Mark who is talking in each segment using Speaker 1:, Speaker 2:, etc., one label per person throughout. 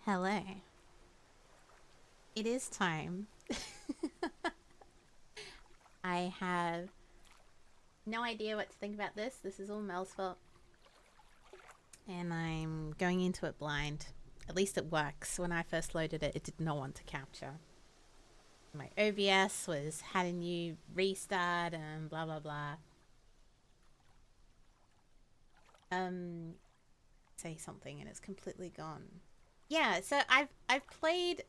Speaker 1: Hello. It is time. I have no idea what to think about this. This is all Mel's fault. And I'm going into it blind. At least it works. When I first loaded it, it did not want to capture. My OBS had a new restart and blah blah blah. Say something and it's completely gone. Yeah, so I've played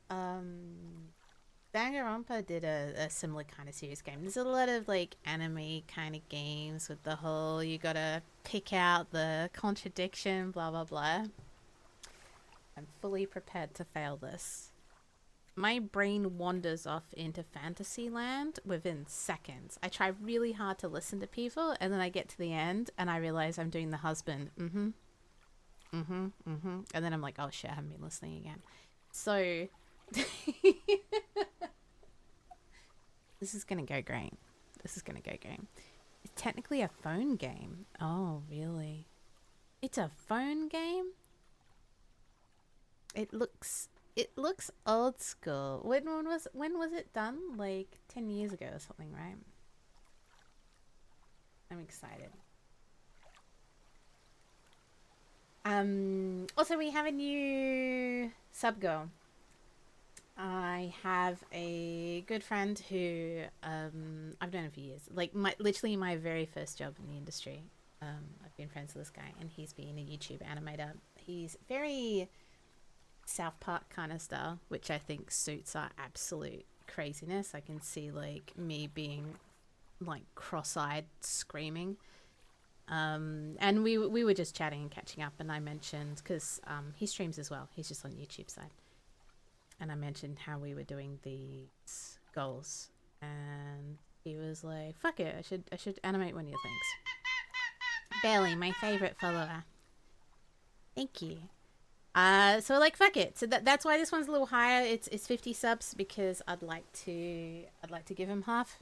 Speaker 1: Danganronpa did a similar kind of serious game. There's a lot of like anime kind of games with the whole you gotta pick out the contradiction, blah blah blah. I'm fully prepared to fail this. My brain wanders off into fantasy land within seconds. I try really hard to listen to people and then I get to the end and I realize I'm doing the husband. And then I'm like, oh shit, I haven't been listening again. So this is gonna go great. This is gonna go great. It's technically a phone game. Oh, really? It's a phone game? It looks old school. When was it done? Like 10 years ago or something, right? I'm excited. Also we have a new sub girl. I have a good friend who I've known him for years. Like literally my very first job in the industry. I've been friends with this guy and he's been a YouTube animator. He's very South Park kind of style, which I think suits our absolute craziness. I can see like me being like cross-eyed screaming. And we were just chatting and catching up and I mentioned because he streams as well. He's just on YouTube side. And I mentioned how we were doing these goals, and he was like, "Fuck it, I should animate one of your things." Bailey, my favorite follower. Thank you. So like, fuck it. So that's why this one's a little higher. It's 50 subs because I'd like to give him half.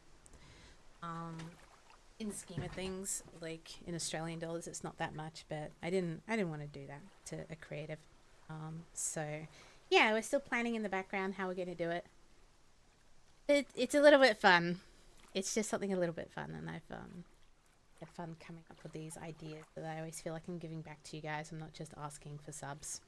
Speaker 1: In the scheme of things, like in Australian dollars, it's not that much, but I didn't want to do that to a creative. So. Yeah, we're still planning in the background how we're going to do it. It's a little bit fun. It's just something a little bit fun, and I've had fun coming up with these ideas that I always feel like I'm giving back to you guys. I'm not just asking for subs.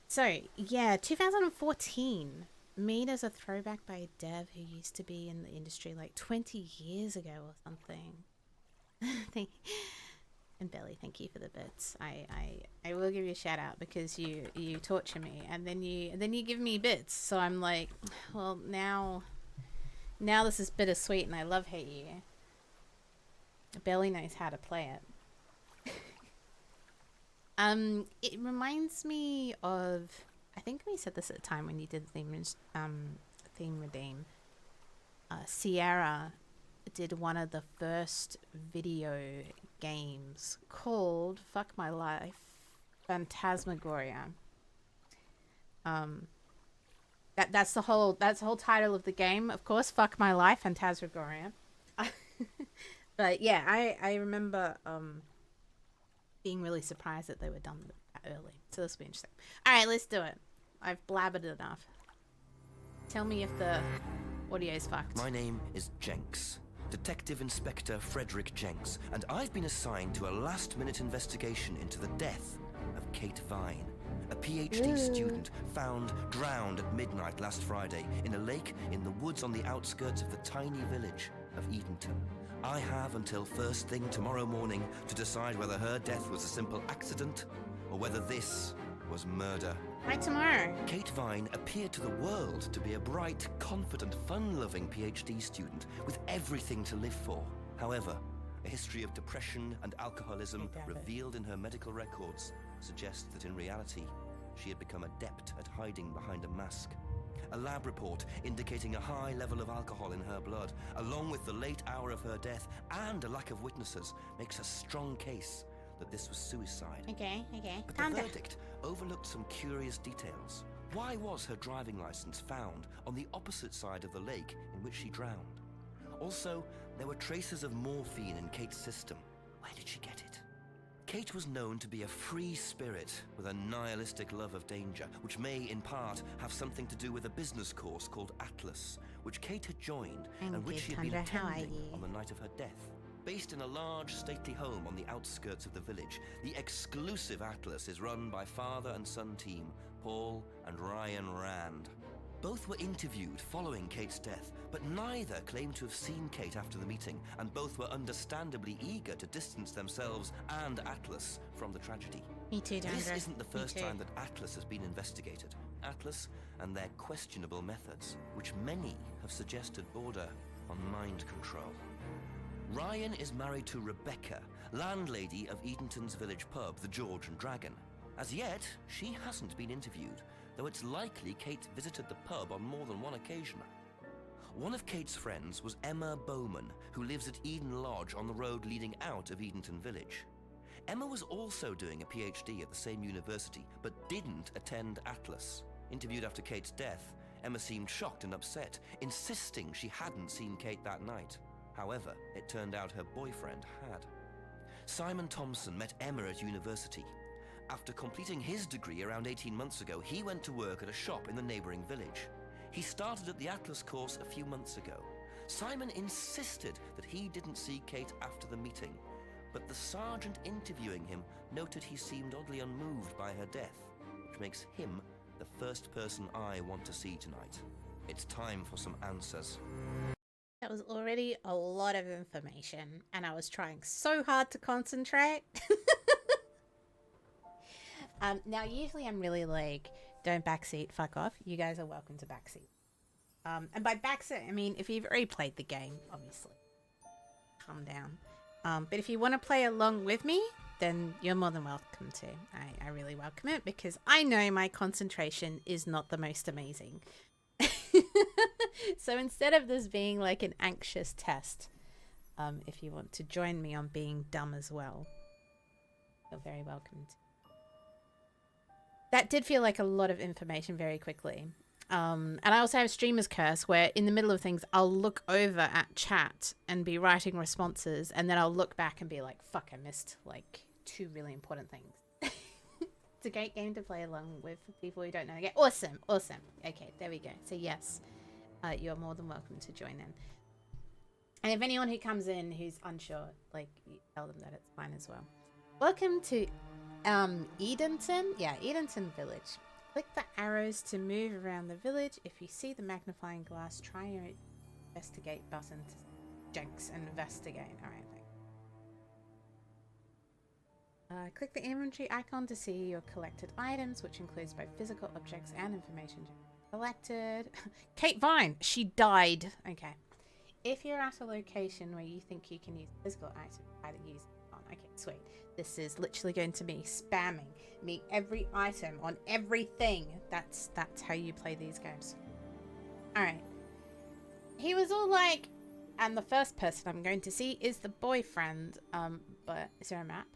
Speaker 1: So, yeah, 2014. Made as a throwback by a dev who used to be in the industry like 20 years ago or something. And Belly, thank you for the bits. I will give you a shout out because you torture me and then you give me bits. So I'm like, well now this is bittersweet and I love hate you. Belly knows how to play it. It reminds me of, I think we said this at the time when you did theme redeem. Sierra did one of the first video games called Fuck My Life Phantasmagoria. That's the whole title of the game, of course, Fuck My Life Phantasmagoria. But yeah, I remember being really surprised that they were done that early. So this will be interesting. Alright, let's do it. I've blabbered enough. Tell me if the audio's fucked.
Speaker 2: My name is Jenks. Detective Inspector Frederick Jenks, and I've been assigned to a last-minute investigation into the death of Kate Vine, a PhD student found drowned at midnight last Friday in a lake in the woods on the outskirts of the tiny village of Edenton. I have until first thing tomorrow morning to decide whether her death was a simple accident or whether this was murder.
Speaker 1: Right tomorrow.
Speaker 2: Kate Vine appeared to the world to be a bright, confident, fun-loving PhD student with everything to live for. However, a history of depression and alcoholism revealed in her medical records suggests that in reality, she had become adept at hiding behind a mask. A lab report indicating a high level of alcohol in her blood, along with the late hour of her death and a lack of witnesses, makes a strong case that this was suicide.
Speaker 1: Okay.
Speaker 2: But the verdict overlooked some curious details. Why was her driving license found on the opposite side of the lake in which she drowned? Also, there were traces of morphine in Kate's system. Where did she get it? Kate was known to be a free spirit with a nihilistic love of danger, which may, in part, have something to do with a business course called Atlas, which Kate had joined and which she had been attending on the night of her death. Based in a large, stately home on the outskirts of the village, the exclusive Atlas is run by father and son team, Paul and Ryan Rand. Both were interviewed following Kate's death, but neither claimed to have seen Kate after the meeting, and both were understandably eager to distance themselves and Atlas from the tragedy.
Speaker 1: Me too, Dandra.
Speaker 2: This isn't the first time that Atlas has been investigated. Atlas and their questionable methods, which many have suggested border on mind control. Ryan is married to Rebecca, landlady of Edenton's village pub, the George and Dragon. As yet, she hasn't been interviewed, though it's likely Kate visited the pub on more than one occasion. One of Kate's friends was Emma Bowman, who lives at Eden Lodge on the road leading out of Edenton village. Emma was also doing a PhD at the same university, but didn't attend Atlas. Interviewed after Kate's death, Emma seemed shocked and upset, insisting she hadn't seen Kate that night. However, it turned out her boyfriend had. Simon Thompson met Emma at university. After completing his degree around 18 months ago, he went to work at a shop in the neighbouring village. He started at the Atlas course a few months ago. Simon insisted that he didn't see Kate after the meeting, but the sergeant interviewing him noted he seemed oddly unmoved by her death, which makes him the first person I want to see tonight. It's time for some answers.
Speaker 1: That was already a lot of information, and I was trying so hard to concentrate. Now, usually I'm really like, don't backseat, fuck off. You guys are welcome to backseat. And by backseat, I mean, if you've already played the game, obviously. Calm down. But if you want to play along with me, then you're more than welcome to. I really welcome it, because I know my concentration is not the most amazing. So instead of this being like an anxious test, if you want to join me on being dumb as well, you're very welcome to. That did feel like a lot of information very quickly. And I also have Streamer's Curse, where in the middle of things, I'll look over at chat and be writing responses, and then I'll look back and be like, fuck, I missed like 2 really important things. It's a great game to play along with for people who don't know. Okay, awesome, awesome. Okay, there we go. So yes, you're more than welcome to join in. And if anyone who comes in who's unsure, like, you tell them that it's fine as well. Welcome to Edenton. Yeah, Edenton Village. Click the arrows to move around the village. If you see the magnifying glass, try your investigate button to jinx and investigate. Alright, thanks. Click the inventory icon to see your collected items, which includes both physical objects and information collected. Kate Vine, she died. Okay. If you're at a location where you think you can use physical items, either use it on. Okay, sweet. This is literally going to be spamming me every item on everything. That's how you play these games. Alright. He was all like, and the first person I'm going to see is the boyfriend. But is there a map?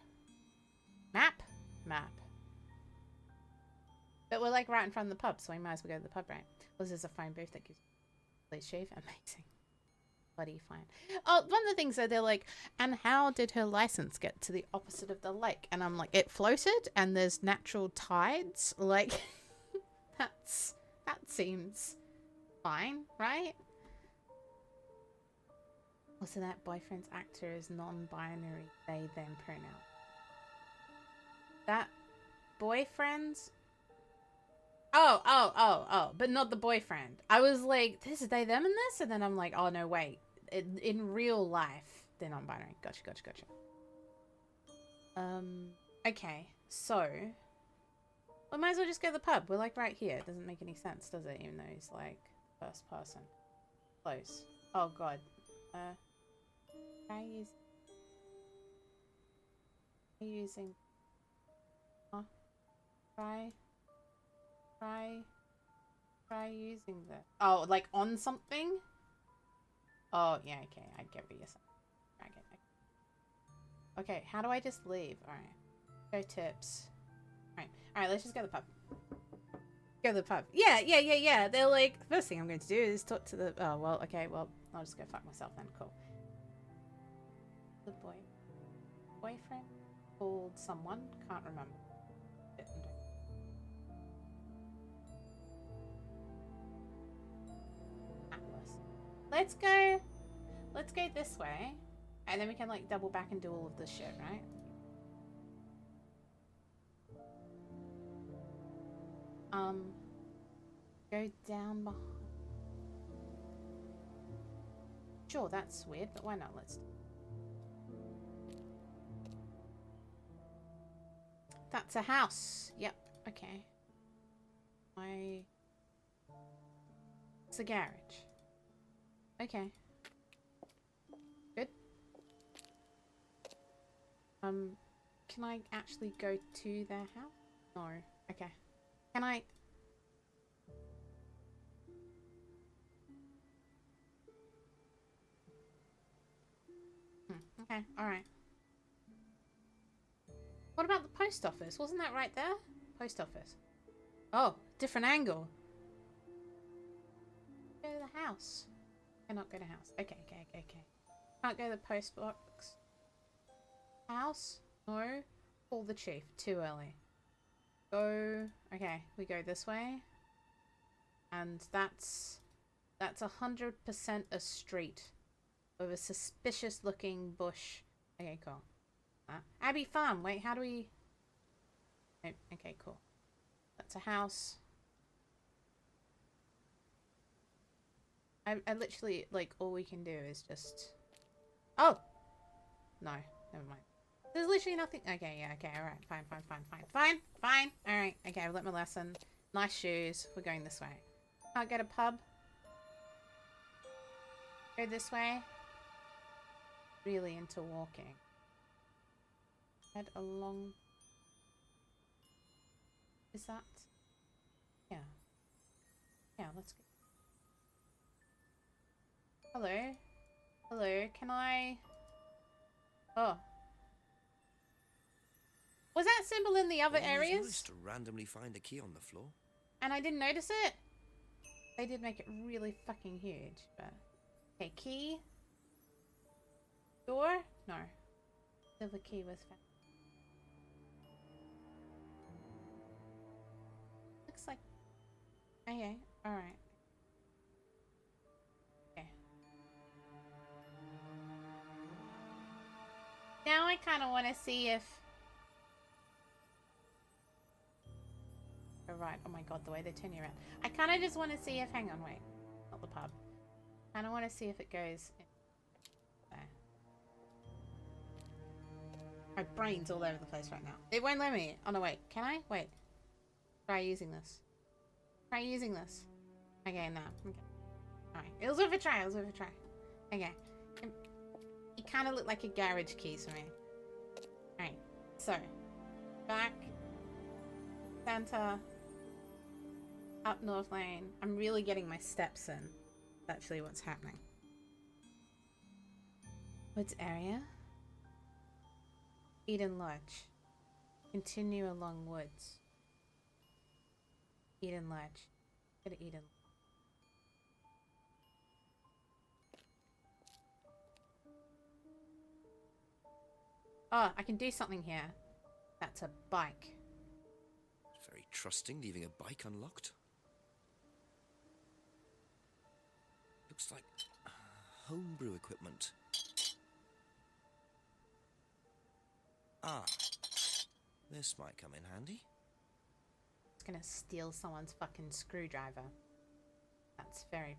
Speaker 1: Map. But we're like right in front of the pub, so we might as well go to the pub, right? Well, there's a phone booth that gives please shave. Amazing. Bloody fine. Oh, one of the things that they're like, and how did her license get to the opposite of the lake? And I'm like, it floated and there's natural tides. Like, that seems fine, right? Also, that boyfriend's actor is non-binary, they, them pronoun. That boyfriend's... Oh, but not the boyfriend. I was like, this is they, them in this? And then I'm like, oh, no, wait. In real life, they're non-binary. Gotcha. Okay, so... we might as well just go to the pub. We're like right here. It doesn't make any sense, does it? Even though he's like first person. Close. Oh, God. Try using... Try using the... oh, like on something? Oh, yeah, okay. I get what you're saying. Okay, how do I just leave? Alright. Go tips. Alright, let's just go to the pub. Go to the pub. Yeah. They're like, the first thing I'm going to do is talk to the... oh, well, okay, well, I'll just go fuck myself then. Cool. The boyfriend? called someone. Can't remember. Atlas. Let's go this way. And then we can like double back and do all of this shit, right? Go down behind. Sure, that's weird, but why not? Let's. That's a house. Yep. Okay. It's a garage. Okay. Good. Can I actually go to their house? No. Okay. Can I? Okay, alright. What about the post office? Wasn't that right there? Post office. Oh, different angle. Go to the house. Cannot go to house. Okay. Can't go to the post box. House? No. Call the chief. Too early. Go. Okay, we go this way. And that's 100% a street. With a suspicious looking bush. Okay, cool. Abbey Farm. Wait, how do we... Oh, okay, cool. That's a house. I literally, like, all we can do is just... Oh! No, never mind. There's literally nothing... Okay, yeah, okay, alright. Fine. Alright, okay, I've learnt my lesson. Nice shoes. We're going this way. Can't get a pub. Go this way. Really into walking. Head along. Is that? Yeah. Yeah, let's go. Hello? Hello, can I... Oh. Was that symbol in the other areas?
Speaker 2: Nice to randomly find a key on the floor.
Speaker 1: And I didn't notice it? They did make it really fucking huge, but... Okay, key. Door? No. Silver key was found. Looks like... Okay, alright. Okay. Now I kind of want to see if... Oh, right. Oh my god, the way they turn you around. I kind of just want to see if... Hang on, wait. Not the pub. I kind of want to see if it goes... There. My brain's all over the place right now. It won't let me. Oh no, wait. Can I? Wait. Try using this. Try using this. Okay, no. Okay. Alright. It was worth a try. Okay. It kind of looked like a garage key to me. Alright. So. Back. Center. Up North Lane. I'm really getting my steps in. That's actually what's happening. Woods area. Eden Lodge. Continue along woods. Eden Lodge. Go to Eden. Oh, I can do something here. That's a bike.
Speaker 2: Very trusting, leaving a bike unlocked. Looks like homebrew equipment. Ah, this might come in handy.
Speaker 1: It's gonna steal someone's fucking screwdriver. That's very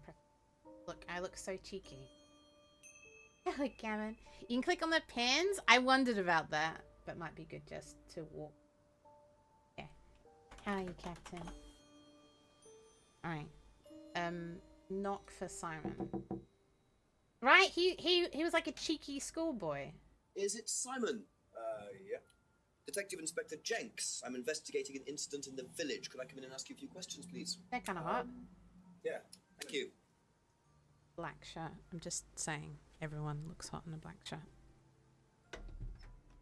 Speaker 1: look, I look so cheeky. Hello, Gavin. You can click on the pins. I wondered about that, but might be good just to walk. Yeah. How are you, Captain? Alright. Knock for Simon. Right, he was like a cheeky schoolboy.
Speaker 3: Is it Simon? Yeah. Detective Inspector Jenks. I'm investigating an incident in the village. Could I come in and ask you a few questions, please?
Speaker 1: They're kind of hot.
Speaker 3: Yeah, thank you.
Speaker 1: Black shirt. I'm just saying, everyone looks hot in a black shirt. You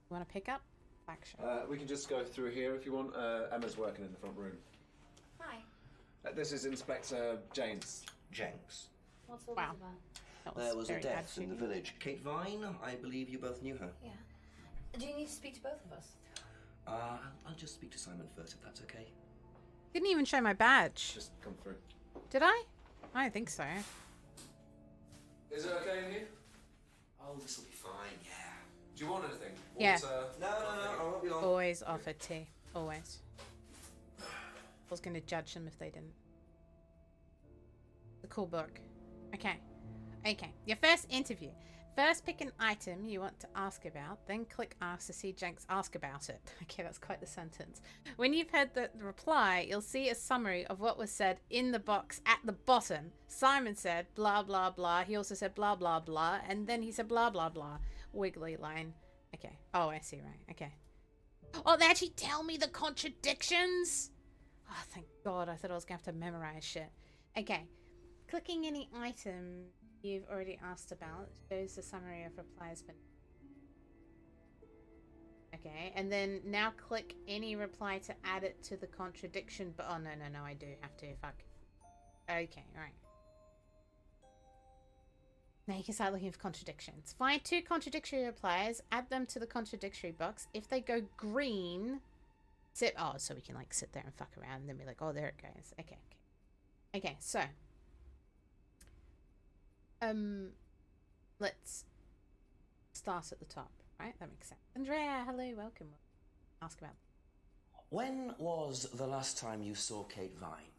Speaker 1: want to pick up? Black shirt.
Speaker 4: We can just go through here if you want. Emma's working in the front room.
Speaker 5: Hi.
Speaker 4: This is Inspector James.
Speaker 2: Jenks.
Speaker 5: What's all
Speaker 1: Wow.
Speaker 5: this about?
Speaker 1: That
Speaker 2: There was a
Speaker 1: very bad
Speaker 2: death in the
Speaker 1: shooting.
Speaker 2: village. Kate Vine, I believe you both knew her.
Speaker 5: Yeah. Do you need to speak to both of us?
Speaker 2: I'll just speak to Simon first, if that's okay.
Speaker 1: Didn't even show my badge.
Speaker 4: Just come through.
Speaker 1: Did I? I don't think so.
Speaker 4: Is it okay in here?
Speaker 2: Oh, this'll be fine, yeah.
Speaker 4: Do you want anything?
Speaker 1: Yeah.
Speaker 2: No, I won't be long.
Speaker 1: Always offer tea. Always. I was going to judge them if they didn't. The cool book. Okay. Okay. Your first interview. First, pick an item you want to ask about, then click ask to see Jenks ask about it. Okay, that's quite the sentence. When you've heard the reply, you'll see a summary of what was said in the box at the bottom. Simon said blah, blah, blah. He also said blah, blah, blah. And then he said blah, blah, blah. Wiggly line. Okay. Oh, I see, right. Okay. Oh, they actually tell me the contradictions? Oh, thank God. I thought I was going to have to memorize shit. Okay. Clicking any item you've already asked about shows the summary of replies. But okay, and then now click any reply to add it to the contradiction. But oh no, I do have to. Fuck. Okay, all right. Now you can start looking for contradictions. Find 2 contradictory replies, add them to the contradictory box. If they go green, sit. Oh, so we can like sit there and fuck around and then be like, oh, there it goes. Okay, so. Let's start at the top, right? That makes sense. Andrea, hello, welcome. Ask about.
Speaker 2: When was the last time you saw Kate Vine?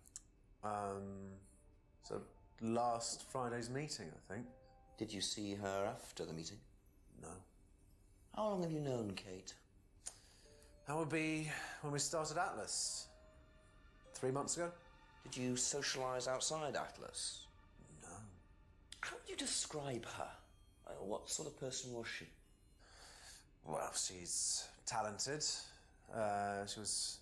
Speaker 6: So last Friday's meeting, I think.
Speaker 2: Did you see her after the meeting?
Speaker 6: No.
Speaker 2: How long have you known Kate?
Speaker 6: That would be when we started Atlas. 3 months ago?
Speaker 2: Did you socialise outside Atlas?
Speaker 6: No.
Speaker 2: How would you describe her? What sort of person was she?
Speaker 6: Well, she's talented. She was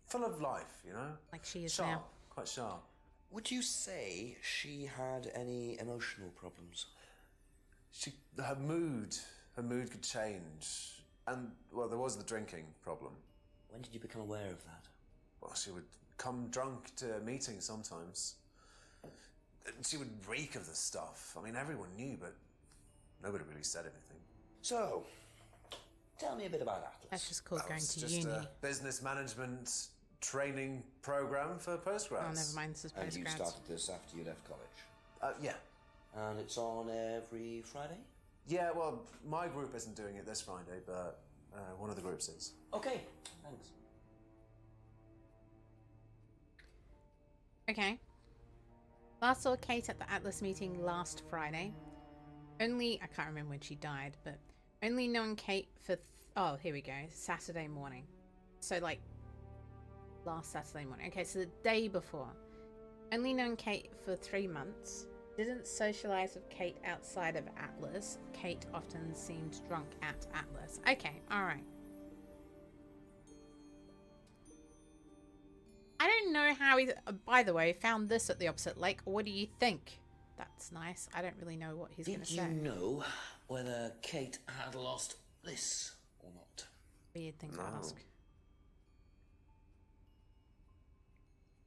Speaker 6: full of life, you know?
Speaker 1: Like she is
Speaker 6: sharp,
Speaker 1: now.
Speaker 6: quite sharp.
Speaker 2: Would you say she had any emotional problems?
Speaker 6: Her mood could change. And, well, there was the drinking problem.
Speaker 2: When did you become aware of that?
Speaker 6: Well, she would come drunk to meetings sometimes. She would reek of the stuff. I mean, everyone knew, but nobody really said anything.
Speaker 2: So, tell me a bit about Atlas.
Speaker 1: That's just called going
Speaker 6: It's
Speaker 1: to
Speaker 6: just
Speaker 1: uni.
Speaker 6: a business management training program for postgrads.
Speaker 1: Oh, never mind. This is
Speaker 2: And you
Speaker 1: postgrads.
Speaker 2: started this after you left college?
Speaker 6: Yeah.
Speaker 2: And it's on every Friday?
Speaker 6: Yeah, well, my group isn't doing it this Friday, but one of the groups is.
Speaker 2: Okay, thanks.
Speaker 1: Okay. Last saw Kate at the Atlas meeting last Friday. I can't remember when she died, but only known Kate for, oh, here we go, Saturday morning. So, like, last Saturday morning. Okay, so the day before. Only known Kate for 3 months. Didn't socialise with Kate outside of Atlas. Kate often seemed drunk at Atlas. Okay, alright. I don't know how he, by the way, found this at the opposite lake. What do you think? That's nice. I don't really know what he's going to say.
Speaker 2: Did you know whether Kate had lost this or not?
Speaker 1: Weird thing to ask.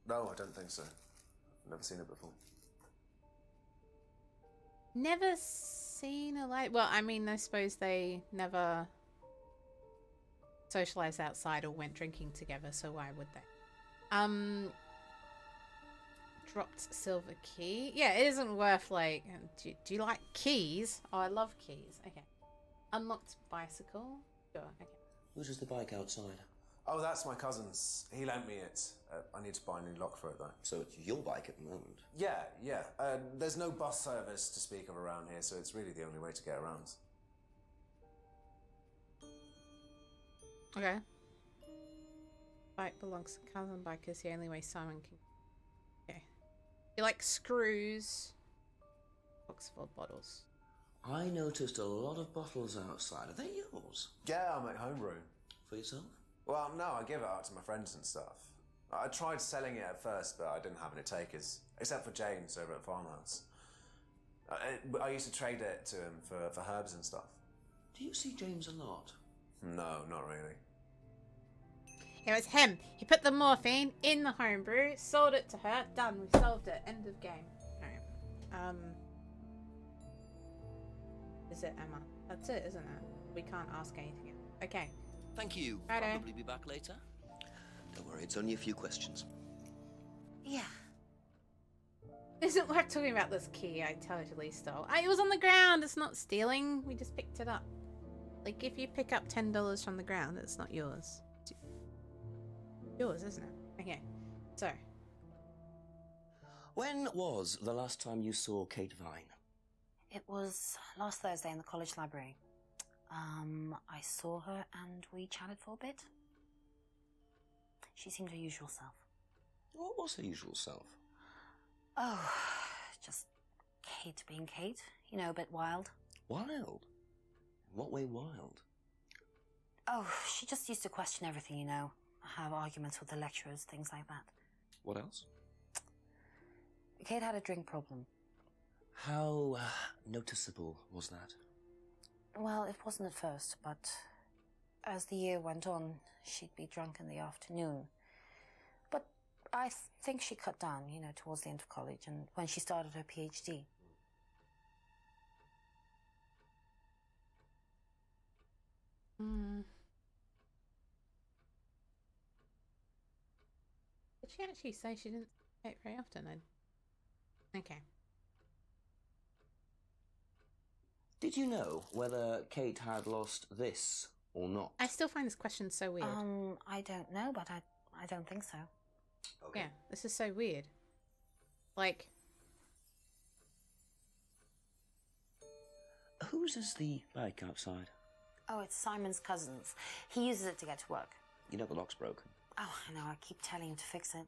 Speaker 6: No, I don't think so. Never seen it before.
Speaker 1: Never seen a light. Well, I mean, I suppose they never socialized outside or went drinking together, so why would they? Dropped silver key. Yeah, it isn't worth like. Do you like keys? Oh, I love keys. Okay. Unlocked bicycle. Sure. Okay.
Speaker 2: Whose is the bike outside?
Speaker 6: Oh, that's my cousin's. He lent me it. I need to buy a new lock for it, though.
Speaker 2: So it's your bike at the moment?
Speaker 6: Yeah. There's no bus service to speak of around here, so it's really the only way to get around.
Speaker 1: Okay. Bike belongs to cousin bike is the only way Simon can. Okay. You like screws? Oxford bottles.
Speaker 2: I noticed a lot of bottles outside. Are they yours?
Speaker 6: Yeah, I make homebrew.
Speaker 2: For yourself?
Speaker 6: Well, no, I give it out to my friends and stuff. I tried selling it at first, but I didn't have any takers, except for James over at Farmhouse. I used to trade it to him for herbs and stuff.
Speaker 2: Do you see James a lot?
Speaker 6: No, not really.
Speaker 1: It was him. He put the morphine in the homebrew, sold it to her. Done. We solved it. End of game. Alright. Is it Emma? That's it, isn't it? We can't ask anything else. Okay.
Speaker 2: Thank you.
Speaker 1: Righto.
Speaker 2: Probably be back later.
Speaker 3: Don't worry, it's only a few questions.
Speaker 1: Yeah. Isn't worth talking about this key I totally stole. It was on the ground. It's not stealing. We just picked it up. Like, if you pick up $10 from the ground, it's not yours. It's yours, isn't it? Okay. So.
Speaker 2: When was the last time you saw Kate Vine?
Speaker 5: It was last Thursday in the college library. I saw her and we chatted for a bit. She seemed her usual self.
Speaker 2: What was her usual self?
Speaker 5: Oh, just Kate being Kate. You know, a bit wild.
Speaker 2: Wild? In what way wild?
Speaker 5: Oh, she just used to question everything, you know. Have arguments with the lecturers, things like that.
Speaker 2: What else?
Speaker 5: Kate had a drink problem.
Speaker 2: How noticeable was that?
Speaker 5: Well, it wasn't at first, but as the year went on, she'd be drunk in the afternoon. But I think she cut down, you know, towards the end of college and when she started her PhD.
Speaker 1: Did she actually say she didn't say it very often? Okay.
Speaker 2: Did you know whether Kate had lost this or not?
Speaker 1: I still find this question so weird.
Speaker 5: I don't know, but I don't think so.
Speaker 2: Okay.
Speaker 1: Yeah, this is so weird. Like,
Speaker 2: Whose is the bike outside?
Speaker 5: Oh, it's Simon's cousin's. He uses it to get to work.
Speaker 2: You know the lock's broken.
Speaker 5: Oh, I know, I keep telling him to fix it.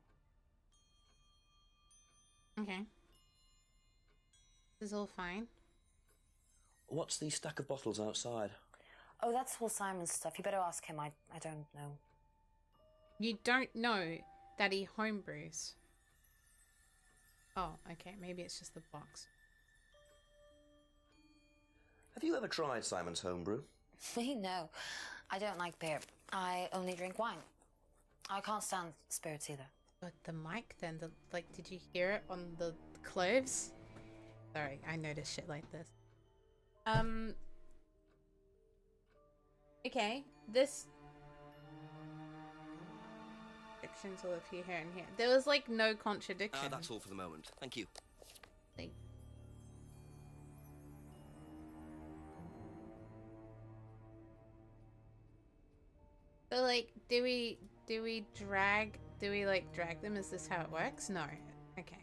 Speaker 1: okay. This is all fine.
Speaker 2: What's the stack of bottles outside?
Speaker 5: Oh, that's all Simon's stuff. You better ask him. I don't know.
Speaker 1: You don't know that he homebrews. Oh, okay. Maybe it's just the box.
Speaker 2: Have you ever tried Simon's homebrew?
Speaker 5: Me? No. I don't like beer. I only drink wine. I can't stand spirits either.
Speaker 1: But the mic then, did you hear it on the cloves? Sorry, I noticed shit like this. Okay, this contradictions will appear here and here. There was like no contradiction.
Speaker 2: That's all for the moment. Thank you.
Speaker 1: Like, so like, do we drag them? Is this how it works? No. Okay.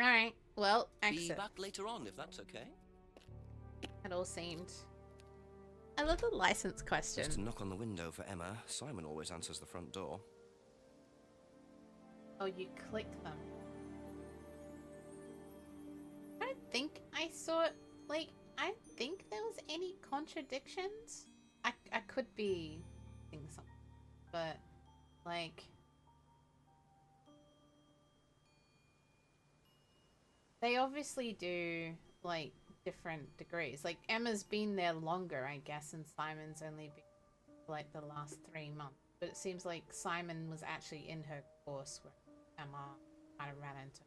Speaker 1: All right. Well,
Speaker 2: Be
Speaker 1: exit.
Speaker 2: back later on if that's okay.
Speaker 1: It all seemed. I love the license question.
Speaker 2: Just to knock on the window for Emma. Simon always answers the front door.
Speaker 1: Oh, you click them. I don't think I saw it. Like, I don't think there was any contradictions. I could be thinking something, but like, they obviously do like different degrees. Like Emma's been there longer, I guess, and Simon's only been for, like the last 3 months. But it seems like Simon was actually in her course where Emma kind of ran into.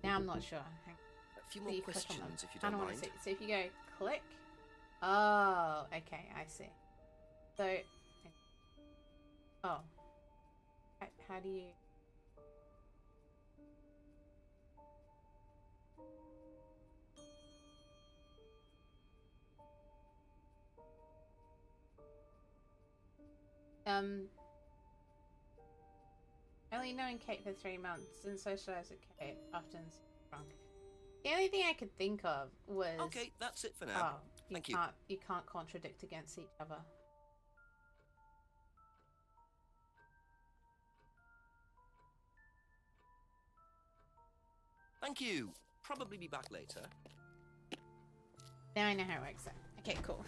Speaker 1: Now I'm not sure. Hang on.
Speaker 2: A few more
Speaker 1: You click on them.
Speaker 2: questions if you
Speaker 1: I
Speaker 2: don't
Speaker 1: want
Speaker 2: mind.
Speaker 1: to see. So if you go click. Oh, okay, I see. So, oh, how do you? Only knowing Kate for 3 months and socialized with Kate often drunk. The only thing I could think of was
Speaker 2: Okay, that's it for now.
Speaker 1: oh,
Speaker 2: Thank you.
Speaker 1: You can't contradict against each other.
Speaker 2: Thank you. Probably be back later.
Speaker 1: Now I know how it works. Then. Okay, cool.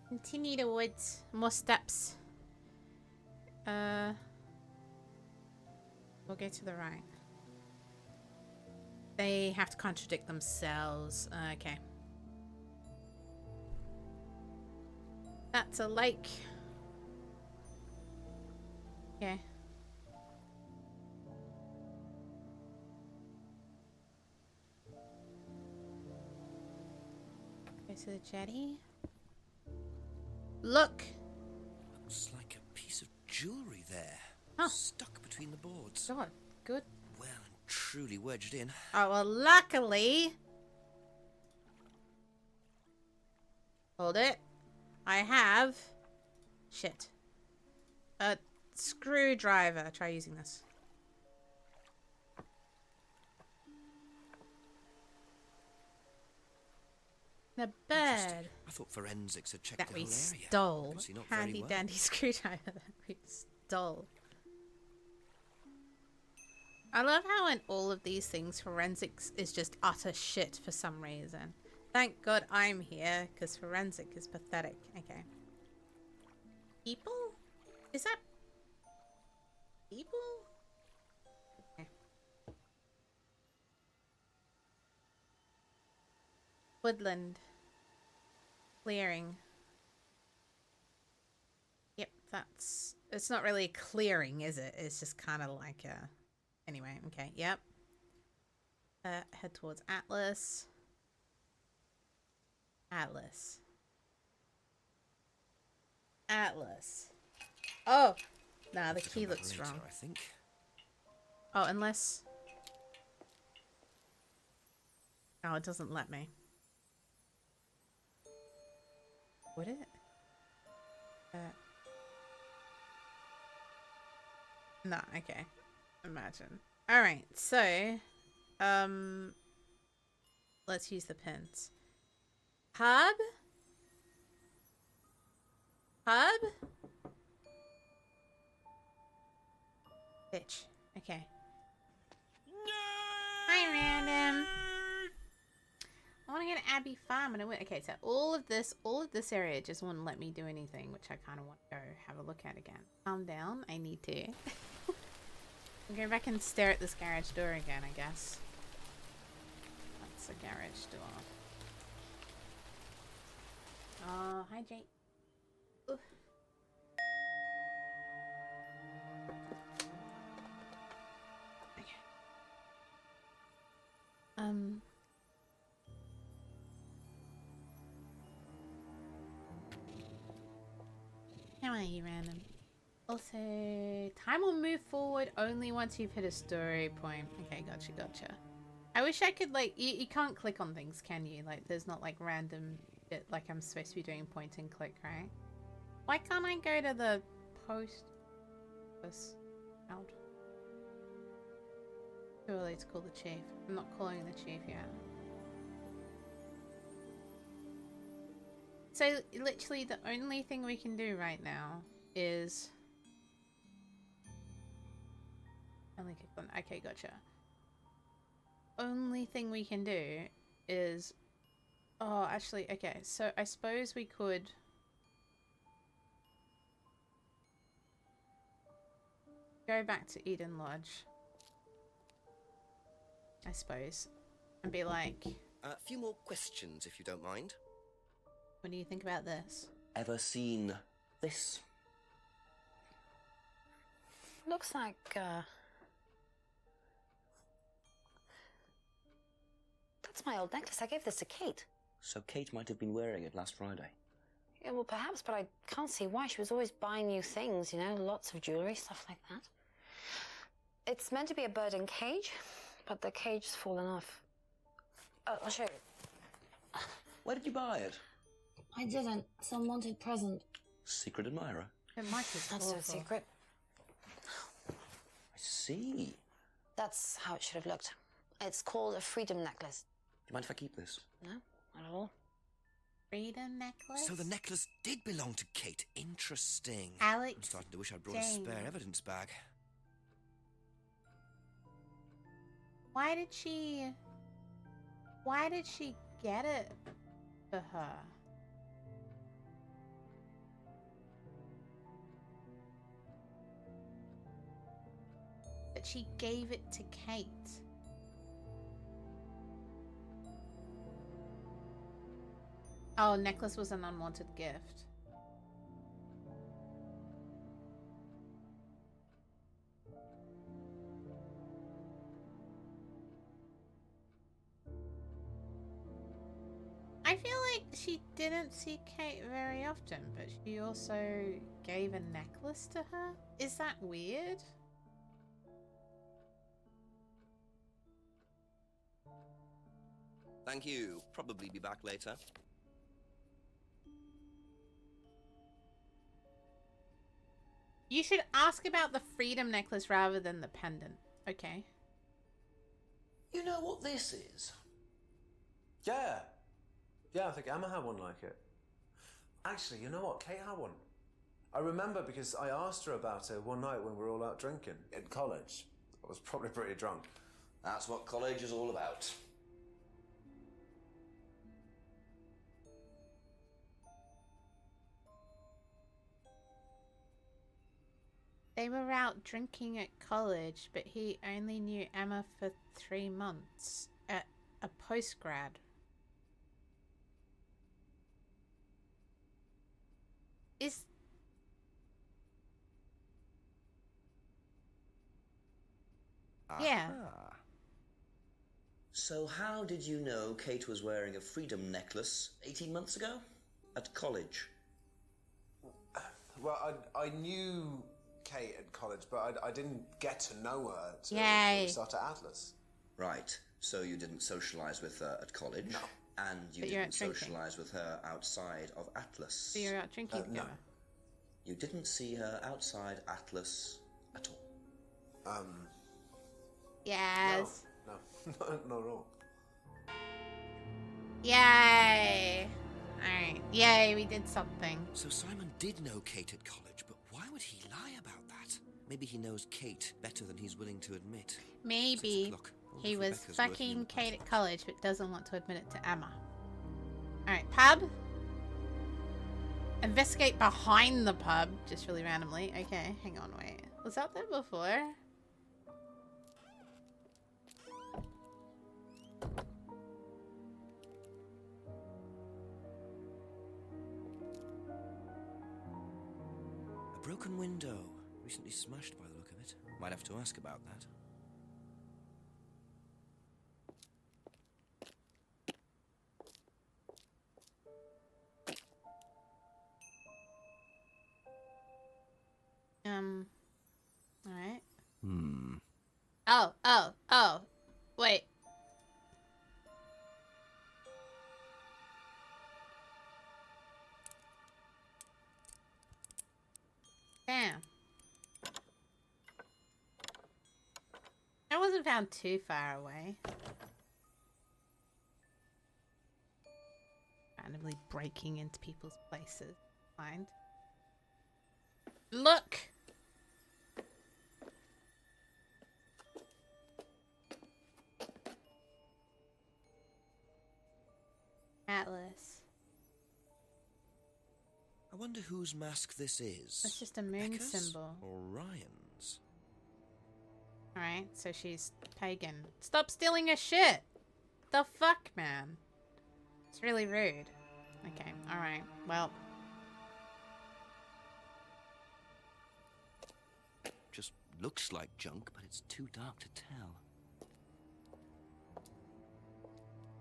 Speaker 1: Continue the woods. More steps. We'll go to the right. They have to contradict themselves. Okay. That's a lake. Okay. to the jetty. Look!
Speaker 2: Looks like a piece of jewellery there.
Speaker 1: Huh.
Speaker 2: Stuck between the boards.
Speaker 1: God, good.
Speaker 2: Well and truly wedged in.
Speaker 1: Oh, well, luckily... Hold it. I have... Shit. A screwdriver. Try using this. The bird
Speaker 2: I thought forensics had checked
Speaker 1: that
Speaker 2: the
Speaker 1: we
Speaker 2: whole area.
Speaker 1: stole.
Speaker 2: Obviously not very
Speaker 1: Handy
Speaker 2: well.
Speaker 1: dandy screwdriver that we stole. I love how in all of these things forensics is just utter shit for some reason. Thank God I'm here, because forensic is pathetic. Okay. People? Is that... people? Okay. Woodland. Clearing. Yep, that's... it's not really a clearing, is it? It's just kind of like a... anyway, okay, yep. Head towards Atlas. Atlas. Atlas. Oh! Nah, the key looks wrong.
Speaker 2: I think.
Speaker 1: Oh, unless... oh, it doesn't let me. Would it? No, okay. Imagine. Alright, so... let's use the pins. Hub? Hub? Bitch. Okay. Hi, random. I want to get Abbey Farm and I went. Okay, so all of this area just wouldn't let me do anything, which I kind of want to go have a look at again. Calm down. I need to. I'll go back and stare at this garage door again, I guess. That's a garage door. Oh, hi, Jake. Ooh. Okay. How are you, random? Also, time will move forward only once you've hit a story point. Okay, gotcha. I wish I could, like, you can't click on things, can you? Like, there's not, like, random bit, like I'm supposed to be doing point and click, right? Why can't I go to the post? Out. Too early to call the chief. I'm not calling the chief yet. So, literally, the only thing we can do right now is... only click on... okay, gotcha. Only thing we can do is... oh, actually, okay. So, I suppose we could... go back to Eden Lodge. I suppose. And be like...
Speaker 2: A few more questions, if you don't mind.
Speaker 1: what do you think about this?
Speaker 2: Ever seen this?
Speaker 5: Looks like, that's my old necklace. I gave this to Kate.
Speaker 2: So Kate might have been wearing it last Friday.
Speaker 5: Yeah, well, perhaps, but I can't see why. She was always buying new things, you know, lots of jewellery, stuff like that. It's meant to be a bird in cage, but the cage's fallen off. I'll show you.
Speaker 2: Where did you buy it?
Speaker 5: I didn't. Some wanted present.
Speaker 2: Secret admirer.
Speaker 1: It might be
Speaker 5: Not so secret.
Speaker 2: I see.
Speaker 5: That's how it should have looked. It's called a freedom necklace.
Speaker 2: Do you mind if I keep this?
Speaker 5: No, not at all.
Speaker 1: Freedom necklace?
Speaker 2: So the necklace did belong to Kate. Interesting.
Speaker 1: Alex
Speaker 2: I'm starting to wish I'd brought a spare evidence bag.
Speaker 1: Why did she get it for her? But she gave it to Kate. Oh, necklace was an unwanted gift. I feel like she didn't see Kate very often, but she also gave a necklace to her. Is that weird?
Speaker 2: Thank you. Probably be back later.
Speaker 1: You should ask about the freedom necklace rather than the pendant. Okay.
Speaker 3: You know what this is?
Speaker 6: Yeah. Yeah, I think Emma had one like it. Actually, you know what? Kate had one. I remember because I asked her about it one night when we were all out drinking in college. I was probably pretty drunk.
Speaker 2: That's what college is all about.
Speaker 1: They were out drinking at college, but he only knew Emma for 3 months at a postgrad. Is... Yeah.
Speaker 2: Aha. So how did you know Kate was wearing a freedom necklace 18 months ago? At college?
Speaker 6: Well, I knew Kate at college, but I didn't get to know her until
Speaker 1: Yay.
Speaker 6: we started Atlas.
Speaker 2: Right. So you didn't socialise with her at college?
Speaker 6: No.
Speaker 2: And you
Speaker 1: But you're
Speaker 2: didn't
Speaker 1: out drinking.
Speaker 2: socialise with her outside of Atlas?
Speaker 1: So you're out drinking
Speaker 6: No.
Speaker 1: together?
Speaker 2: You didn't see her outside Atlas at all?
Speaker 1: Yes.
Speaker 6: No, not at all.
Speaker 1: Yay. Alright. Yay, we did something.
Speaker 2: So Simon did know Kate at college, but why would he lie about that? Maybe he knows Kate better than he's willing to admit.
Speaker 1: Maybe
Speaker 2: Look, all
Speaker 1: he
Speaker 2: of
Speaker 1: was
Speaker 2: Rebecca's working in
Speaker 1: fucking
Speaker 2: the
Speaker 1: Kate
Speaker 2: pub.
Speaker 1: at college but doesn't want to admit it to Emma. Alright, pub. Investigate behind the pub, just really randomly. Okay, hang on, wait. Was that there before?
Speaker 2: A broken window. Recently smashed by the look of it. Might have to ask about that.
Speaker 1: Alright. Oh. Wait. Damn. I wasn't found too far away. Randomly breaking into people's places. Mind. Look! Atlas.
Speaker 2: I wonder whose mask this is.
Speaker 1: It's just a moon
Speaker 2: Becca's
Speaker 1: symbol.
Speaker 2: Or Ryan's?
Speaker 1: Alright, so she's pagan. Stop stealing her shit! The fuck, man? It's really rude. Okay, alright. Well,
Speaker 2: Just looks like junk, but it's too dark to tell.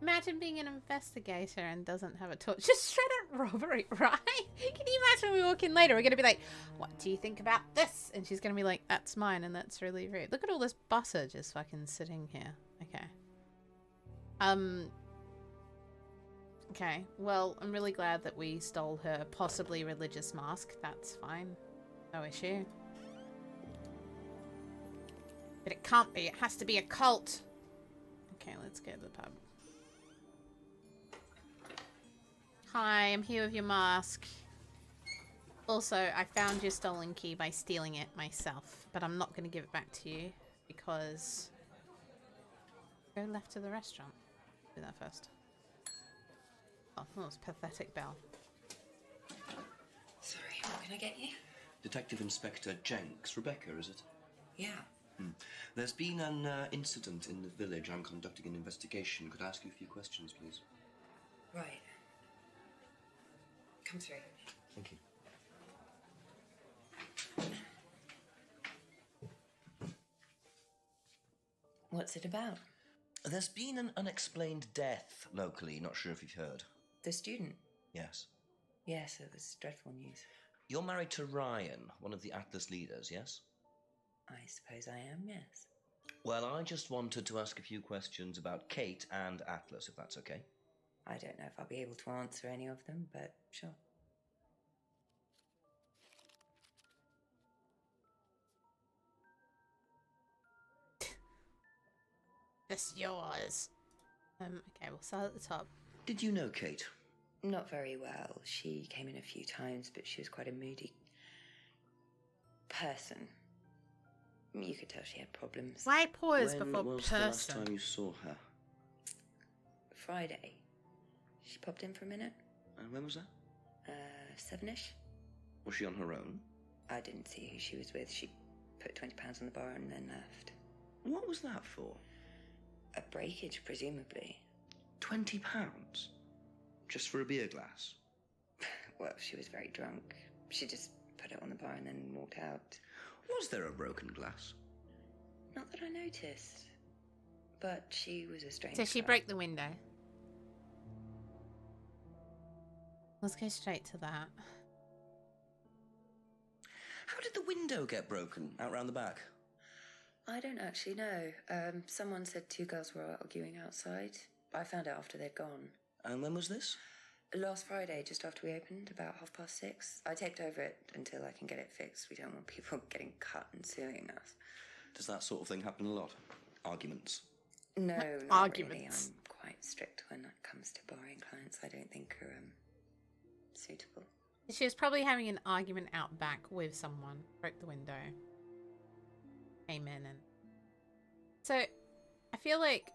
Speaker 1: imagine being an investigator and doesn't have a torch. Just straight up robbery, right? Can you imagine we walk in later? We're gonna be like, what do you think about this? And she's gonna be like, that's mine, and that's really rude. Look at all this butter just fucking sitting here. Okay. Okay, well, I'm really glad that we stole her possibly religious mask. That's fine. No issue. But it can't be. It has to be a cult. Okay, let's go to the pub. Hi, I'm here with your mask. Also, I found your stolen key by stealing it myself, but I'm not going to give it back to you because... Go left to the restaurant. Do that first. Oh, that was pathetic, Belle.
Speaker 7: Sorry, what can I get you?
Speaker 2: Detective Inspector Jenks. Rebecca, is it?
Speaker 7: Yeah.
Speaker 2: There's been an incident in the village. I'm conducting an investigation. Could I ask you a few questions, please?
Speaker 7: Right. Come through.
Speaker 2: Thank you.
Speaker 7: What's it about?
Speaker 2: There's been an unexplained death locally. Not sure if you've heard.
Speaker 7: The student?
Speaker 2: Yes.
Speaker 7: Yes, it was dreadful news.
Speaker 2: You're married to Ryan, one of the Atlas leaders, yes?
Speaker 7: I suppose I am, yes.
Speaker 2: Well, I just wanted to ask a few questions about Kate and Atlas, if that's okay.
Speaker 7: I don't know if I'll be able to answer any of them, but sure.
Speaker 1: It's yours. Okay, we'll start at the top.
Speaker 2: Did you know Kate?
Speaker 7: Not very well. She came in a few times, but she was quite a moody person. You could tell she had problems.
Speaker 1: Why pause
Speaker 2: When
Speaker 1: before
Speaker 2: was the last
Speaker 1: person?
Speaker 2: time you saw her?
Speaker 7: Friday. She popped in for a minute.
Speaker 2: And when was that?
Speaker 7: 7-ish.
Speaker 2: Was she on her own?
Speaker 7: I didn't see who she was with. She put £20 on the bar and then left.
Speaker 2: What was that for?
Speaker 7: A breakage, presumably.
Speaker 2: £20? Just for a beer glass?
Speaker 7: Well, she was very drunk. She just put it on the bar and then walked out.
Speaker 2: Was there a broken glass?
Speaker 7: Not that I noticed. But she was a strange
Speaker 1: Did she
Speaker 7: girl.
Speaker 1: break the window? Let's go straight to that.
Speaker 2: How did the window get broken out round the back?
Speaker 7: I don't actually know. Someone said 2 girls were arguing outside. I found out after they'd gone.
Speaker 2: And when was this?
Speaker 7: Last Friday, just after we opened, about 6:30. I taped over it until I can get it fixed. We don't want people getting cut and suing us.
Speaker 2: Does that sort of thing happen a lot? Arguments?
Speaker 7: No, not
Speaker 1: Arguments.
Speaker 7: really. I'm quite strict when it comes to barring clients I don't think are suitable.
Speaker 1: She was probably having an argument out back with someone. Broke the window. Came in and... So, I feel like...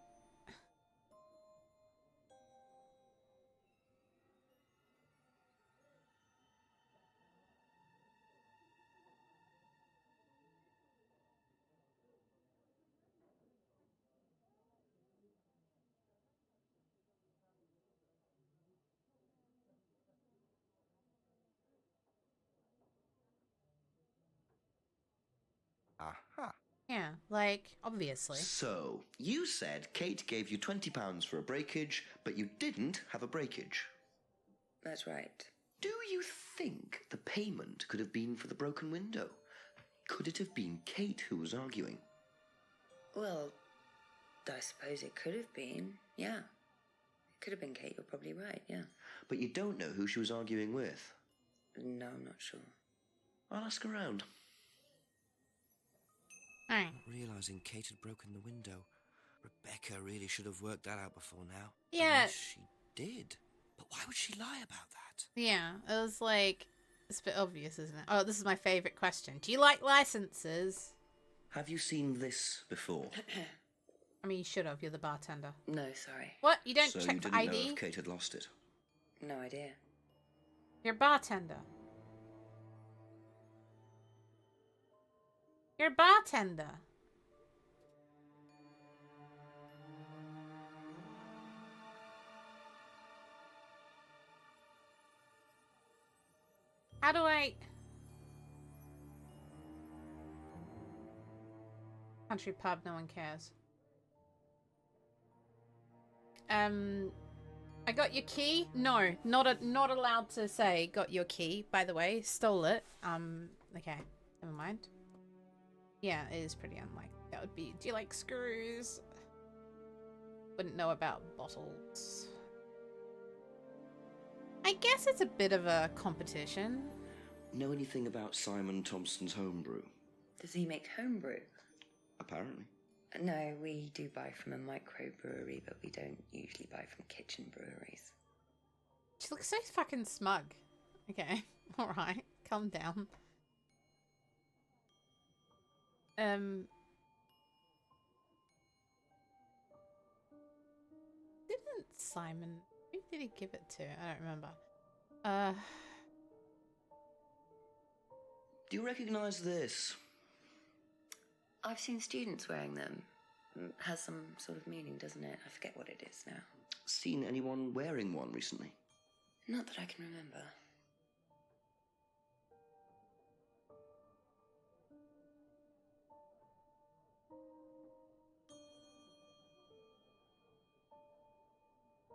Speaker 2: Aha.
Speaker 1: Yeah, like, obviously.
Speaker 2: So, you said Kate gave you £20 for a breakage, but you didn't have a breakage.
Speaker 7: That's right.
Speaker 2: Do you think the payment could have been for the broken window? Could it have been Kate who was arguing?
Speaker 7: Well, I suppose it could have been. Yeah. It could have been Kate. You're probably right, yeah.
Speaker 2: But you don't know who she was arguing with.
Speaker 7: No, I'm not sure.
Speaker 2: I'll ask around.
Speaker 1: Alright.
Speaker 2: Realising Kate had broken the window, Rebecca really should have worked that out before now.
Speaker 1: Yeah.
Speaker 2: Unless she did. But why would she lie about that?
Speaker 1: Yeah, it was like... It's a bit obvious, isn't it? Oh, this is my favourite question. Do you like licenses?
Speaker 2: Have you seen this before?
Speaker 1: I mean, you should have. You're the bartender.
Speaker 7: No, sorry.
Speaker 1: What? You don't
Speaker 2: So
Speaker 1: check
Speaker 2: you
Speaker 1: for
Speaker 2: didn't know
Speaker 1: ID?
Speaker 2: if Kate had lost it?
Speaker 7: No idea.
Speaker 1: You're a bartender. You're a bartender. How do I... Country pub, no one cares. I got your key? No, not allowed to say got your key, by the way. Stole it. Okay, never mind. Yeah, it is pretty unlikely. That would be, do you like screws? Wouldn't know about bottles. I guess it's a bit of a competition.
Speaker 2: Know anything about Simon Thompson's homebrew?
Speaker 7: Does he make homebrew?
Speaker 2: Apparently.
Speaker 7: No, we do buy from a microbrewery, but we don't usually buy from kitchen breweries.
Speaker 1: She looks so fucking smug. Okay, alright, calm down. Didn't Simon... Who did he give it to? I don't remember.
Speaker 2: Do you recognise this?
Speaker 7: I've seen students wearing them. Has some sort of meaning, doesn't it? I forget what it is now.
Speaker 2: Seen anyone wearing one recently?
Speaker 7: Not that I can remember.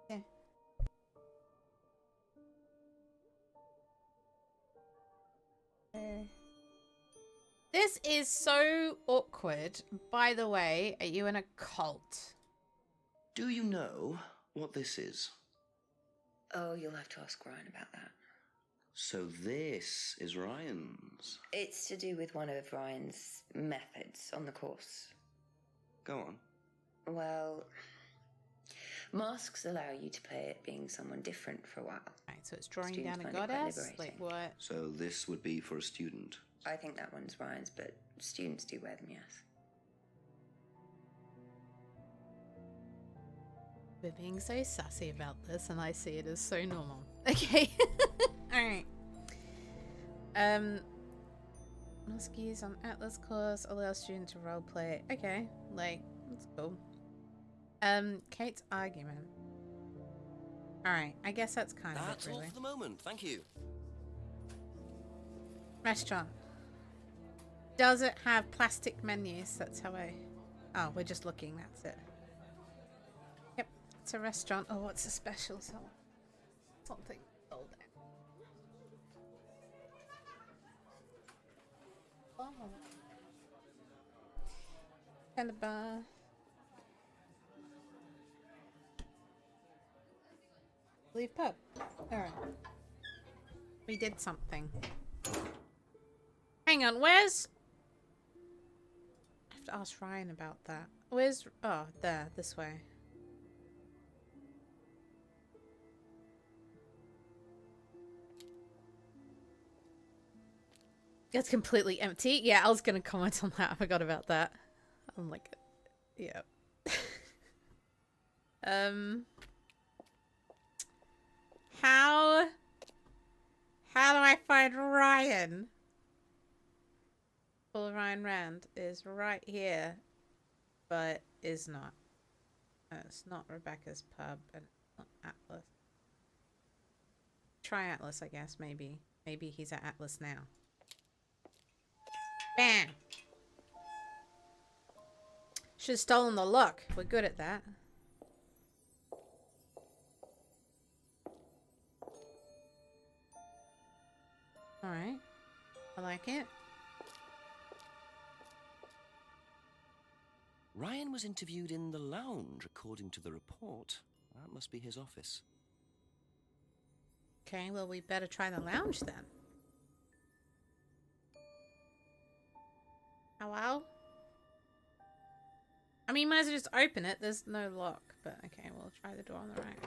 Speaker 1: Yeah. This is so awkward. By the way, are you in a cult?
Speaker 2: Do you know what this is?
Speaker 7: Oh, you'll have to ask Ryan about that.
Speaker 2: So this is Ryan's.
Speaker 7: It's to do with one of Ryan's methods on the course.
Speaker 2: Go on.
Speaker 7: Well, masks allow you to play at being someone different for a while.
Speaker 1: Right, so it's drawing
Speaker 7: Students
Speaker 1: down a
Speaker 7: find it quite
Speaker 1: goddess?
Speaker 7: liberating.
Speaker 1: Like what?
Speaker 2: So this would be for a student.
Speaker 7: I think that one's Ryan's, but students do wear them, yes.
Speaker 1: We're being so sassy about this, and I see it as so normal. Okay. Alright. Mask use on Atlas course allow student to roleplay. Okay, like, that's cool. Kate's argument. Alright, I guess that's kind of it,
Speaker 2: That's all
Speaker 1: really.
Speaker 2: for the moment. Thank you.
Speaker 1: Restaurant. Does it have plastic menus? That's how I... Oh, we're just looking, that's it. Yep, it's a restaurant. Oh, what's a special? Something sold there. Oh. And a bar. Leave pub. Alright. We did something. Hang on, where's... I have to ask Ryan about that. Where's... Oh, there, this way. It's completely empty. Yeah, I was gonna comment on that. I forgot about that. I'm like... Yeah. How do I find Ryan? Well, Ryan Rand is right here, but is not. It's not Rebecca's pub, and it's not Atlas. Try Atlas, I guess, maybe. Maybe he's at Atlas now. Bam! Should have stolen the look. We're good at that. Alright. I like it.
Speaker 2: Ryan was interviewed in the lounge, according to the report. That must be his office.
Speaker 1: Okay, well, we better try the lounge then. Hello? I mean, might as well just open it. There's no lock, but okay, we'll try the door on the right.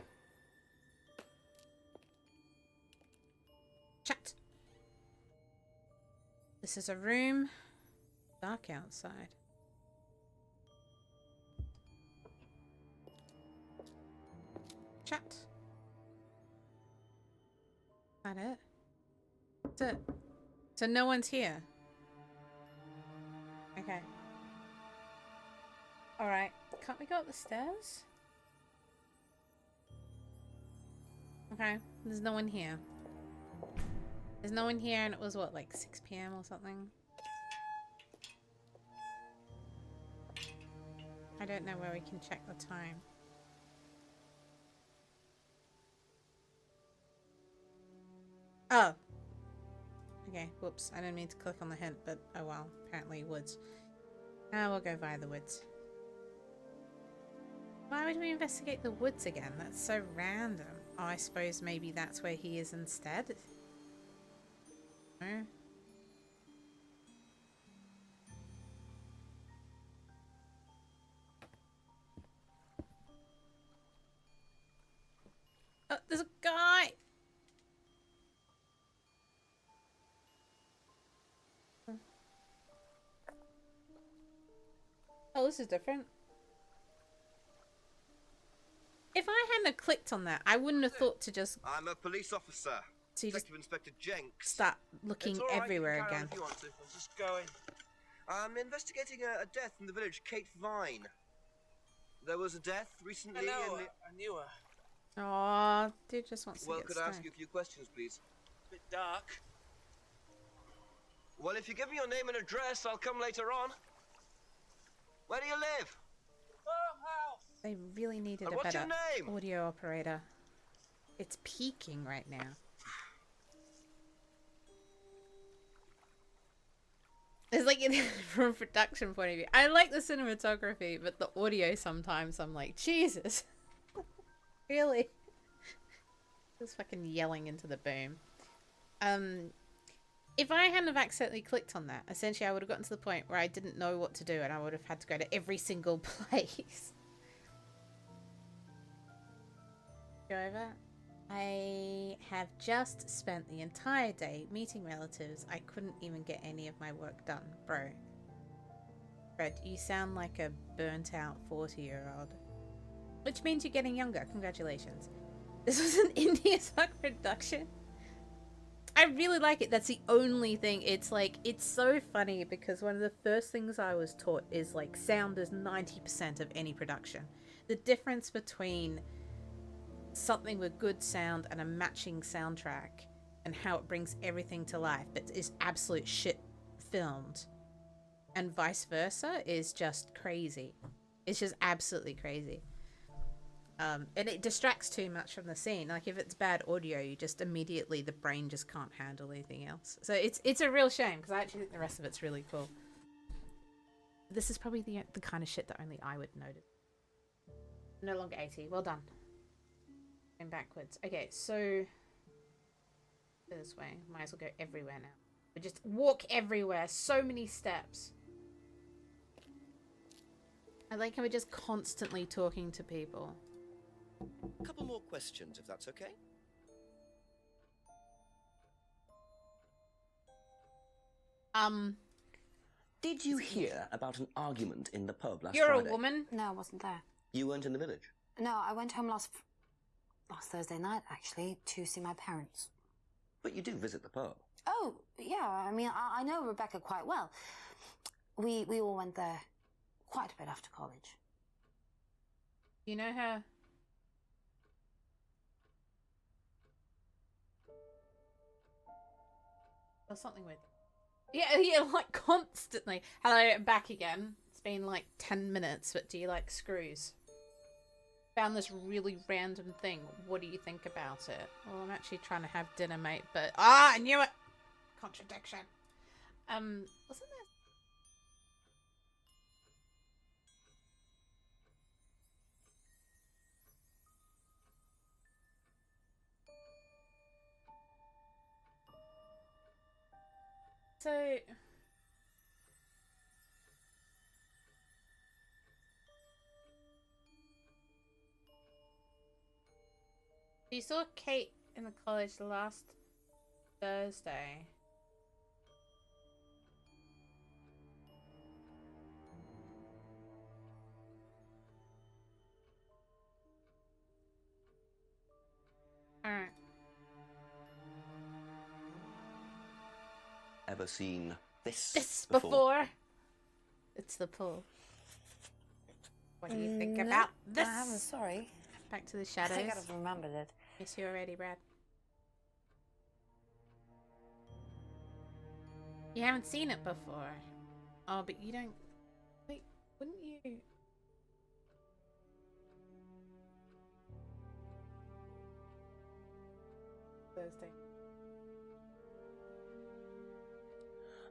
Speaker 1: Shut. This is a room. Dark outside. Chat. Is that it? That's it. So no one's here. Okay. Alright. Can't we go up the stairs? Okay. There's no one here. There's no one here, and it was what, like 6 PM or something? I don't know where we can check the time. Oh. Okay, whoops. I didn't mean to click on the hint, but oh well. Apparently woods. We'll go via the woods. Why would we investigate the woods again? That's so random. Oh, I suppose maybe that's where he is instead. No? Oh, there's a guy! Oh, this is different. If I hadn't clicked on that, I wouldn't have thought to just
Speaker 3: I'm a police officer.
Speaker 1: So you just
Speaker 3: Detective Inspector Jenks.
Speaker 1: start looking
Speaker 3: It's all right,
Speaker 1: everywhere
Speaker 3: you can carry on
Speaker 1: again.
Speaker 3: if you want to. I'm just going. I'm investigating a death in the village, Pt1. There was a death recently.
Speaker 8: I knew her.
Speaker 1: Aw, dude just wants to
Speaker 3: Well,
Speaker 1: get
Speaker 3: could I ask
Speaker 1: stoned.
Speaker 3: you a few questions, please?
Speaker 8: A bit dark.
Speaker 3: Well, if you give me your name and address, I'll come later on. Where do you live?
Speaker 8: Farmhouse.
Speaker 1: They really needed a
Speaker 3: What's your
Speaker 1: better
Speaker 3: name?
Speaker 1: audio operator. It's peaking right now. It's like from a production point of view. I like the cinematography, but the audio sometimes I'm like, Jesus. Really? Just fucking yelling into the boom. If I hadn't have accidentally clicked on that, essentially I would have gotten to the point where I didn't know what to do and I would have had to go to every single place. Go over. I have just spent the entire day meeting relatives. I couldn't even get any of my work done. Bro. Fred, you sound like a burnt out 40-year-old. Which means you're getting younger. Congratulations. This was an indie suck production. I really like it. That's the only thing. It's like, it's so funny because one of the first things I was taught is like sound is 90% of any production. The difference between something with good sound and a matching soundtrack and how it brings everything to life but is absolute shit filmed and vice versa is just crazy. It's just absolutely crazy. And it distracts too much from the scene. Like if it's bad audio, you just immediately, the brain just can't handle anything else. So it's a real shame because I actually think the rest of it's really cool. This is probably the kind of shit that only I would notice. No longer 80. Well done. Going backwards. Okay, so this way. Might as well go everywhere now. We just walk everywhere. So many steps. I like how we're just constantly talking to people.
Speaker 2: A couple more questions, if that's okay. Did you hear about an argument in the pub last Friday?
Speaker 1: You're a woman?
Speaker 5: No, I wasn't there.
Speaker 2: You weren't in the village?
Speaker 5: No, I went home last Thursday night, actually, to see my parents.
Speaker 2: But you do visit the pub.
Speaker 5: Oh, yeah, I mean, I know Rebecca quite well. We all went there quite a bit after college.
Speaker 1: You know her? Or something with. Yeah, like constantly. Hello, I'm back again. It's been like 10 minutes, but do you like screws? Found this really random thing. What do you think about it? Well, I'm actually trying to have dinner, mate, but I knew it. Contradiction. Wasn't there? So you saw Kate in the college last Thursday. Alright.
Speaker 2: Ever seen this
Speaker 1: This before? It's the pull. What do you think about this?
Speaker 5: I haven't, sorry.
Speaker 1: Back to the
Speaker 5: I
Speaker 1: shadows.
Speaker 5: think I'd have remembered it.
Speaker 1: Miss you already, Brad. You haven't seen it before. Oh, but you don't... Wait, wouldn't you... Thursday.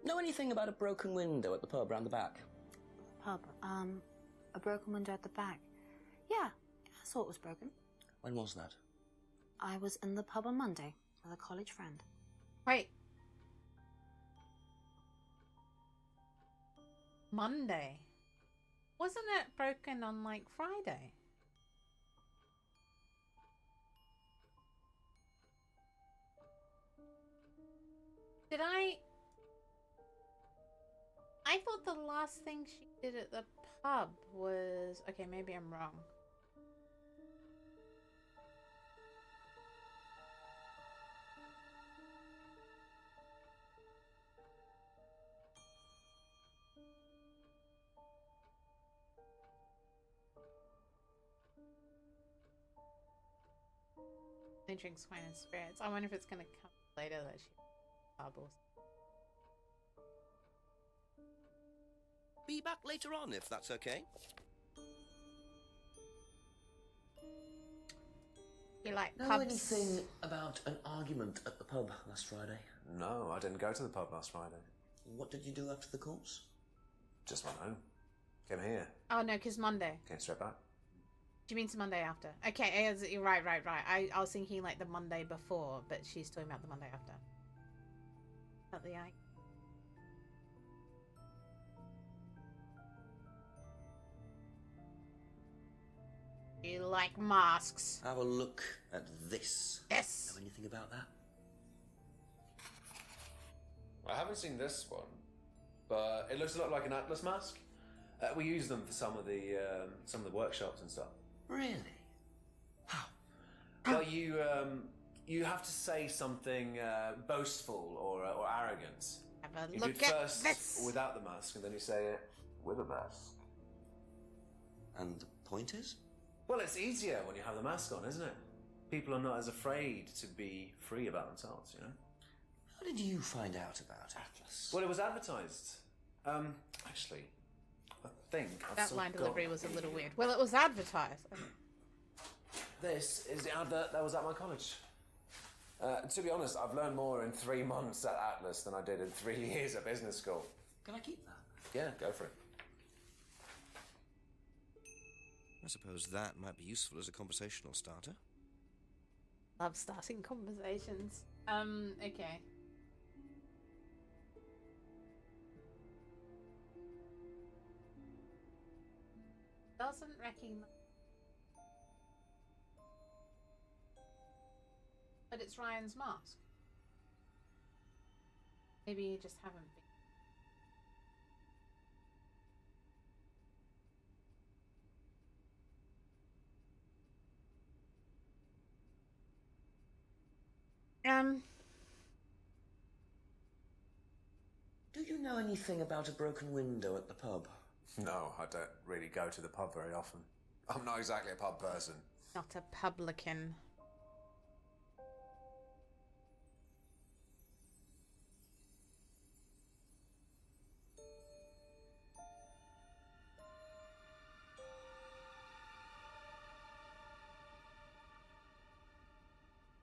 Speaker 2: Know anything about a broken window at the pub round the back?
Speaker 5: Pub, a broken window at the back. Yeah, I saw it was broken.
Speaker 2: When was that?
Speaker 5: I was in the pub on Monday with a college friend.
Speaker 1: Wait. Monday? Wasn't it broken on, like, Friday? Did I thought the last thing she did at the pub was... Okay, maybe I'm wrong. They drink wine and spirits. I wonder if it's going to come later that she bubbles.
Speaker 2: Be back later on, if that's okay.
Speaker 1: You like
Speaker 2: Know
Speaker 1: pubs?
Speaker 2: anything about an argument at the pub last Friday?
Speaker 6: No, I didn't go to the pub last Friday.
Speaker 3: What did you do after the course?
Speaker 6: Just went home. Came here.
Speaker 1: Oh no, because Monday.
Speaker 6: Came straight back.
Speaker 1: Do you mean it's Monday after? Okay, you're right. I was thinking like the Monday before, but she's talking about the Monday after. Not the eye. You like masks?
Speaker 3: Have a look at this.
Speaker 1: Yes.
Speaker 3: Know anything about that?
Speaker 6: I haven't seen this one, but it looks a lot like an Atlas mask. We use them for some of the workshops and stuff.
Speaker 3: Really? How?
Speaker 6: Well, you have to say something boastful or arrogant.
Speaker 1: Have a
Speaker 6: You
Speaker 1: look
Speaker 6: do it
Speaker 1: at
Speaker 6: first
Speaker 1: this.
Speaker 6: without the mask, and then you say it with a mask.
Speaker 3: And the point is?
Speaker 6: Well, it's easier when you have the mask on, isn't it? People are not as afraid to be free about themselves, you know?
Speaker 3: How did you find out about Atlas?
Speaker 6: Well, it was advertised. Actually, I think I've
Speaker 1: That
Speaker 6: still
Speaker 1: line
Speaker 6: got
Speaker 1: delivery was a
Speaker 6: the-
Speaker 1: little weird. Well, it was advertised.
Speaker 6: This is the advert that was at my college. To be honest, I've learned more in 3 months at Atlas than I did in 3 years at business school.
Speaker 3: Can I keep that?
Speaker 6: Yeah, go for it.
Speaker 2: I suppose that might be useful as a conversational starter.
Speaker 1: Love starting conversations. Okay. Doesn't recognize. But it's Ryan's mask. Maybe you just haven't been.
Speaker 3: Do you know anything about a broken window at the pub?
Speaker 6: No, I don't really go to the pub very often. I'm not exactly a pub person.
Speaker 1: Not a publican.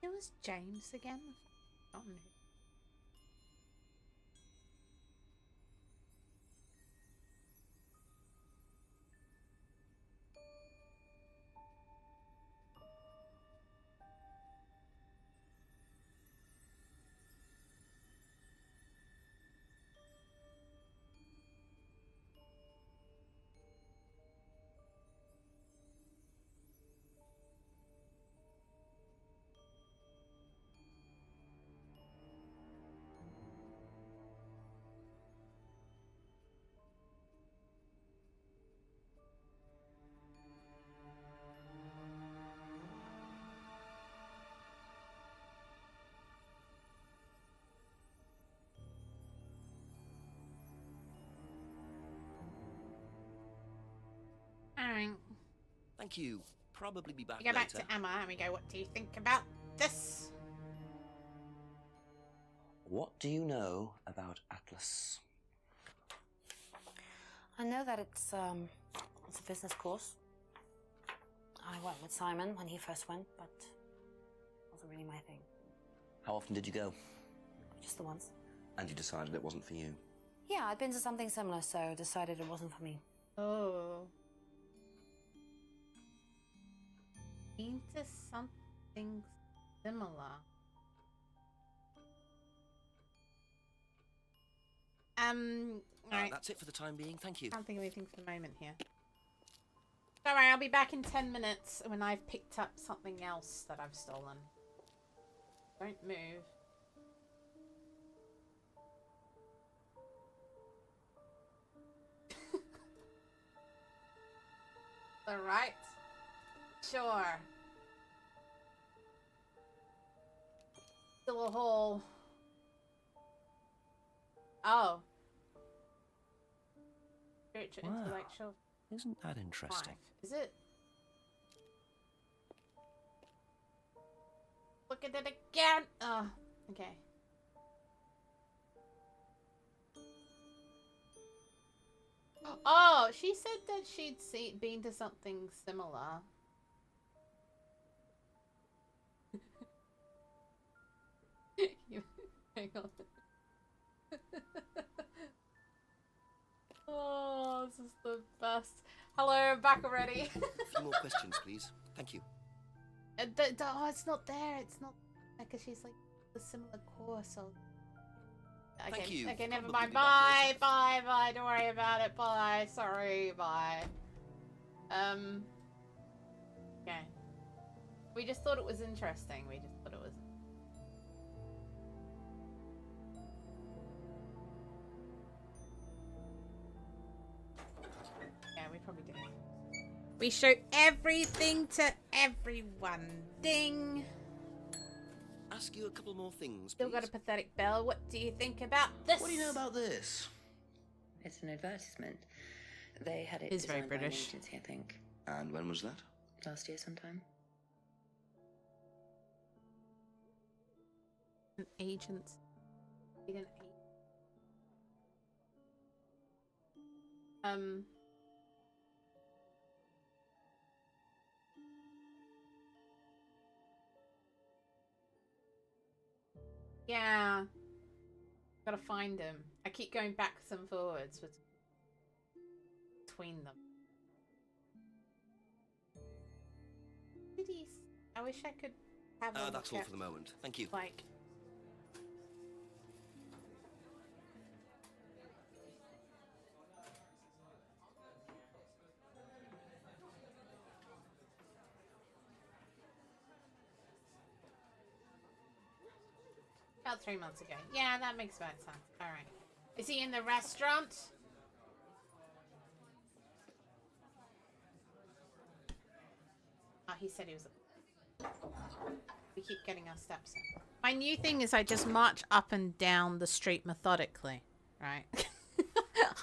Speaker 1: It was James again. I've forgotten who. Alright.
Speaker 2: Thank you. Probably be back
Speaker 1: We go back
Speaker 2: later.
Speaker 1: to Emma and we go, what do you think about this?
Speaker 3: What do you know about Atlas?
Speaker 5: I know that it's a business course. I went with Simon when he first went, but it wasn't really my thing.
Speaker 3: How often did you go?
Speaker 5: Just the once.
Speaker 3: And you decided it wasn't for you?
Speaker 5: Yeah, I'd been to something similar, so decided it wasn't for me.
Speaker 1: Oh. Into something similar. Alright.
Speaker 2: That's it for the time being. Thank you.
Speaker 1: Can't think of anything for the moment here. Don't worry, I'll be back in 10 minutes when I've picked up something else that I've stolen. Don't move. Alright. Sure. Still a hole. Oh. Spiritual
Speaker 2: Wow.
Speaker 1: intellectual.
Speaker 2: Isn't that interesting?
Speaker 1: Life. Is it? Look at it again. Oh, okay. Oh, she said that she'd been to something similar. Hang on. Oh, this is the best. Hello, I'm back already.
Speaker 2: A few more questions, please. Thank you.
Speaker 1: Oh, it's not there. It's not because she's like a similar course. So... Okay,
Speaker 2: Thank you.
Speaker 1: Okay, never
Speaker 2: Probably
Speaker 1: mind.
Speaker 2: be back
Speaker 1: Bye,
Speaker 2: later.
Speaker 1: bye. Don't worry about it. Bye. Sorry. Bye. Okay. We just thought it was interesting. We just thought it was. Yeah, we probably do. We show everything to everyone. Ding.
Speaker 2: Ask you a couple more things,
Speaker 1: Still
Speaker 2: please.
Speaker 1: got a pathetic bell. What do you think about this?
Speaker 2: What do you know about this?
Speaker 7: It's an advertisement. They had it
Speaker 1: It's very
Speaker 7: designed by an
Speaker 1: British.
Speaker 7: agency, I think.
Speaker 2: And when was that?
Speaker 7: Last year sometime.
Speaker 1: An agent. Yeah. Gotta find him. I keep going backwards and forwards between them. Did he? I wish I could have one
Speaker 2: That's all
Speaker 1: kept,
Speaker 2: for the moment. Thank you.
Speaker 1: like. About 3 months ago. Yeah, that makes about sense. Alright. Is he in the restaurant? Oh, he said he was. We keep getting our steps in. My new thing is I just march up and down the street methodically. Right?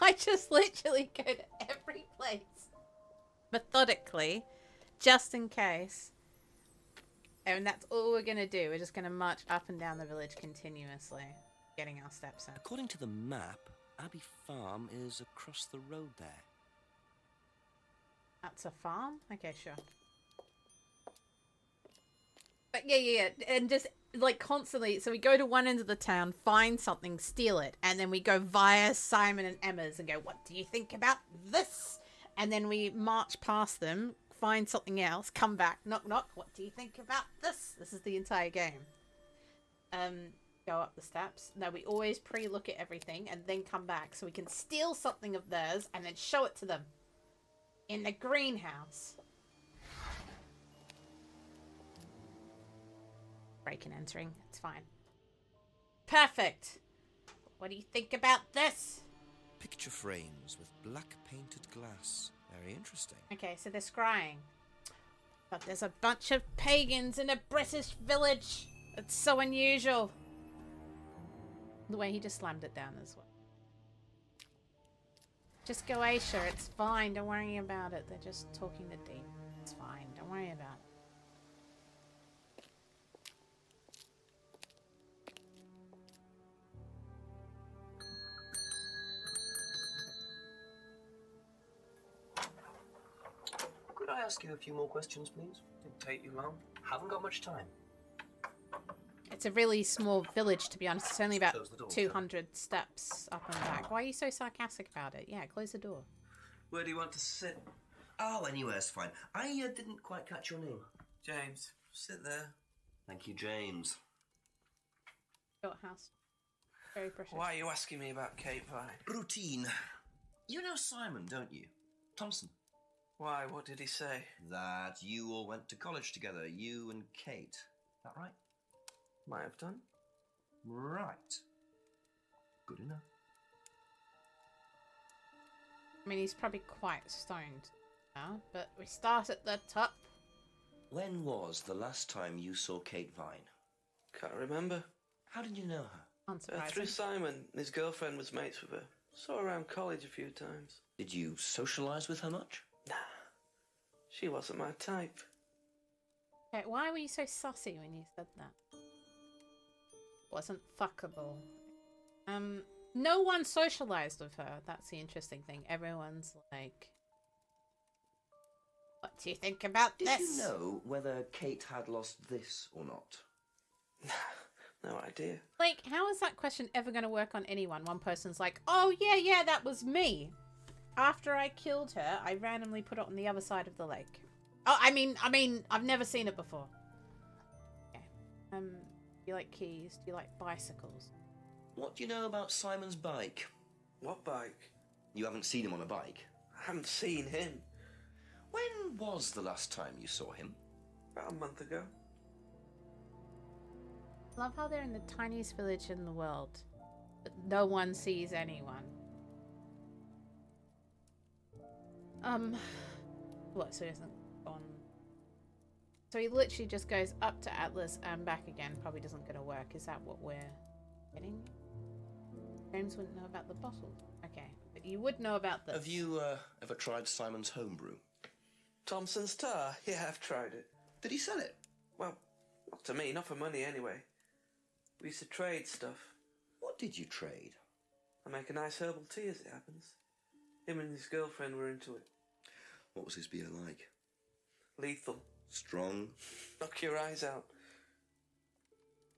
Speaker 1: I just literally go to every place methodically, just in case. And that's all we're going to do. We're just going to march up and down the village continuously, getting our steps in.
Speaker 2: According to the map, Abbey Farm is across the road there.
Speaker 1: That's a farm? Okay, sure. But yeah. And just, like, constantly. So we go to one end of the town, find something, steal it. And then we go via Simon and Emma's and go, what do you think about this? And then we march past them, find something else, come back, knock knock, what do you think about this? This is the entire game. Go up the steps. No, we always pre-look at everything and then come back so we can steal something of theirs and then show it to them in the greenhouse. Break and entering, it's fine. Perfect. What do you think about this?
Speaker 2: Picture frames with black painted glass. Very interesting.
Speaker 1: Okay, so they're scrying. But there's a bunch of pagans in a British village. It's so unusual. The way he just slammed it down as well. Just go Aisha, it's fine. Don't worry about it. They're just talking to Dean. It's fine. Don't worry about it.
Speaker 3: Could I ask you a few more questions, please? Didn't take you long. Haven't got much time.
Speaker 1: It's a really small village, to be honest. It's only about
Speaker 3: Close the door,
Speaker 1: 200 steps up and back. Why are you so sarcastic about it? Yeah, close the door.
Speaker 3: Where do you want to sit?
Speaker 2: Oh, anywhere's fine. I didn't quite catch your name.
Speaker 3: James, sit there.
Speaker 2: Thank you, James.
Speaker 1: Short house. Very British.
Speaker 8: Why are you asking me about Kate Vine?
Speaker 2: Routine. You know Simon, don't you? Thompson.
Speaker 8: Why? What did he say?
Speaker 2: That you all went to college together, you and Kate. Is that right?
Speaker 8: Might have done.
Speaker 2: Right. Good enough.
Speaker 1: I mean, he's probably quite stoned now, but we start at the top.
Speaker 2: When was the last time you saw Kate Vine?
Speaker 8: Can't remember.
Speaker 2: How did you know her?
Speaker 8: Through
Speaker 1: Unsurprising.
Speaker 8: Simon. His girlfriend was mates with her. Saw her around college a few times.
Speaker 2: Did you socialise with her much?
Speaker 8: Nah. She wasn't my type.
Speaker 1: Okay, why were you so sussy when you said that? Wasn't fuckable. No one socialized with her. That's the interesting thing. Everyone's like, what do you think about
Speaker 2: Did
Speaker 1: this?
Speaker 2: you know whether Kate had lost this or not?
Speaker 8: No idea.
Speaker 1: Like, how is that question ever going to work on anyone? One person's like, oh, yeah, that was me. after I killed her, I randomly put it on the other side of the lake. Oh, I mean, I've never seen it before. Okay. Do you like keys? Do you like bicycles?
Speaker 2: What do you know about Simon's bike?
Speaker 8: What bike?
Speaker 2: You haven't seen him on a bike?
Speaker 8: I haven't seen him.
Speaker 2: When was the last time you saw him?
Speaker 8: About a month ago.
Speaker 1: Love how they're in the tiniest village in the world, but no one sees anyone. What? So he hasn't gone. So he literally just goes up to Atlas and back again. Probably doesn't gonna work. Is that what we're getting? James wouldn't know about the bottles. Okay, but you would know about this.
Speaker 2: Have you ever tried Simon's homebrew?
Speaker 8: Thompson's tar? Yeah, I've tried it.
Speaker 2: Did he sell it?
Speaker 8: Well, not to me, not for money anyway. We used to trade stuff.
Speaker 2: What did you trade?
Speaker 8: I make a nice herbal tea as it happens. Him and his girlfriend were into it.
Speaker 2: What was his beer like?
Speaker 8: Lethal.
Speaker 2: Strong?
Speaker 8: Knock your eyes out.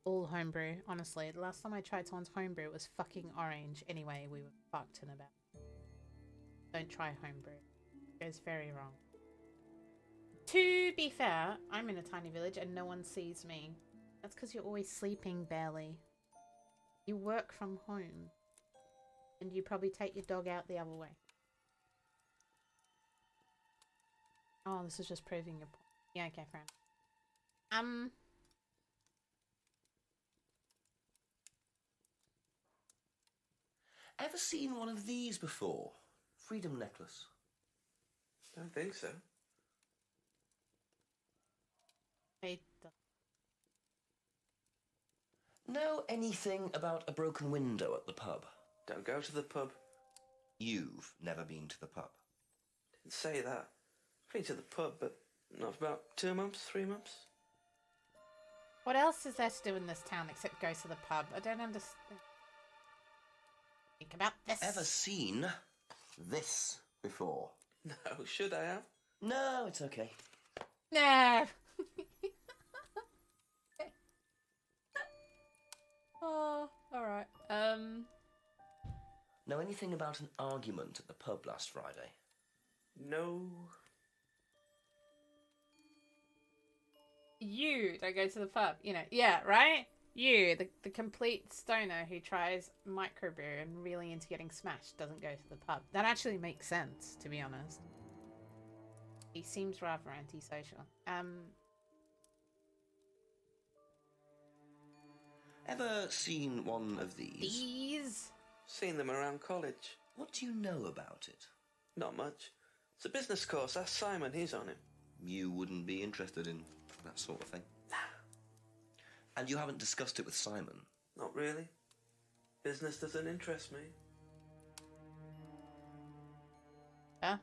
Speaker 1: All homebrew, honestly. The last time I tried someone's homebrew, it was fucking orange. Anyway, we were fucked in about. Don't try homebrew. It goes very wrong. To be fair, I'm in a tiny village and no one sees me. That's because you're always sleeping barely. You work from home. And you probably take your dog out the other way. Oh, this is just proving your point. Yeah, okay, friend.
Speaker 2: Ever seen one of these before? Freedom necklace.
Speaker 8: Don't think so.
Speaker 2: Know anything about a broken window at the pub?
Speaker 8: Don't go to the pub.
Speaker 2: You've never been to the pub?
Speaker 8: Didn't say that. Been to the pub, but not for about 2 months, 3 months.
Speaker 1: What else is there to do in this town except go to the pub? I don't understand. Think about this.
Speaker 2: Ever seen this before?
Speaker 8: No, should I have?
Speaker 2: No, it's okay.
Speaker 1: No. Oh, alright.
Speaker 2: Know anything about an argument at the pub last Friday?
Speaker 8: No.
Speaker 1: You don't go to the pub, you know. Yeah, right? You, the complete stoner who tries microbrew and really into getting smashed, doesn't go to the pub. That actually makes sense, to be honest. He seems rather antisocial.
Speaker 2: Ever seen one of these?
Speaker 1: These?
Speaker 8: Seen them around college.
Speaker 2: What do you know about it?
Speaker 8: Not much. It's a business course. Ask Simon, he's on it.
Speaker 2: You wouldn't be interested in that sort of thing? And you haven't discussed it with Simon?
Speaker 8: Not really. Business doesn't interest me.
Speaker 1: Huh?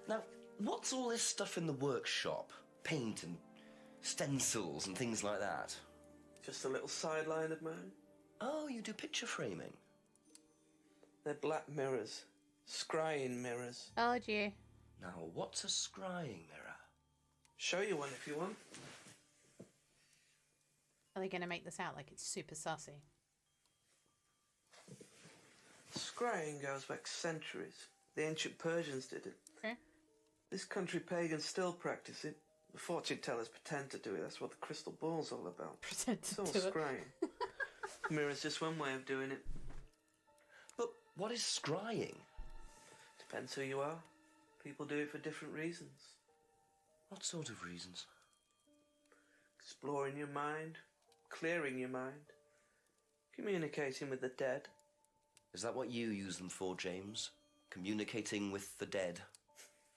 Speaker 2: Now, what's all this stuff in the workshop? Paint and stencils and things like that?
Speaker 8: Just a little sideline of mine.
Speaker 2: Oh, you do picture framing?
Speaker 8: They're black mirrors. Scrying mirrors.
Speaker 1: Oh, dear.
Speaker 2: Now, what's a scrying mirror?
Speaker 8: Show you one if you want.
Speaker 1: Are they going to make this out like it's super sussy?
Speaker 8: Scrying goes back centuries. The ancient Persians did it.
Speaker 1: Okay.
Speaker 8: This country pagans still practice it. The fortune tellers pretend to do it. That's what the crystal ball's all about.
Speaker 1: Pretend
Speaker 8: It's
Speaker 1: to
Speaker 8: all
Speaker 1: do it.
Speaker 8: scrying. Mirror's just one way of doing it.
Speaker 2: But what is scrying?
Speaker 8: Depends who you are. People do it for different reasons.
Speaker 2: What sort of reasons?
Speaker 8: Exploring your mind, clearing your mind, communicating with the dead.
Speaker 2: Is that what you use them for, James? Communicating with the dead?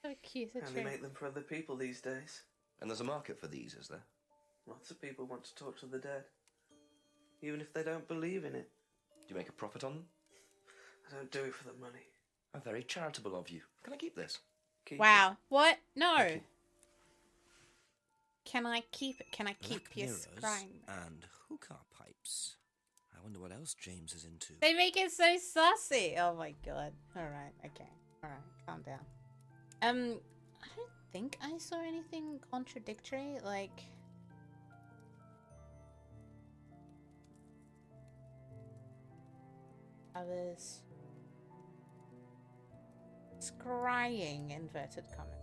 Speaker 1: So cute, so
Speaker 8: And they
Speaker 1: true.
Speaker 8: make them for other people these days.
Speaker 2: And there's a market for these, is there?
Speaker 8: Lots of people want to talk to the dead, even if they don't believe in it.
Speaker 2: Do you make a profit on them?
Speaker 8: I don't do it for the money.
Speaker 2: How very charitable of you. Can I keep this?
Speaker 8: Keep
Speaker 1: Wow. What? No.
Speaker 2: Thank you.
Speaker 1: Can I keep it? Can I keep
Speaker 2: Black
Speaker 1: your
Speaker 2: mirrors
Speaker 1: scrying?
Speaker 2: and hookah pipes. I wonder what else James is into.
Speaker 1: They make it so sussy. Oh my god. Alright, okay. Alright, calm down. I don't think I saw anything contradictory, like... I was... scrying, inverted commas.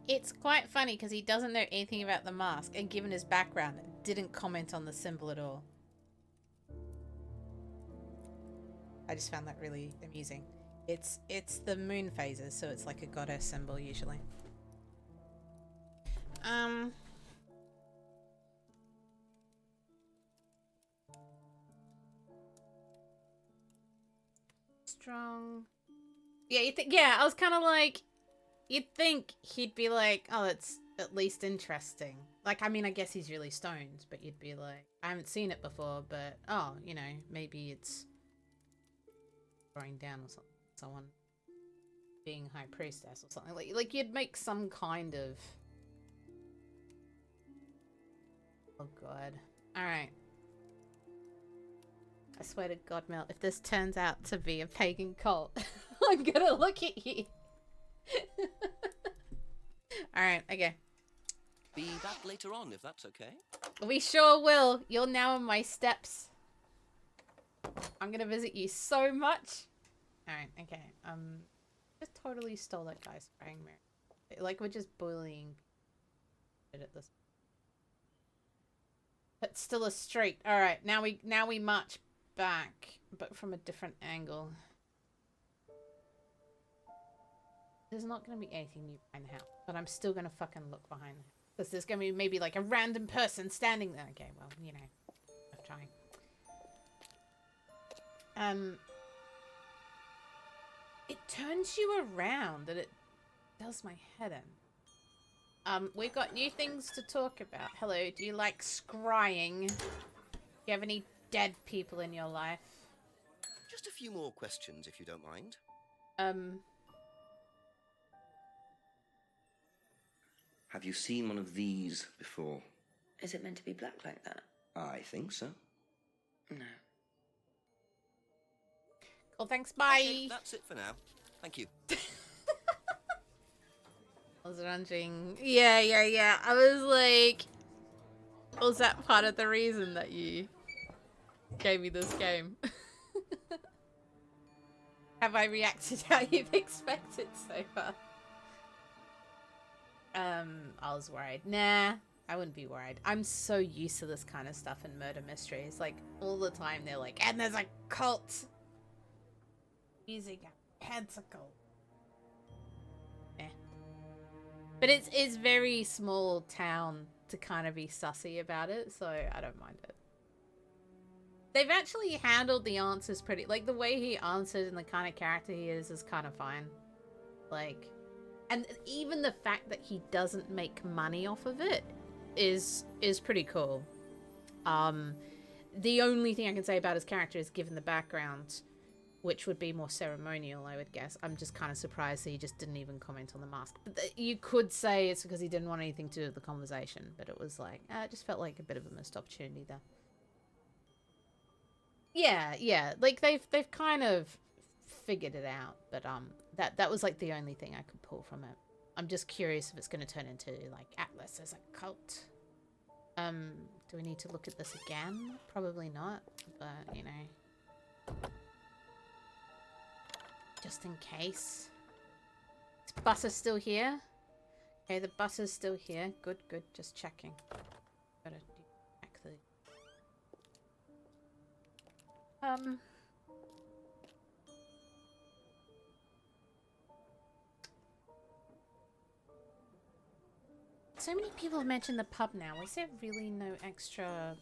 Speaker 1: It's quite funny because he doesn't know anything about the mask, and given his background, didn't comment on the symbol at all. I just found that really amusing. It's the moon phases, so it's like a goddess symbol usually. Strong. Yeah, you think? Yeah, I was kind of like, you'd think he'd be like, oh, it's at least interesting. Like, I mean, I guess he's really stoned, but you'd be like, I haven't seen it before, but oh, you know, maybe it's throwing down or something. Someone being high priestess or something. Like you'd make some kind of. Oh god. Alright. I swear to God, Mel, if this turns out to be a pagan cult, I'm gonna look at you. Alright, okay.
Speaker 2: Be back later on, if that's okay.
Speaker 1: We sure will. You're now in my steps. I'm gonna visit you so much. Alright, okay. Just totally stole that guy's spraying mirror. Like, we're just bullying it at this. But still a street. Alright, now we march back, but from a different angle. There's not gonna be anything new behind the house, but I'm still gonna fucking look behind it. Because there's gonna be maybe like a random person standing there. Okay, well, you know, I'm trying. It turns you around and it does my head in. We've got new things to talk about. Hello, do you like scrying? Do you have any dead people in your life?
Speaker 2: Just a few more questions, if you don't mind. Have you seen one of these before?
Speaker 7: Is it meant to be black like that?
Speaker 2: I think so.
Speaker 7: No.
Speaker 1: Well, thanks, bye!
Speaker 2: Okay, that's it for now. Thank you.
Speaker 1: I was wondering... Yeah. I was like... Was that part of the reason that you gave me this game? Have I reacted how you've expected so far? I was worried. Nah, I wouldn't be worried. I'm so used to this kind of stuff in murder mysteries. Like, all the time they're like, and there's a cult using a pentacle. Eh. But it's very small town to kind of be sussy about it, so I don't mind it. They've actually handled the answers pretty... Like, the way he answered and the kind of character he is kind of fine. Like... And even the fact that he doesn't make money off of it is pretty cool. The only thing I can say about his character is, given the background, which would be more ceremonial, I would guess. I'm just kind of surprised that he just didn't even comment on the mask. But you could say it's because he didn't want anything to do with the conversation, but it was like, it just felt like a bit of a missed opportunity there. Yeah, like they've kind of figured it out, but that was like the only thing I could pull from it. I'm just curious if it's going to turn into like Atlas as a cult. Do we need to look at this again? Probably not, but you know, just in case. Is bus is still here? Okay, the bus is still here. Good. Just checking. Gotta check the. So many people have mentioned the pub now. Is there really no extra,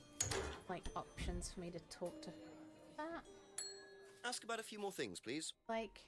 Speaker 1: like, options for me to talk to that?
Speaker 2: Ask about a few more things, please.
Speaker 1: Like...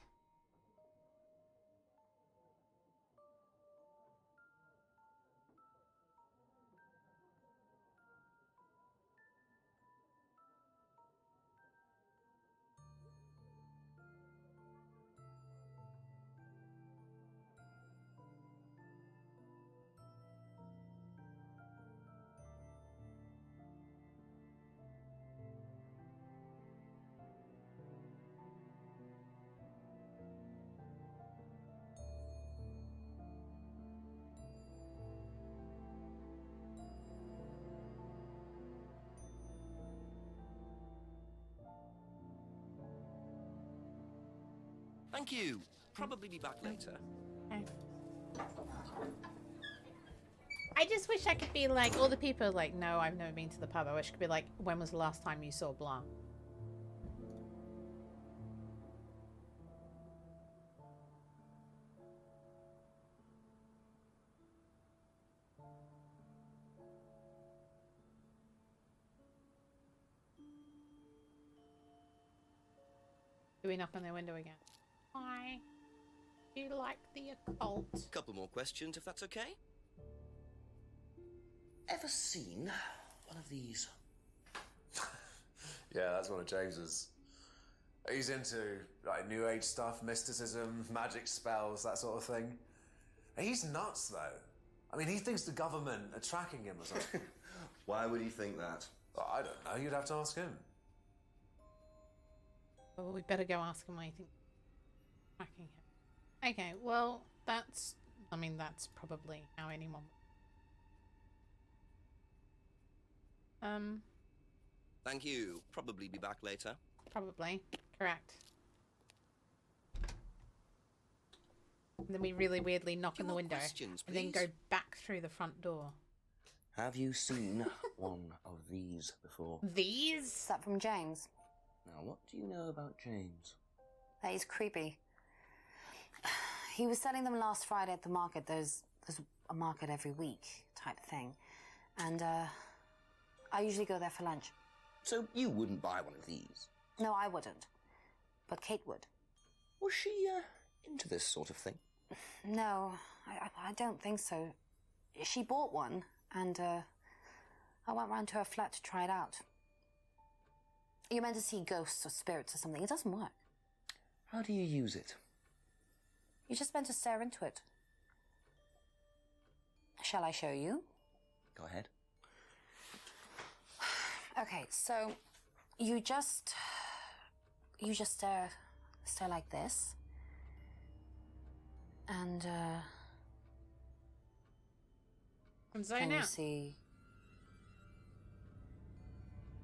Speaker 2: Thank you. Probably be back later.
Speaker 1: Okay. I just wish I could be like, all the people are like, no, I've never been to the pub. I wish I could be like, when was the last time you saw blah? Do we knock on their window again? Hi. Do you like the occult?
Speaker 2: Couple more questions, if that's okay. Ever seen one of these?
Speaker 6: Yeah, that's one of James's. He's into like New Age stuff, mysticism, magic spells, that sort of thing. He's nuts, though. I mean, he thinks the government are tracking him or something.
Speaker 2: Why would he think that?
Speaker 6: I don't know. You'd have to ask him.
Speaker 1: Well, we better go ask him why you think tracking him. Okay, well, that's... I mean, that's probably how anyone...
Speaker 2: Thank you. Probably be back later.
Speaker 1: Probably. Correct. And then we really weirdly knock on the window.
Speaker 2: Questions,
Speaker 1: and then
Speaker 2: please.
Speaker 1: go back through the front door.
Speaker 2: Have you seen one of these before?
Speaker 1: These?
Speaker 5: Is that from James?
Speaker 2: Now, what do you know about James?
Speaker 5: That he's creepy. He was selling them last Friday at the market. There's a market every week type thing. And, I usually go there for lunch.
Speaker 2: So you wouldn't buy one of these?
Speaker 5: No, I wouldn't. But Kate would.
Speaker 2: Was she, into this sort of thing?
Speaker 5: No, I don't think so. She bought one, and, I went round to her flat to try it out. You're meant to see ghosts or spirits or something. It doesn't work.
Speaker 2: How do you use it?
Speaker 5: You're just meant to stare into it. Shall I show you?
Speaker 2: Go ahead.
Speaker 5: Okay, so you just stare like this, and
Speaker 1: And zone
Speaker 5: can you
Speaker 1: out.
Speaker 5: see?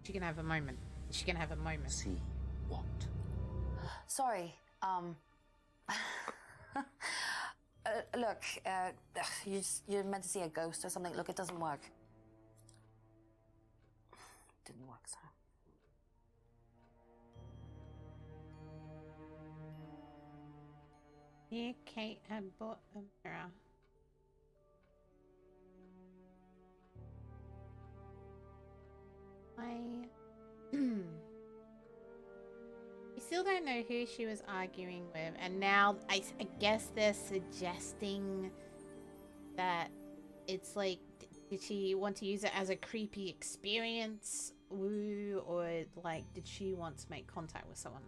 Speaker 1: She can have a moment. She can have a moment.
Speaker 2: See what?
Speaker 5: Sorry, look, you're meant to see a ghost or something. Look, it doesn't work. Didn't work, so.
Speaker 1: Here, Kate had bought a mirror. We still don't know who she was arguing with, and now I guess they're suggesting that it's like, did she want to use it as a creepy experience, woo, or like, did she want to make contact with someone?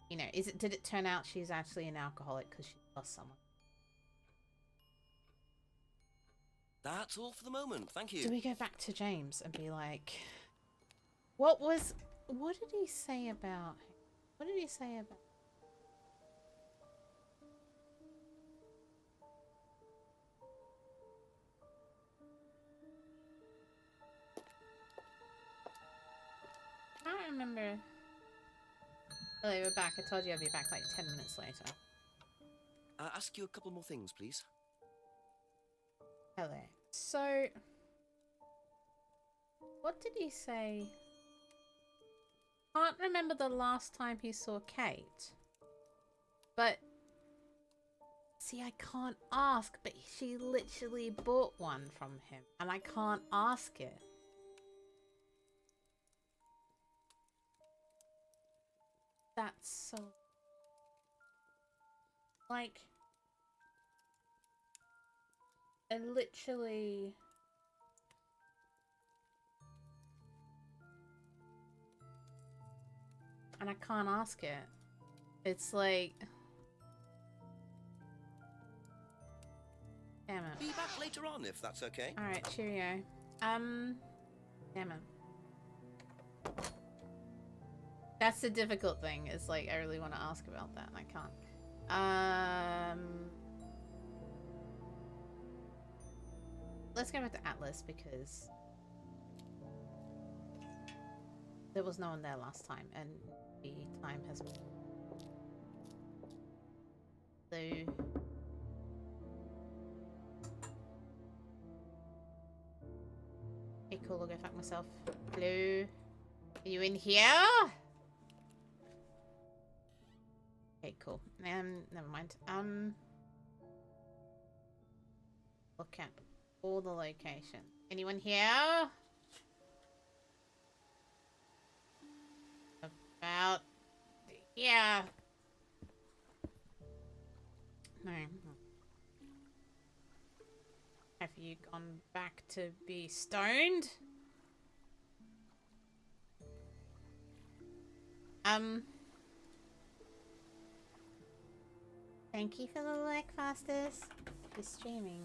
Speaker 1: You know, did it turn out she's actually an alcoholic because she lost someone?
Speaker 2: That's all for the moment. Thank you.
Speaker 1: Do we go back to James and be like, what did he say about... What did he say about... I don't remember. Hello, we're back. I told you I'd be back like 10 minutes later.
Speaker 2: Ask you a couple more things, please.
Speaker 1: Hello. So, what did he say? Can't remember the last time he saw Kate. But, see, I can't ask, but she literally bought one from him, and I can't ask it. That's so... Like... I literally... And I can't ask it. It's like... Damn it.
Speaker 2: Be back later on, if that's okay.
Speaker 1: Alright, cheerio. Damn it. That's the difficult thing, is like, I really want to ask about that, and I can't. Let's go back to Atlas, because there was no one there last time, and the time has... Hello. Okay, cool. I'll go fuck myself. Hello. Are you in here? Okay, cool. Never mind. Look at all the location. Anyone here? About here. No. Have you gone back to be stoned? Thank you for the like, fastest. For streaming.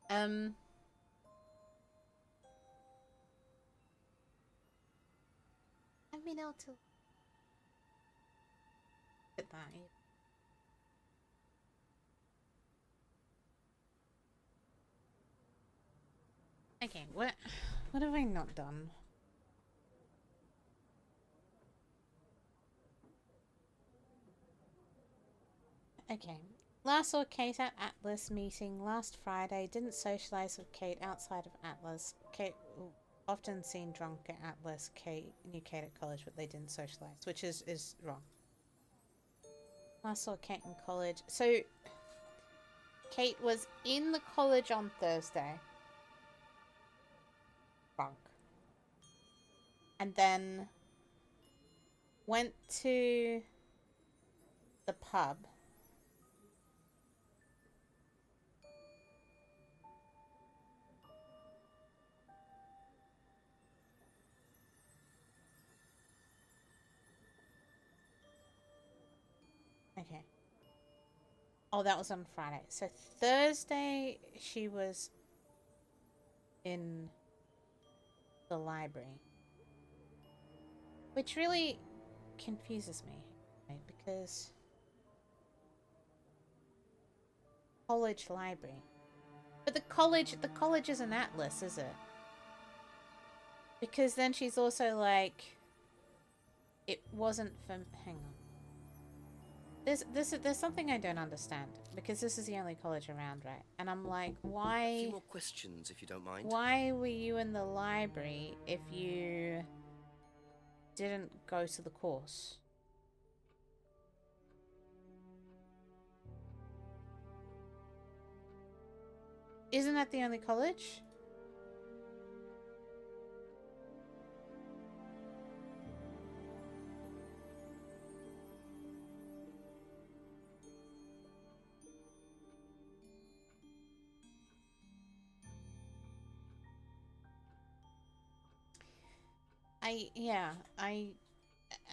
Speaker 1: I've been able to get that. Okay, what have I not done? Okay. Last saw Kate at Atlas meeting last Friday. Didn't socialise with Kate outside of Atlas. Kate often seen drunk at Atlas. Kate knew Kate at college, but they didn't socialise, which is wrong. Last saw Kate in college. So Kate was in the college on Thursday. Drunk. And then went to the pub. Okay. Oh, that was on Friday. So Thursday she was in the library. Which really confuses me, right? Because college library. But the college isn't Atlas, is it? Because then she's also like, it wasn't for, hang on. There's something I don't understand, because this is the only college around, right? And I'm like, why?
Speaker 2: A few more questions, if you don't mind.
Speaker 1: Why were you in the library if you didn't go to the course? Isn't that the only college?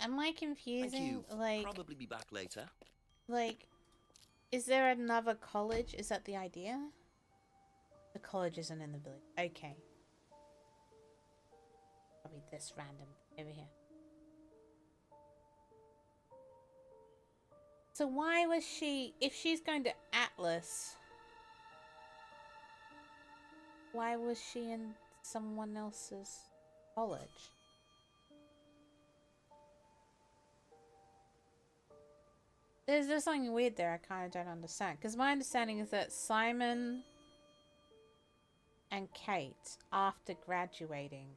Speaker 1: Am I confusing?
Speaker 2: Thank you.
Speaker 1: Like,
Speaker 2: Probably be back later.
Speaker 1: like, is there another college? Is that the idea? The college isn't in the village. Okay. Probably this random over here. So why was she, if she's going to Atlas, why was she in someone else's college? There's something weird there I kind of don't understand. Because my understanding is that Simon and Kate, after graduating,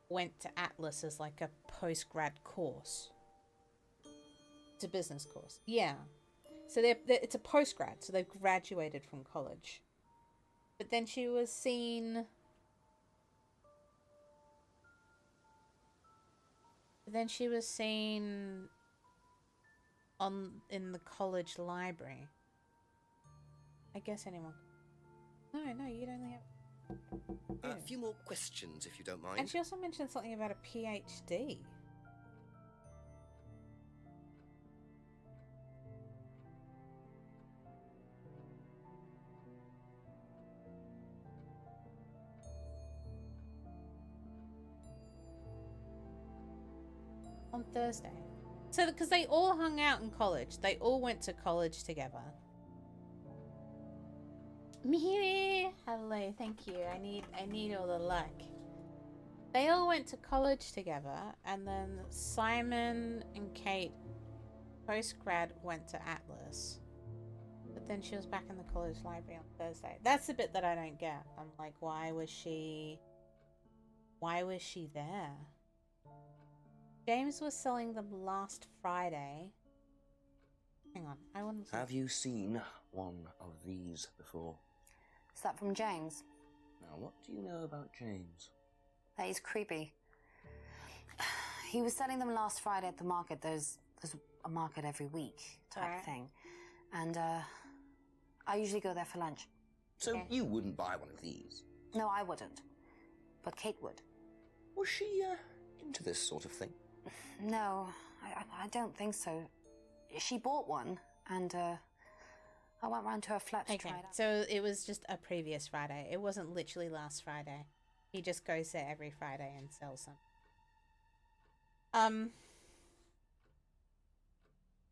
Speaker 1: went to Atlas as like a post-grad course. It's a business course. Yeah. So it's a post-grad, so they've graduated from college. But then she was seen... in the college library. I guess anyone... No, you'd only have...
Speaker 2: A few more questions, if you don't mind.
Speaker 1: And she also mentioned something about a PhD. On Thursday. So, because they all hung out in college. They all went to college together. Miri! Hello, thank you. I need all the luck. They all went to college together, and then Simon and Kate post-grad went to Atlas. But then she was back in the college library on Thursday. That's the bit that I don't get. I'm like, why was she there? James was selling them last Friday. Hang on, I want to see.
Speaker 2: Have you seen one of these before?
Speaker 5: Is that from James?
Speaker 2: Now, what do you know about James?
Speaker 5: That is creepy. He was selling them last Friday at the market. There's a market every week type thing. And I usually go there for lunch.
Speaker 2: So you wouldn't buy one of these?
Speaker 5: No, I wouldn't. But Kate would.
Speaker 2: Was she into this sort of thing?
Speaker 5: No, I don't think so. She bought one, and I went round to her flat to try it out.
Speaker 1: So it was just a previous Friday. It wasn't literally last Friday. He just goes there every Friday and sells them.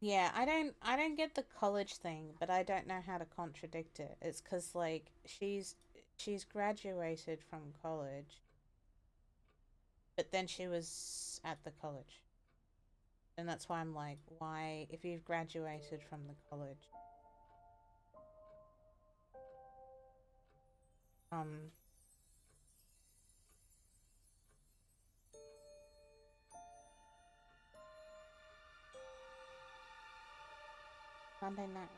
Speaker 1: Yeah, I don't get the college thing, but I don't know how to contradict it. It's because, like, she's graduated from college, but then she was at the college. And that's why I'm like, why, if you've graduated from the college, Monday night.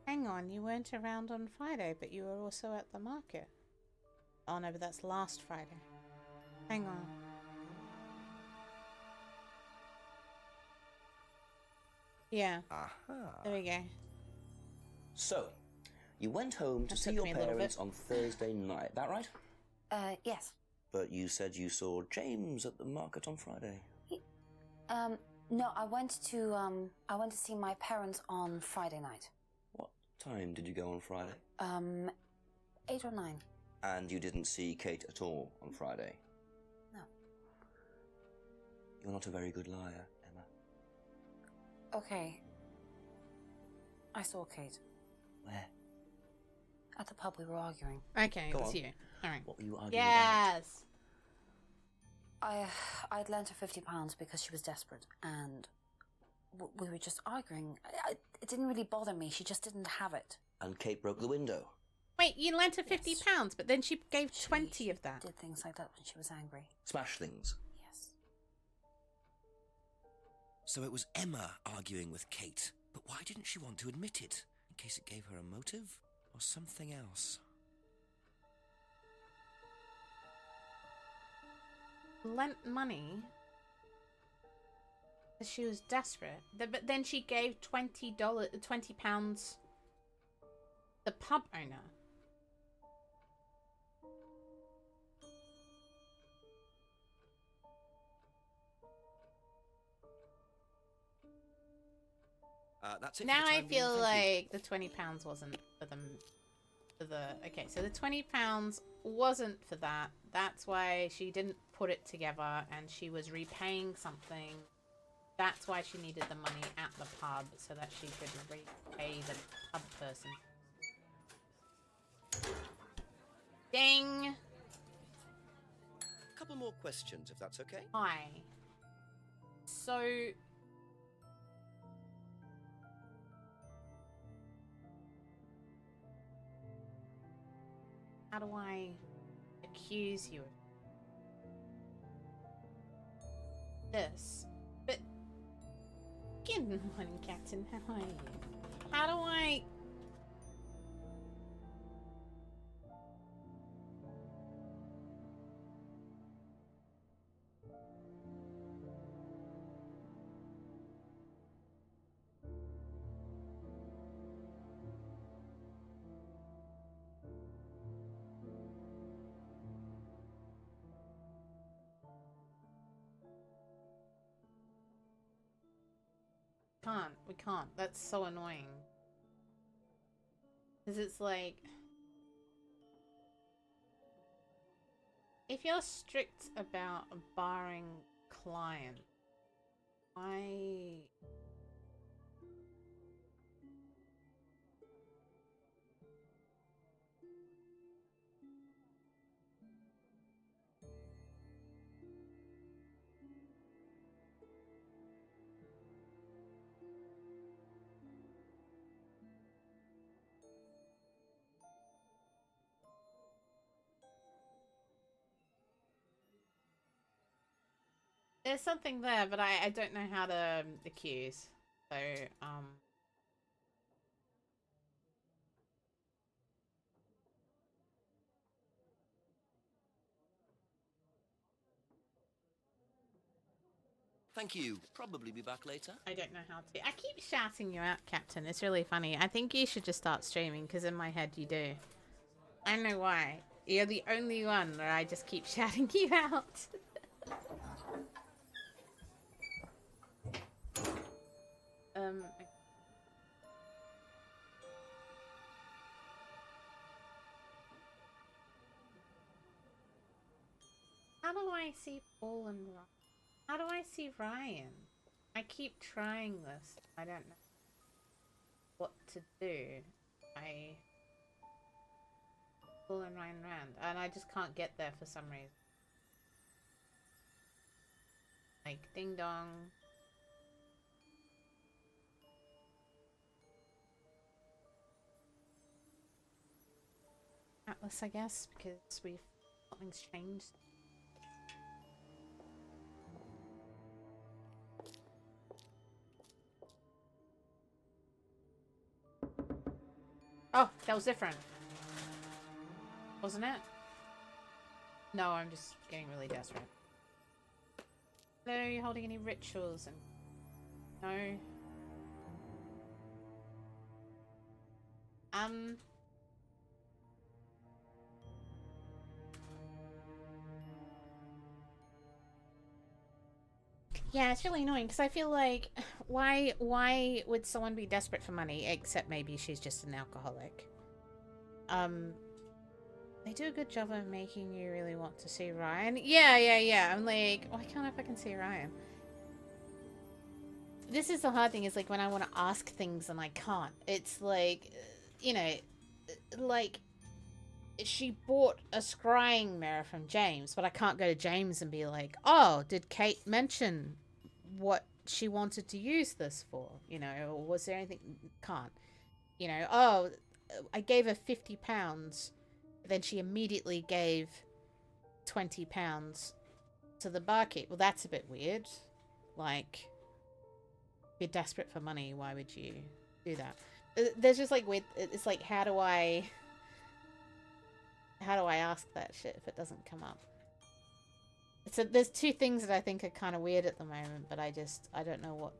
Speaker 1: Hang on, you weren't around on Friday, but you were also at the market. Oh no, but that's last Friday. Hang on. Yeah.
Speaker 2: Aha.
Speaker 1: There we go.
Speaker 2: So, you went home to see your parents on Thursday night, that right?
Speaker 5: Yes.
Speaker 2: But you said you saw James at the market on Friday.
Speaker 5: No, I went to see my parents on Friday night.
Speaker 2: What time did you go on Friday?
Speaker 5: 8 or 9.
Speaker 2: And you didn't see Kate at all on Friday?
Speaker 5: No.
Speaker 2: You're not a very good liar, Emma.
Speaker 5: Okay. I saw Kate.
Speaker 2: Where?
Speaker 5: At the pub we were arguing.
Speaker 1: Okay,
Speaker 2: Go
Speaker 1: it's
Speaker 2: on.
Speaker 1: you. Alright.
Speaker 2: What were you arguing
Speaker 1: Yes!
Speaker 5: I'd lent her £50 because she was desperate, and we were just arguing. It didn't really bother me. She just didn't have it.
Speaker 2: And Kate broke the window.
Speaker 1: Wait, you lent her £50, but then she gave 20 of that.
Speaker 5: Did things like that when she was angry.
Speaker 2: Smash things.
Speaker 5: Yes.
Speaker 2: So it was Emma arguing with Kate. But why didn't she want to admit it? In case it gave her a motive? Or something else?
Speaker 1: Lent money because she was desperate. But then she gave £20, £20 the pub owner.
Speaker 2: That's it.
Speaker 1: Now
Speaker 2: for the
Speaker 1: I
Speaker 2: time being,
Speaker 1: feel
Speaker 2: thank you.
Speaker 1: like the £20 wasn't for them. Okay, so the £20 wasn't for that. That's why she didn't put it together, and she was repaying something. That's why she needed the money at the pub, so that she could repay the pub person. Ding!
Speaker 2: A couple more questions, if that's okay.
Speaker 1: Hi. So... how do I accuse you of this? But... good morning, Captain. How are you? How do I... can't. We can't. That's so annoying. Because it's like... If you're strict about barring client, why... There's something there, but I don't know how to accuse. So,
Speaker 2: Thank you. Probably be back later.
Speaker 1: I don't know how to. I keep shouting you out, Captain. It's really funny. I think you should just start streaming, because in my head you do. I don't know why. You're the only one where I just keep shouting you out. How do I see Paul and Ryan? How do I see Ryan? I keep trying this. I don't know what to do. Paul and Ryan Rand, and I just can't get there for some reason. Like, ding dong. Atlas, I guess, because something's changed. Oh, that was different. Wasn't it? No, I'm just getting really desperate. Hello, are you holding any rituals? And no. Yeah, it's really annoying because I feel like why would someone be desperate for money except maybe she's just an alcoholic? They do a good job of making you really want to see Ryan. Yeah. I'm like, why can't I fucking see Ryan? This is the hard thing, is like when I want to ask things and I can't. It's like, you know, like she bought a scrying mirror from James, but I can't go to James and be like, oh, did Kate mention what she wanted to use this for? You know, or was there anything? Can't. You know, oh, I gave her £50. Then she immediately gave £20 to the barkeep. Well, that's a bit weird. Like, if you're desperate for money, why would you do that? There's just like weird. It's like, how do I ask that shit if it doesn't come up? So there's two things that I think are kind of weird at the moment, but I don't know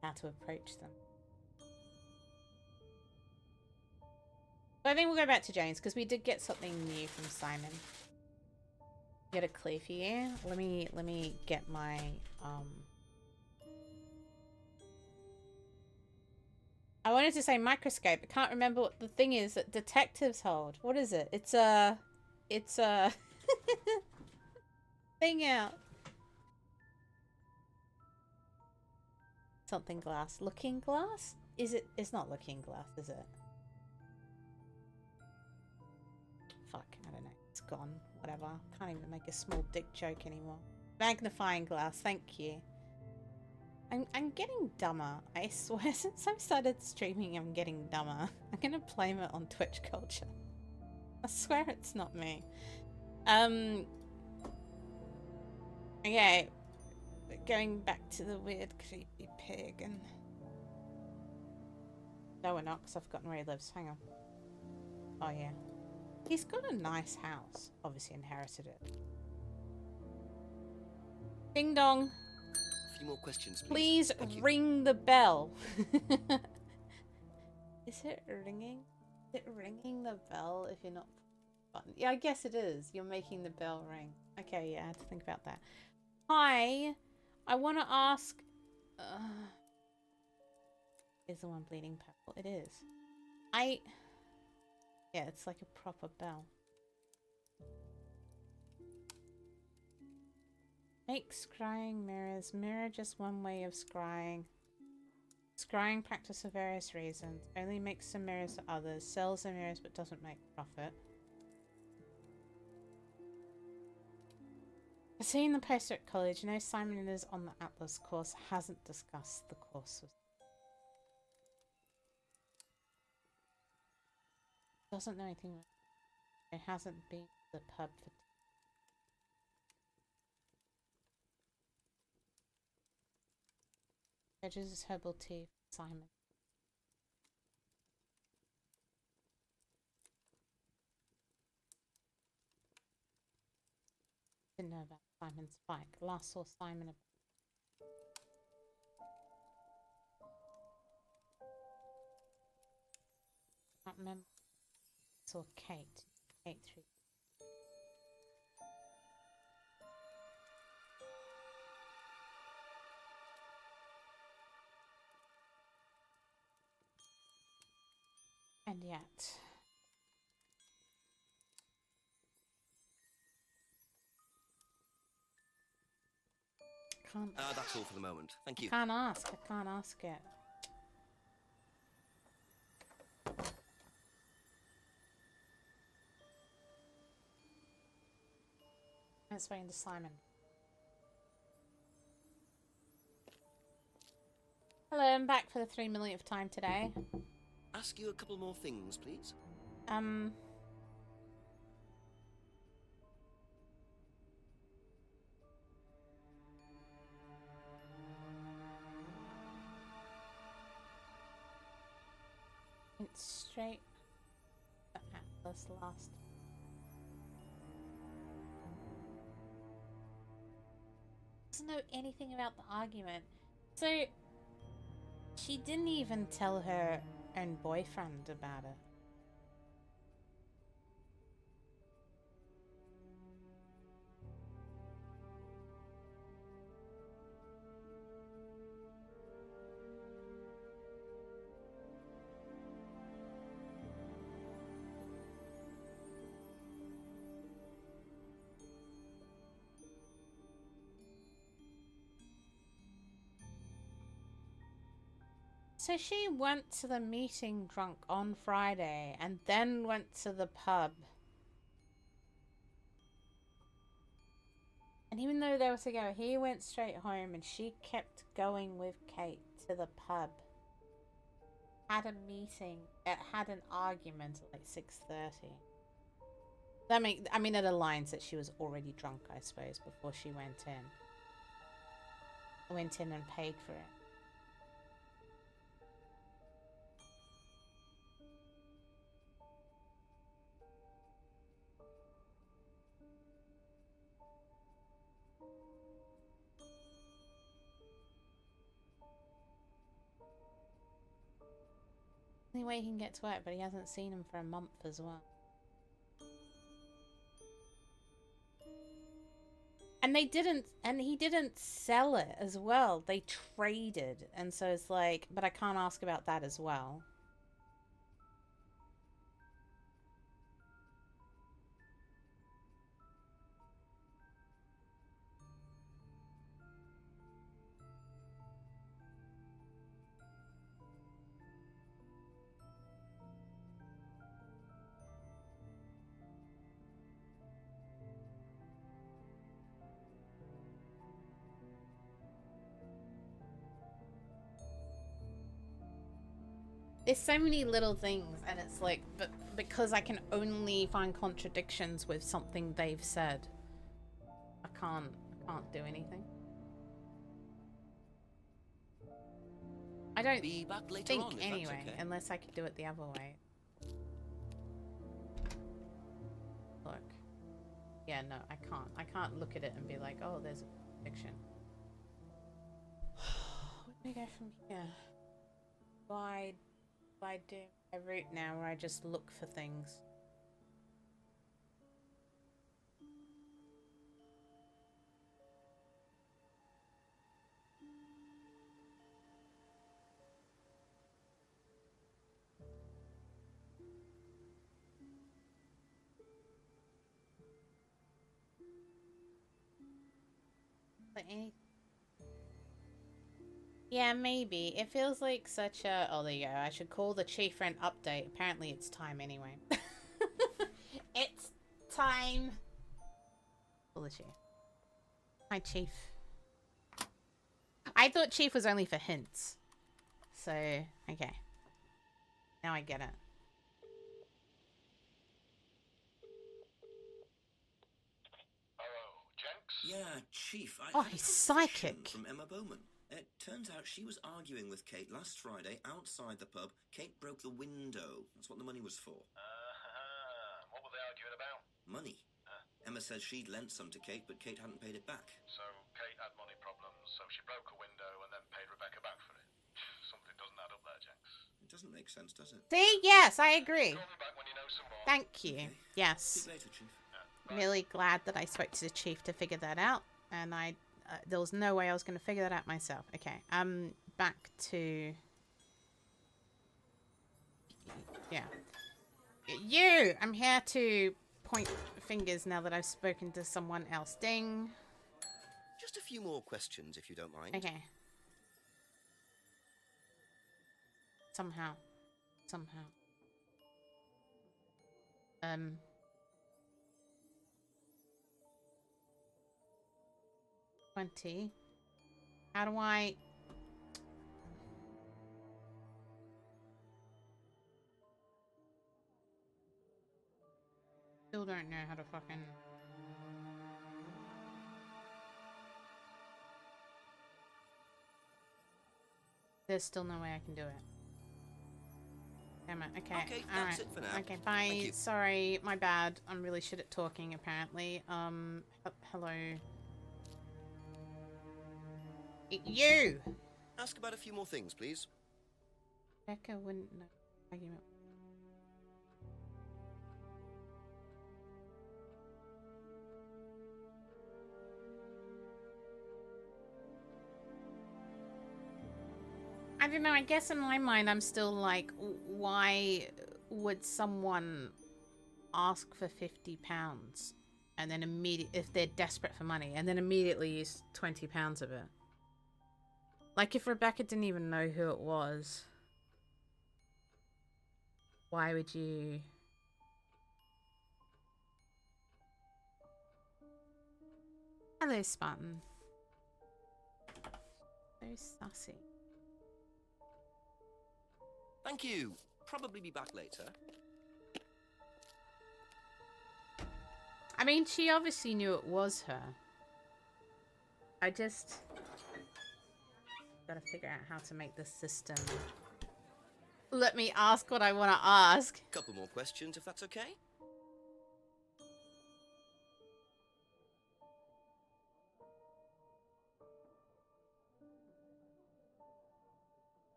Speaker 1: how to approach them. I think we'll go back to James because we did get something new from Simon. Get a clue for you. Let me get my I wanted to say microscope. I can't remember what the thing is that detectives hold. What is it? It's a thing out. Something glass. Looking glass? Is it? It's not looking glass, is it? Fuck, I don't know. It's gone. Whatever. Can't even make a small dick joke anymore. Magnifying glass, thank you. I'm getting dumber. I swear, since I've started streaming, I'm getting dumber. I'm gonna blame it on Twitch culture. I swear it's not me. Okay. Going back to the weird, creepy pig and... No, we're not, because I've forgotten where he lives. Hang on. Oh, yeah. He's got a nice house. Obviously inherited it. Ding dong.
Speaker 2: A few more questions,
Speaker 1: Please
Speaker 2: Thank you.
Speaker 1: ring the bell. Is it ringing? Is it ringing the bell if you're not... Yeah, I guess it is. You're making the bell ring. Okay, yeah, I had to think about that. Hi. I want to ask... is the one bleeding purple? It is. Yeah, it's like a proper bell. Make scrying mirrors. Mirror just one way of scrying. Scrying practice for various reasons. Only makes some mirrors for others. Sells the mirrors but doesn't make profit. I've seen the poster at college. No, Simon is on the Atlas course. Hasn't discussed the course with... Doesn't know anything. It hasn't been to the pub for... Judges herbal tea for Simon. Didn't know about Simon's bike. Last saw Simon about... Can't remember. Saw Kate. Kate through. And yet... Can't...
Speaker 2: That's all for the moment. Thank you.
Speaker 1: I can't ask. I can't ask it. Let's wait to Simon. Hello, I'm back for the 3 millionth time today.
Speaker 2: Ask you a couple more things, please.
Speaker 1: Went straight to Atlas last. Doesn't know anything about the argument. So she didn't even tell her own boyfriend about it. So she went to the meeting drunk on Friday and then went to the pub. And even though they were together, he went straight home and she kept going with Kate to the pub. Had a meeting, had an argument at like 6:30. I mean, it aligns that she was already drunk, I suppose, before she went in. Went in and paid for it. Only way he can get to work, but he hasn't seen him for a month as well. And he didn't sell it as well. They traded, and so it's like, but I can't ask about that as well. There's so many little things, and it's like, but because I can only find contradictions with something they've said, I can't do anything. I don't
Speaker 2: Be back later
Speaker 1: think
Speaker 2: on, if
Speaker 1: anyway,
Speaker 2: that's okay.
Speaker 1: unless I could do it the other way. Look. Yeah, no, I can't. I can't look at it and be like, oh, there's a contradiction. Where do we go from here? Why do I do a route now where I just look for things? But yeah, maybe. It feels like such a... Oh, there you go. I should call the chief for an update. Apparently it's time anyway. It's time. Call the chief. Hi, chief. I thought chief was only for hints. So, okay. Now I get it.
Speaker 2: Yeah, Chief, I
Speaker 1: Oh,
Speaker 2: had a
Speaker 1: he's
Speaker 2: confession
Speaker 1: psychic.
Speaker 2: from Emma Bowman. It turns out she was arguing with Kate last Friday outside the pub. Kate broke the window. That's what the money was for.
Speaker 9: What were they arguing about?
Speaker 2: Money. Emma says she'd lent some to Kate, but Kate hadn't paid it back.
Speaker 9: So Kate had money problems, so she broke a window and then paid Rebecca back for it. Something doesn't add up there, Jenks.
Speaker 2: It doesn't make sense, does it?
Speaker 1: See? Yes, I agree.
Speaker 9: Call me back when you know some more.
Speaker 1: Thank you.
Speaker 2: Okay.
Speaker 1: Yes.
Speaker 2: See you later, Chief.
Speaker 1: Really glad that I spoke to the chief to figure that out. And there was no way I was going to figure that out myself. Okay. Back to... Yeah. You! I'm here to point fingers now that I've spoken to someone else. Ding.
Speaker 2: Just a few more questions, if you don't mind.
Speaker 1: Okay. Somehow. 20. How do I... Still don't know how to fucking... There's still no way I can do it. Damn it. Okay.
Speaker 2: Okay,
Speaker 1: All
Speaker 2: that's
Speaker 1: right.
Speaker 2: it for now.
Speaker 1: Okay,
Speaker 2: Thank
Speaker 1: bye.
Speaker 2: you.
Speaker 1: Sorry, my bad. I'm really shit at talking, apparently. Hello. You!
Speaker 2: Ask about a few more things, please.
Speaker 1: Becca wouldn't know. Argument. I don't know, I guess in my mind I'm still like, why would someone ask for £50 and then immediately, if they're desperate for money, and then immediately use £20 of it? Like if Rebecca didn't even know who it was, why would you... Hello, Spartan. So sassy.
Speaker 2: Thank you. Probably be back later.
Speaker 1: I mean, she obviously knew it was her. I just gotta figure out how to make the system let me ask what I want to ask.
Speaker 2: Couple more questions, if that's okay.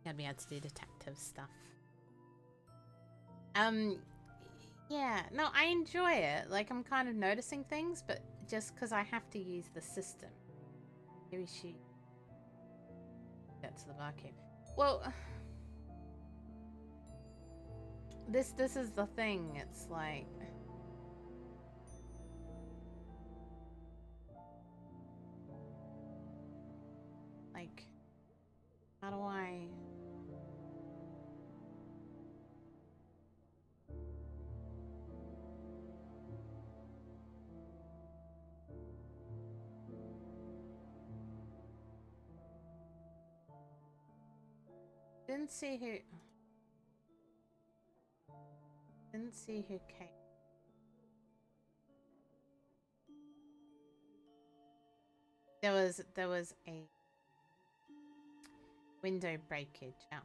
Speaker 1: Gotta be able to do detective stuff. Yeah, no, I enjoy it. Like, I'm kind of noticing things, but just because I have to use the system. Maybe she... Get to the barkeep. Well... This is the thing. It's like... Like... How do I... Didn't see who came. There was a window breakage out.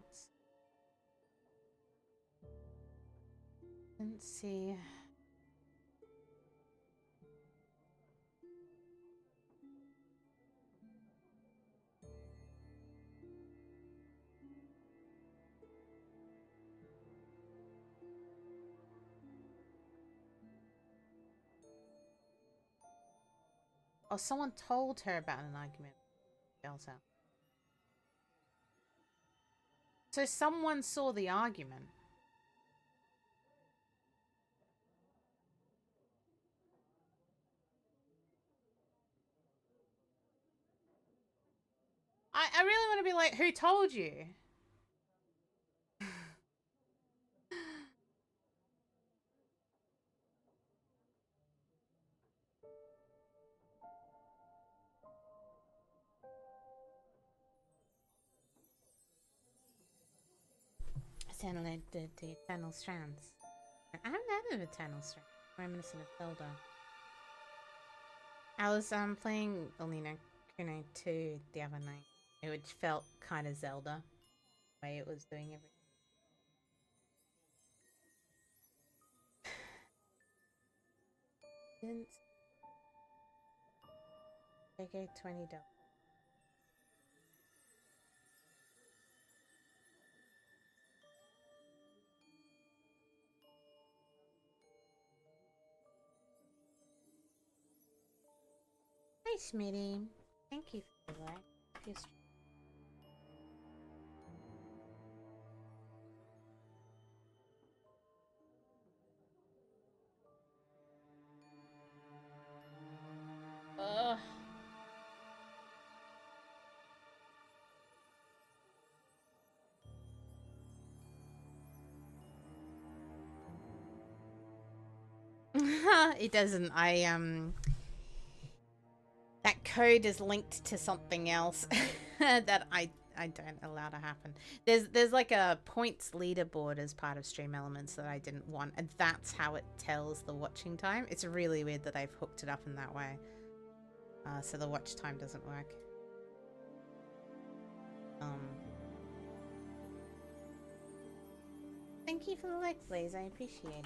Speaker 1: Didn't see. Oh, someone told her about an argument. Girls out. So someone saw the argument. I really want to be like, who told you? The Eternal Strands. I haven't heard of Eternal Strands. Reminiscent of Zelda. I was playing Alina Kune 2 the other night, which felt kind of Zelda, the way it was doing everything. Didn't I gave $20. Hi, Smitty. Thank you for the like. Ugh. It doesn't. That code is linked to something else that I don't allow to happen. There's like a points leaderboard as part of Stream Elements that I didn't want, and that's how it tells the watching time. It's really weird that I've hooked it up in that way. So the watch time doesn't work. Thank you for the like, Blaze. I appreciate it.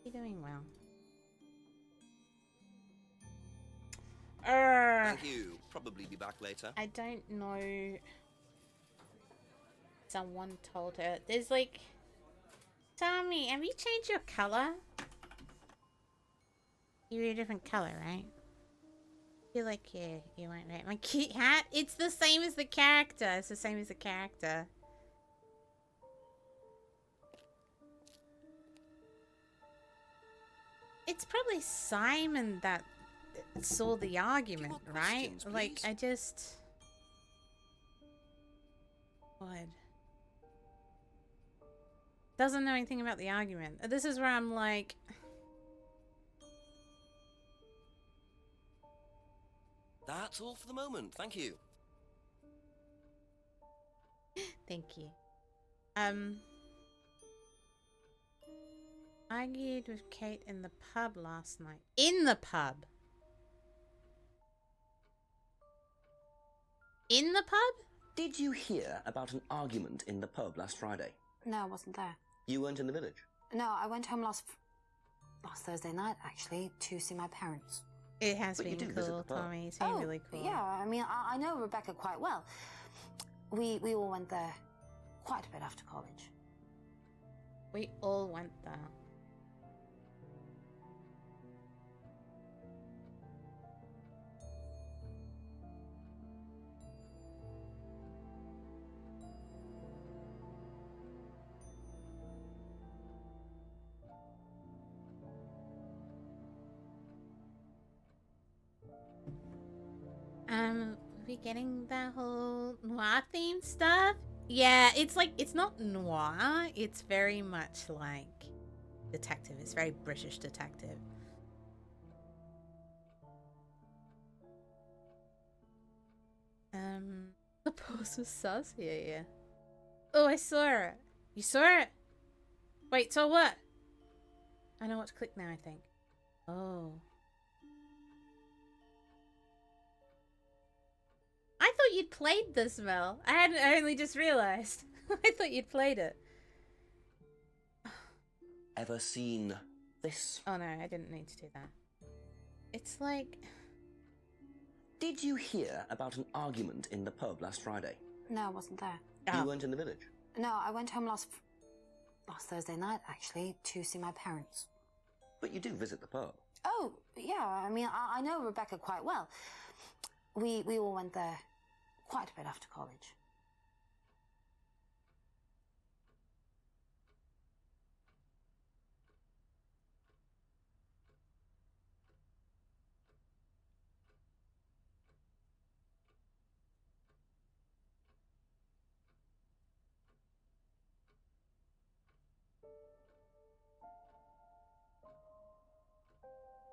Speaker 1: You're doing well.
Speaker 2: Thank you. Probably be back later.
Speaker 1: I don't know. Someone told her. There's like... Tommy, have you changed your color? You're a different color, right? You're like, yeah, you weren't right. My cute hat? It's the same as the character. It's the same as the character. It's probably Simon that saw the argument, right? Like, I just... What? Doesn't know anything about the argument. This is where I'm like...
Speaker 2: That's all for the moment. Thank you.
Speaker 1: Thank you. Argued with Kate in the pub last night. In the pub? In the pub?
Speaker 2: Did you hear about an argument in the pub last Friday?
Speaker 5: No, I wasn't there.
Speaker 2: You weren't in the village?
Speaker 5: No, I went home last Thursday night, actually, to see my parents.
Speaker 1: It has been cool, Tommy. It's been really cool.
Speaker 5: Yeah, I mean, I know Rebecca quite well. We all went there quite a bit after college.
Speaker 1: We all went there. We getting that whole noir themed stuff? Yeah, it's like, it's not noir. It's very much like detective. It's very British detective. The post was sus. Yeah. Oh, I saw it. You saw it? Wait, so what? I know what to click now, I think. Oh. I thought you'd played this, Mel. I only just realized. I thought you'd played it.
Speaker 2: Ever seen this?
Speaker 1: Oh no, I didn't need to do that. It's like...
Speaker 2: Did you hear about an argument in the pub last Friday?
Speaker 5: No, I wasn't there.
Speaker 2: You weren't in the village?
Speaker 5: No, I went home last Thursday night, actually, to see my parents.
Speaker 2: But you do visit the pub?
Speaker 5: Oh, yeah, I mean, I know Rebecca quite well. We all went there quite a bit after college.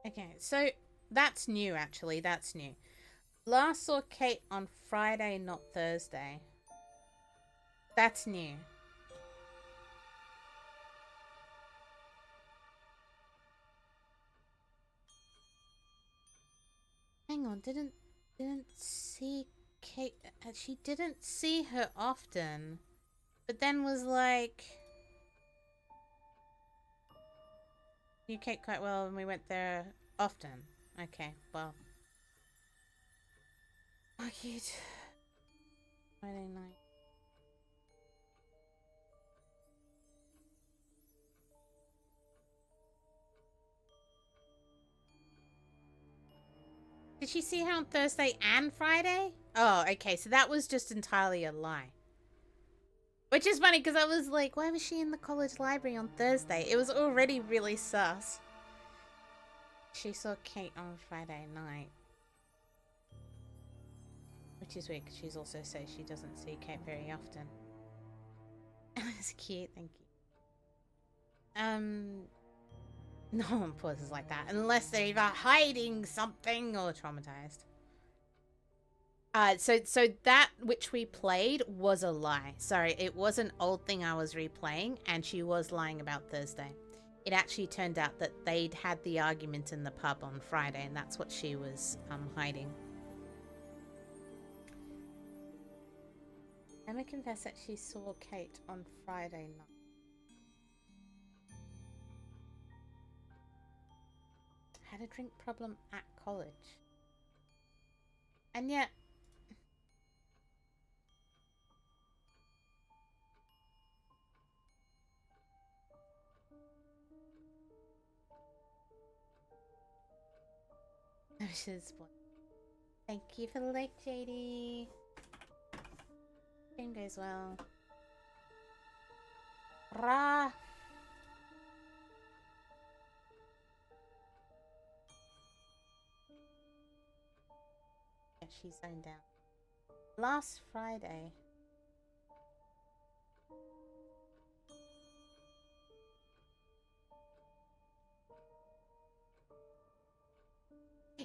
Speaker 1: Okay, so that's new, actually. That's new. Last saw Kate on Friday, not Thursday. That's new. Hang on, didn't see Kate. She didn't see her often, but then was like, knew Kate quite well, and we went there often. Okay, well, oh, cute. Friday night. Did she see her on Thursday and Friday? Oh, okay, so that was just entirely a lie. Which is funny, because I was like, why was she in the college library on Thursday? It was already really sus. She saw Kate on Friday night. Which is weird, because she's also says she doesn't see Kate very often. That's cute, thank you. No one pauses like that, unless they're either hiding something or traumatized. So that which we played was a lie. Sorry, it was an old thing I was replaying, and she was lying about Thursday. It actually turned out that they'd had the argument in the pub on Friday, and that's what she was hiding. Emma confessed that she saw Kate on Friday night. Had a drink problem at college. And yet... Thank you for the like, JD. Game goes well. Rah! Yeah, she's zoned out. Last Friday.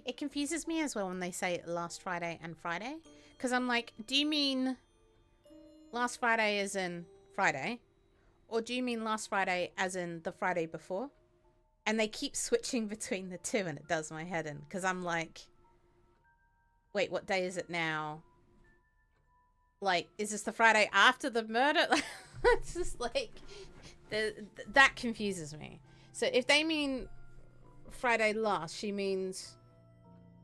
Speaker 1: It confuses me as well when they say last Friday and Friday. Because I'm like, do you mean last Friday as in Friday? Or do you mean last Friday as in the Friday before? And they keep switching between the two, and it does my head in. Because I'm like, wait, what day is it now? Like, is this the Friday after the murder? It's just like, that confuses me. So if they mean Friday last, she means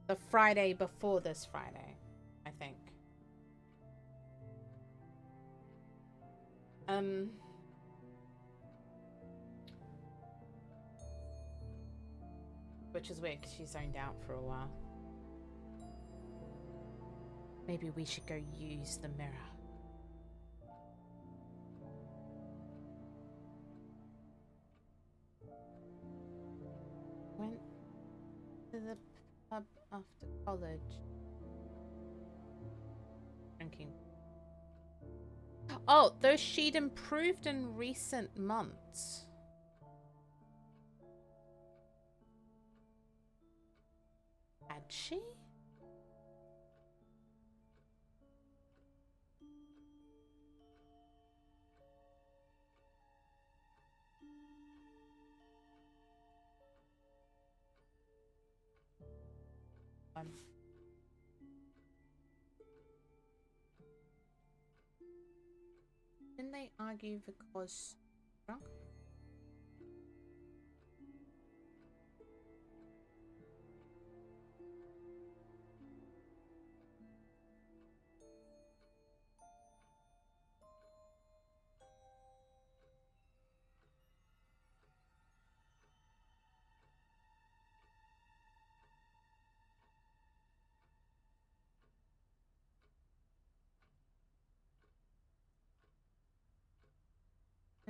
Speaker 1: the Friday before this Friday, I think. Which is weird because she zoned out for a while. Maybe we should go use the mirror. Went to the pub after college. Drinking. Oh, though she'd improved in recent months. Had she? Didn't they argue because drunk?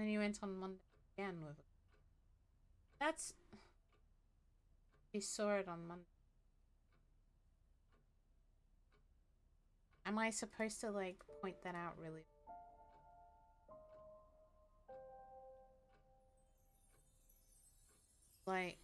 Speaker 1: And you went on Monday again with it. That's... You saw it on Monday. Am I supposed to, like, point that out really? Like...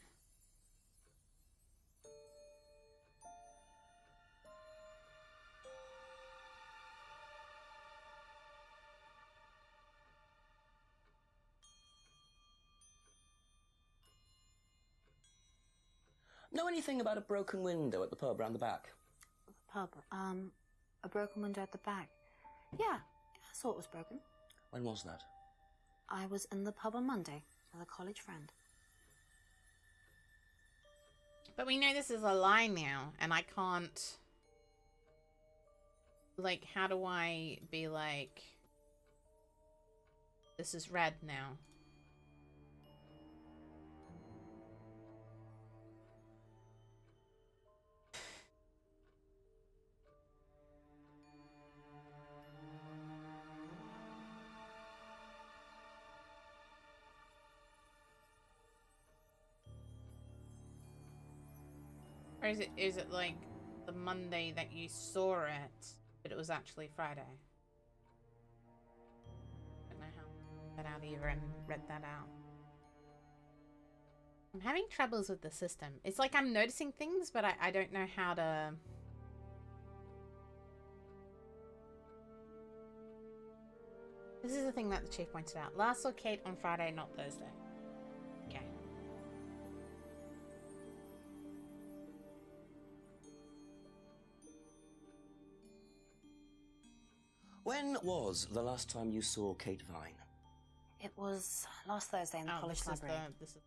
Speaker 2: Know anything about a broken window at the pub round the back?
Speaker 5: The pub, a broken window at the back. Yeah, I saw it was broken.
Speaker 2: When was that?
Speaker 5: I was in the pub on Monday with a college friend.
Speaker 1: But we know this is a lie now, and I can't... Like, how do I be like... This is red now? Or is it like the Monday that you saw it, but it was actually Friday? I don't know how I got out either and read that out. I'm having troubles with the system. It's like I'm noticing things, but I don't know how to... This is the thing that the chief pointed out. Last saw Kate on Friday, not Thursday. Okay.
Speaker 2: When was the last time you saw Kate Vine?
Speaker 5: It was last Thursday in the college library.
Speaker 1: This is...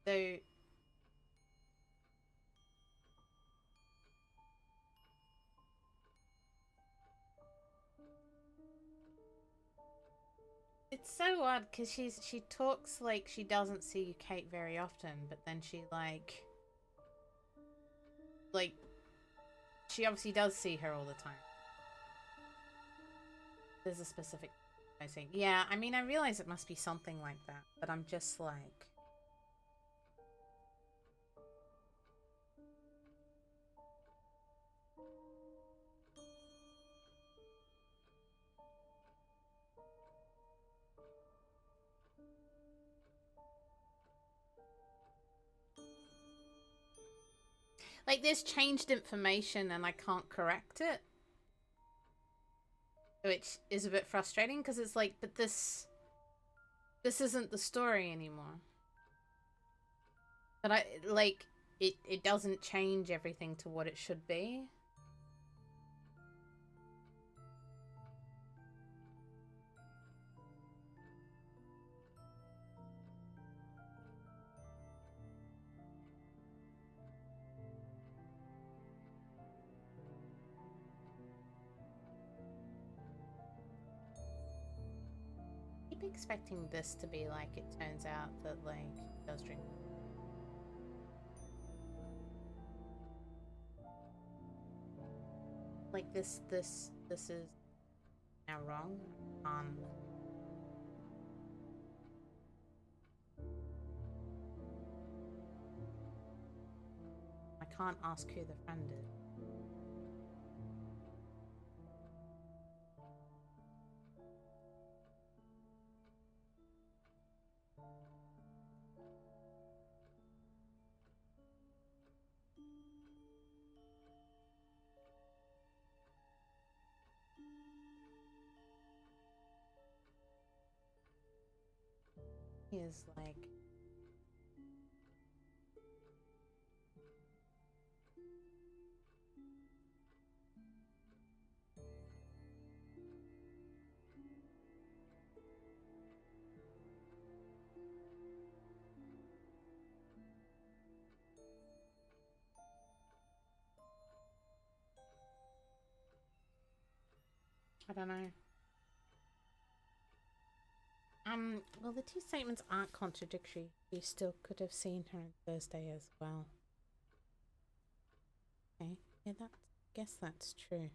Speaker 1: So... It's so odd because she talks like she doesn't see Kate very often, but then she like she obviously does see her all the time. There's a specific thing. Yeah, I mean I realize it must be something like that, but I'm just like there's changed information and I can't correct it. Which is a bit frustrating because it's like, but this isn't the story anymore. But it doesn't change everything to what it should be. Expecting this to be like it turns out that like he does drink. Like this is now wrong. I can't ask who the friend is. Is like I don't know. Well, the two statements aren't contradictory. You still could have seen her on Thursday as well. Okay, yeah, I guess that's true.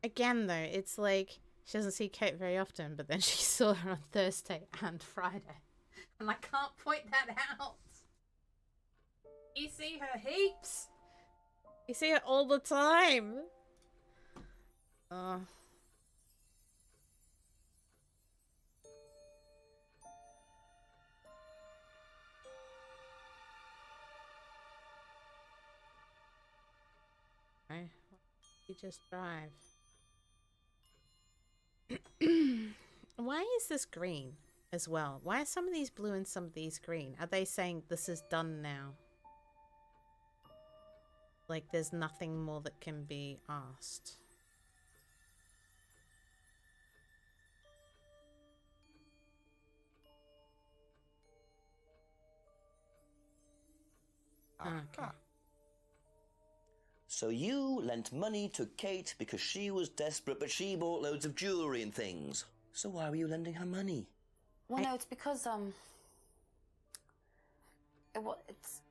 Speaker 1: Again, though, it's like She doesn't see Kate very often, but then she saw her on Thursday and Friday. And I can't point that out. You see her heaps. You see her all the time. Oh. Okay. You just drive. Why is this green as well? Why are some of these blue and some of these green? Are they saying this is done now? Like there's nothing more that can be asked. Okay.
Speaker 2: So you lent money to Kate because she was desperate, but she bought loads of jewellery and things. So why were you lending her money?
Speaker 5: Well, no, it's because,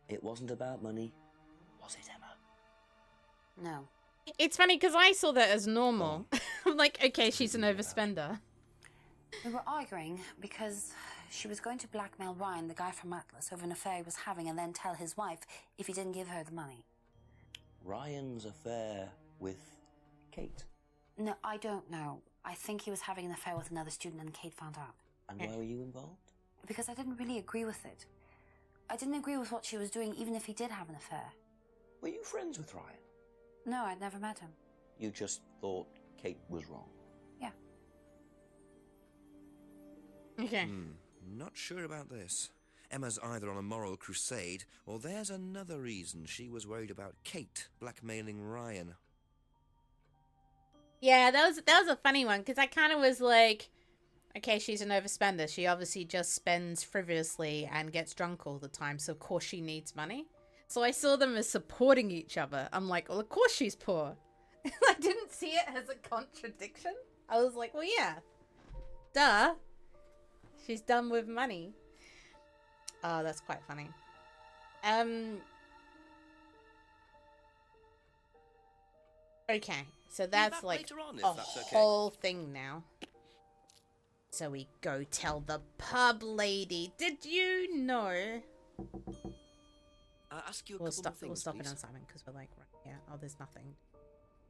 Speaker 2: It wasn't about money, was it, Emma?
Speaker 5: No.
Speaker 1: It's funny because I saw that as normal. I'm like, okay, she's an overspender.
Speaker 5: We were arguing because she was going to blackmail Ryan, the guy from Atlas, over an affair he was having and then tell his wife if he didn't give her the money.
Speaker 2: Ryan's affair with Kate?
Speaker 5: No, I don't know. I think he was having an affair with another student and Kate found out.
Speaker 2: And why were you involved?
Speaker 5: Because I didn't really agree with it. I didn't agree with what she was doing, even if he did have an affair.
Speaker 2: Were you friends with Ryan?
Speaker 5: No, I'd never met him.
Speaker 2: You just thought Kate was wrong?
Speaker 5: Yeah.
Speaker 1: Okay.
Speaker 2: Not sure about this. Emma's either on a moral crusade, or there's another reason she was worried about Kate blackmailing Ryan.
Speaker 1: Yeah, that was a funny one because I kind of was like, okay, she's an overspender. She obviously just spends frivolously and gets drunk all the time, so of course she needs money. So I saw them as supporting each other. I'm like, well, of course she's poor. I didn't see it as a contradiction. I was like, well, yeah, duh. She's done with money. Oh, that's quite funny. Okay, so that's like a whole thing now. So we go tell the pub lady. Did you know?
Speaker 2: Ask you a
Speaker 1: We'll
Speaker 2: couple
Speaker 1: stop.
Speaker 2: more things,
Speaker 1: We'll stop it
Speaker 2: please.
Speaker 1: on Simon because we're like, right, yeah. Oh, there's nothing.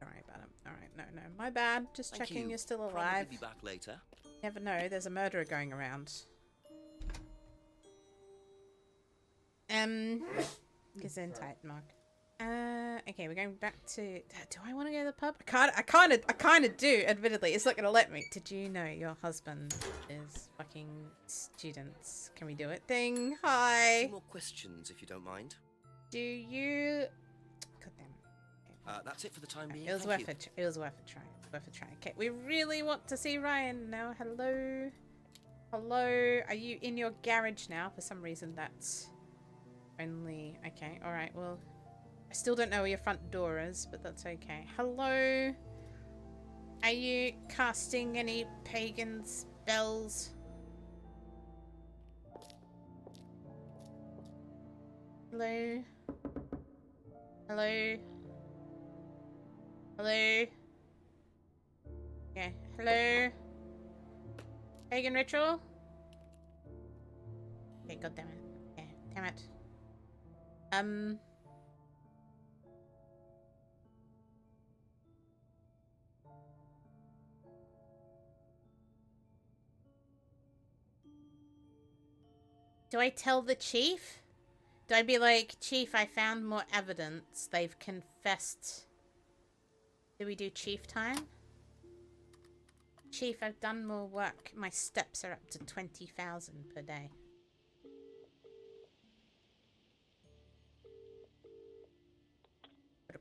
Speaker 1: Don't worry about it. All right, no, my bad. Just
Speaker 2: Thank
Speaker 1: checking
Speaker 2: you.
Speaker 1: you're still
Speaker 2: Probably
Speaker 1: alive.
Speaker 2: be back later.
Speaker 1: Never know. There's a murderer going around. Gesundheit, Mark. Okay, we're going back to. Do I want to go to the pub? I kind of do. Admittedly, it's not gonna let me. Did you know your husband is fucking students? Can we do it? Thing. Hi.
Speaker 2: Two more questions, if you don't mind.
Speaker 1: Do you? God damn it.
Speaker 2: That's it for the time being.
Speaker 1: It was
Speaker 2: Thank
Speaker 1: worth
Speaker 2: you.
Speaker 1: it. It was worth a try. Worth a try. Okay, we really want to see Ryan now. Hello. Hello. Are you in your garage now? For some reason, that's only. Okay. All right. Well. I still don't know where your front door is, but that's okay. Hello? Are you casting any pagan spells? Hello? Hello? Hello? Okay. Hello? Pagan ritual? Okay, god damn it. Okay, damn it. Do I tell the chief? Do I be like, Chief, I found more evidence. They've confessed. Do we do chief time? Chief, I've done more work. My steps are up to 20,000 per day.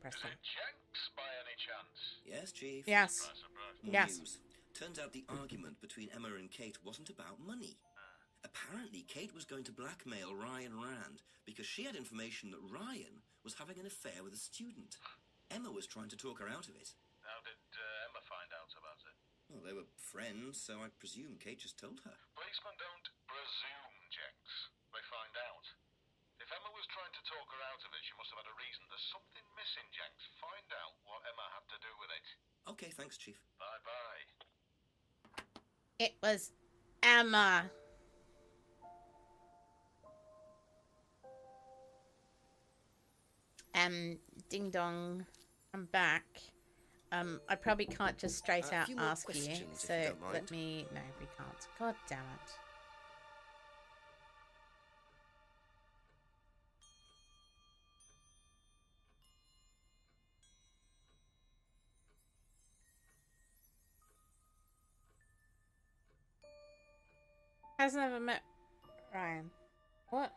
Speaker 9: Is it Jenks by any chance?
Speaker 3: Yes, Chief.
Speaker 1: Yes.
Speaker 3: More
Speaker 1: Yes.
Speaker 3: news. Turns out the argument between Emma and Kate wasn't about money. Apparently, Kate was going to blackmail Ryan Rand because she had information that Ryan was having an affair with a student. Emma was trying to talk her out of it.
Speaker 9: How did Emma find out about it?
Speaker 3: Well, they were friends, so I presume Kate just told her.
Speaker 9: Policemen don't presume, Jenks. They find out. If Emma was trying to talk her out of it, she must have had a reason. There's something missing, Jenks. Find out what Emma had to do with it.
Speaker 3: Okay, thanks, Chief.
Speaker 9: Bye-bye.
Speaker 1: It was Emma. Ding dong. I'm back. I probably can't just straight
Speaker 2: A
Speaker 1: out
Speaker 2: few more
Speaker 1: ask you,
Speaker 2: questions, if
Speaker 1: so
Speaker 2: you don't mind.
Speaker 1: let me... No, we can't. God damn it. Has never met Ryan. What?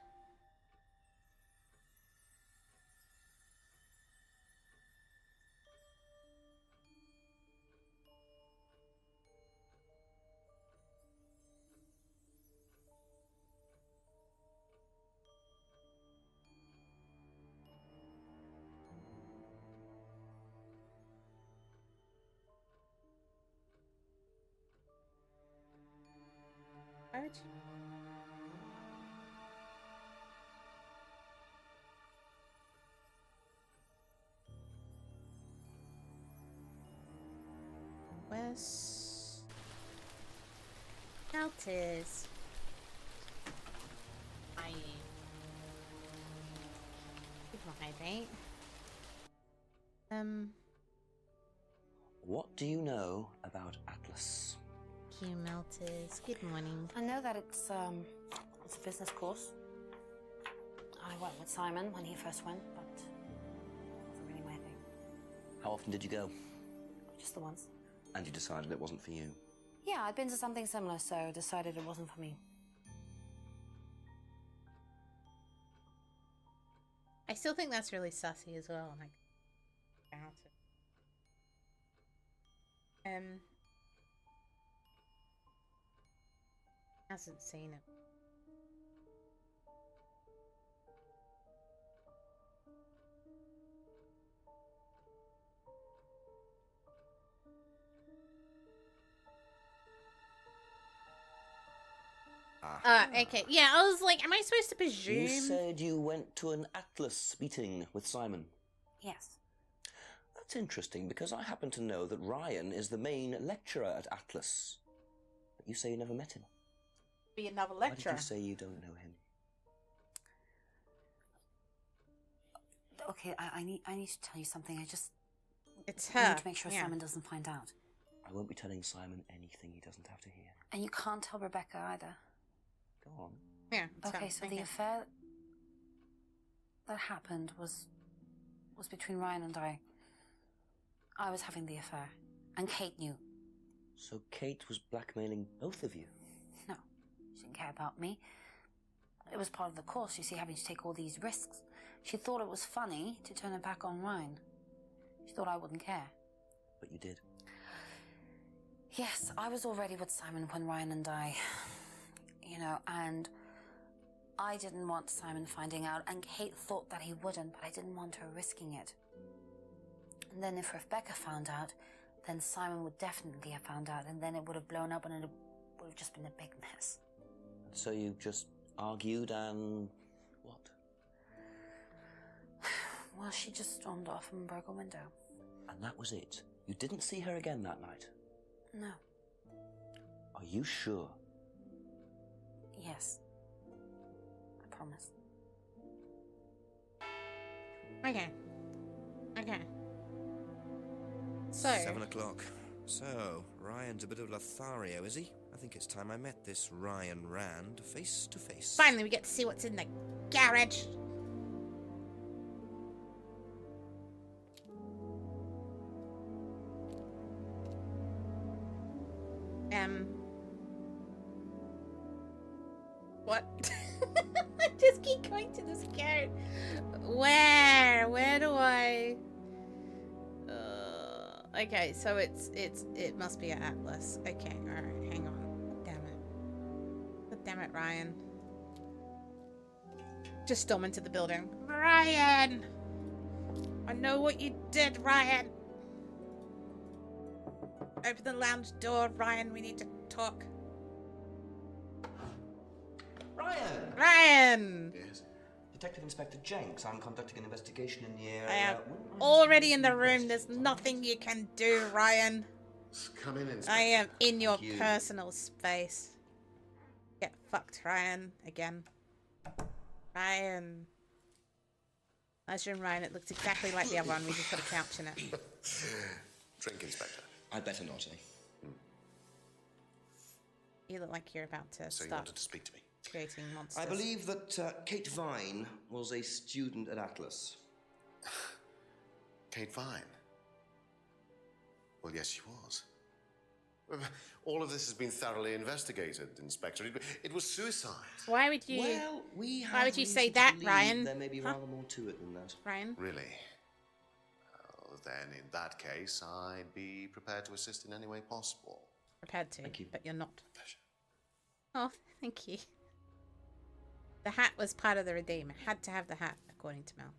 Speaker 1: Why would you... Where's... Alters. Hi. Goodbye, mate.
Speaker 2: What do you know about Atlas?
Speaker 1: Q Melters. Good morning.
Speaker 5: I know that it's a business course. I went with Simon when he first went, but it wasn't really my thing.
Speaker 2: How often did you go?
Speaker 5: Just the once.
Speaker 2: And you decided it wasn't for you?
Speaker 5: Yeah, I'd been to something similar, so decided it wasn't for me.
Speaker 1: I still think that's really sussy as well. Like, hasn't seen it. Okay. Yeah, I was like, am I supposed to presume?
Speaker 2: You said you went to an Atlas meeting with Simon.
Speaker 5: Yes.
Speaker 2: That's interesting, because I happen to know that Ryan is the main lecturer at Atlas. But you say you never met him.
Speaker 1: Be another
Speaker 2: Why
Speaker 1: lecturer.
Speaker 2: did you say you don't know him?
Speaker 5: Okay, I need to tell you something.
Speaker 1: It's
Speaker 5: I
Speaker 1: her.
Speaker 5: need to make sure
Speaker 1: Yeah.
Speaker 5: Simon doesn't find out.
Speaker 2: I won't be telling Simon anything he doesn't have to hear.
Speaker 5: And you can't tell Rebecca either.
Speaker 2: Go on.
Speaker 1: Yeah.
Speaker 5: Okay, so the affair that happened was between Ryan and I. I was having the affair, and Kate knew.
Speaker 2: So Kate was blackmailing both of you?
Speaker 5: No, she didn't care about me. It was part of the course, you see, having to take all these risks. She thought it was funny to turn her back on Ryan. She thought I wouldn't care.
Speaker 2: But you did.
Speaker 5: Yes, I was already with Simon when Ryan and I, and I didn't want Simon finding out, and Kate thought that he wouldn't, but I didn't want her risking it. And then if Rebecca found out, then Simon would definitely have found out, and then it would have blown up, and it would have just been a big mess.
Speaker 2: So you just argued and... what?
Speaker 5: Well, she just stormed off and broke a window.
Speaker 2: And that was it? You didn't see her again that night?
Speaker 5: No.
Speaker 2: Are you sure?
Speaker 5: Yes. I promise.
Speaker 1: Okay. So...
Speaker 3: 7 o'clock. So, Ryan's a bit of Lothario, is he? I think it's time I met this Ryan Rand face to face.
Speaker 1: Finally, we get to see what's in the garage. What? I just keep going to this garage. Where do I... okay, so it must be at Atlas. Okay, alright, hang on. Damn it. Damn it, Ryan. Just storm into the building. Ryan! I know what you did, Ryan! Open the lounge door, Ryan. We need to talk.
Speaker 2: Ryan!
Speaker 1: Ryan!
Speaker 2: Yes. Detective Inspector Jenks, I'm conducting an investigation in the area.
Speaker 1: I am already in the room. There's nothing you can do, Ryan.
Speaker 10: Come in, Inspector.
Speaker 1: I am in your
Speaker 2: you.
Speaker 1: personal space. Get fucked, Ryan. Again. Ryan. Mushroom Ryan, it looks exactly like the other one. We just put a couch in it.
Speaker 10: Drink, Inspector.
Speaker 3: I'd better not, eh?
Speaker 1: You look like you're about to
Speaker 10: So you
Speaker 1: start
Speaker 10: wanted to speak to me?
Speaker 1: creating monsters.
Speaker 3: I believe that Kate Vine was a student at Atlas.
Speaker 10: Kate Vine? Well, yes, she was. All of this has been thoroughly investigated, Inspector. It was suicide.
Speaker 1: Why would you?
Speaker 3: Well, we have
Speaker 1: Why would you
Speaker 3: reason
Speaker 1: say
Speaker 3: to
Speaker 1: that,
Speaker 3: believe
Speaker 1: Ryan?
Speaker 3: There may be
Speaker 1: Huh?
Speaker 3: rather more to it than that.
Speaker 1: Ryan?
Speaker 10: Really? Well, then, in that case, I'd be prepared to assist in any way possible.
Speaker 1: Prepared to,
Speaker 3: Thank you.
Speaker 1: but you're not.
Speaker 10: Pleasure.
Speaker 1: Oh, thank you. The hat was part of the redeem. I had to have the hat, according to Mel.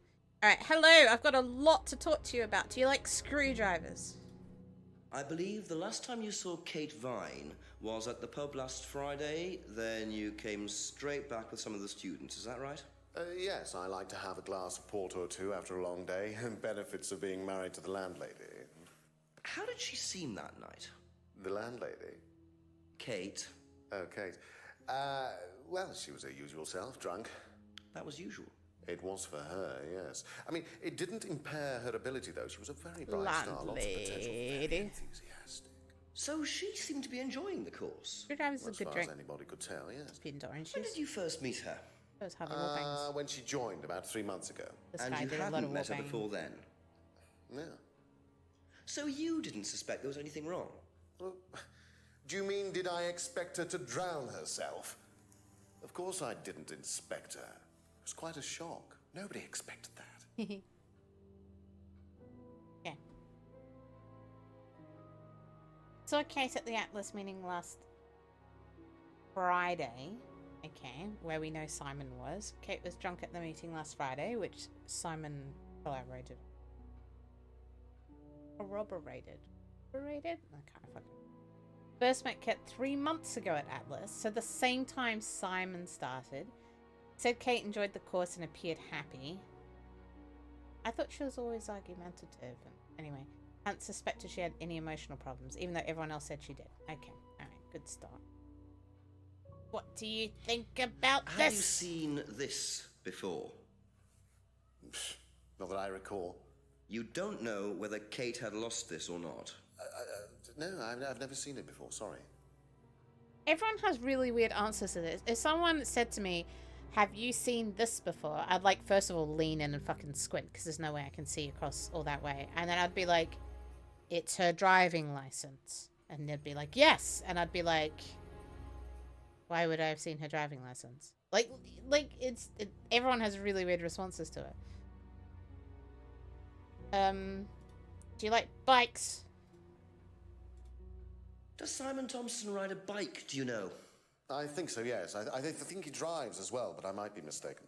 Speaker 1: Alright, hello! I've got a lot to talk to you about. Do you like screwdrivers?
Speaker 3: I believe the last time you saw Kate Vine was at the pub last Friday. Then you came straight back with some of the students. Is that right?
Speaker 10: Yes, I like to have a glass of port or two after a long day. Benefits of being married to the landlady.
Speaker 3: How did she seem that night?
Speaker 10: The landlady?
Speaker 3: Kate.
Speaker 10: Oh, Kate. Well, she was her usual self, drunk.
Speaker 3: That was usual.
Speaker 10: It was for her, yes. I mean, it didn't impair her ability, though. She was a very bright star, lots of potential, very enthusiastic.
Speaker 3: So she seemed to be enjoying the course.
Speaker 1: Screwdrivers are a
Speaker 10: As
Speaker 1: good
Speaker 10: far
Speaker 1: drink.
Speaker 10: as anybody could tell, yes.
Speaker 1: Peanut orange
Speaker 3: When
Speaker 1: juice.
Speaker 3: did you first meet her?
Speaker 1: Those Harvey Wallbangs.
Speaker 10: When she joined about 3 months ago.
Speaker 1: This
Speaker 3: And
Speaker 1: guy
Speaker 3: you
Speaker 1: did a lot
Speaker 3: hadn't
Speaker 1: of
Speaker 3: met her
Speaker 1: wallbang.
Speaker 3: before then?
Speaker 10: No.
Speaker 3: So you didn't suspect there was anything wrong?
Speaker 10: Well, do you mean, did I expect her to drown herself? Of course I didn't inspect her. It was quite a shock. Nobody expected that.
Speaker 1: Okay. Saw Kate at the Atlas meeting last Friday. Okay, where we know Simon was. Kate was drunk at the meeting last Friday, which Simon corroborated. Corroborated? I kind of fucking. First met Kate 3 months ago at Atlas, so the same time Simon started. Said Kate enjoyed the course and appeared happy. I thought she was always argumentative. And anyway, hadn't suspected she had any emotional problems, even though everyone else said she did. Okay, alright, good start. What do you think about this?
Speaker 3: Have you seen this before?
Speaker 10: Not that I recall.
Speaker 3: You don't know whether Kate had lost this or not?
Speaker 10: No, I've never seen it before, sorry.
Speaker 1: Everyone has really weird answers to this. If someone said to me, have you seen this before? I'd like, first of all, lean in and fucking squint, because there's no way I can see across all that way. And then I'd be like, it's her driving license. And they'd be like, yes. And I'd be like, why would I have seen her driving license? Like everyone has really weird responses to it. Do you like bikes?
Speaker 3: Does Simon Thompson ride a bike, do you know?
Speaker 10: I think so, yes. I think he drives as well, but I might be mistaken.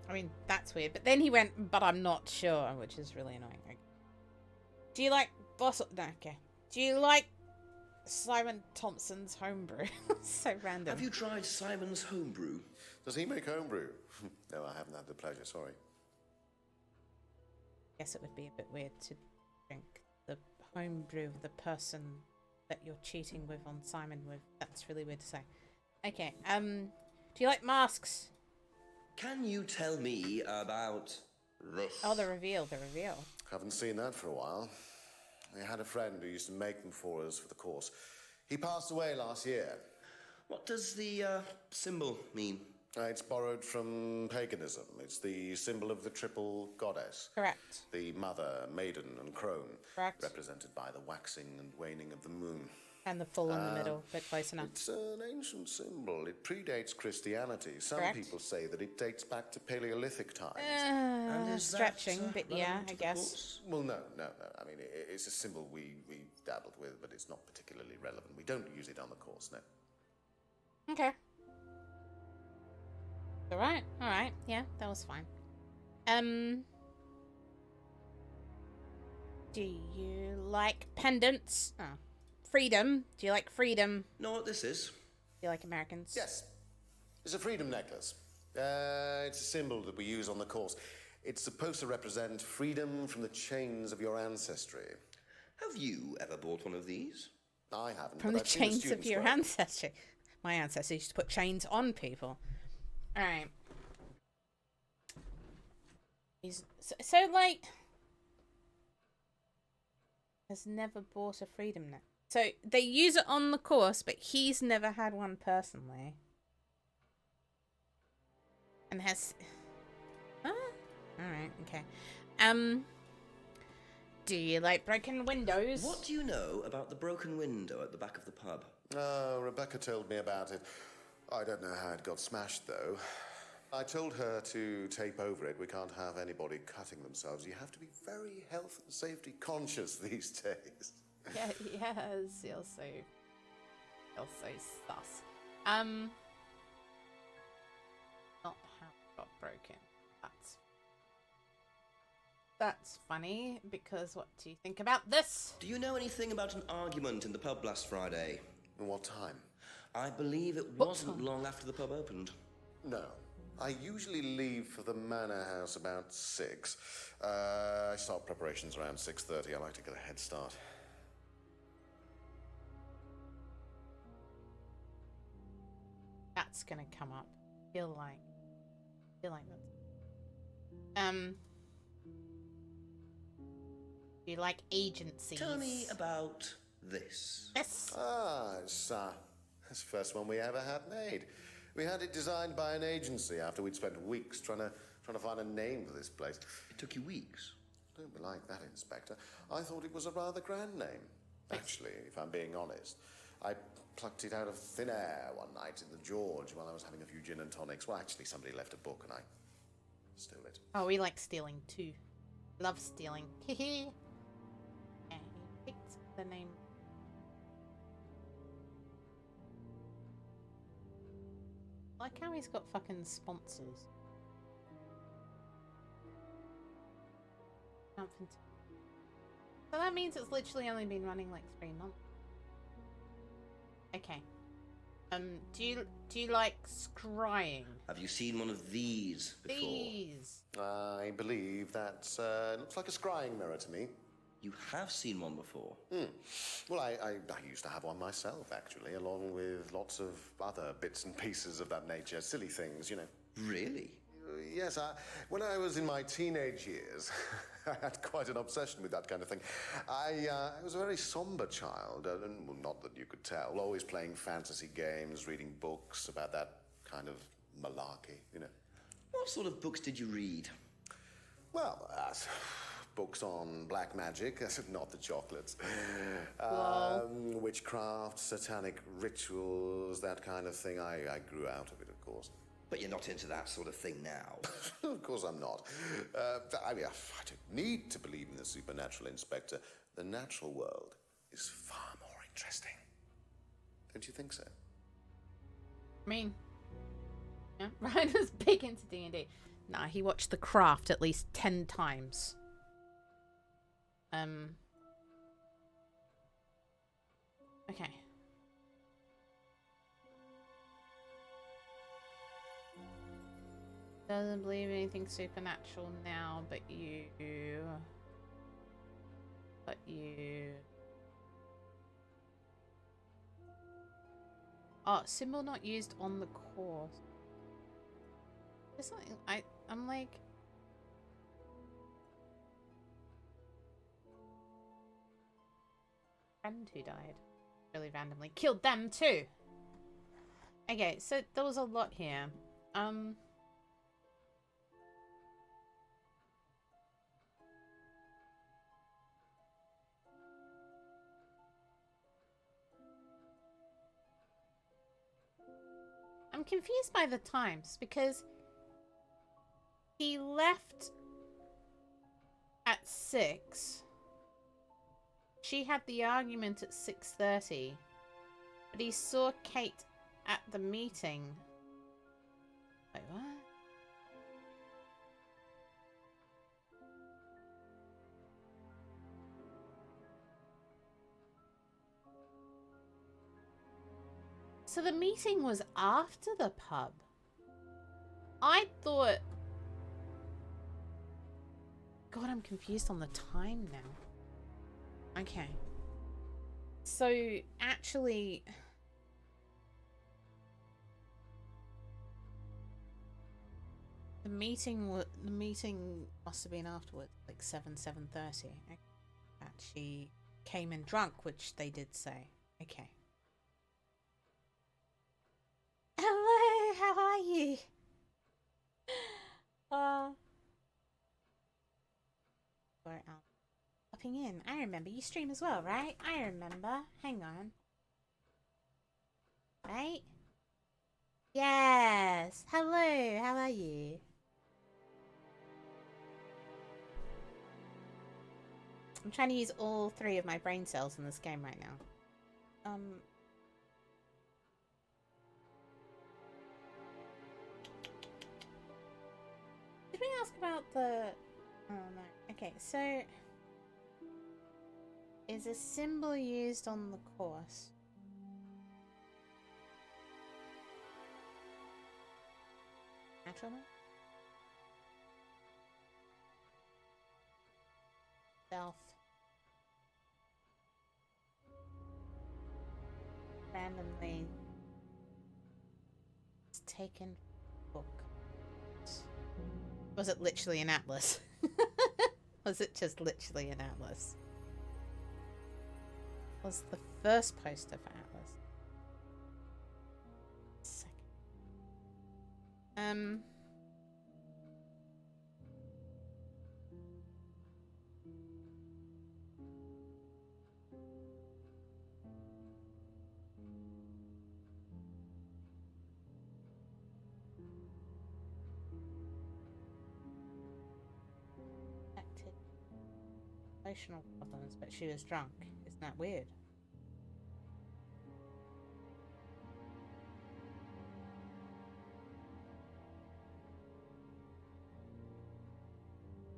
Speaker 1: I mean, that's weird. But then he went, but I'm not sure, which is really annoying. Okay. Do you like Boss? No, okay. Do you like Simon Thompson's homebrew? So random.
Speaker 3: Have you tried Simon's homebrew?
Speaker 10: Does he make homebrew? No, I haven't had the pleasure, sorry.
Speaker 1: Guess it would be a bit weird to drink the homebrew of the person that you're cheating with on Simon with. That's really weird to say. Okay, do you like masks?
Speaker 3: Can you tell me about this?
Speaker 1: Oh, the reveal.
Speaker 10: Haven't seen that for a while. I had a friend who used to make them for us for the course. He passed away last year.
Speaker 3: What does the symbol mean?
Speaker 10: It's borrowed from paganism. It's the symbol of the triple goddess.
Speaker 1: Correct.
Speaker 10: The mother, maiden, and crone.
Speaker 1: Correct.
Speaker 10: Represented by the waxing and waning of the moon.
Speaker 1: And the full in the middle, but close enough.
Speaker 10: It's an ancient symbol. It predates Christianity. Some
Speaker 1: Correct.
Speaker 10: people say that it dates back to Paleolithic times.
Speaker 1: Stretching, but yeah, I guess.
Speaker 10: Well, no. I mean, it's a symbol we dabbled with, but it's not particularly relevant. We don't use it on the course, no.
Speaker 1: Okay. Alright, yeah, that was fine. Do you like pendants? Oh. Freedom. Do you like freedom?
Speaker 3: Know what this is?
Speaker 1: Do you like Americans?
Speaker 10: Yes. It's a freedom necklace. It's a symbol that we use on the course. It's supposed to represent freedom from the chains of your ancestry.
Speaker 3: Have you ever bought one of these?
Speaker 10: I haven't.
Speaker 1: From
Speaker 10: but
Speaker 1: the
Speaker 10: I've seen
Speaker 1: chains of
Speaker 10: students
Speaker 1: your
Speaker 10: wear them.
Speaker 1: ancestry. My ancestors used to put chains on people. All right. So like, has never bought a freedom net. So they use it on the course, but he's never had one personally. And has... Huh? Alright, okay. Do you like broken windows?
Speaker 3: What do you know about the broken window at the back of the pub?
Speaker 10: Oh, Rebecca told me about it. I don't know how it got smashed, though. I told her to tape over it. We can't have anybody cutting themselves. You have to be very health and safety conscious these days.
Speaker 1: Yeah, yes, you're so sus. Not how it got broken. That's funny, because what do you think about this?
Speaker 3: Do you know anything about an argument in the pub last Friday?
Speaker 10: What time?
Speaker 3: I believe it wasn't long after the pub opened.
Speaker 10: No. I usually leave for the manor house about 6. I start preparations around 6:30. I like to get a head start.
Speaker 1: That's gonna come up. Feel like that's... Do you like agencies?
Speaker 3: Tell me about this.
Speaker 1: Yes.
Speaker 10: It's the first one we ever had made. We had it designed by an agency after we'd spent weeks trying to find a name for this place.
Speaker 3: It took you weeks?
Speaker 10: Don't be like that, Inspector. I thought it was a rather grand name. Actually, if I'm being honest. I plucked it out of thin air one night in the George while I was having a few gin and tonics. Well, actually, somebody left a book and I stole it.
Speaker 1: Oh, we like stealing too. Love stealing. Hehe. And he picked the name. Like how he's got fucking sponsors. Something. So that means it's literally only been running like 3 months. Okay. Do you like scrying?
Speaker 3: Have you seen one of these before?
Speaker 1: These.
Speaker 10: I believe that looks like a scrying mirror to me.
Speaker 3: You have seen one before?
Speaker 10: Well, I used to have one myself, actually, along with lots of other bits and pieces of that nature. Silly things, you know.
Speaker 3: Really?
Speaker 10: Yes, when I was in my teenage years, I had quite an obsession with that kind of thing. I was a very somber child, and well, not that you could tell, always playing fantasy games, reading books about that kind of malarkey, you know.
Speaker 3: What sort of books did you read?
Speaker 10: Well, books on black magic, not the chocolates. Witchcraft, satanic rituals, that kind of thing. I grew out of it, of course.
Speaker 3: But you're not into that sort of thing now.
Speaker 10: Of course I'm not. I mean, I don't need to believe in the supernatural, Inspector. The natural world is far more interesting. Don't you think so?
Speaker 1: I mean, yeah, Ryan was big into D&D. Nah, he watched The Craft at least 10 times. Okay. Doesn't believe anything supernatural now, but you... Oh, symbol not used on the course. There's something... I'm like... Friend who died. Really randomly. Killed them too! Okay, so there was a lot here. I'm confused by the times because he left at 6. She had the argument at 6:30, but he saw Kate at the meeting. Wait, what? So the meeting was after the pub. I thought... God, I'm confused on the time now. Okay. So, actually... The meeting must have been afterwards, like 7:30. That she came in drunk, which they did say. Okay. Hello, how are you? We're out. Popping in. I remember you stream as well, right? I remember. Hang on. Right? Yes. Hello, how are you? I'm trying to use all 3 of my brain cells in this game right now. Did we ask about the... Oh no. Okay, so... Is a symbol used on the course? Natural? Self. Randomly. It's taken book. Was it literally an atlas? Was it just literally an atlas? Was the first poster for atlas? Second. Emotional problems, but she was drunk. Isn't that weird?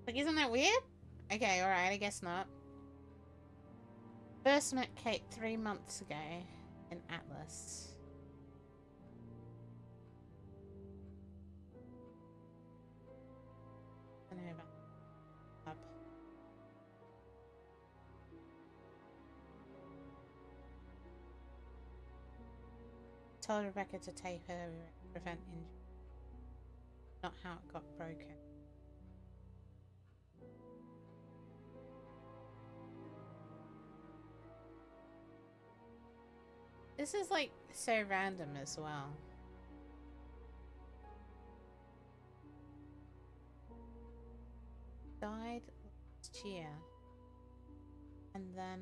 Speaker 1: Like, isn't that weird? Okay, alright, I guess not. First met Kate 3 months ago in Atlas. I don't know about Hub. Told Rebecca to tape her to prevent injury. Not how it got broken. This is like so random as well. Died last year. And then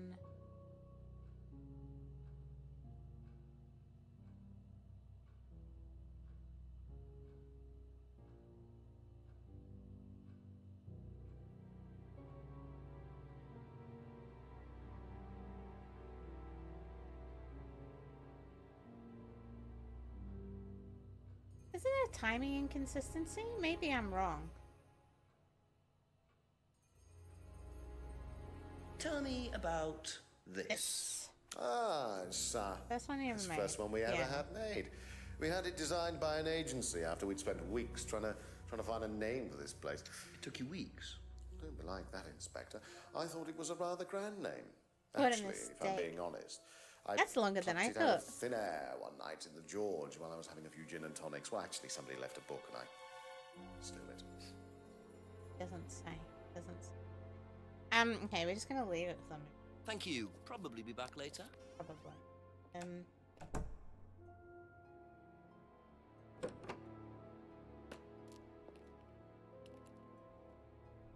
Speaker 1: isn't it a timing inconsistency? Maybe I'm wrong.
Speaker 3: Tell me about this.
Speaker 10: It's
Speaker 1: first one you ever made.
Speaker 10: First one we ever had made. We had it designed by an agency after we'd spent weeks trying to find a name for this place.
Speaker 3: It took you weeks.
Speaker 10: Don't be like that, Inspector. I thought it was a rather grand name.
Speaker 1: What a
Speaker 10: Actually,
Speaker 1: mistake.
Speaker 10: if I'm being honest.
Speaker 1: That's longer than I
Speaker 10: plucked it out of
Speaker 1: thought.
Speaker 10: thin air one night in the George while I was having a few gin and tonics. Well, actually, somebody left a book and I stole it.
Speaker 1: Doesn't say. Doesn't say. Okay, we're just gonna leave it for them.
Speaker 2: Thank you. Probably be back later.
Speaker 1: Probably.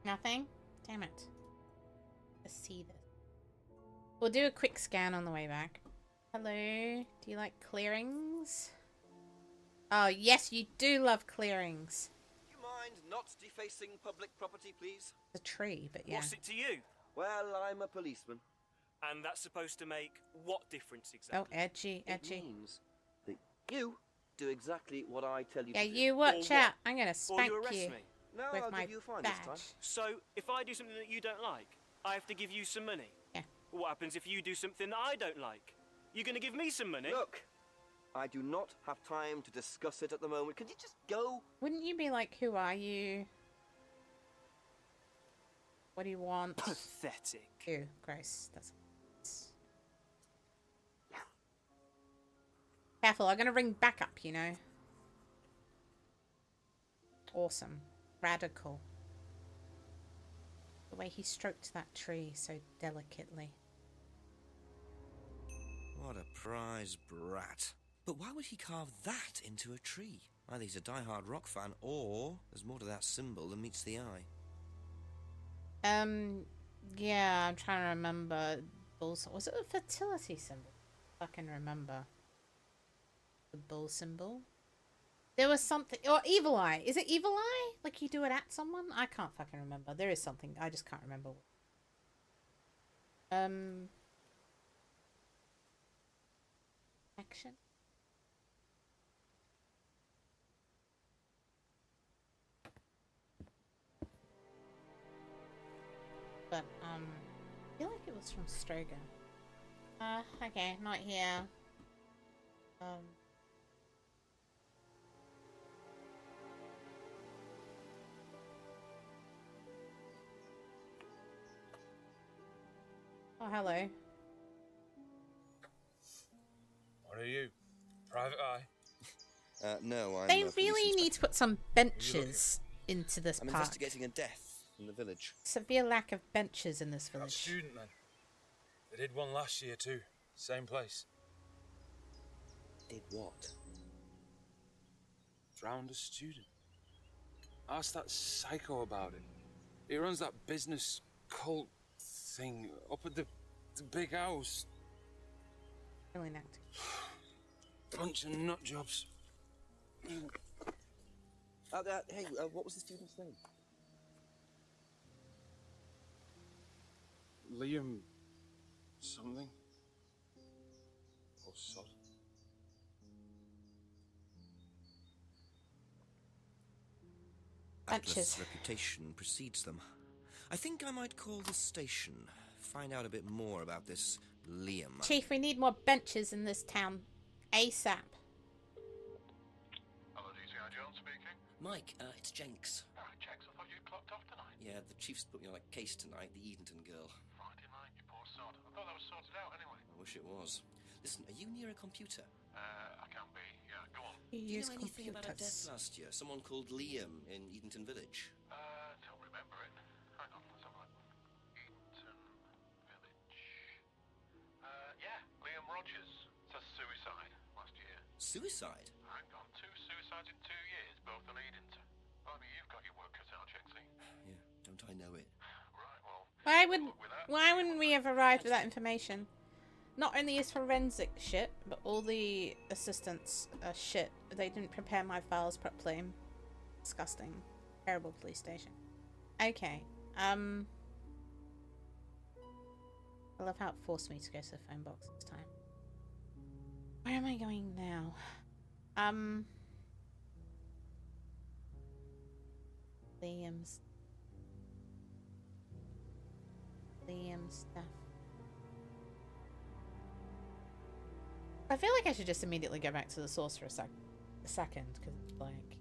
Speaker 1: Nothing? Damn it. Let's see this. We'll do a quick scan on the way back. Hello? Do you like clearings? Oh, yes, you do love clearings.
Speaker 11: You mind not defacing public property, please?
Speaker 1: The tree, but yeah.
Speaker 11: What's it to you? Well, I'm a policeman. And that's supposed to make what difference exactly?
Speaker 1: Oh, edgy.
Speaker 11: It means that you do exactly what I tell you
Speaker 1: Yeah,
Speaker 11: to do.
Speaker 1: you watch out. I'm gonna spank
Speaker 11: or you arrest
Speaker 1: you
Speaker 11: me. No,
Speaker 1: with
Speaker 11: I'll
Speaker 1: my
Speaker 11: give you a fine
Speaker 1: badge.
Speaker 11: this time. So, if I do something that you don't like, I have to give you some money?
Speaker 1: Yeah.
Speaker 11: What happens if you do something that I don't like? You're going to give me some money?
Speaker 3: Look,
Speaker 11: I do not have time to discuss it at the moment. Could you just go?
Speaker 1: Wouldn't you be like, who are you? What do you want?
Speaker 11: Pathetic.
Speaker 1: Ew, gross. That's... Careful, I'm gonna ring back up, you know. Awesome. Radical. The way he stroked that tree so delicately.
Speaker 2: What a prize brat. But why would he carve that into a tree? Either he's a die-hard rock fan, or there's more to that symbol than meets the eye.
Speaker 1: Yeah, I'm trying to remember. Was it a fertility symbol? I can remember. The bull symbol? There was something... Or evil eye. Is it evil eye? Like you do it at someone? I can't fucking remember. There is something. I just can't remember. Action? But, I feel like it was from Stroger. Okay, not here. Oh, hello.
Speaker 12: What are you? Private eye?
Speaker 2: No, I'm...
Speaker 1: They really need to put some benches into this
Speaker 2: I'm
Speaker 1: park.
Speaker 2: investigating a death in the village.
Speaker 1: Severe lack of benches in this
Speaker 12: You're not a
Speaker 1: village.
Speaker 12: student, then? They did one last year, too. Same place.
Speaker 2: Did what?
Speaker 12: Drowned a student. Ask that psycho about it. He runs that business cult thing up at the big house.
Speaker 1: Really nasty.
Speaker 12: Bunch of nut jobs.
Speaker 2: Hey, what was the student's name?
Speaker 12: Liam... something? Or sod?
Speaker 2: Atlas' reputation precedes them. I think I might call the station. Find out a bit more about this Liam.
Speaker 1: Chief, we need more benches in this town. ASAP.
Speaker 9: Hello, DCI Jones speaking.
Speaker 3: Mike, it's Jenks.
Speaker 9: Oh, Jenks, I thought you'd clocked off tonight.
Speaker 3: Yeah, the chief's put me on a case tonight, the Edenton girl.
Speaker 9: Friday night, you poor sod. I thought that was sorted out anyway.
Speaker 3: I wish it was. Listen, are you near a computer?
Speaker 9: I can be. Yeah, go on.
Speaker 3: Do you know anything about a death last year? Someone called Liam in Edenton Village?
Speaker 9: Don't remember it. Hang on, let's have a look. Edenton Village. Yeah, Liam Rogers. Says suicide last year.
Speaker 3: Suicide?
Speaker 9: Hang on, 2 suicides in 2 years, both on Edenton. Blimey, you've got your work cut out, Jenksy.
Speaker 3: Yeah, don't I know it?
Speaker 9: Right, well...
Speaker 1: Why wouldn't we have arrived with that information? Not only is forensic shit, but all the assistants are shit. They didn't prepare my files properly. Disgusting. Terrible police station. Okay. I love how it forced me to go to the phone box this time. Where am I going now? Liam's stuff. I feel like I should just immediately go back to the source for a second, because it's like...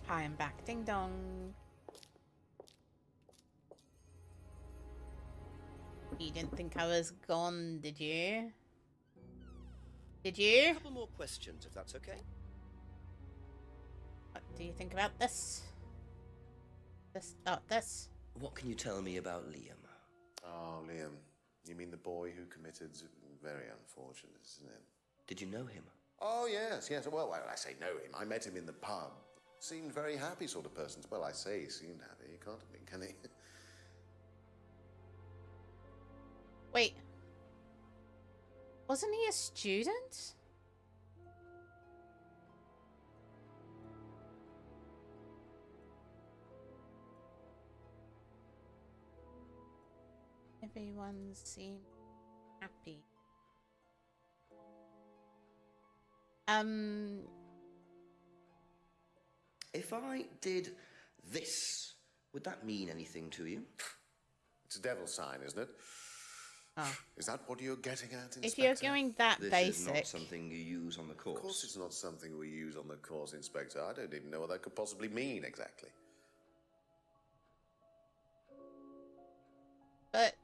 Speaker 1: Hi, I'm back. Ding dong. You didn't think I was gone, did you? Did you?
Speaker 2: A couple more questions, if that's okay.
Speaker 1: What do you think about this? This?
Speaker 3: What can you tell me about Liam?
Speaker 10: Oh, Liam. You mean the boy who committed... Very unfortunate, isn't it?
Speaker 3: Did you know him?
Speaker 10: Oh, yes. Well, I say know him. I met him in the pub. Seemed very happy sort of person. Well, I say he seemed happy. He can't have been, can he?
Speaker 1: Wait. Wasn't he a student? Everyone seemed happy.
Speaker 3: If I did this, would that mean anything to you?
Speaker 10: It's a devil's sign, isn't it?
Speaker 1: Oh.
Speaker 10: Is that what you're getting at, Inspector?
Speaker 1: If you're going that
Speaker 3: This
Speaker 1: basic...
Speaker 3: is not something you use on the course.
Speaker 10: Of course it's not something we use on the course, Inspector. I don't even know what that could possibly mean, exactly.
Speaker 1: But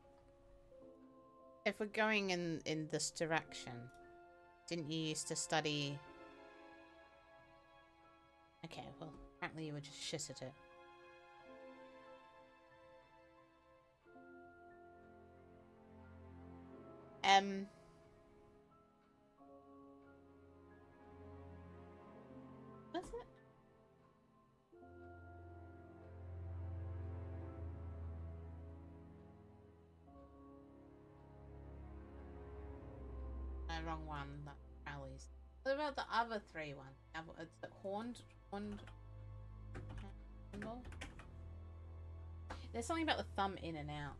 Speaker 1: if we're going in this direction, didn't you used to study... Okay, well, apparently you were just shit at it. What's it? Wrong one. That's Crowley's. What about the other three ones? It's the horned. Handle? There's something about the thumb in and out.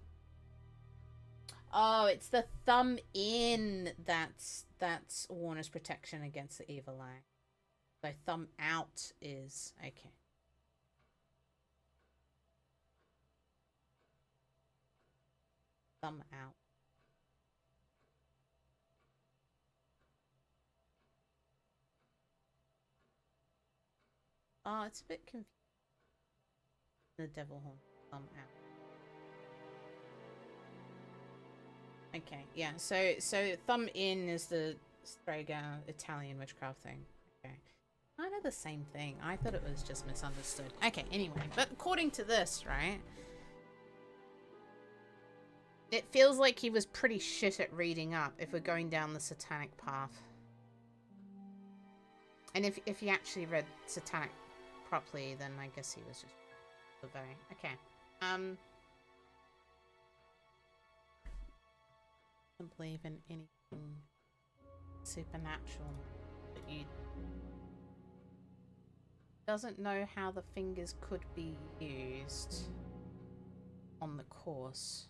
Speaker 1: Oh, it's the thumb in that's Warner's protection against the evil eye. So thumb out is okay. Thumb out. Oh, it's a bit confusing. The devil horn. Thumb out. Okay, yeah. So thumb in is the Strega Italian witchcraft thing. Okay. Kind of the same thing. I thought it was just misunderstood. Okay, anyway. But according to this, right? It feels like he was pretty shit at reading up if we're going down the satanic path. And if he actually read satanic properly, then I guess he was just very okay. Don't believe in anything supernatural, but you doesn't know how the fingers could be used on the course.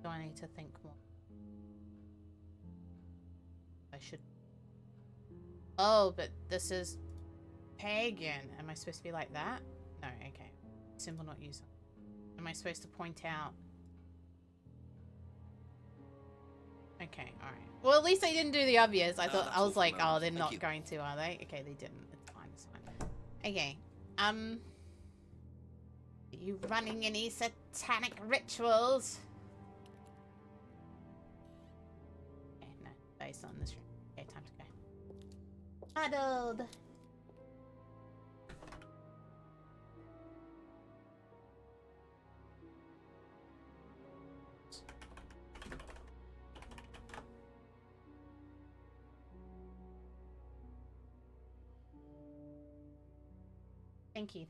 Speaker 1: Do I need to think more? I should... Oh, but this is pagan. Am I supposed to be like that? No, okay. Symbol not used. Am I supposed to point out? Okay, alright. Well, at least they didn't do the obvious. I thought, I was like, oh, they're not going to, are they? Okay, they didn't. It's fine, it's fine. Okay, are you running any satanic rituals? Okay, no, based on this room. Okay, time to go. Huddled.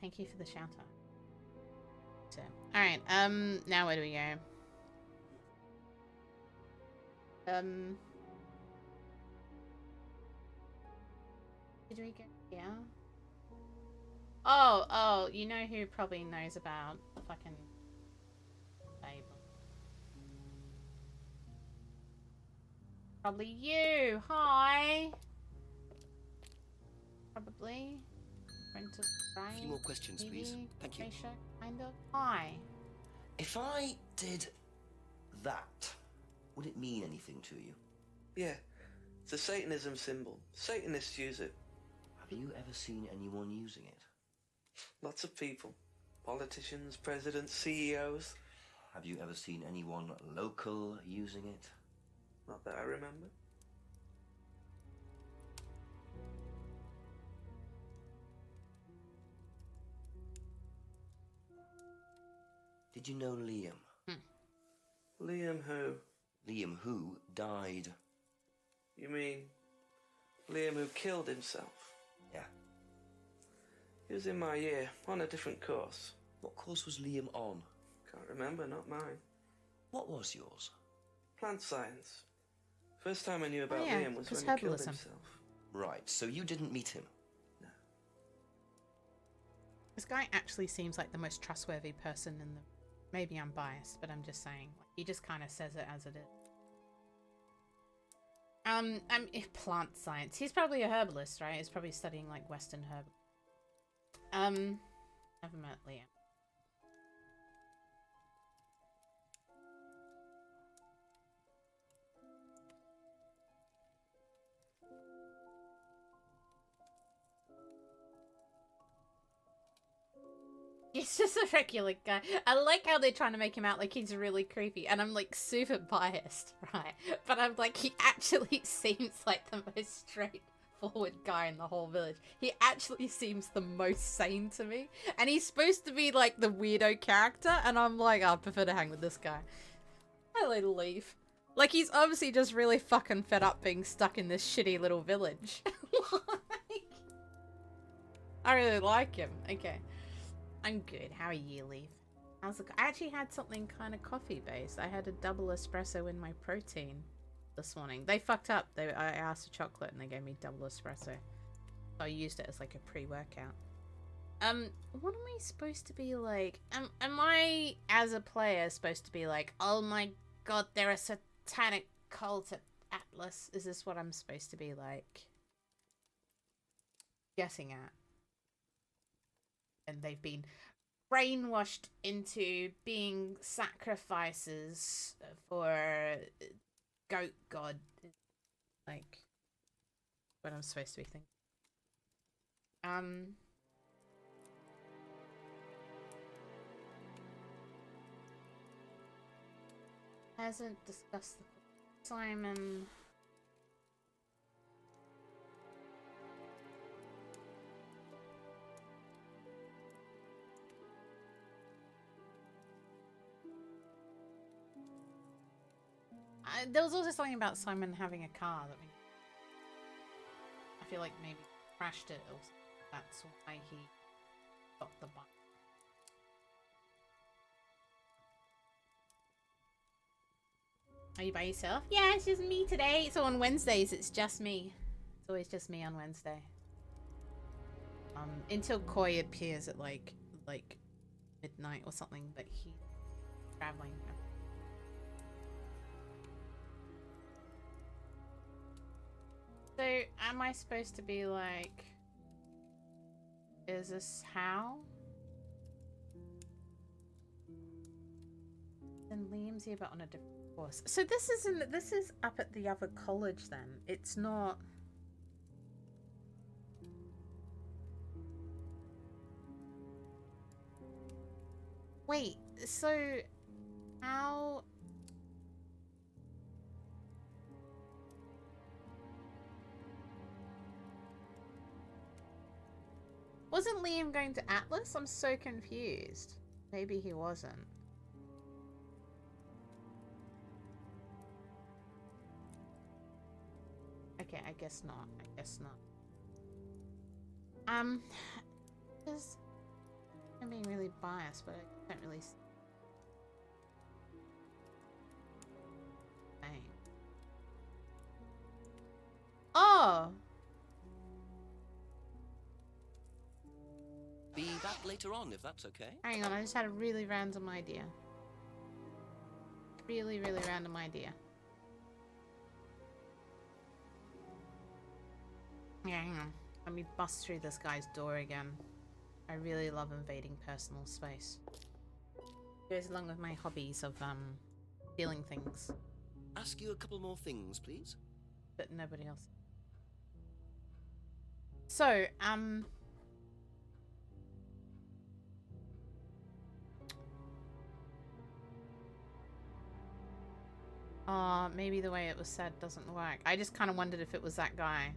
Speaker 1: Thank you for the shout out. So, alright, now where do we go? Did we go here? Oh, you know who probably knows about the fucking Bible? Probably you. Hi. Probably.
Speaker 2: A few more questions, please. Thank you.
Speaker 1: Kind of. Hi.
Speaker 2: If I did that, would it mean anything to you?
Speaker 8: Yeah, it's a Satanism symbol. Satanists use it.
Speaker 2: Have you ever seen anyone using it?
Speaker 8: Lots of people. Politicians, presidents, CEOs.
Speaker 2: Have you ever seen anyone local using it?
Speaker 8: Not that I remember.
Speaker 2: Did you know Liam?
Speaker 8: Liam who?
Speaker 2: Liam who died.
Speaker 8: You mean Liam who killed himself?
Speaker 2: Yeah.
Speaker 8: He was in my year, on a different course.
Speaker 2: What course was Liam on?
Speaker 8: Can't remember, not mine.
Speaker 2: What was yours?
Speaker 8: Plant science. First time I knew about
Speaker 1: yeah,
Speaker 8: Liam was when he killed himself.
Speaker 2: Right, so you didn't meet him?
Speaker 8: No.
Speaker 1: This guy actually seems like the most trustworthy person in the... Maybe I'm biased, but I'm just saying. Like, he just kind of says it as it is. Plant science. He's probably a herbalist, right? He's probably studying, like, Western herb. Never met Liam. He's just a regular guy. I like how they're trying to make him out like he's really creepy, and I'm like super biased, right? But I'm like, he actually seems like the most straightforward guy in the whole village. He actually seems the most sane to me, and he's supposed to be like the weirdo character, and I'm like, I prefer to hang with this guy. I like to leave. Like, he's obviously just really fucking fed up being stuck in this shitty little village. Like, I really like him. Okay. I'm good. How are you, Leaf? I actually had something kind of coffee-based. I had a double espresso in my protein this morning. They fucked up. I asked for chocolate and they gave me double espresso. So I used it as like a pre-workout. What am I supposed to be like? Am I, as a player, supposed to be like, oh my god, they're a satanic cult at Atlas? Is this what I'm supposed to be like? Guessing at? And they've been brainwashed into being sacrifices for goat god. Like, what I'm supposed to be thinking. Hasn't discussed the Simon. There was also something about Simon having a car that I feel like maybe crashed it or something. That's why he got the bike. Are you by yourself? Yeah, it's just me today. So on Wednesdays, it's just me. It's always just me on Wednesday. Until Koi appears at like midnight or something, but he's traveling. So, am I supposed to be like, is this how? Then Liam's here, but on a different course. So this is up at the other college then. It's not... Wait, so how... Wasn't Liam going to Atlas? I'm so confused. Maybe he wasn't. Okay, I guess not. I guess not. Because I'm being really biased, but I don't really see. Dang. Oh!
Speaker 2: Be back later on, if that's okay.
Speaker 1: Hang on, I just had a really random idea. Really, really random idea. Yeah, hang on. Let me bust through this guy's door again. I really love invading personal space. Goes along with my hobbies of, stealing things.
Speaker 2: Ask you a couple more things, please.
Speaker 1: But nobody else. So, maybe the way it was said doesn't work. I just kind of wondered if it was that guy.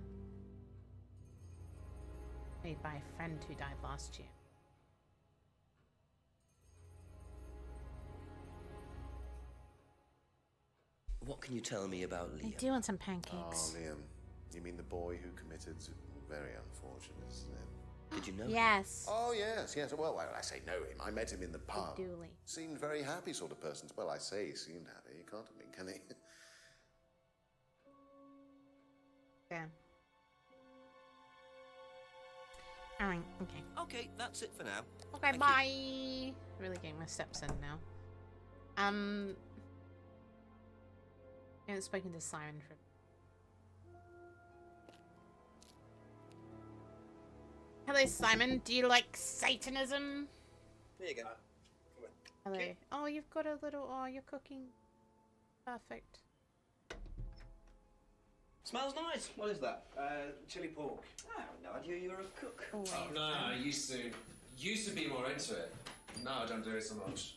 Speaker 1: Made by a friend who died last year.
Speaker 2: What can you tell me about Liam?
Speaker 1: I do want some pancakes.
Speaker 10: Oh, Liam. You mean the boy who committed... Very unfortunate, isn't it?
Speaker 2: Did you know
Speaker 1: Yes.
Speaker 2: him?
Speaker 10: Oh, yes, yes. Well, I say know him. I met him in the pub.
Speaker 1: Dooley.
Speaker 10: Seemed very happy sort of person. Well, I say he seemed happy. He can't have been, can he?
Speaker 1: Yeah. Alright, okay.
Speaker 2: Okay, that's it for now.
Speaker 1: Okay,
Speaker 2: Thank
Speaker 1: bye.
Speaker 2: you.
Speaker 1: Really getting my steps in now. I haven't spoken to Simon for. Hello, Simon. Do you like Satanism?
Speaker 3: There you go.
Speaker 1: Hello. Oh, you've got a little. Oh, you're cooking. Perfect.
Speaker 3: Smells nice. What is that?
Speaker 6: Chili pork.
Speaker 3: I had no idea you were a cook.
Speaker 1: Oh,
Speaker 6: No, I used to be more into it. No, I don't do it so much.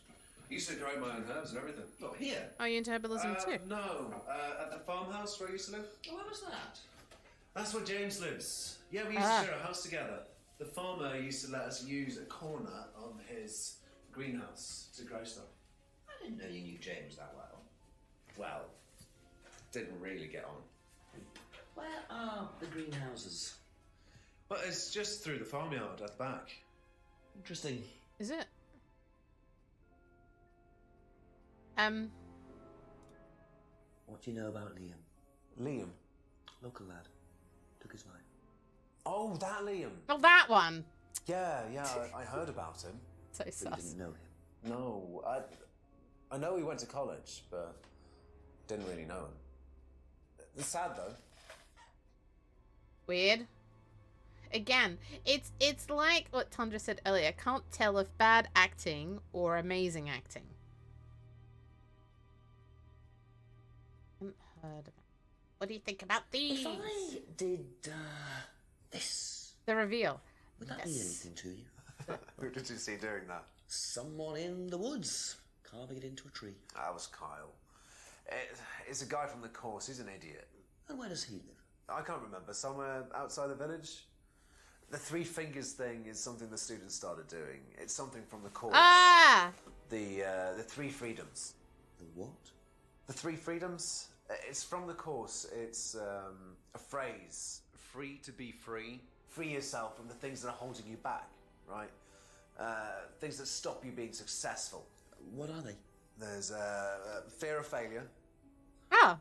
Speaker 6: I used to grow my own herbs and everything.
Speaker 3: Not here.
Speaker 1: Are you into herbalism too?
Speaker 6: No, at the farmhouse where I used to live.
Speaker 3: Oh, where was that?
Speaker 6: That's where James lives. Yeah, we used to share a house together. The farmer used to let us use a corner of his greenhouse to grow stuff.
Speaker 3: I didn't know you knew James that well.
Speaker 6: Well, didn't really get on.
Speaker 3: Where are the greenhouses?
Speaker 6: But it's just through the farmyard at the back.
Speaker 3: Interesting.
Speaker 1: Is it?
Speaker 3: What do you know about Liam?
Speaker 6: Liam?
Speaker 3: Local lad. Took his life.
Speaker 6: Oh, that Liam.
Speaker 1: Oh, that one.
Speaker 6: Yeah, I heard about him.
Speaker 1: So
Speaker 3: But you
Speaker 1: sus.
Speaker 3: didn't know him.
Speaker 6: No, I know he went to college, but didn't really know him. It's sad though.
Speaker 1: Weird. Again, it's like what Tundra said earlier. I can't tell if bad acting or amazing acting. Haven't heard about. What do you think about these?
Speaker 3: If I did this,
Speaker 1: The reveal.
Speaker 3: would that mean anything to you?
Speaker 6: Who did you see doing that?
Speaker 3: Someone in the woods carving it into a tree.
Speaker 6: That was Kyle. It's a guy from the course. He's an idiot.
Speaker 3: And where does he live?
Speaker 6: I can't remember. Somewhere outside the village. The three fingers thing is something the students started doing. It's something from the course.
Speaker 1: Ah!
Speaker 6: The three freedoms.
Speaker 3: The what?
Speaker 6: The three freedoms. It's from the course. It's a phrase. Free to be free. Free yourself from the things that are holding you back. Right. Things that stop you being successful.
Speaker 3: What are they?
Speaker 6: There's fear of failure.
Speaker 1: Oh.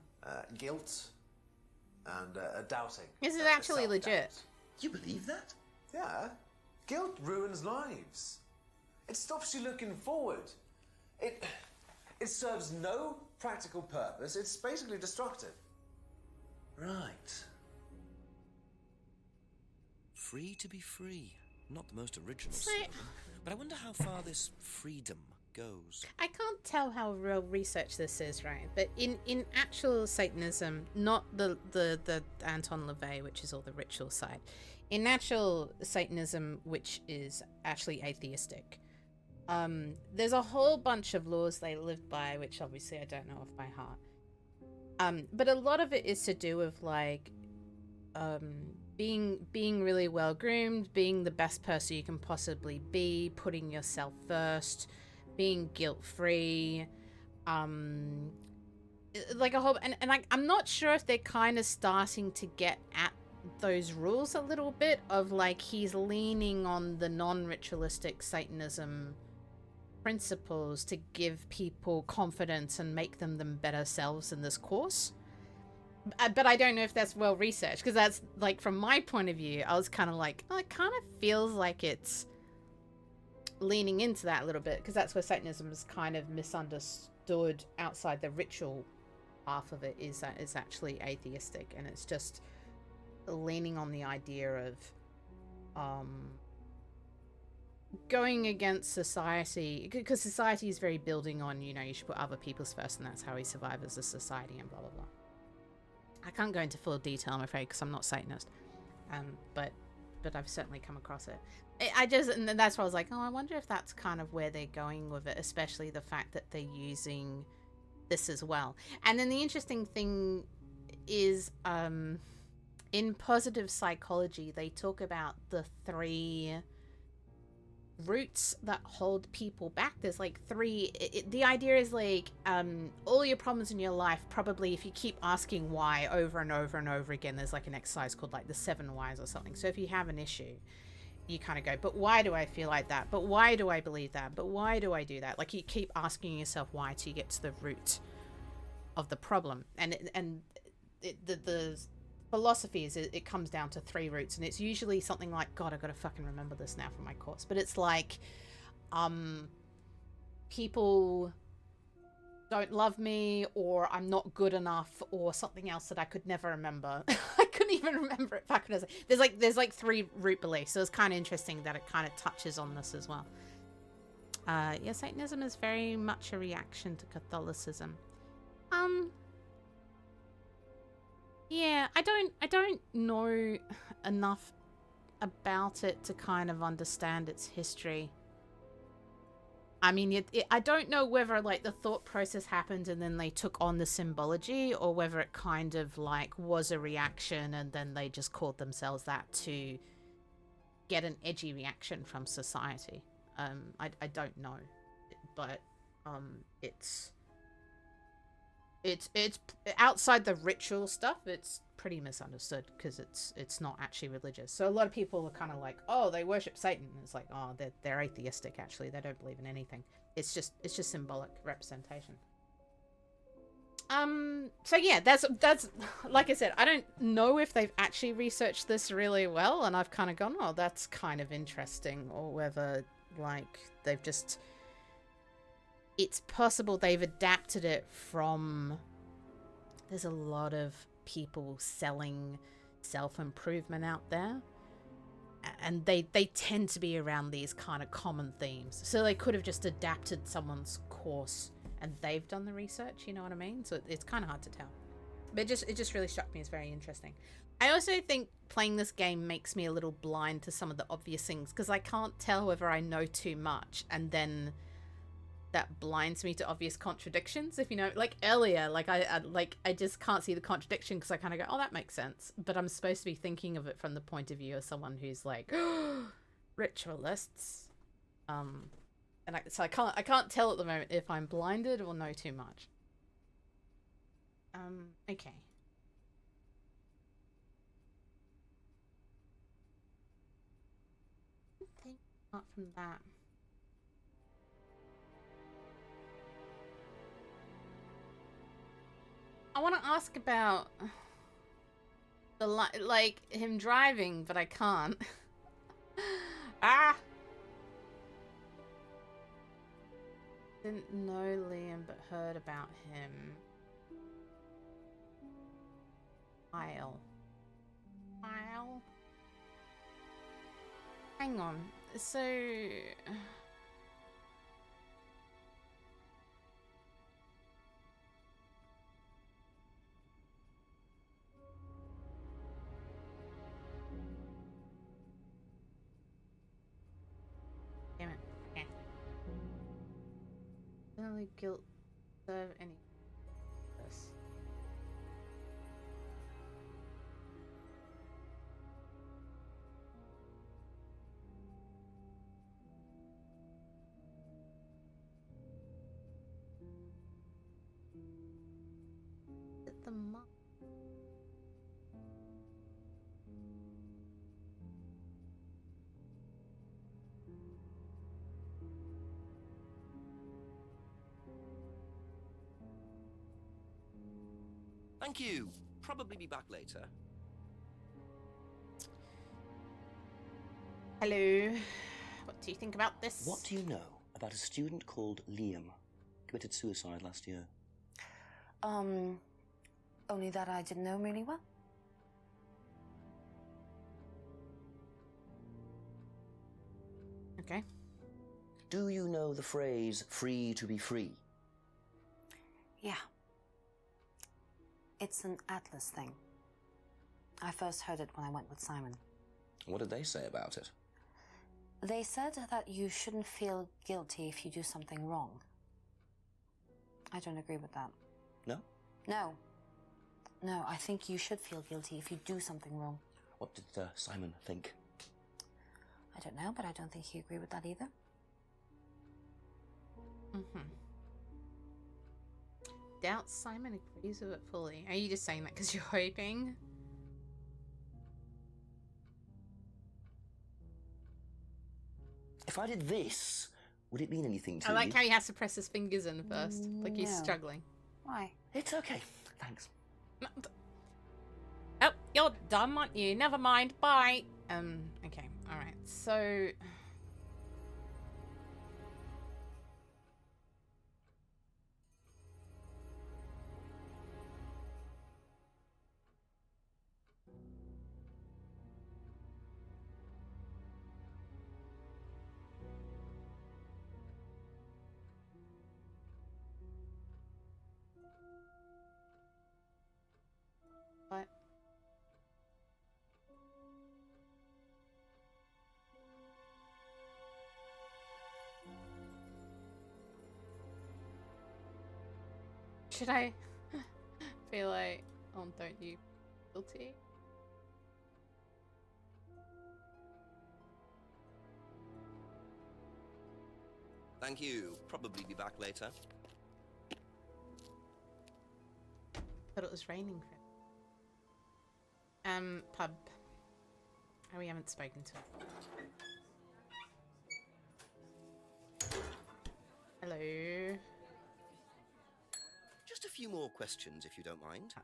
Speaker 6: Guilt. And doubting.
Speaker 1: Is it actually legit?
Speaker 3: You believe that?
Speaker 6: Yeah. Guilt ruins lives. It stops you looking forward. It serves no practical purpose. It's basically destructive.
Speaker 3: Right.
Speaker 2: Free to be free. Not the most original
Speaker 1: So-
Speaker 2: slogan, but I wonder how far this freedom goes.
Speaker 1: I can't tell how real research this is, right? But in actual Satanism, not the Anton LaVey, which is all the ritual side. In actual Satanism, which is actually atheistic, there's a whole bunch of laws they live by, which obviously I don't know off by heart. But a lot of it is to do with like being really well groomed, being the best person you can possibly be, putting yourself first, being guilt-free, like a whole, and I'm not sure if they're kind of starting to get at those rules a little bit of like he's leaning on the non-ritualistic Satanism principles to give people confidence and make them better selves in this course. But I don't know if that's well researched, because that's like from my point of view, I was kind of like, oh, it kind of feels like it's leaning into that a little bit, because that's where Satanism is kind of misunderstood outside the ritual half of it, is that it's actually atheistic, and it's just leaning on the idea of going against society, because society is very building on, you know, you should put other people's first and that's how we survive as a society and blah blah blah. I can't go into full detail, I'm afraid, because I'm not Satanist, but I've certainly come across it. And that's why I was like, oh, I wonder if that's kind of where they're going with it, especially the fact that they're using this as well. And then the interesting thing is, in positive psychology, they talk about the three roots that hold people back. There's like three. The idea is like all your problems in your life, probably if you keep asking why over and over and over again, there's like an exercise called like the 7 whys or something. So if you have an issue, you kind of go, but why do I feel like that? But why do I believe that? But why do I do that? Like you keep asking yourself why till you get to the root of the problem. And the philosophy is it comes down to 3 roots, and it's usually something like, God, I've got to fucking remember this now from my course, but it's like people don't love me, or I'm not good enough, or something else that I could never remember. I couldn't even remember it back when I was there's like 3 root beliefs, so it's kind of interesting that it kind of touches on this as well. Yeah, Satanism is very much a reaction to Catholicism. Yeah, I don't know enough about it to kind of understand its history. I mean, I don't know whether like the thought process happened and then they took on the symbology, or whether it kind of like was a reaction and then they just called themselves that to get an edgy reaction from society. I don't know, but it's outside the ritual stuff. It's pretty misunderstood because it's not actually religious. So a lot of people are kind of like, oh, they worship Satan. And it's like, oh, they're atheistic. Actually, they don't believe in anything. It's just symbolic representation. So yeah, that's like I said, I don't know if they've actually researched this really well, and I've kind of gone, oh, that's kind of interesting, or whether like they've just, it's possible they've adapted it from, there's a lot of people selling self-improvement out there, and they tend to be around these kind of common themes, so they could have just adapted someone's course and they've done the research, you know what I mean? So it's kind of hard to tell, but it just really struck me as very interesting. I also think playing this game makes me a little blind to some of the obvious things, because I can't tell whether I know too much, and then that blinds me to obvious contradictions. If you know, like earlier, like I just can't see the contradiction because I kind of go, oh, that makes sense, but I'm supposed to be thinking of it from the point of view of someone who's like ritualists, and so I can't tell at the moment if I'm blinded or know too much. Okay. I think apart from that, I want to ask about the like him driving, but I can't. Ah! Didn't know Liam, but heard about him. Kyle. Hang on. So... Damn it. Okay. Only guilt serve any purpose. The monk.
Speaker 2: Thank you. Probably be back later.
Speaker 1: Hello. What do you think about this?
Speaker 3: What do you know about a student called Liam? Committed suicide last year.
Speaker 5: Only that I didn't know him really well.
Speaker 1: Okay.
Speaker 3: Do you know the phrase, free to be free?
Speaker 5: Yeah. It's an Atlas thing. I first heard it when I went with Simon.
Speaker 3: What did they say about it?
Speaker 5: They said that you shouldn't feel guilty if you do something wrong. I don't agree with that.
Speaker 3: No?
Speaker 5: No. No, I think you should feel guilty if you do something wrong.
Speaker 3: What did Simon think?
Speaker 5: I don't know, but I don't think he agreed with that either.
Speaker 1: Doubt Simon agrees with it fully. Are you just saying that because you're hoping?
Speaker 3: If I did this, would it mean anything to you?
Speaker 1: I like how he has to press his fingers in first. Like he's
Speaker 5: No.
Speaker 1: struggling.
Speaker 5: Why?
Speaker 3: It's okay. Thanks.
Speaker 1: Oh, you're dumb, aren't you? Never mind. Bye. Okay. All right. So. What? Should I feel like, oh, don't you guilty?
Speaker 2: Thank you. Probably be back later.
Speaker 1: Thought it was raining. Pub. Oh, we haven't spoken to her. Hello.
Speaker 2: Just a few more questions, if you don't mind.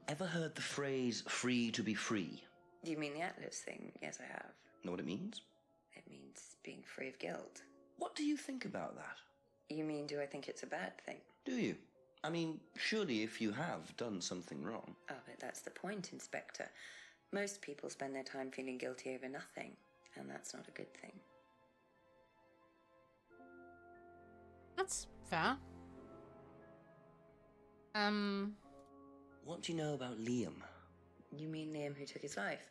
Speaker 2: Ever heard the phrase "free to be free"?
Speaker 7: Do you mean the Atlas thing? Yes, I have.
Speaker 2: Know what it means?
Speaker 7: It means being free of guilt.
Speaker 2: What do you think about that?
Speaker 7: You mean, do I think it's a bad thing?
Speaker 2: Do you? I mean, surely if you have done something wrong.
Speaker 7: Oh, but that's the point, Inspector. Most people spend their time feeling guilty over nothing, and that's not a good thing.
Speaker 1: That's fair.
Speaker 2: What do you know about Liam?
Speaker 7: You mean Liam who took his life?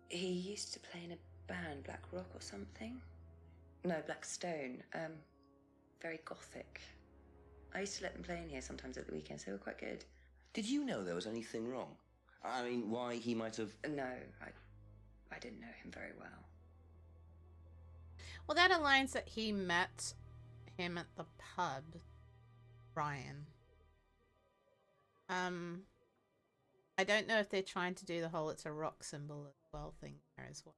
Speaker 7: He used to play in a band, Black Rock or something? No, Black Stone. Very gothic. I used to let them play in here sometimes at the weekends. They were quite good.
Speaker 2: Did you know there was anything wrong? I mean, why he might have...
Speaker 7: No, I didn't know him very well.
Speaker 1: Well, that aligns that he met him at the pub, Ryan. I don't know if they're trying to do the whole "it's a rock symbol" as well thing there as well.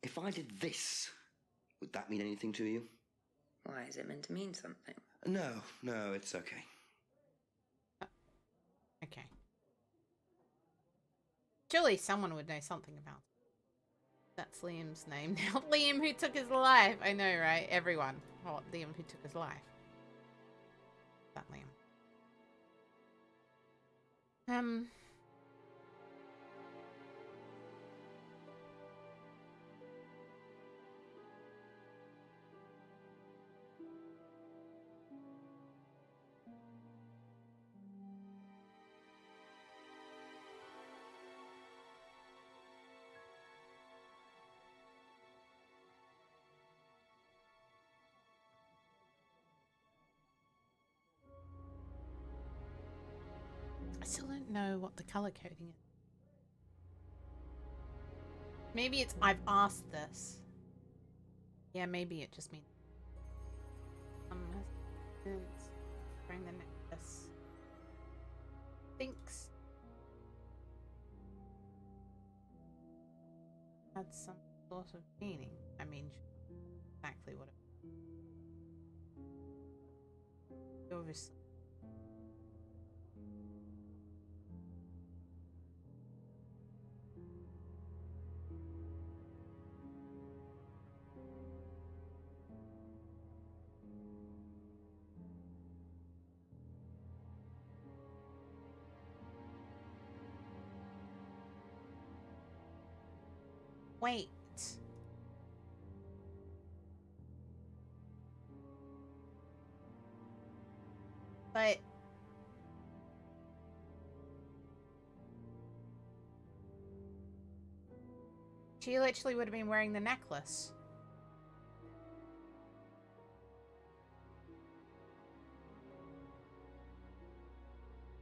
Speaker 2: If I did this, would that mean anything to you?
Speaker 7: Why, is it meant to mean something?
Speaker 2: No, it's okay.
Speaker 1: Okay. Surely someone would know something about it. That's Liam's name now. Liam who took his life. I know, right? Everyone. Oh, Liam who took his life. That Liam. I still don't know what the color coding is. Maybe it's I've asked this. Yeah, maybe it just means bring the necklace. Thinks had some sort of meaning. I mean, exactly what it obviously. Wait. But she literally would have been wearing the necklace.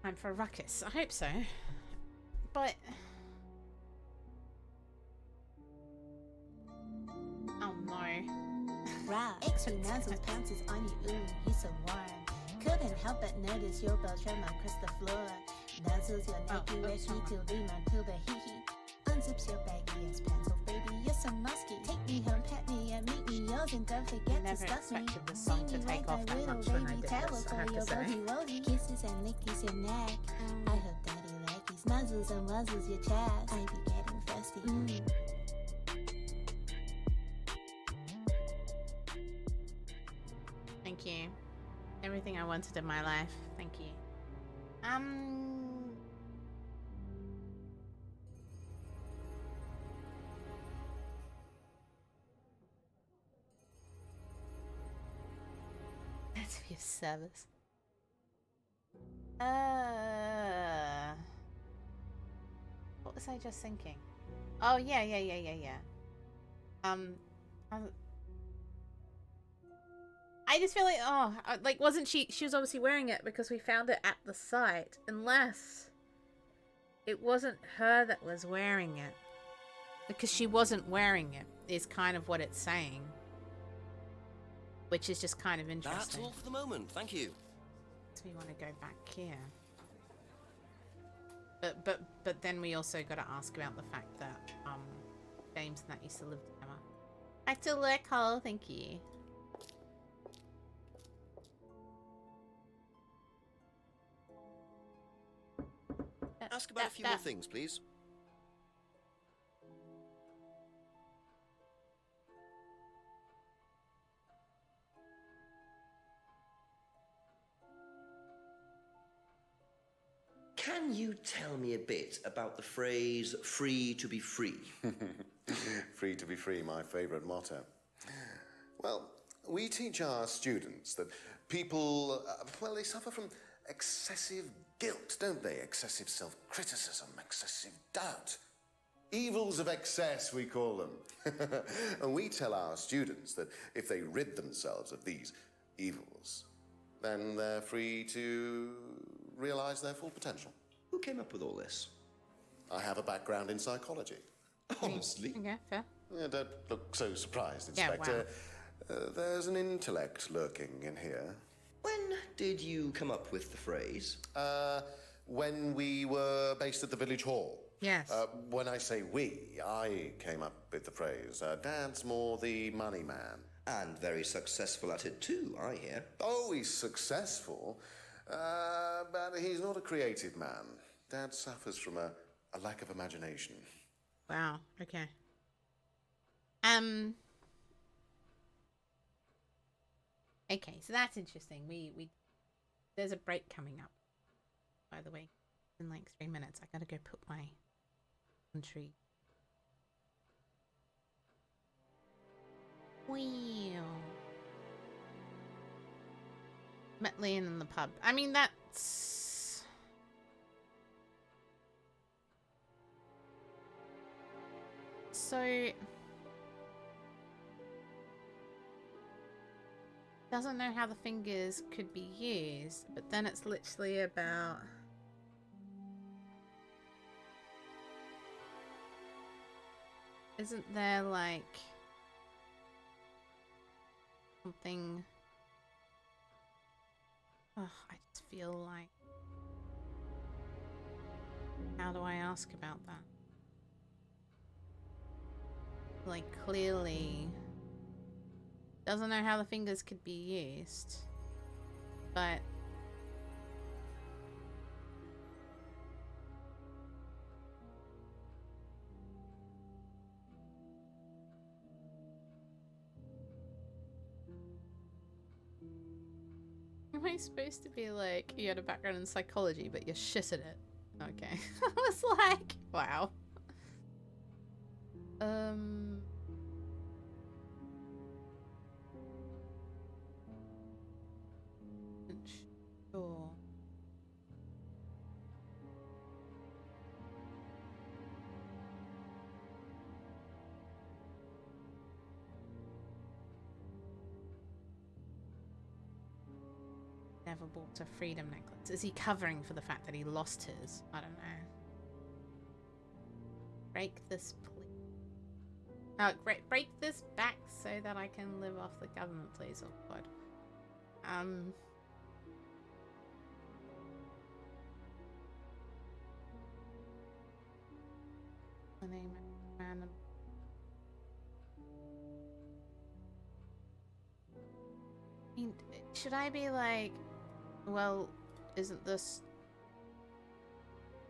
Speaker 1: Time for a ruckus. I hope so. But oh no.
Speaker 13: Right, extra nails pants is on you, ooh, he's so warm. Couldn't help but notice your belt trim across the floor. Nuzzles your neck, you ready to lean until the hee hee. Unzips your baggy-ass pants, oh baby, you're so musky. Take me home, pet me, and meet me yours, and don't forget to stuff me.
Speaker 1: Never expected this song to take off that much when I did this. I
Speaker 13: or
Speaker 1: have to
Speaker 13: your
Speaker 1: say.
Speaker 13: body wody. Kisses and lickies your neck. I hope daddy like his nuzzles and muzzles your chest. I be getting thirsty.
Speaker 1: Thank you. Everything I wanted in my life. Thank you. That's for your service. What was I just thinking? Oh yeah. I just feel like, like, wasn't she was obviously wearing it because we found it at the site, unless it wasn't her that was wearing it, because she wasn't wearing it is kind of what it's saying, which is just kind of interesting.
Speaker 2: That's all for the moment, thank you.
Speaker 1: So we want to go back here, but then we also got to ask about the fact that James and that used to live together. Back to lurk hole, thank you.
Speaker 2: Ask about a few more things, please. Can you tell me a bit about the phrase free to be free?
Speaker 10: Free to be free, my favourite motto. Well, we teach our students that people, well, they suffer from excessive guilt, don't they? Excessive self-criticism, excessive doubt. Evils of excess, we call them. And we tell our students that if they rid themselves of these evils, then they're free to realise their full potential.
Speaker 2: Who came up with all this?
Speaker 10: I have a background in psychology.
Speaker 2: Honestly?
Speaker 1: Okay, fair.
Speaker 10: Yeah, don't look so surprised,
Speaker 1: Yeah,
Speaker 10: Inspector. There's an intellect lurking in here.
Speaker 2: When did you come up with the phrase?
Speaker 10: When we were based at the village hall.
Speaker 1: Yes.
Speaker 10: When I say we, I came up with the phrase. Dad's more the money man.
Speaker 2: And very successful at it too, I hear.
Speaker 10: Oh, he's successful, but he's not a creative man. Dad suffers from a lack of imagination.
Speaker 1: Wow, okay. Okay, so that's interesting. We there's a break coming up, by the way, in like 3 minutes. I gotta go put my country. Wow. Met Leon in the pub. I mean, that's... So... Doesn't know how the fingers could be used, but then it's literally about... Isn't there like... something... Oh, I just feel like... How do I ask about that? Like, clearly... Doesn't know how the fingers could be used. But... Am I supposed to be like, you had a background in psychology, but you're shit at it? Okay. I was like, wow. Sure. Never bought a freedom necklace. Is he covering for the fact that he lost his? I don't know. Break this, please. Oh, break this back so that I can live off the government, please. Oh God. The name random. I mean, should I be like, Well, isn't this...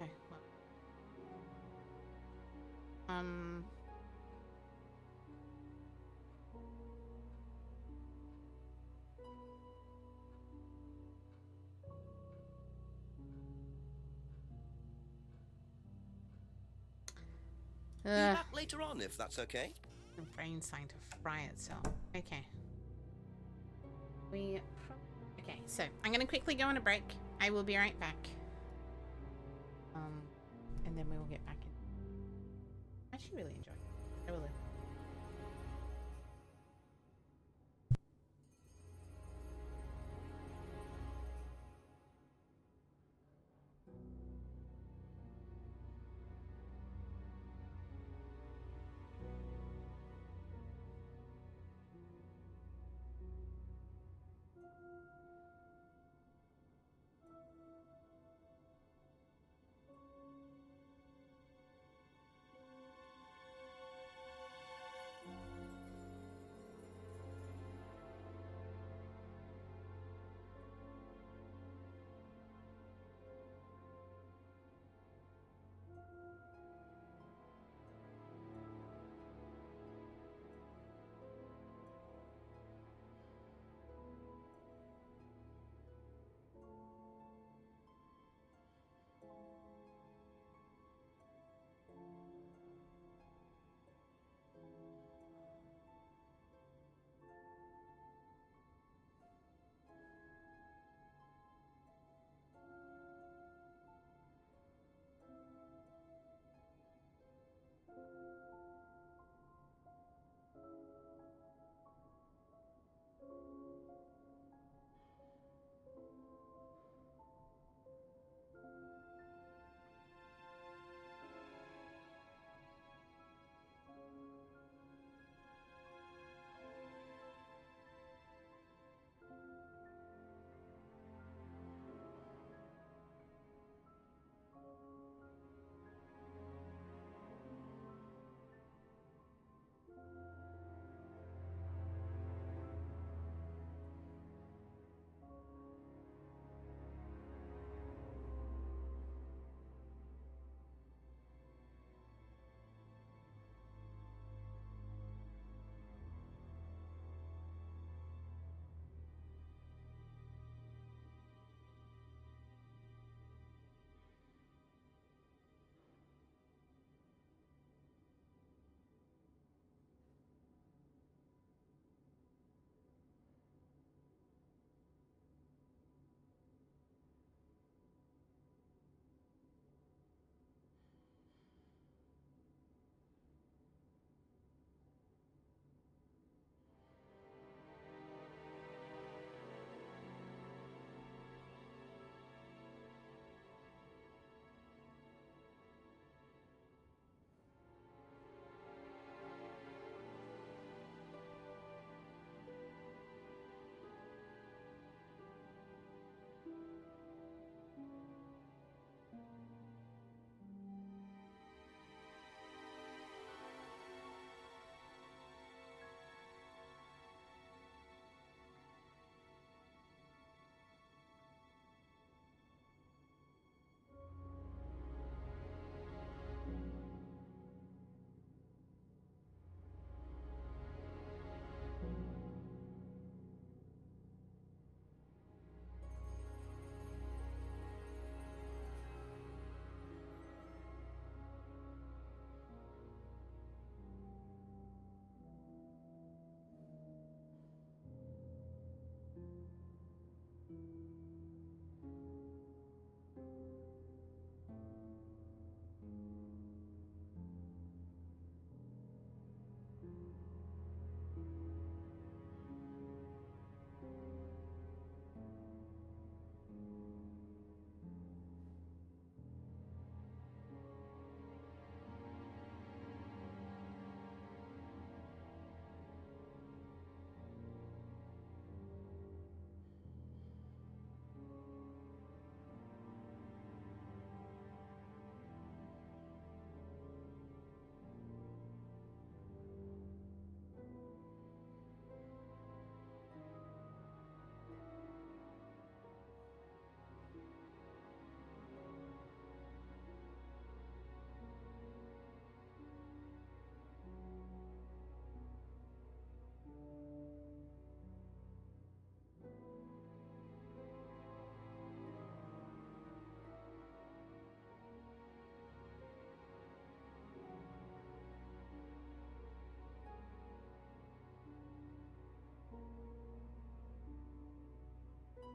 Speaker 1: Okay, well...
Speaker 2: Be back later on, if that's okay.
Speaker 1: The brain's starting to fry itself. Okay. Okay, so I'm gonna quickly go on a break. I will be right back. And then we will get back in. I actually really enjoyed it. I really.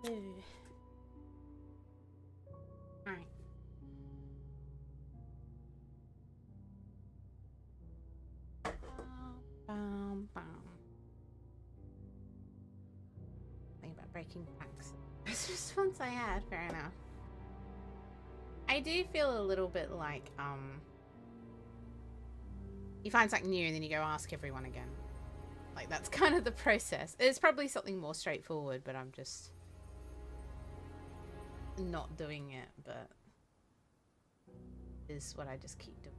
Speaker 1: Ooh. Alright. Bum, bum. Think about breaking banks. This response I had, fair enough. I do feel a little bit like, you find something new and then you go ask everyone again. Like, that's kind of the process. It's probably something more straightforward, but I'm just not doing it, but is what I just keep doing.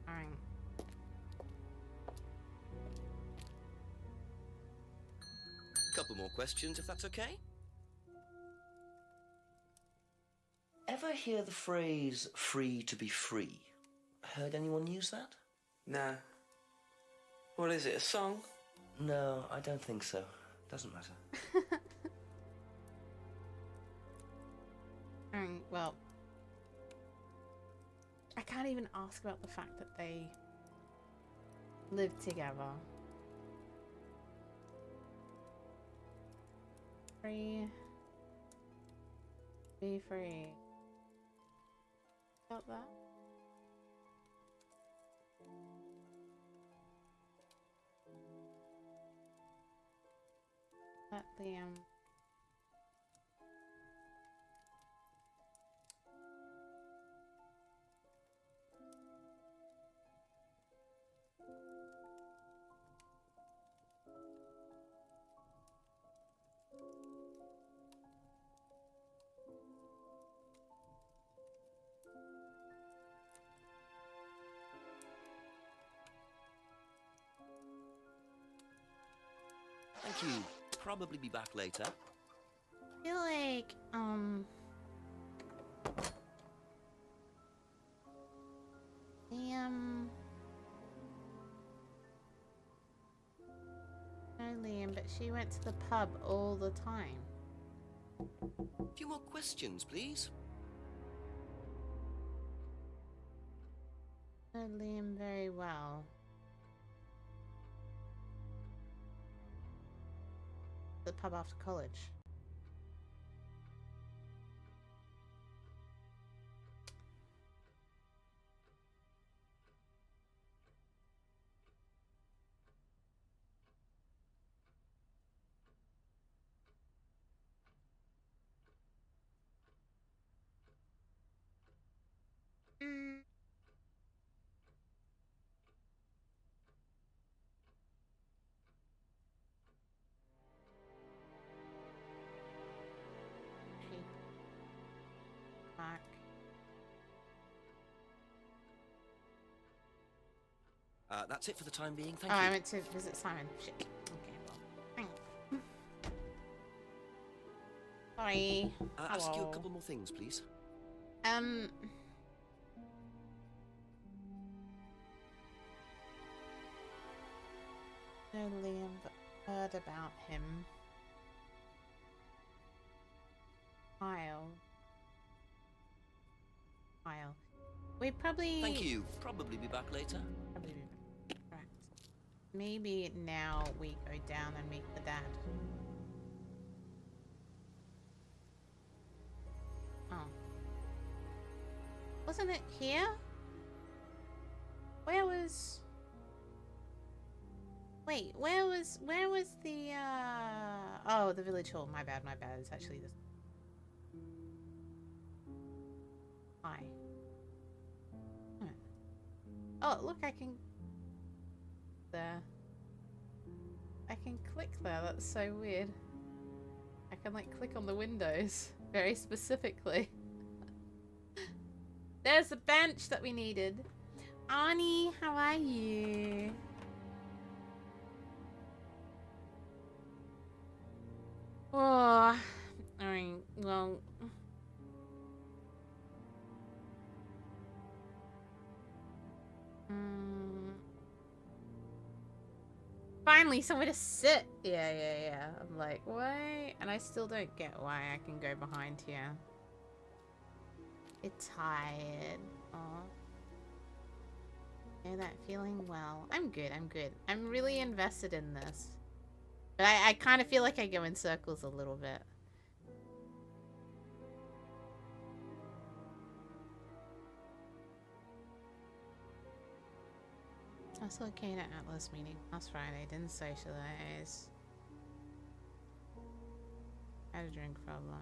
Speaker 1: Alright.
Speaker 2: Couple more questions, if that's okay? Ever hear the phrase free to be free? Heard anyone use that?
Speaker 8: Nah. What is it, a song?
Speaker 2: No, I don't think so. Doesn't matter.
Speaker 1: Well, I can't even ask about the fact that they live together. Free. Be free. Got that? Let Liam.
Speaker 2: Thank you. Probably be back later.
Speaker 1: I feel like, Liam. No, Liam, but she went to the pub all the time.
Speaker 2: A few more questions, please.
Speaker 1: Know Liam very well. The pub after college. Back.
Speaker 2: That's it for the time being. Thank
Speaker 1: Oh,
Speaker 2: you.
Speaker 1: I went to visit Simon. Shit. Okay, well, thanks. Sorry.
Speaker 2: Ask you a
Speaker 1: Hello.
Speaker 2: couple more things, please.
Speaker 1: No, Liam, but heard about him. Kyle. We probably.
Speaker 2: Thank you. Probably be back later.
Speaker 1: Probably be back. Right. Maybe now we go down and meet the dad. Oh. Wasn't it here? Where was... Wait, where was the, Oh, the village hall. My bad. It's actually this. Hi. Oh, look, I can... There. I can click there. That's so weird. I can, like, click on the windows very specifically. There's the bench that we needed. Arnie, how are you? Oh, alright, well... Finally, somewhere to sit! Yeah. I'm like, why? And I still don't get why I can go behind here. You're tired. Aw. Know that feeling well. I'm good. I'm really invested in this. But I kind of feel like I go in circles a little bit. I saw Kate at Atlas meeting last Friday. Didn't socialize. Had a drink problem.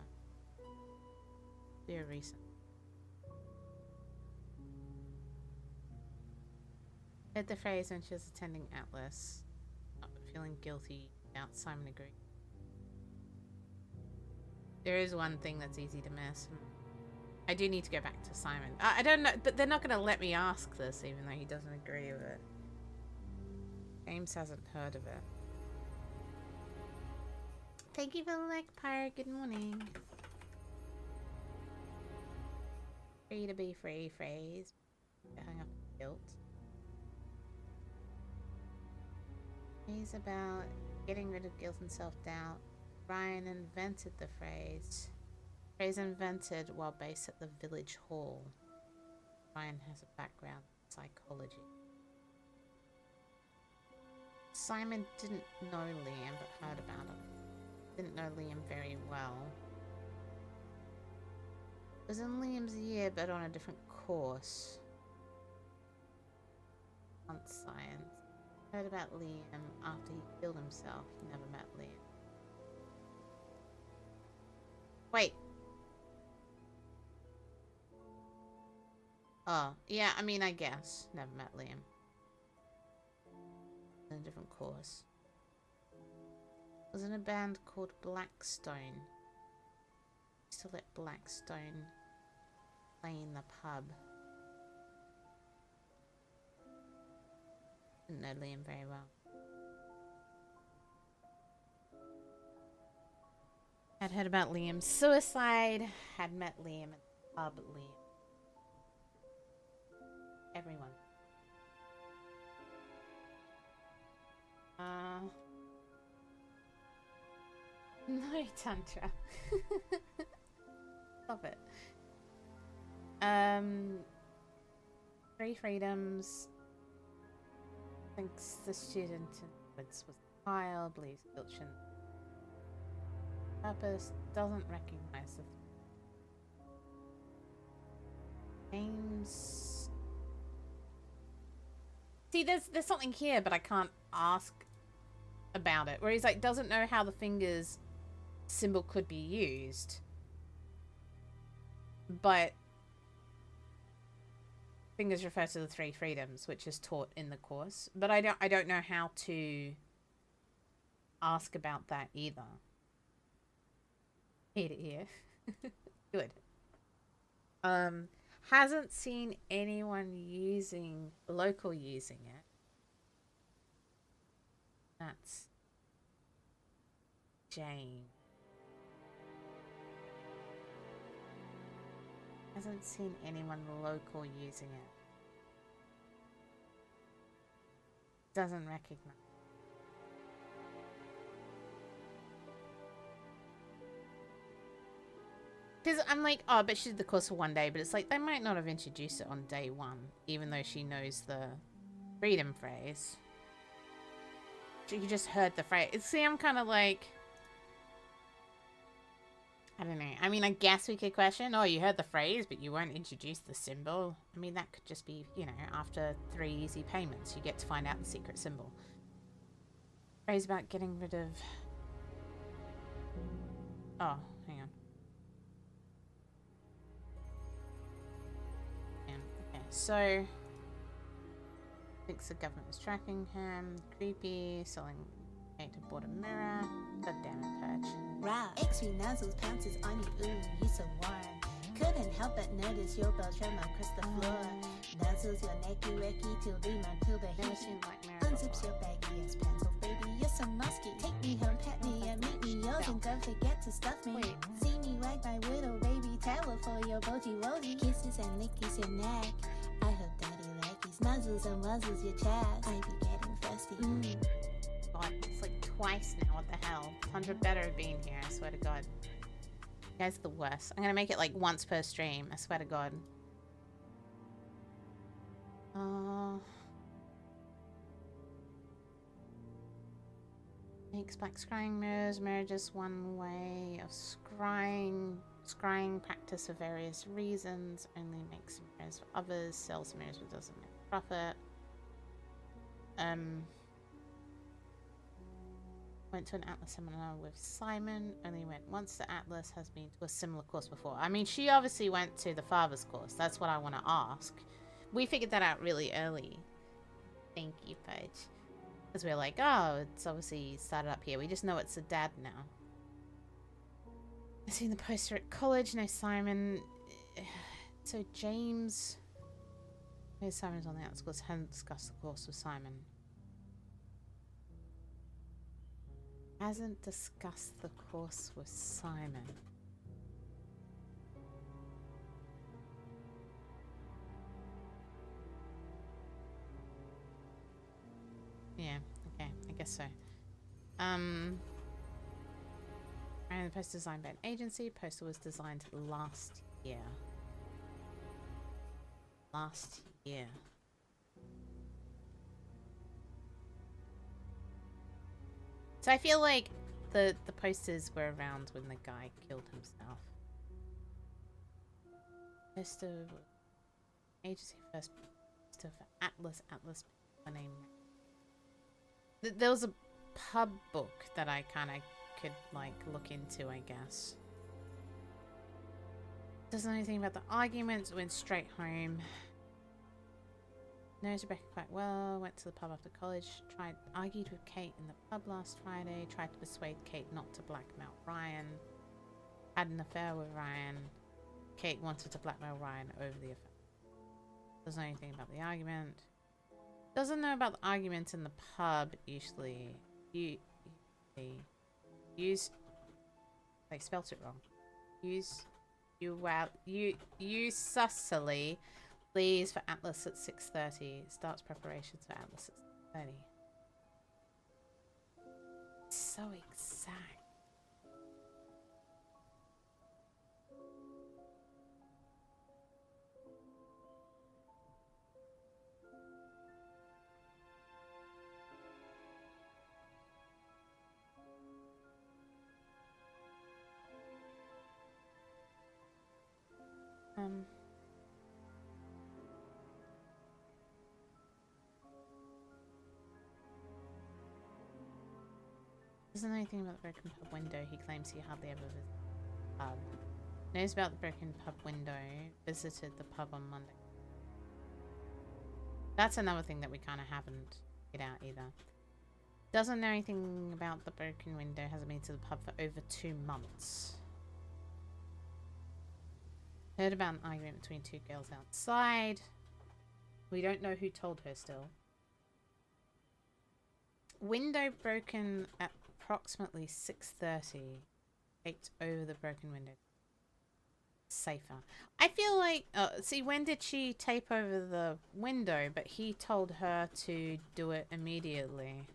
Speaker 1: Do a recent. Heard the phrase when she was attending Atlas. Not feeling guilty about Simon agreeing. There is one thing that's easy to miss. I do need to go back to Simon. I don't know, but they're not going to let me ask this, even though he doesn't agree with it. James hasn't heard of it. Thank you for the like, Pyre. Good morning. Free to be free phrase. Hang up guilt. He's about getting rid of guilt and self-doubt. Ryan invented the phrase. Phrase invented while based at the village hall. Ryan has a background in psychology. Simon didn't know Liam but heard about him. Didn't know Liam very well. Was in Liam's year but on a different course. On science. Heard about Liam after he killed himself. Never met Liam. Wait. Oh, yeah, I mean, I guess. Never met Liam. In a different course. Was in a band called Blackstone. Used to let Blackstone play in the pub. Didn't know Liam very well. Had heard about Liam's suicide. Had met Liam at the pub. Liam. Everyone. No, Tantra. Stop it. Three freedoms. Thinks the student was a child, believes guilt shouldn't. Purpose doesn't recognize the names. See, there's something here, but I can't ask about it. Where he's like, doesn't know how the fingers symbol could be used, but fingers refer to the three freedoms, which is taught in the course. But I don't know how to ask about that either. Here. Good. Hasn't seen anyone local using it. That's Jane. Hasn't seen anyone local using it. Doesn't recognize. Because I'm like, oh, but she did the course for one day, but it's like they might not have introduced it on day one, even though she knows the freedom phrase. She just heard the phrase. See, I'm kind of like, I don't know. I mean, I guess we could question, oh, you heard the phrase, but you weren't introduced the symbol. I mean, that could just be, you know, after 3 easy payments, you get to find out the secret symbol. Phrase about getting rid of... Oh, hang on. Okay, so... Thinks the government is tracking him. Creepy. Selling... to bought a mirror. God damn it, Perch.
Speaker 13: Wow, X-ray nozzles pounces on you, ooh, you so warm. Couldn't help but notice your bell trim across the floor. Nuzzles your necky recky till the man till the heat. Unzips your baggy ass pants, oh baby, you're so musky. Take me home, pet me, and meet me yours, and don't forget to stuff me. Wait. See me wag my widow baby towel for your boji woji. Kisses and lickies your neck. I hope daddy likes nuzzles and muzzles your chest. I be getting thirsty.
Speaker 1: God, it's like twice now. What the hell? 100 better at being here, I swear to God. You guys are the worst. I'm gonna make it like once per stream, I swear to God. Makes black scrying mirrors. Mirror just one way of scrying. Scrying practice for various reasons. Only makes mirrors for others. Sells mirrors but doesn't make profit. Went to an Atlas seminar with Simon. Only went once. The Atlas has been to a similar course before. I mean, she obviously went to the father's course. That's what I want to ask. We figured that out really early. Thank you, Paige. Because we're like, oh, it's obviously started up here. We just know it's a dad now. I've seen the poster at college. No Simon. So James. No Simon's on the outskirts. Hadn't discussed the course with Simon. Hasn't discussed the course with Simon. Yeah, okay, I guess so. And the poster designed by an agency. Poster was designed last year. Last year. So I feel like the posters were around when the guy killed himself. Poster agency first poster for Atlas my name. There was a pub book that I kind of could like look into, I guess. Doesn't know anything about the arguments. Went straight home. Knows Rebecca quite well. Went to the pub after college. Argued with Kate in the pub last Friday. Tried to persuade Kate not to blackmail Ryan. Had an affair with Ryan. Kate wanted to blackmail Ryan over the affair. Doesn't know anything about the argument. Doesn't know about the argument in the pub usually. They spelt it wrong. Use sussily. Leaves for Atlas at 6:30. Starts preparations for Atlas at 6:30. So exact. Doesn't know anything about the broken pub window. He claims he hardly ever visits the pub. Knows about the broken pub window. Visited the pub on Monday. That's another thing that we kind of haven't figured out either. Doesn't know anything about the broken window. Hasn't been to the pub for over 2 months. Heard about an argument between 2 girls outside. We don't know who told her still. Window broken at approximately 6:30. Taped over the broken window. Safer. I feel like... see, when did she tape over the window? But he told her to do it immediately.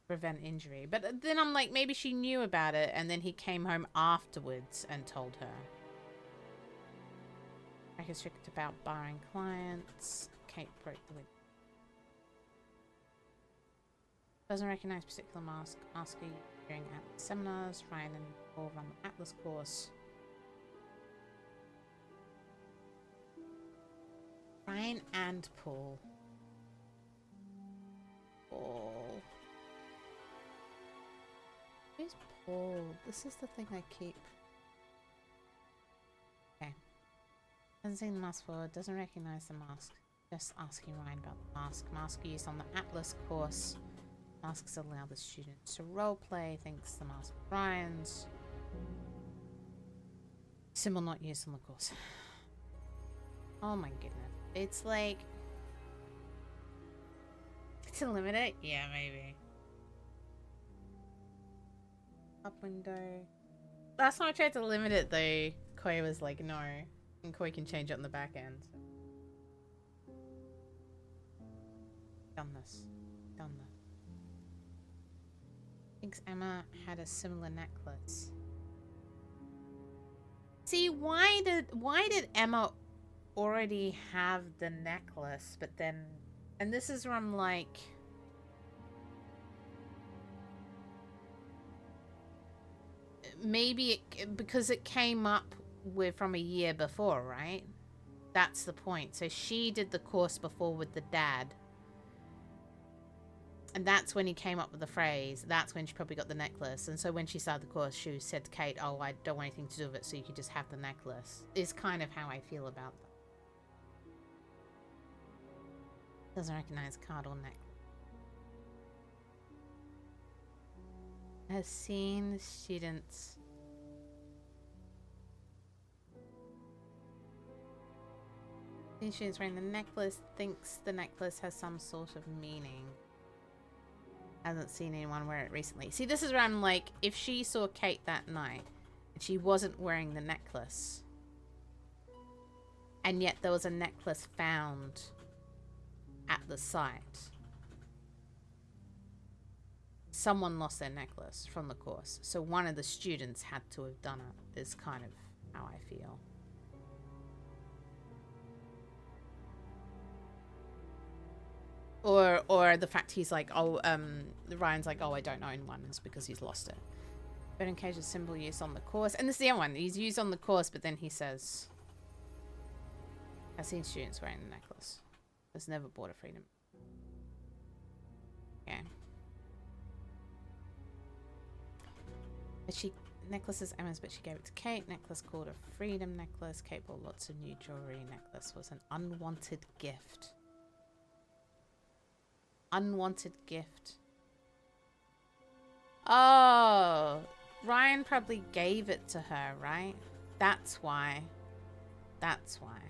Speaker 1: Prevent injury. But then I'm like, maybe she knew about it and then he came home afterwards and told her. I was strict about barring clients. Kate broke the window. Doesn't recognize particular mask. Ask you during Atlas seminars. Ryan and Paul run the Atlas course. Ryan and Paul. Paul. Who's Paul? This is the thing I keep. Okay. Hasn't seen the mask before. Doesn't recognize the mask. Just asking Ryan about the mask. Mask used on the Atlas course. Masks allow the students to roleplay. Thinks the mask is Ryan's. Symbol not used on the course. Oh my goodness. It's like... to limit it? Yeah, maybe. Up window. Last time I tried to limit it though, Koi was like, no. And Koi can change it on the back end. Done this. Done this. Thinks Emma had a similar necklace. See, why did Emma already have the necklace, but then... And this is where I'm like... Maybe because it came up from a year before, right? That's the point. So she did the course before with the dad. And that's when he came up with the phrase. That's when she probably got the necklace. And so when she started the course, she said to Kate, oh, I don't want anything to do with it, so you could just have the necklace. Is kind of how I feel about that. Doesn't recognize card or necklace. Has seen students. Seen students wearing the necklace, thinks the necklace has some sort of meaning. Hasn't seen anyone wear it recently. See, this is where I'm like, if she saw Kate that night and she wasn't wearing the necklace, and yet there was a necklace found at the site, someone lost their necklace from the course. So one of the students had to have done it, is kind of how I feel. Or the fact he's like, oh, Ryan's like, oh, I don't own one, it's because he's lost it. But in case of symbol use on the course. And this is the other one. He's used on the course, but then he says, I've seen students wearing the necklace. Has never bought a freedom. Okay. But she, necklace is Emma's, but she gave it to Kate. Necklace called a freedom necklace. Kate bought lots of new jewelry. Necklace was an unwanted gift. Unwanted gift. Oh, Ryan probably gave it to her, right? That's why. That's why.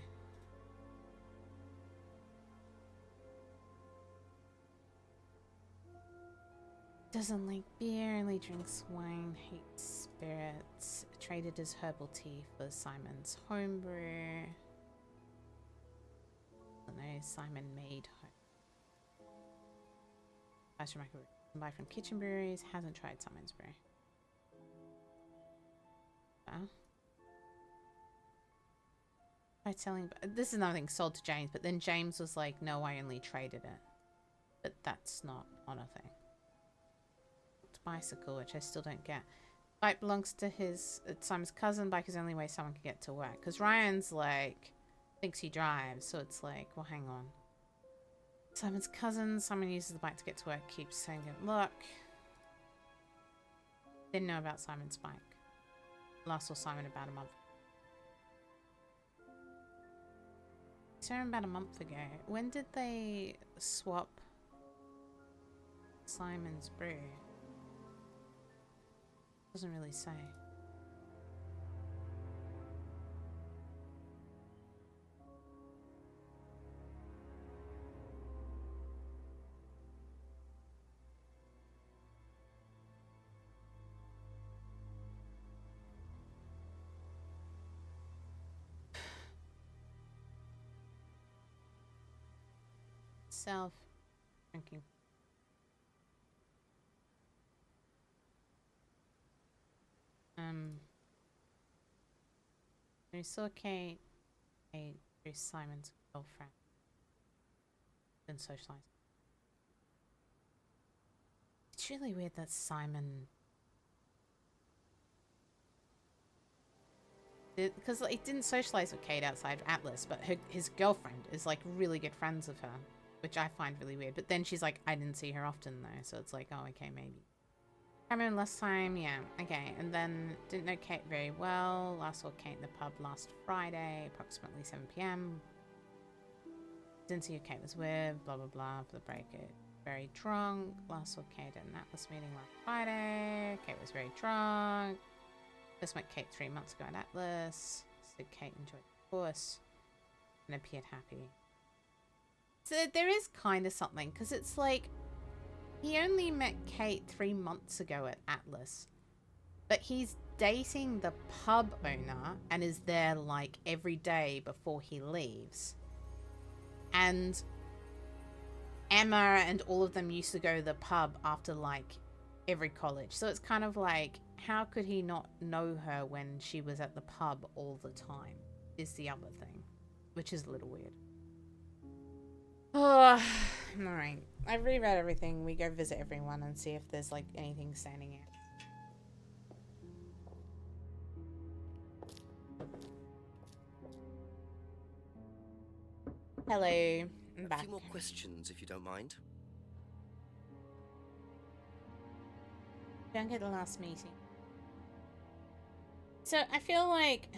Speaker 1: Doesn't like beer, only drinks wine, hates spirits. Traded his herbal tea for Simon's homebrew. No, Simon made home. Buys from buy from kitchen breweries. Hasn't tried Simon's brew. Well, tried selling. This is another thing, sold to James, but then James was like, "No, I only traded it." But that's not on a thing. Bicycle, which I still don't get. Bike belongs to his Simon's cousin. Bike is the only way someone can get to work. Because Ryan's like thinks he drives, so it's like, well, hang on. Simon's cousin. Simon uses the bike to get to work. Keeps saying good luck. Didn't know about Simon's bike. Last saw Simon about a month. Saw him about a month ago. When did they swap Simon's brew? Doesn't really say. Self drinking. We saw Kate through Simon's girlfriend. Then socialized. It's really weird that Simon, because like, he didn't socialize with Kate outside of Atlas, but his girlfriend is like really good friends with her, which I find really weird. But then she's like, I didn't see her often though, so it's like, oh, okay, maybe. I remember last time, yeah, okay. And then didn't know Kate very well. Last saw Kate in the pub last Friday, approximately 7 p.m. Didn't see who Kate was with, blah, blah, blah, for the break. Very drunk. Last saw Kate at an Atlas meeting last Friday. Kate was very drunk. First met Kate 3 months ago at Atlas. Said Kate enjoyed the course and appeared happy. So there is kind of something, because it's like, he only met Kate 3 months ago at Atlas, but he's dating the pub owner and is there like every day before he leaves. And Emma and all of them used to go to the pub after like every college. So it's kind of like, how could he not know her when she was at the pub all the time, is the other thing, which is a little weird. Oh, alright. I've reread everything. We go visit everyone and see if there's like anything standing out. Hello. I'm back.
Speaker 2: A few more questions, if you don't mind.
Speaker 1: Don't get the last meeting. So I feel like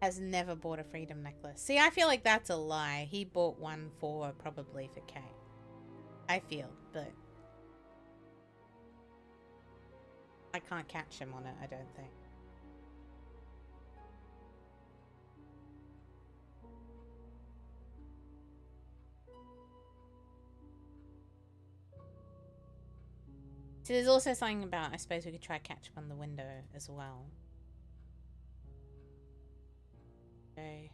Speaker 1: has never bought a freedom necklace. See, I feel like that's a lie. He bought one for probably for Kate. I feel, but I can't catch him on it, I don't think. So there's also something about, I suppose we could try catch him on the window as well. Okay.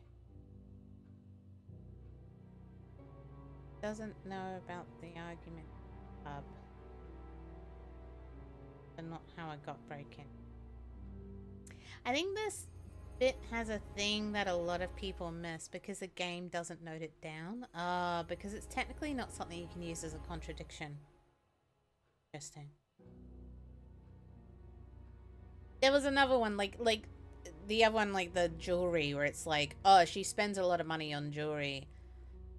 Speaker 1: Doesn't know about the argument hub. And not how it got broken. I think this bit has a thing that a lot of people miss because the game doesn't note it down. Because it's technically not something you can use as a contradiction. Interesting. There was another one, like the other one, like the jewelry, where it's like, oh, she spends a lot of money on jewelry.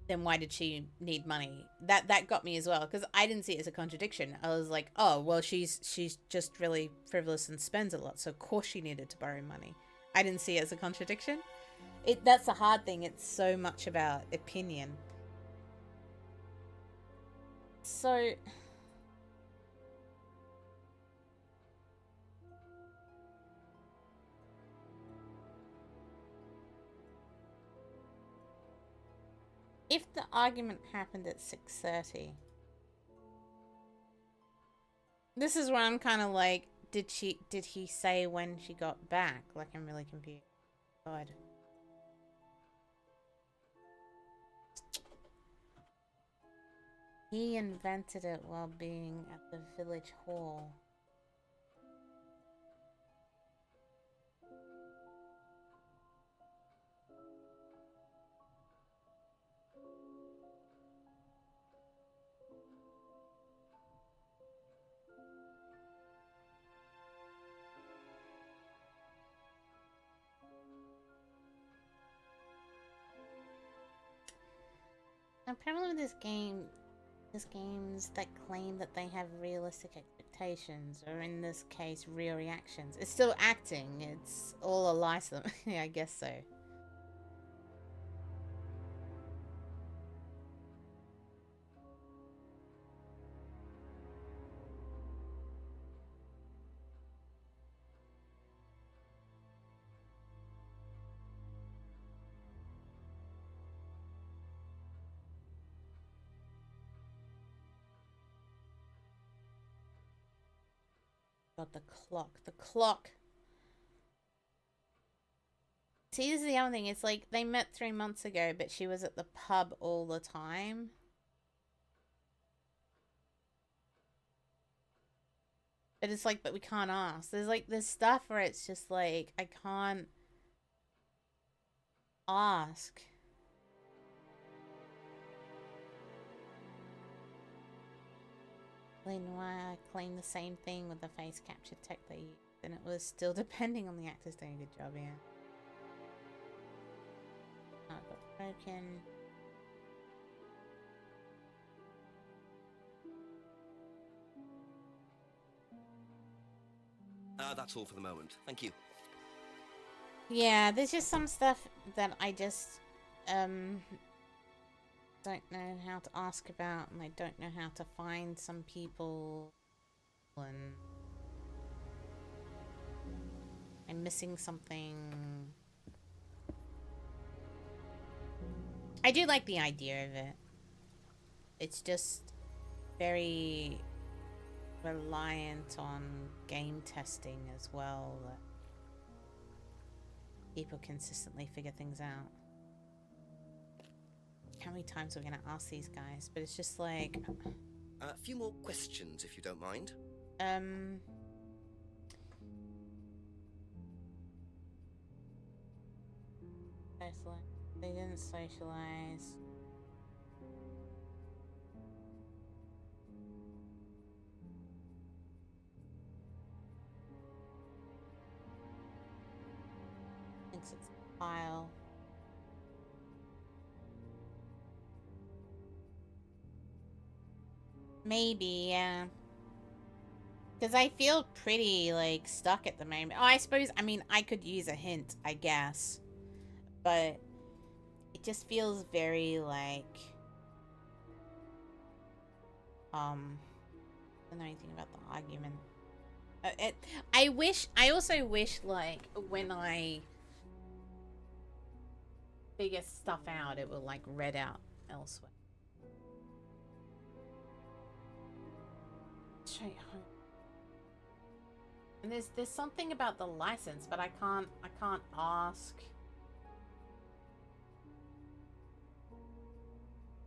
Speaker 1: Then why did she need money? That got me as well, because I didn't see it as a contradiction. I was like, oh, well, she's just really frivolous and spends a lot, so of course she needed to borrow money. I didn't see it as a contradiction. That's the hard thing. It's so much about opinion. So if the argument happened at 6:30, this is where I'm kind of like, did he say when she got back? Like, I'm really confused. God. He invented it while being at the village hall. The problem with this game is games that claim that they have realistic expectations, or in this case, real reactions. It's still acting. It's all a lie to them. Yeah, I guess so. God, the clock. The clock. See, this is the other thing. It's like they met 3 months ago, but she was at the pub all the time. But it's like, but we can't ask. There's stuff where it's just like, I can't ask. Why I claim the same thing with the face capture tech they used, and it was still depending on the actors doing a good job, yeah. Oh, it got broken.
Speaker 2: That's all for the moment. Thank you.
Speaker 1: Yeah, there's just some stuff that I just don't know how to ask about, and I don't know how to find some people, and I'm missing something. I do like the idea of it. It's just very reliant on game testing as well, that people consistently figure things out. How many times are we gonna ask these guys? But it's just like,
Speaker 2: A few more questions, if you don't mind.
Speaker 1: socialize. They didn't socialize. Thinks it's a pile. Maybe, yeah. Because I feel pretty, like, stuck at the moment. Oh, I suppose, I mean, I could use a hint, I guess. But it just feels very, like... I don't know anything about the argument. I also wish, like, when I figure stuff out, it will, like, read out elsewhere. Straight home. And there's something about the license, but I can't ask.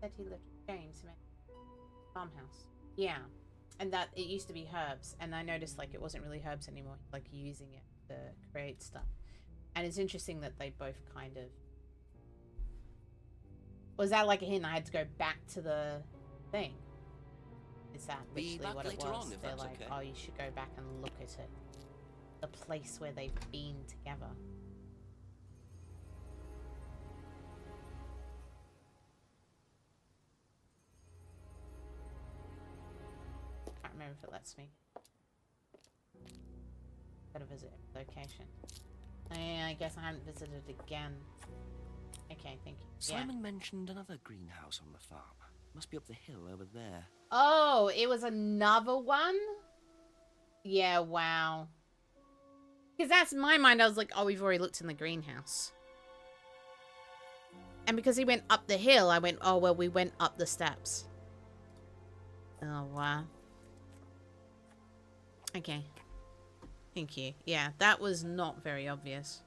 Speaker 1: Said he lived with James, farmhouse. Yeah. And that it used to be herbs, and I noticed like it wasn't really herbs anymore, like using it to create stuff. And it's interesting that they both kind of... Was that like a hint? I had to go back to the thing. Is that literally what it was? They're like, oh, you should go back and look at it. The place where they've been together. Can't remember if it lets me. Gotta visit location. I guess I haven't visited again. Okay, thank you.
Speaker 2: Simon mentioned another greenhouse on the farm. Must be up the hill over there.
Speaker 1: Oh, it was another one? Yeah, wow. Because that's my mind. I was like, oh, we've already looked in the greenhouse. And because he went up the hill, I went, oh, well, we went up the steps. Oh, wow. Okay. Thank you. Yeah, that was not very obvious.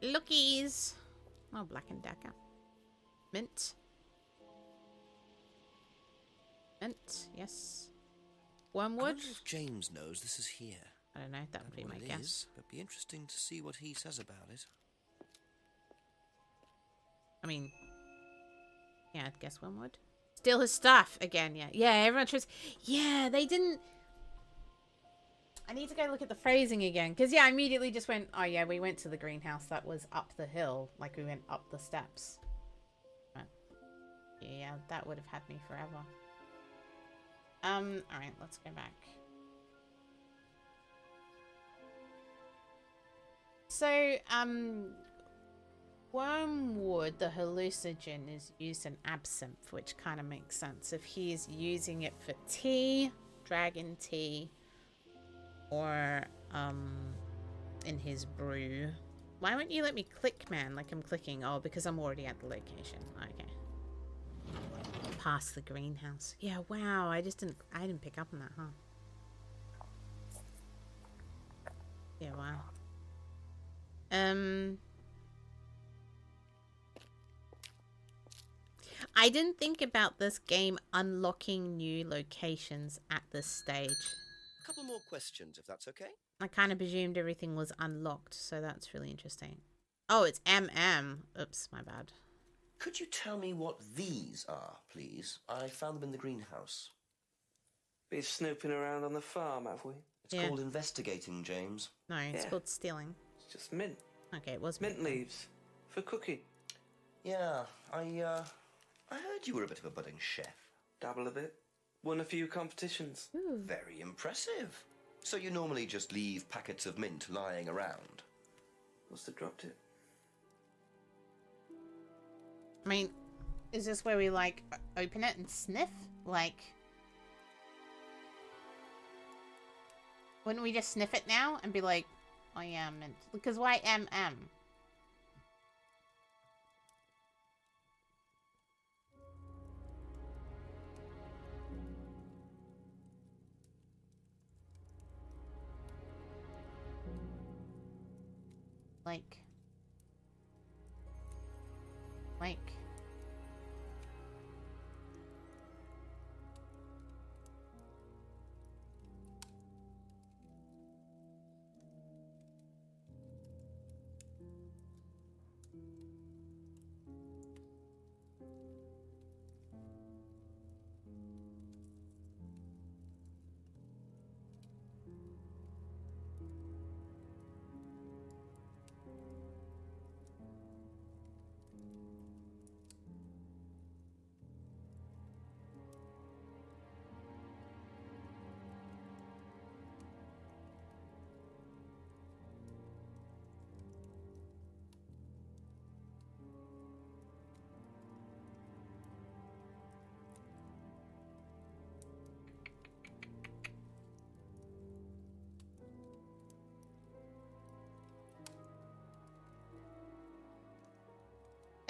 Speaker 1: Lookies. Oh, Black and Decker. Mint. Mint, yes. Wormwood.
Speaker 2: I wonder if James knows this is here.
Speaker 1: I don't know. That would be my guess.
Speaker 2: It'd be interesting to see what he says about it.
Speaker 1: I mean, yeah, I'd guess Wormwood. Steal his stuff again. Yeah, yeah. Everyone tries. Yeah, they didn't. I need to go look at the phrasing again. Because, yeah, I immediately just went, oh, yeah, we went to the greenhouse that was up the hill. Like, we went up the steps. But, yeah, that would have had me forever. Alright, let's go back. So, wormwood, the hallucinogen, is used in absinthe, which kind of makes sense. If he is using it for tea, dragon tea, or in his brew. Why won't you let me click, man? Like I'm clicking. Oh, because I'm already at the location. Okay. Past the greenhouse. Yeah, wow. I didn't pick up on that, huh? Yeah, wow. I didn't think about this game unlocking new locations at this stage.
Speaker 2: A couple more questions, if that's okay.
Speaker 1: I kind of presumed everything was unlocked, so that's really interesting. Oh, it's MM. Oops, my bad.
Speaker 2: Could you tell me what these are, please? I found them in the greenhouse.
Speaker 8: Been snooping around on the farm, have we?
Speaker 2: It's called investigating, James.
Speaker 1: No, it's called stealing.
Speaker 8: It's just mint.
Speaker 1: Okay, it was
Speaker 8: mint leaves for cooking.
Speaker 2: Yeah, I heard you were a bit of a budding chef.
Speaker 8: Dabble a bit. Won a few competitions.
Speaker 1: Ooh.
Speaker 2: Very impressive. So you normally just leave packets of mint lying around?
Speaker 8: Must have dropped it.
Speaker 1: I mean, is this where we, like, open it and sniff? Like... Wouldn't we just sniff it now and be like, oh yeah, mint. Because why MM? Like...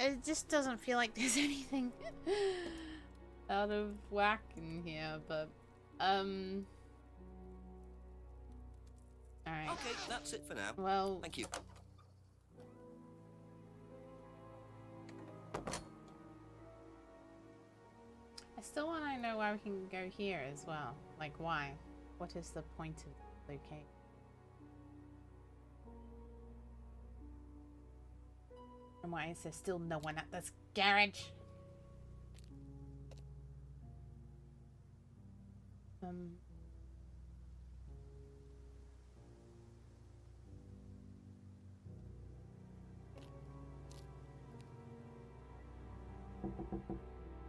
Speaker 1: It just doesn't feel like there's anything out of whack in here, but alright.
Speaker 2: Okay, that's it for now.
Speaker 1: Well,
Speaker 2: thank you.
Speaker 1: I still want to know why we can go here as well. Like, why? What is the point of locating? And why is there still no one at this garage?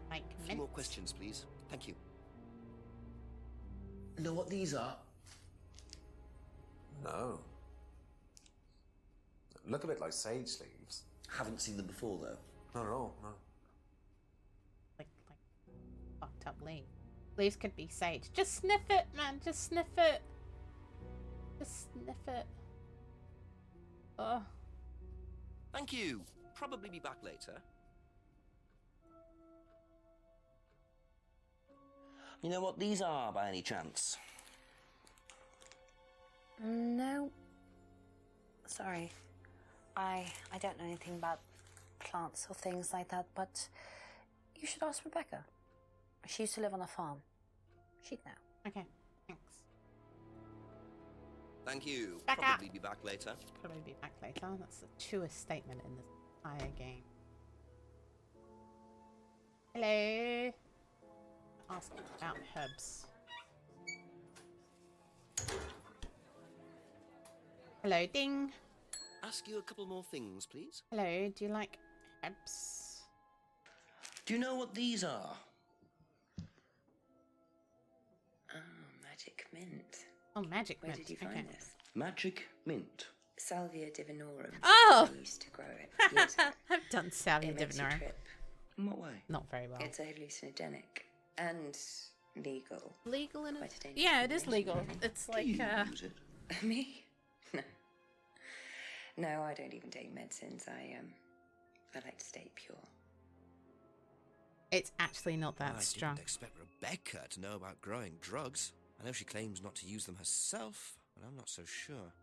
Speaker 1: Like,
Speaker 2: A few more questions, please. Thank you. Know what these are?
Speaker 6: No. Look a bit like sage leaves.
Speaker 2: Haven't seen them before, though.
Speaker 6: Not at all, no.
Speaker 1: like fucked up leaf. Leaves could be sage. Just sniff it, man. Just sniff it. Just sniff it. Oh.
Speaker 2: Thank you. Probably be back later. You know what these are, by any chance?
Speaker 5: No. Sorry. I don't know anything about plants or things like that, but you should ask Rebecca. She used to live on a farm. She'd know.
Speaker 1: Okay, thanks.
Speaker 2: Thank you.
Speaker 1: Back
Speaker 2: Probably
Speaker 1: up.
Speaker 2: be back later.
Speaker 1: Probably be back later. That's the truest statement in this entire game. Hello. Ask about herbs. Hello, ding.
Speaker 2: Ask you a couple more things, please.
Speaker 1: Hello, do you like herbs?
Speaker 2: Do you know what these are?
Speaker 7: Magic mint.
Speaker 1: Oh, magic
Speaker 7: Where
Speaker 1: mint.
Speaker 7: did you find this?
Speaker 2: Magic mint.
Speaker 7: Salvia divinorum.
Speaker 1: Oh!
Speaker 7: I used to grow it years ago.
Speaker 1: I've done Salvia
Speaker 7: It makes you
Speaker 1: divinorum.
Speaker 7: trip.
Speaker 2: In what way?
Speaker 1: Not very well.
Speaker 7: It's a hallucinogenic and legal.
Speaker 1: Legal in
Speaker 7: Quite
Speaker 1: it?
Speaker 7: a dangerous
Speaker 1: Yeah, it is
Speaker 7: combination,
Speaker 1: legal.
Speaker 7: really.
Speaker 1: It's
Speaker 2: Do
Speaker 1: like,
Speaker 2: you use it?
Speaker 7: Me? No. No, I don't even take medicines. I like to stay pure.
Speaker 1: it's actually not that
Speaker 2: I
Speaker 1: strong.
Speaker 2: didn't expect Rebecca to know about growing drugs. I know she claims not to use them herself, but I'm not so sure.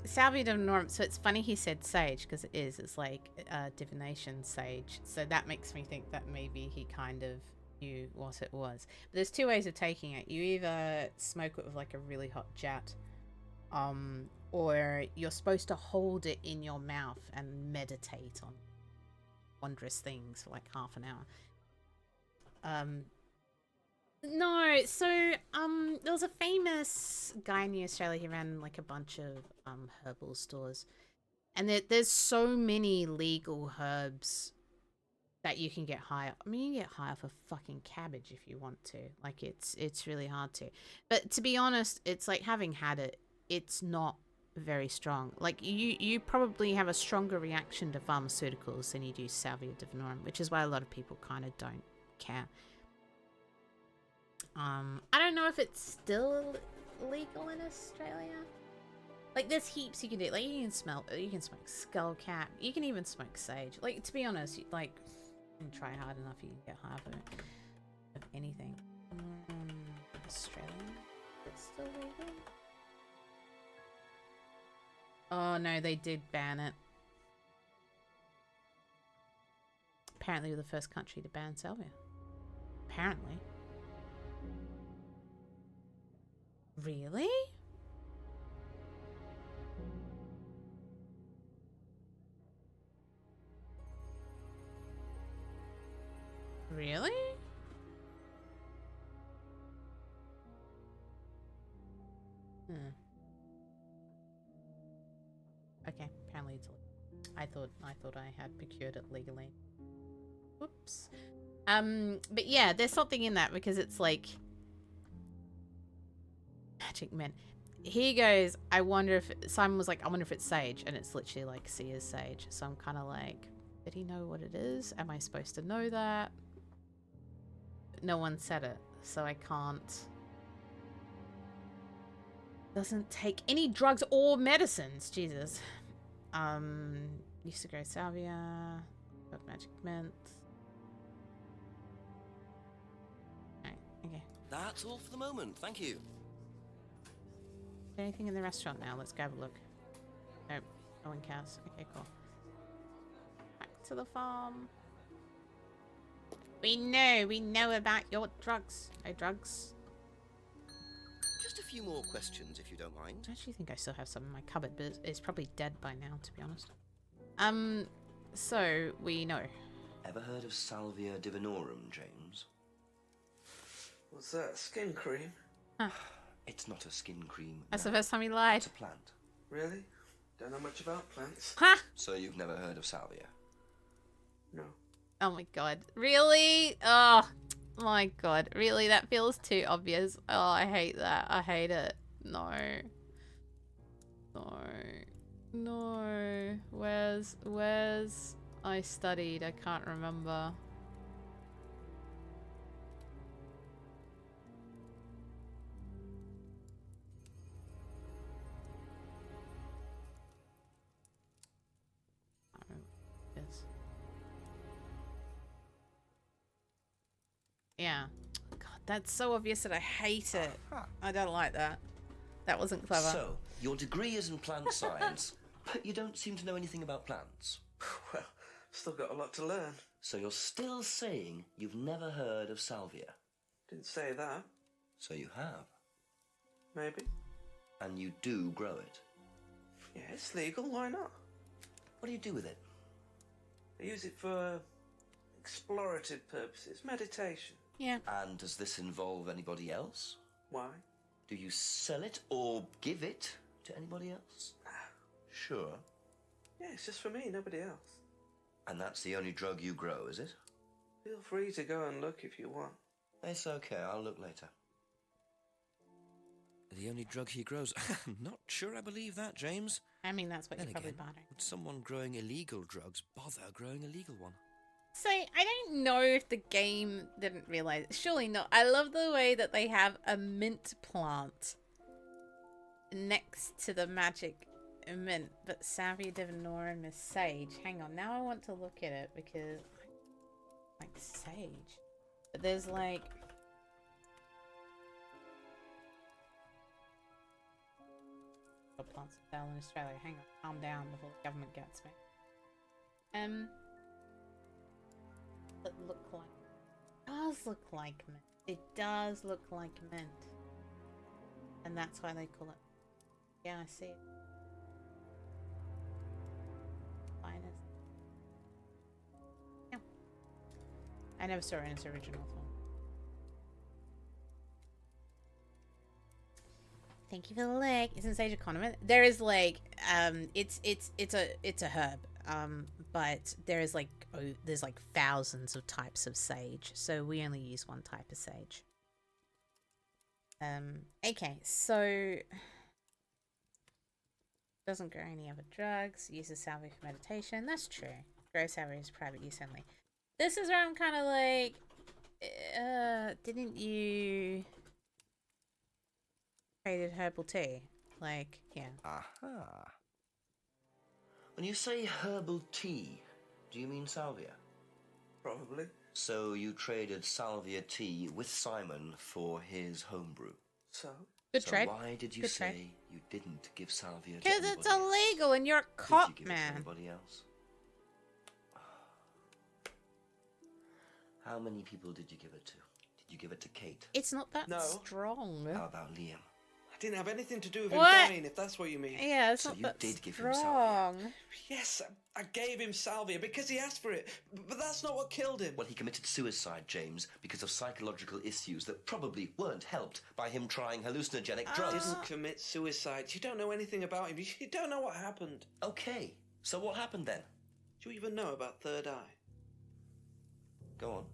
Speaker 1: Salvia divinorum. So it's funny he said sage because it is. It's like divination sage. So that makes me think that maybe he kind of knew what it was. But there's two ways of taking it. You either smoke it with like a really hot jet, or you're supposed to hold it in your mouth and meditate on wondrous things for like half an hour. No, so there was a famous guy in Australia. He ran like a bunch of herbal stores, and there's so many legal herbs that you can get high. I mean, you can get high off of fucking cabbage if you want to. Like it's really hard to. But to be honest, it's like having had it, it's not very strong. Like you probably have a stronger reaction to pharmaceuticals than you do Salvia divinorum, which is why a lot of people kind of don't care. I don't know if it's still legal in Australia. Like, there's heaps you can do. Like, you can smoke skullcap. You can even smoke sage. Like, to be honest, like, you can try hard enough, you can get high of anything. Australia? It's still legal? Oh, no, they did ban it. Apparently, we're the first country to ban salvia. Apparently. Really? Really? Okay, apparently it's illegal. I thought I had procured it legally. Whoops. But yeah, there's something in that because it's like magic mint. Here goes. I wonder if Simon was like, I wonder if it's sage, and it's literally like Seer's sage. So I'm kind of like, did he know what it is? Am I supposed to know that? No one said it, so I can't. Doesn't take any drugs or medicines. Jesus. Used to grow salvia. Got magic mint. Right, okay.
Speaker 2: That's all for the moment, thank you.
Speaker 1: Anything in the restaurant now? Let's go have a look. Nope. No one cares. Okay, cool. Back to the farm. We know about your drugs. No drugs.
Speaker 2: Just a few more questions, if you don't mind.
Speaker 1: I actually think I still have some in my cupboard, but it's probably dead by now, to be honest. So we know.
Speaker 2: Ever heard of Salvia divinorum, James?
Speaker 8: What's that? Skin cream?
Speaker 1: Huh.
Speaker 2: It's not a skin cream.
Speaker 1: That's
Speaker 2: no.
Speaker 1: the first time he lied.
Speaker 2: It's a plant.
Speaker 8: Really? Don't know much about plants.
Speaker 1: Ha!
Speaker 2: So you've never heard of Salvia?
Speaker 8: No.
Speaker 1: Oh my god. Really? Oh my god. Really? That feels too obvious. Oh, I hate that. I hate it. No. No. No. Where's I studied? I can't remember. Yes. Yeah. God, that's so obvious that I hate it. I don't like that. That wasn't clever.
Speaker 2: So, your degree is in plant science, but you don't seem to know anything about plants.
Speaker 8: Well, still got a lot to learn.
Speaker 2: So you're still saying you've never heard of Salvia?
Speaker 8: Didn't say that.
Speaker 2: So you have.
Speaker 8: Maybe.
Speaker 2: And you do grow it?
Speaker 8: Yeah, it's legal. Why not?
Speaker 2: What do you do with it?
Speaker 8: I use it for explorative purposes, meditation.
Speaker 1: Yeah.
Speaker 2: And does this involve anybody else?
Speaker 8: Why?
Speaker 2: Do you sell it or give it to anybody else? Sure.
Speaker 8: Yeah, it's just for me, nobody else.
Speaker 2: And that's the only drug you grow, is it?
Speaker 8: Feel free to go and look if you want.
Speaker 2: It's okay, I'll look later. The only drug he grows? Not sure I believe that, James.
Speaker 1: I mean, that's what
Speaker 2: Then
Speaker 1: you're probably
Speaker 2: again,
Speaker 1: buying.
Speaker 2: would someone growing illegal drugs bother growing a legal one?
Speaker 1: So, I don't know if the game didn't realize. Surely not. I love the way that they have a mint plant next to the magic mint, but Salvia divinorum is sage. Hang on, now I want to look at it because I like sage. But there's like plants for sale in Australia. Hang on, calm down before the government gets me. That look like does look like mint. It does look like mint, and that's why they call it. Yeah, I see it. Finest. Yeah. I never saw it in its original form. Thank you for the like. Isn't sage a condiment? There is like it's a herb. But there is like there's like thousands of types of sage, so we only use one type of sage. Okay, so doesn't grow any other drugs. Uses salvia for meditation. That's true. Grow salvia is private use only. This is where I'm kind of like, didn't you created herbal tea? Like, yeah.
Speaker 2: Aha. When you say herbal tea, do you mean salvia?
Speaker 8: Probably.
Speaker 2: So you traded salvia tea with Simon for his homebrew.
Speaker 8: So?
Speaker 1: Good trade.
Speaker 2: Why did you say you didn't give salvia to
Speaker 1: Because
Speaker 2: anybody
Speaker 1: it's illegal and you're a
Speaker 2: Did
Speaker 1: cop,
Speaker 2: you give it
Speaker 1: man.
Speaker 2: to anybody else? How many people did you give it to? Did you give it to Kate?
Speaker 1: It's not that
Speaker 8: No.
Speaker 1: strong.
Speaker 2: How about Liam?
Speaker 8: I didn't have anything to do with
Speaker 1: What?
Speaker 8: him dying, if that's what you mean.
Speaker 1: Yeah, it's
Speaker 2: So
Speaker 1: not
Speaker 2: you
Speaker 1: that
Speaker 2: did give him
Speaker 1: strong.
Speaker 8: Yes, I gave him salvia because he asked for it, but that's not what killed him.
Speaker 2: Well, he committed suicide, James, because of psychological issues that probably weren't helped by him trying hallucinogenic
Speaker 8: He
Speaker 2: drugs.
Speaker 8: didn't commit suicide. You don't know anything about him. You don't know what happened.
Speaker 2: Okay, so what happened then?
Speaker 8: Do you even know about Third Eye?
Speaker 2: Go on.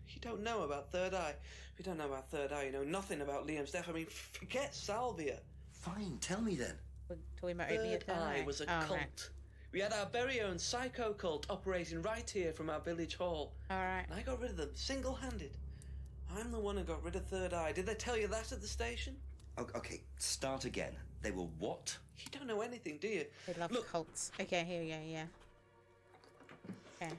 Speaker 8: You don't know about Third Eye. If you don't know about Third Eye, you know nothing about Liam's death. I mean, forget salvia.
Speaker 2: Fine, tell me then.
Speaker 1: We're talking about
Speaker 8: Third
Speaker 1: opiate
Speaker 8: Eye was a cult.
Speaker 1: Right.
Speaker 8: We had our very own psycho cult operating right here from our village hall.
Speaker 1: Alright.
Speaker 8: And I got rid of them, single-handed. I'm the one who got rid of Third Eye. Did they tell you that at the station?
Speaker 2: Okay, start again. They were what?
Speaker 8: You don't know anything, do you?
Speaker 1: They love
Speaker 8: Look.
Speaker 1: cults. Okay, here we go, yeah. Okay.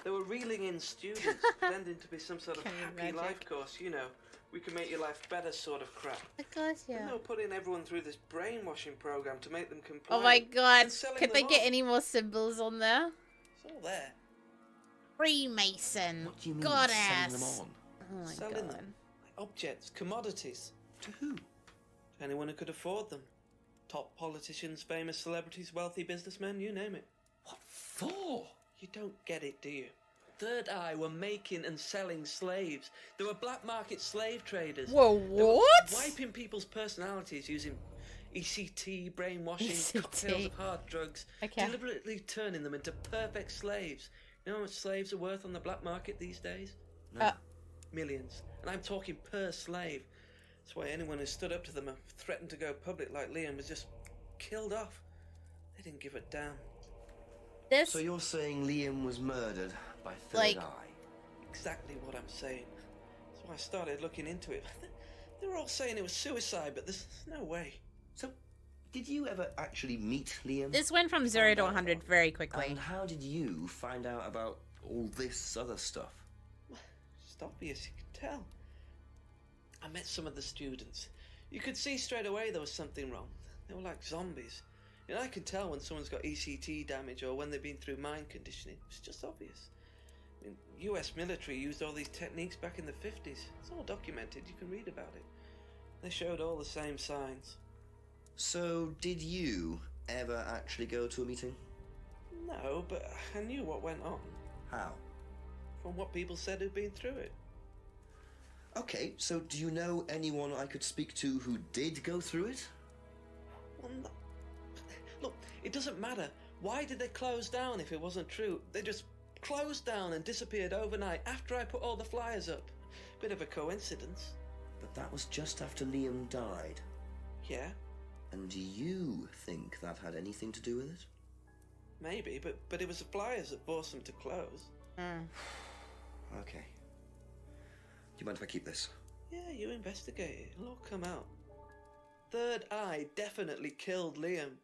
Speaker 8: They were reeling in students, pretending to be some sort of
Speaker 1: Can you
Speaker 8: happy
Speaker 1: imagine?
Speaker 8: life course, you know. We can make your life better sort of crap.
Speaker 1: Of course,
Speaker 8: And
Speaker 1: yeah.
Speaker 8: they were putting everyone through this brainwashing program to make them comply.
Speaker 1: Oh my god.
Speaker 8: and selling
Speaker 1: Could they
Speaker 8: them
Speaker 1: get
Speaker 8: on.
Speaker 1: any more symbols on there?
Speaker 8: It's all there.
Speaker 1: Freemason.
Speaker 2: What do you mean,
Speaker 1: Goddess.
Speaker 2: selling them on?
Speaker 1: Oh my
Speaker 8: Selling
Speaker 1: god.
Speaker 8: them. Like objects, commodities.
Speaker 2: To who?
Speaker 8: To anyone who could afford them. Top politicians, famous celebrities, wealthy businessmen, you name it.
Speaker 2: What for?
Speaker 8: You don't get it, do you? Third Eye were making and selling slaves. They were black market slave traders.
Speaker 1: Whoa,
Speaker 8: They were
Speaker 1: what?
Speaker 8: wiping people's personalities using ECT, brainwashing,
Speaker 1: ECT.
Speaker 8: cocktails of hard drugs,
Speaker 1: Okay.
Speaker 8: deliberately turning them into perfect slaves. You know how much slaves are worth on the black market these days?
Speaker 2: No.
Speaker 8: Millions. And I'm talking per slave. That's why anyone who stood up to them and threatened to go public like Liam was just killed off. They didn't give a damn.
Speaker 1: This
Speaker 2: So you're saying Liam was murdered by Third
Speaker 1: Like-
Speaker 2: Eye?
Speaker 8: Exactly what I'm saying. That's why I started looking into it. They were all saying it was suicide, but there's no way.
Speaker 2: So, did you ever actually meet Liam?
Speaker 1: This went from 0 to 100 very quickly.
Speaker 2: And how did you find out about all this other stuff?
Speaker 8: It's obvious, you can tell. I met some of the students. You could see straight away there was something wrong. They were like zombies. You know, I can tell when someone's got ECT damage or when they've been through mind conditioning. It's just obvious. I mean, US military used all these techniques back in the 50s. It's all documented, you can read about it. They showed all the same signs.
Speaker 2: So, did you ever actually go to a meeting?
Speaker 8: No, but I knew what went on.
Speaker 2: How?
Speaker 8: From what people said who'd been through it.
Speaker 2: Okay, so do you know anyone I could speak to who did go through it?
Speaker 8: Well, no. Look, it doesn't matter. Why did they close down if it wasn't true? They just closed down and disappeared overnight after I put all the flyers up. Bit of a coincidence.
Speaker 2: But that was just after Liam died.
Speaker 8: Yeah,
Speaker 2: And do you think that had anything to do with it?
Speaker 8: maybe, but it was the flyers that forced them to close.
Speaker 2: Okay. Do you mind if I keep this?
Speaker 8: Yeah, you investigate it. It'll all come out. Third Eye definitely killed Liam.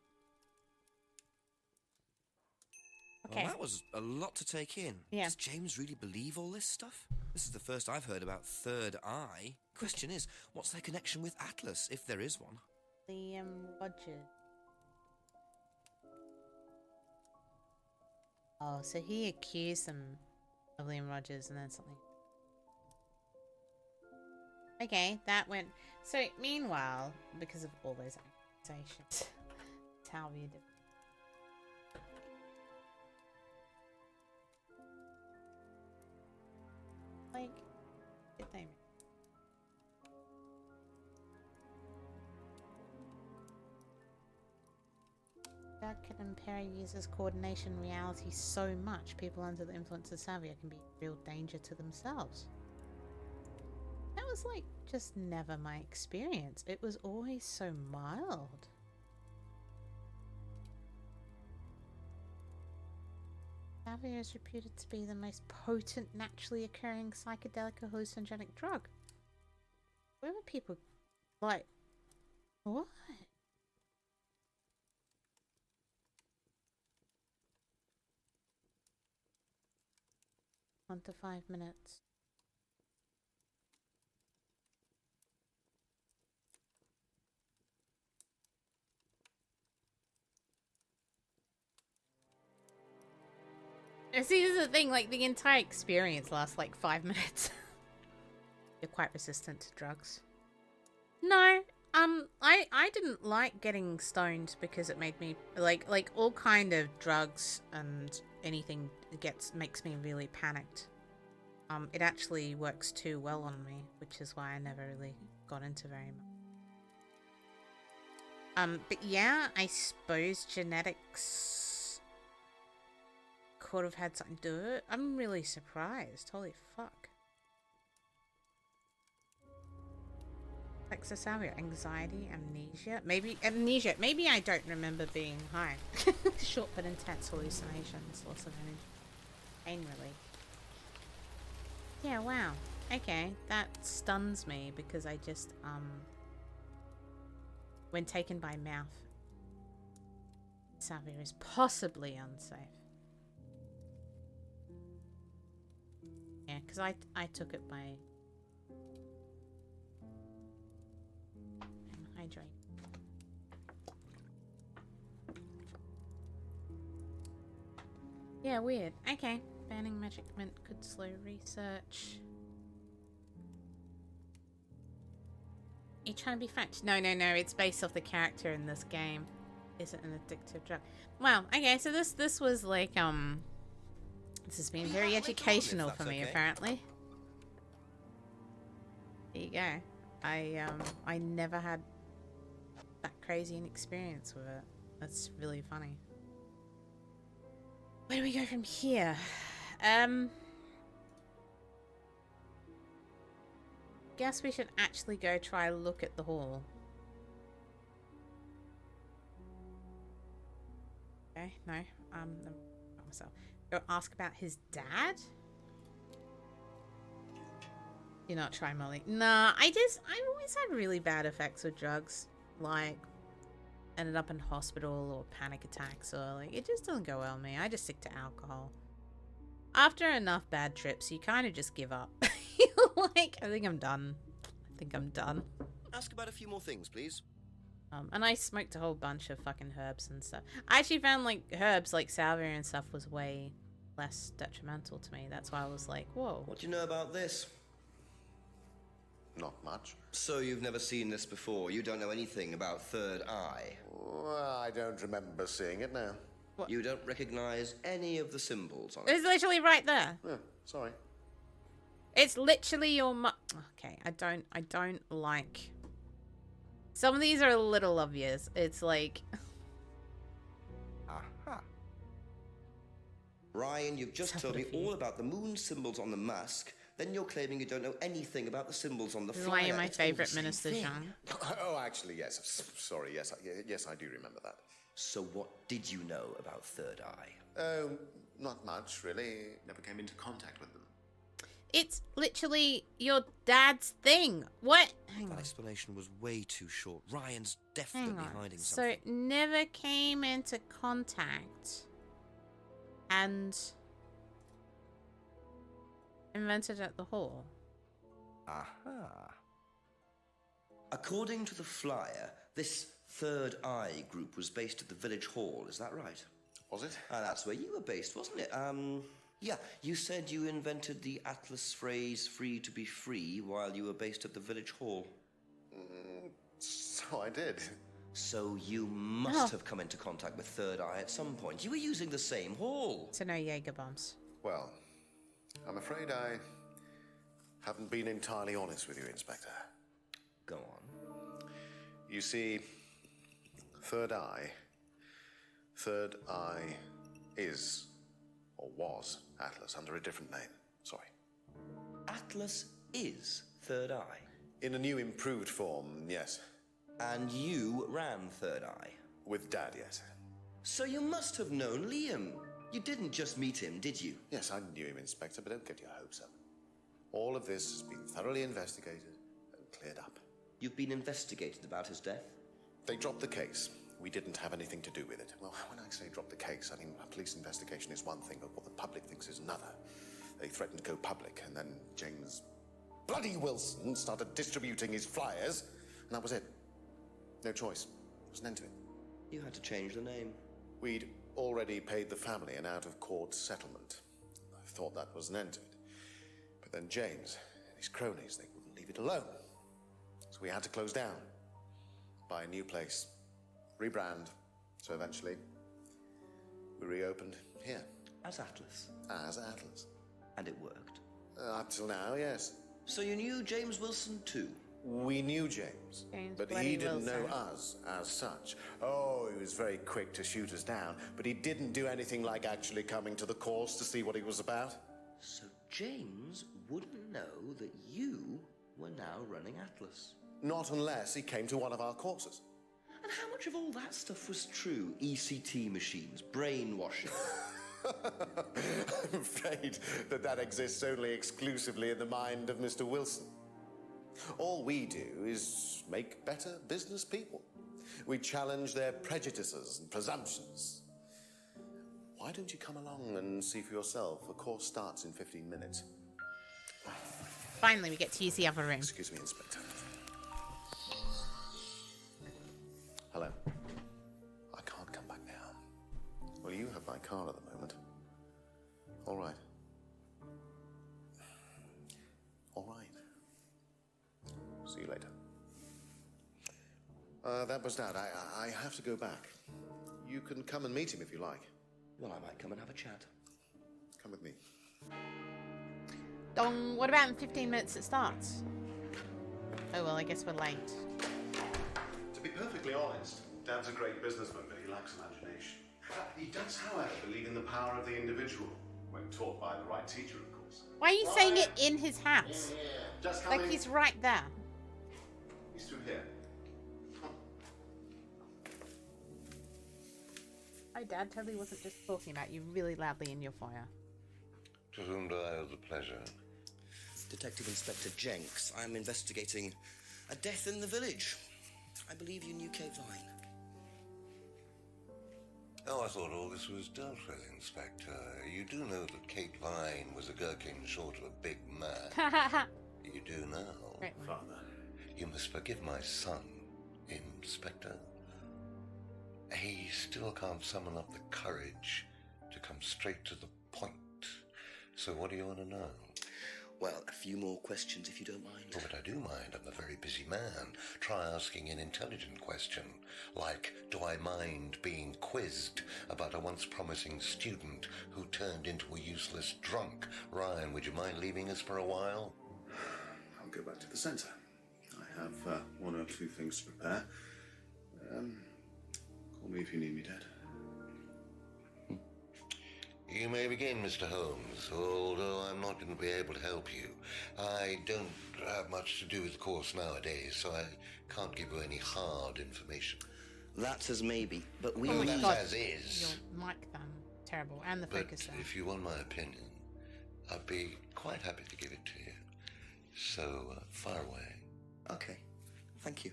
Speaker 1: Okay.
Speaker 2: Well, that was a lot to take in.
Speaker 1: Yeah.
Speaker 2: Does James really believe all this stuff? This is the first I've heard about Third Eye. Question is, what's their connection with Atlas, if there is one?
Speaker 1: Liam Rogers. Oh, so he accused them of Liam Rogers and then something. Okay, that went. So, meanwhile, because of all those accusations, Talvia did. Like, did they? That can impair a user's coordination in reality so much. People under the influence of Savia can be a real danger to themselves. That was like just never my experience. It was always so mild. Savia is reputed to be the most potent naturally occurring psychedelic or hallucinogenic drug. Where were people like what? 1 to 5 minutes. See, this is the thing, like, the entire experience lasts like 5 minutes. You're quite resistant to drugs. No, I didn't like getting stoned because it made me, like all kind of drugs and anything makes me really panicked. It actually works too well on me, which is why I never really got into very much. But yeah, I suppose genetics could have had something to do with it. I'm really surprised. Holy fuck. Plexosavia, anxiety, amnesia. Maybe amnesia. Maybe I don't remember being high. Short but intense hallucinations, loss of energy, pain relief. Yeah, wow. Okay, that stuns me because I just when taken by mouth, Savia is possibly unsafe. because I took it by hydrate. Yeah, weird. Okay, banning magic mint could slow research. You trying to be French? No, it's based off the character in this game. Is it an addictive drug? Well, okay, so this was like this has been very educational for me, apparently. There you go. I never had that crazy an experience with it. That's really funny. Where do we go from here? Guess we should actually go try look at the hall. Okay, no. Myself. Go ask about his dad? You're not trying, Molly. Nah, I've always had really bad effects with drugs. Like, ended up in hospital or panic attacks or like, it just doesn't go well with me. I just stick to alcohol. After enough bad trips, you kind of just give up. You're like, I think I'm done.
Speaker 2: Ask about a few more things, please.
Speaker 1: And I smoked a whole bunch of fucking herbs and stuff. I actually found like herbs like salvia and stuff was way less detrimental to me. That's why I was like, whoa.
Speaker 2: What do you know about this?
Speaker 10: Not much.
Speaker 2: So you've never seen this before? You don't know anything about Third Eye?
Speaker 10: Well, I don't remember seeing it now.
Speaker 1: What?
Speaker 2: You don't recognize any of the symbols on it?
Speaker 1: It's literally right there.
Speaker 10: Yeah, sorry.
Speaker 1: It's literally your okay, I don't like... Some of these are a little obvious. It's like...
Speaker 2: Aha. Ryan, you've just told me all about the moon symbols on the mask. Then you're claiming you don't know anything about the symbols on the flyer.
Speaker 1: Why are my favourite minister, Jean?
Speaker 10: Oh, actually, yes. Sorry, yes, yes, I do remember that.
Speaker 2: So what did you know about Third Eye?
Speaker 10: Oh, not much, really. Never came into contact with them.
Speaker 1: It's literally your dad's thing. What? Hang on.
Speaker 2: That explanation was way too short. Ryan's definitely hiding something.
Speaker 1: So, never came into contact and invented at the hall.
Speaker 2: Aha. According to the flyer, this Third Eye group was based at the village hall. Is that right?
Speaker 10: Was it?
Speaker 2: That's where you were based, wasn't it? Yeah, you said you invented the Atlas phrase free to be free while you were based at the village hall.
Speaker 10: So I did.
Speaker 2: So you must have come into contact with Third Eye at some point. You were using the same hall.
Speaker 1: So no Jaeger bombs.
Speaker 10: Well, I'm afraid I haven't been entirely honest with you, Inspector.
Speaker 2: Go on.
Speaker 10: You see, Third Eye is, or was, Atlas under a different name. Sorry.
Speaker 2: Atlas is Third Eye?
Speaker 10: In a new improved form, yes.
Speaker 2: And you ran Third Eye?
Speaker 10: With Dad, yes.
Speaker 2: So you must have known Liam. You didn't just meet him, did you?
Speaker 10: Yes, I knew him, Inspector, but don't get your hopes up. All of this has been thoroughly investigated and cleared up.
Speaker 2: You've been investigated about his death?
Speaker 10: They dropped the case. We didn't have anything to do with it. Well, when I say drop the case, I mean a police investigation is one thing, but what the public thinks is another. They threatened to go public, and then James bloody Wilson started distributing his flyers, and that was it. No choice. There was an end to it.
Speaker 2: You had to change the name.
Speaker 10: We'd already paid the family an out-of-court settlement. I thought that was an end to it. But then James and his cronies, they wouldn't leave it alone. So we had to close down, buy a new place, rebrand. So eventually, we reopened here.
Speaker 2: As Atlas?
Speaker 10: As Atlas.
Speaker 2: And it worked?
Speaker 10: Up till now, yes.
Speaker 2: So you knew James Wilson too?
Speaker 10: We knew James, but he didn't know us as such. Oh, he was very quick to shoot us down, but he didn't do anything like actually coming to the course to see what he was about.
Speaker 2: So James wouldn't know that you were now running Atlas?
Speaker 10: Not unless he came to one of our courses.
Speaker 2: And how much of all that stuff was true? ECT machines, brainwashing?
Speaker 10: I'm afraid that exists only exclusively in the mind of Mr. Wilson. All we do is make better business people. We challenge their prejudices and presumptions. Why don't you come along and see for yourself? The course starts in 15 minutes.
Speaker 1: Finally, we get to use the other room.
Speaker 10: Excuse me, Inspector. Hello. I can't come back now. Well, you have my car at the moment. All right. All right. See you later. That was that. I have to go back. You can come and meet him if you like.
Speaker 3: Well, I might come and have a chat.
Speaker 10: Come with me.
Speaker 1: Dong, what about in 15 minutes it starts? Oh, well, I guess we're late.
Speaker 10: To be perfectly honest, Dad's a great businessman, but he lacks imagination. He does, however, believe in the power of the individual, when taught by the right teacher, of course.
Speaker 1: Why are you saying it in his house?
Speaker 10: Yeah. Just
Speaker 1: Like
Speaker 10: coming.
Speaker 1: he's right there.
Speaker 10: He's through here.
Speaker 1: My dad totally wasn't just talking about you really loudly in your foyer.
Speaker 2: To whom do I owe the pleasure?
Speaker 3: Detective Inspector Jenks. I'm investigating a death in the village. I believe you knew Kate Vine.
Speaker 2: Oh, I thought all this was dealt with, Inspector. You do know that Kate Vine was a gherkin short of a big man. You do now.
Speaker 1: Right.
Speaker 10: Father.
Speaker 2: You must forgive my son, Inspector. He still can't summon up the courage to come straight to the point. So what do you want to know?
Speaker 3: Well, a few more questions if you don't mind.
Speaker 2: Oh, but I do mind. I'm a very busy man. Try asking an intelligent question, like, do I mind being quizzed about a once promising student who turned into a useless drunk? Ryan, would you mind leaving us for a while?
Speaker 10: I'll go back to the centre. I have one or two things to prepare. Call me if you need me, Dad.
Speaker 2: You may begin, Mr. Holmes, although I'm not going to be able to help you. I don't have much to do with the course nowadays, so I can't give you any hard information.
Speaker 3: That's as maybe, but we...
Speaker 1: Oh my
Speaker 2: That's
Speaker 1: God.
Speaker 2: as is.
Speaker 1: Your mic terrible, and the
Speaker 2: But
Speaker 1: focus there.
Speaker 2: if you want my opinion, I'd be quite happy to give it to you. So, fire away.
Speaker 3: Okay, thank you.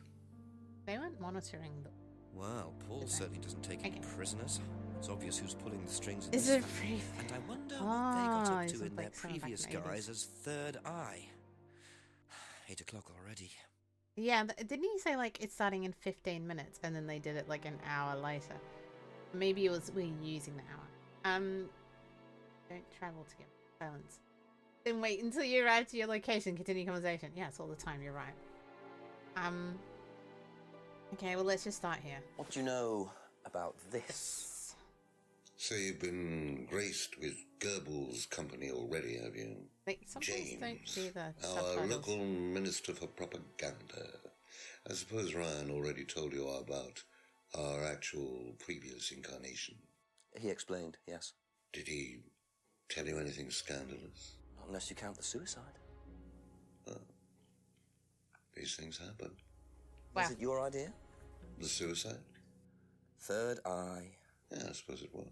Speaker 1: They weren't monitoring the...
Speaker 3: Wow, Paul
Speaker 1: Did they?
Speaker 3: certainly doesn't take any
Speaker 1: Okay.
Speaker 3: prisoners. It's obvious who's pulling the strings in
Speaker 1: Is
Speaker 3: this
Speaker 1: it
Speaker 3: family.
Speaker 1: free?
Speaker 3: And I wonder what they
Speaker 1: Ah,
Speaker 3: got up
Speaker 1: he's
Speaker 3: to in their
Speaker 1: like someone back
Speaker 3: previous
Speaker 1: in the 80s.
Speaker 3: guise as Third Eye. 8 o'clock already.
Speaker 1: Yeah, didn't he say like it's starting in 15 minutes and then they did it like an hour later? Maybe it was we're using the hour. Don't travel together. Silence. Then wait until you arrive to your location. Continue conversation. Yeah, it's all the time. You're right. Okay, well let's just start here.
Speaker 3: What do you know about this?
Speaker 2: So you've been graced with Goebbels' company already, have you?
Speaker 1: Like sometimes don't
Speaker 2: James,
Speaker 1: do the
Speaker 2: our
Speaker 1: subtitles.
Speaker 2: local minister for propaganda. I suppose Ryan already told you about our actual previous incarnation.
Speaker 3: He explained, yes.
Speaker 2: Did he tell you anything scandalous?
Speaker 3: Not unless you count the suicide.
Speaker 2: These things happen.
Speaker 3: Was it your idea?
Speaker 2: The suicide?
Speaker 3: Third Eye.
Speaker 2: Yeah, I suppose it was.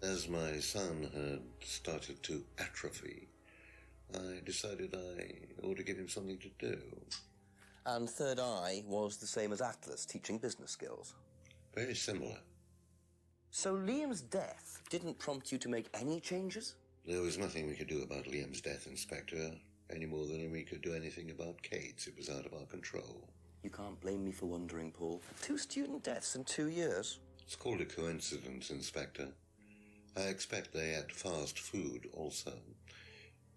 Speaker 2: As my son had started to atrophy, I decided I ought to give him something to do.
Speaker 3: And Third Eye was the same as Atlas, teaching business skills.
Speaker 2: Very similar.
Speaker 3: So Liam's death didn't prompt you to make any changes?
Speaker 2: There was nothing we could do about Liam's death, Inspector, any more than we could do anything about Kate's. It was out of our control.
Speaker 3: You can't blame me for wondering, Paul. 2 student deaths in 2 years.
Speaker 2: It's called a coincidence, Inspector. I expect they ate fast food also.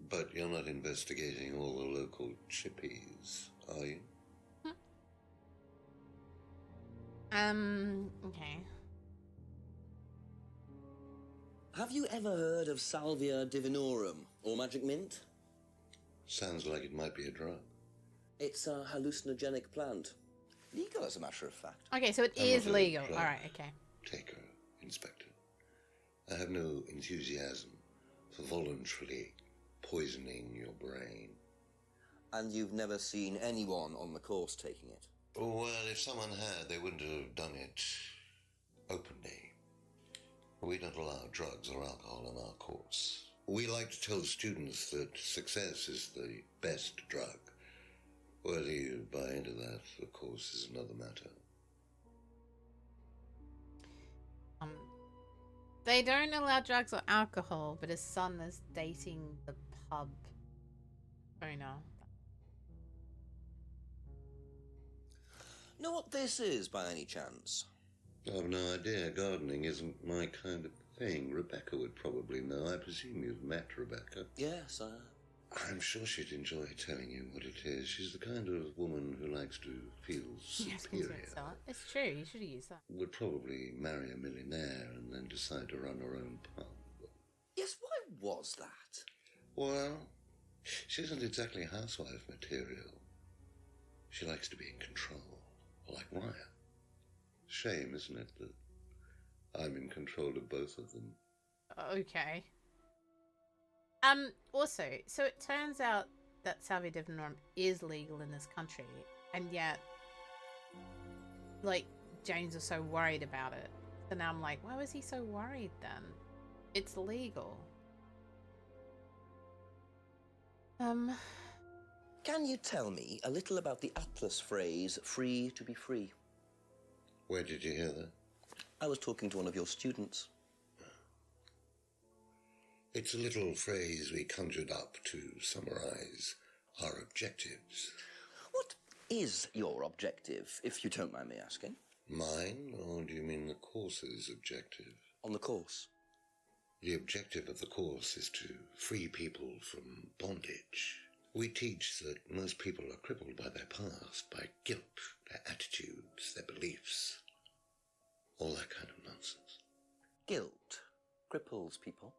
Speaker 2: But you're not investigating all the local chippies, are you?
Speaker 1: Okay.
Speaker 3: Have you ever heard of Salvia divinorum, or magic mint?
Speaker 2: Sounds like it might be a drug.
Speaker 3: It's a hallucinogenic plant. Legal, as a matter of fact.
Speaker 1: Okay, so it
Speaker 2: I'm
Speaker 1: is
Speaker 2: not a
Speaker 1: legal.
Speaker 2: drug
Speaker 1: All right, okay.
Speaker 2: taker, Inspector. I have no enthusiasm for voluntarily poisoning your brain.
Speaker 3: And you've never seen anyone on the course taking it?
Speaker 2: Well, if someone had, they wouldn't have done it openly. We don't allow drugs or alcohol in our course. We like to tell students that success is the best drug. Whether you buy into that, of course, is another matter.
Speaker 1: They don't allow drugs or alcohol, but his son is dating the pub Oh no.
Speaker 3: Know what this is, by any chance?
Speaker 14: I've no idea. Gardening isn't my kind of thing. Rebecca would probably know. I presume you've met Rebecca.
Speaker 3: Yes,
Speaker 14: I'm sure she'd enjoy telling you what it is. She's the kind of woman who likes to feel superior.
Speaker 1: It's true, you should have used that.
Speaker 14: Would probably marry a millionaire and then decide to run her own pub.
Speaker 3: Yes, why was that?
Speaker 14: Well, she isn't exactly housewife material. She likes to be in control, like Ryan. Shame, isn't it, that I'm in control of both of them?
Speaker 1: Okay. Also, so it turns out that Salvia Divinorum is legal in this country, and yet, like, James was so worried about it. So now I'm like, why was he so worried then? It's legal.
Speaker 3: Can you tell me a little about the Atlas phrase, free to be free?
Speaker 14: Where did you hear that?
Speaker 3: I was talking to one of your students.
Speaker 14: It's a little phrase we conjured up to summarize our objectives.
Speaker 3: What is your objective, if you don't mind me asking?
Speaker 14: Mine, or do you mean the course's objective?
Speaker 3: On the course.
Speaker 14: The objective of the course is to free people from bondage. We teach that most people are crippled by their past, by guilt, their attitudes, their beliefs. All that kind of nonsense.
Speaker 3: Guilt cripples people.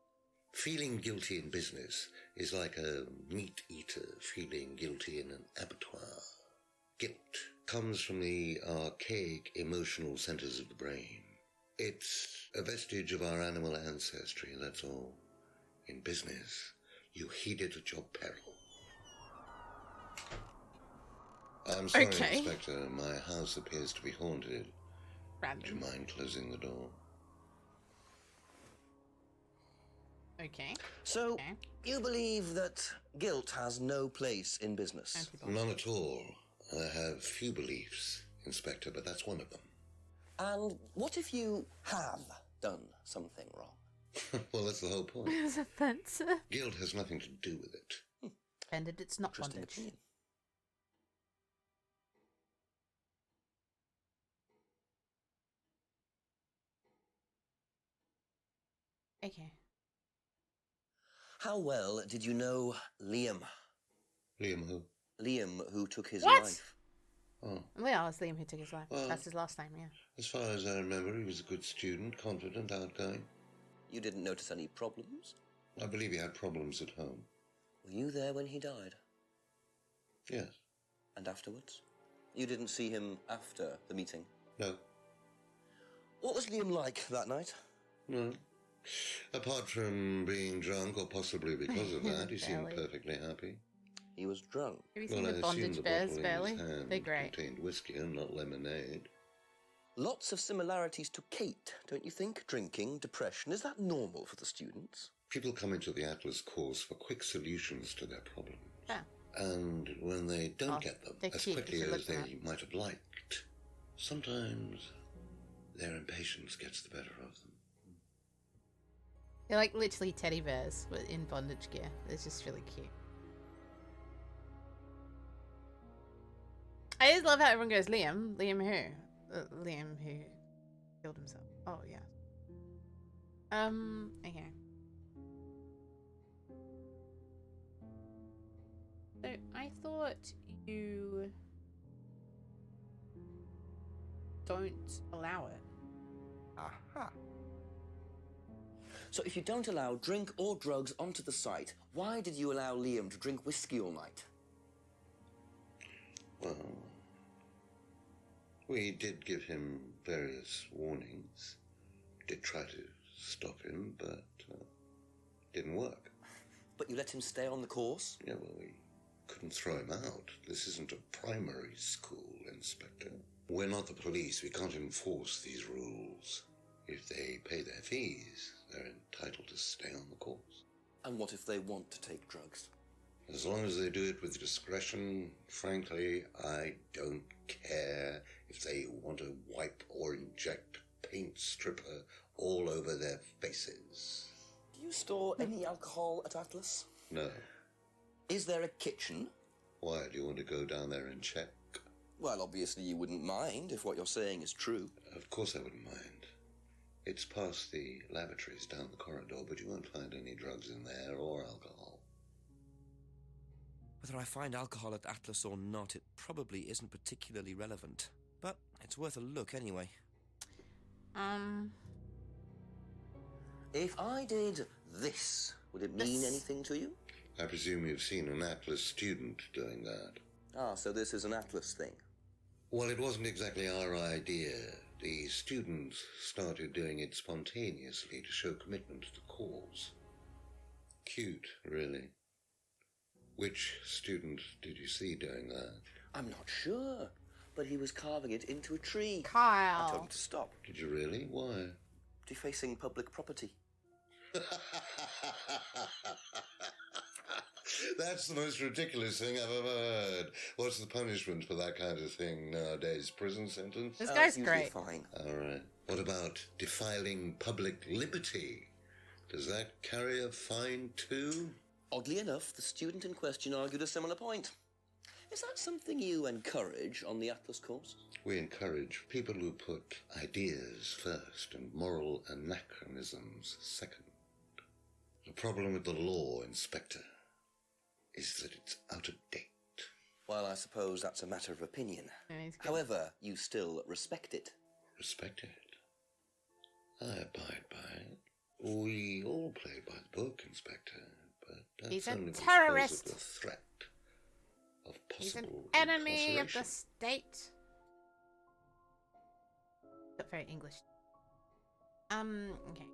Speaker 14: Feeling guilty in business is like a meat eater feeling guilty in an abattoir. Guilt comes from the archaic emotional centers of the brain. It's a vestige of our animal ancestry, that's all. In business, you heed it at your peril. I'm sorry, Inspector. My house appears to be haunted.
Speaker 1: Random.
Speaker 14: Would you mind closing the door?
Speaker 1: Okay.
Speaker 3: So, you believe that guilt has no place in business?
Speaker 14: None at all. I have few beliefs, Inspector, but that's one of them.
Speaker 3: And what if you have done something wrong?
Speaker 14: Well, that's the whole point.
Speaker 1: It was offensive.
Speaker 14: Guilt has nothing to do with it.
Speaker 1: And it's not bondage. Okay.
Speaker 3: How well did you know Liam?
Speaker 14: Liam who?
Speaker 3: Liam who took his
Speaker 1: What?
Speaker 3: life.
Speaker 14: Oh.
Speaker 1: Well, it's Liam who took his life.
Speaker 14: Well,
Speaker 1: That's his last name, yeah.
Speaker 14: As far as I remember, he was a good student, confident, outgoing.
Speaker 3: You didn't notice any problems?
Speaker 14: I believe he had problems at home.
Speaker 3: Were you there when he died?
Speaker 14: Yes.
Speaker 3: And afterwards? You didn't see him after the meeting?
Speaker 14: No.
Speaker 3: What was Liam like that night?
Speaker 14: No. Apart from being drunk, or possibly because of that, he seemed perfectly happy.
Speaker 3: He was drunk.
Speaker 1: Have you seen the bondage bears, Barely? They're great.
Speaker 14: Contained whiskey and not lemonade.
Speaker 3: Lots of similarities to Kate, don't you think? Drinking, depression. Is that normal for the students?
Speaker 14: People come into the Atlas course for quick solutions to their problems.
Speaker 1: Yeah.
Speaker 14: And when they don't get them as
Speaker 1: cute,
Speaker 14: quickly
Speaker 1: if you
Speaker 14: as
Speaker 1: look
Speaker 14: they
Speaker 1: them
Speaker 14: might have liked, sometimes their impatience gets the better of them.
Speaker 1: They're like literally teddy bears in bondage gear. It's just really cute. I just love how everyone goes, Liam? Liam who? Liam who killed himself. Oh, yeah. Okay. So, I thought you don't allow it.
Speaker 3: Aha. So if you don't allow drink or drugs onto the site, why did you allow Liam to drink whiskey all night?
Speaker 14: Well, we did give him various warnings. Did try to stop him, but didn't work.
Speaker 3: But you let him stay on the course?
Speaker 14: Yeah, well, we couldn't throw him out. This isn't a primary school, Inspector. We're not the police. We can't enforce these rules. If they pay their fees, they're entitled to stay on the course.
Speaker 3: And what if they want to take drugs?
Speaker 14: As long as they do it with discretion, frankly, I don't care if they want to wipe or inject paint stripper all over their faces.
Speaker 3: Do you store any alcohol at Atlas?
Speaker 14: No.
Speaker 3: Is there a kitchen?
Speaker 14: Why, do you want to go down there and check?
Speaker 3: Well, obviously you wouldn't mind if what you're saying is true.
Speaker 14: Of course I wouldn't mind. It's past the lavatories down the corridor, but you won't find any drugs in there or alcohol.
Speaker 2: Whether I find alcohol at Atlas or not, it probably isn't particularly relevant. But it's worth a look anyway.
Speaker 3: If I did this, would it mean anything to you?
Speaker 14: I presume you've seen an Atlas student doing that.
Speaker 3: Ah, so this is an Atlas thing.
Speaker 14: Well, it wasn't exactly our idea. The students started doing it spontaneously to show commitment to the cause. Cute, really. Which student did you see doing that?
Speaker 3: I'm not sure, but he was carving it into a tree.
Speaker 1: Kyle.
Speaker 3: I told him to stop.
Speaker 14: Did you really? Why?
Speaker 3: Defacing public property.
Speaker 14: That's the most ridiculous thing I've ever heard. What's the punishment for that kind of thing nowadays? Prison sentence?
Speaker 1: This guy's
Speaker 3: usually
Speaker 1: great.
Speaker 3: Fine.
Speaker 14: All right. What about defiling public liberty? Does that carry a fine too?
Speaker 3: Oddly enough, the student in question argued a similar point. Is that something you encourage on the Atlas course?
Speaker 14: We encourage people who put ideas first and moral anachronisms second. The problem with the law, Inspector, is that it's out of date.
Speaker 3: Well, I suppose that's a matter of opinion. However, you still respect it.
Speaker 14: Respect it? I abide by it. We all play by the book, Inspector, but that's
Speaker 1: He's a
Speaker 14: only because
Speaker 1: terrorist.
Speaker 14: of the threat of
Speaker 1: He's an
Speaker 14: possible
Speaker 1: enemy of the
Speaker 14: incarceration.
Speaker 1: state. Not very English. Okay.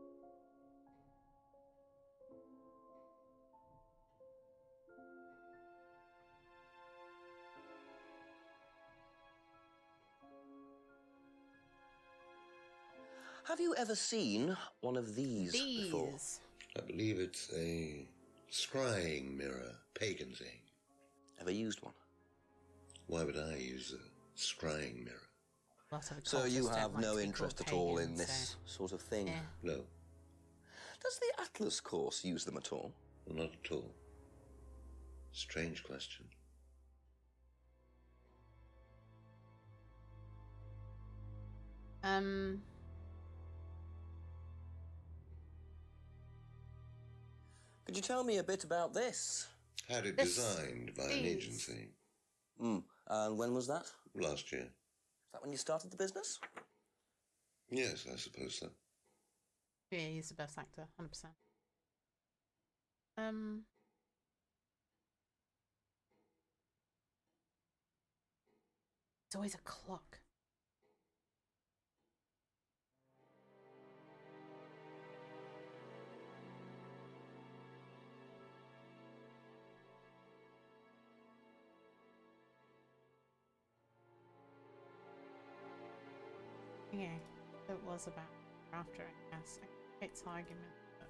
Speaker 3: Have you ever seen one of these before?
Speaker 14: I believe it's a scrying mirror, pagan thing.
Speaker 3: Ever used one?
Speaker 14: Why would I use a scrying mirror?
Speaker 3: So you
Speaker 1: cultists don't
Speaker 3: have
Speaker 1: like
Speaker 3: no
Speaker 1: to be
Speaker 3: interest
Speaker 1: called
Speaker 3: at all in
Speaker 1: pagans,
Speaker 3: this sort of thing?
Speaker 1: Yeah.
Speaker 14: No,
Speaker 3: Does the Atlas course use them at all?
Speaker 14: not at all. Strange question.
Speaker 3: Could you tell me a bit about this?
Speaker 14: Had it designed by an agency.
Speaker 3: And when was that?
Speaker 14: Last year.
Speaker 3: Is that when you started the business?
Speaker 14: Yes, I suppose so.
Speaker 1: Yeah, he's the best actor, 100%. It's always a clock. Yeah, it was about after, I guess. It's argument. But...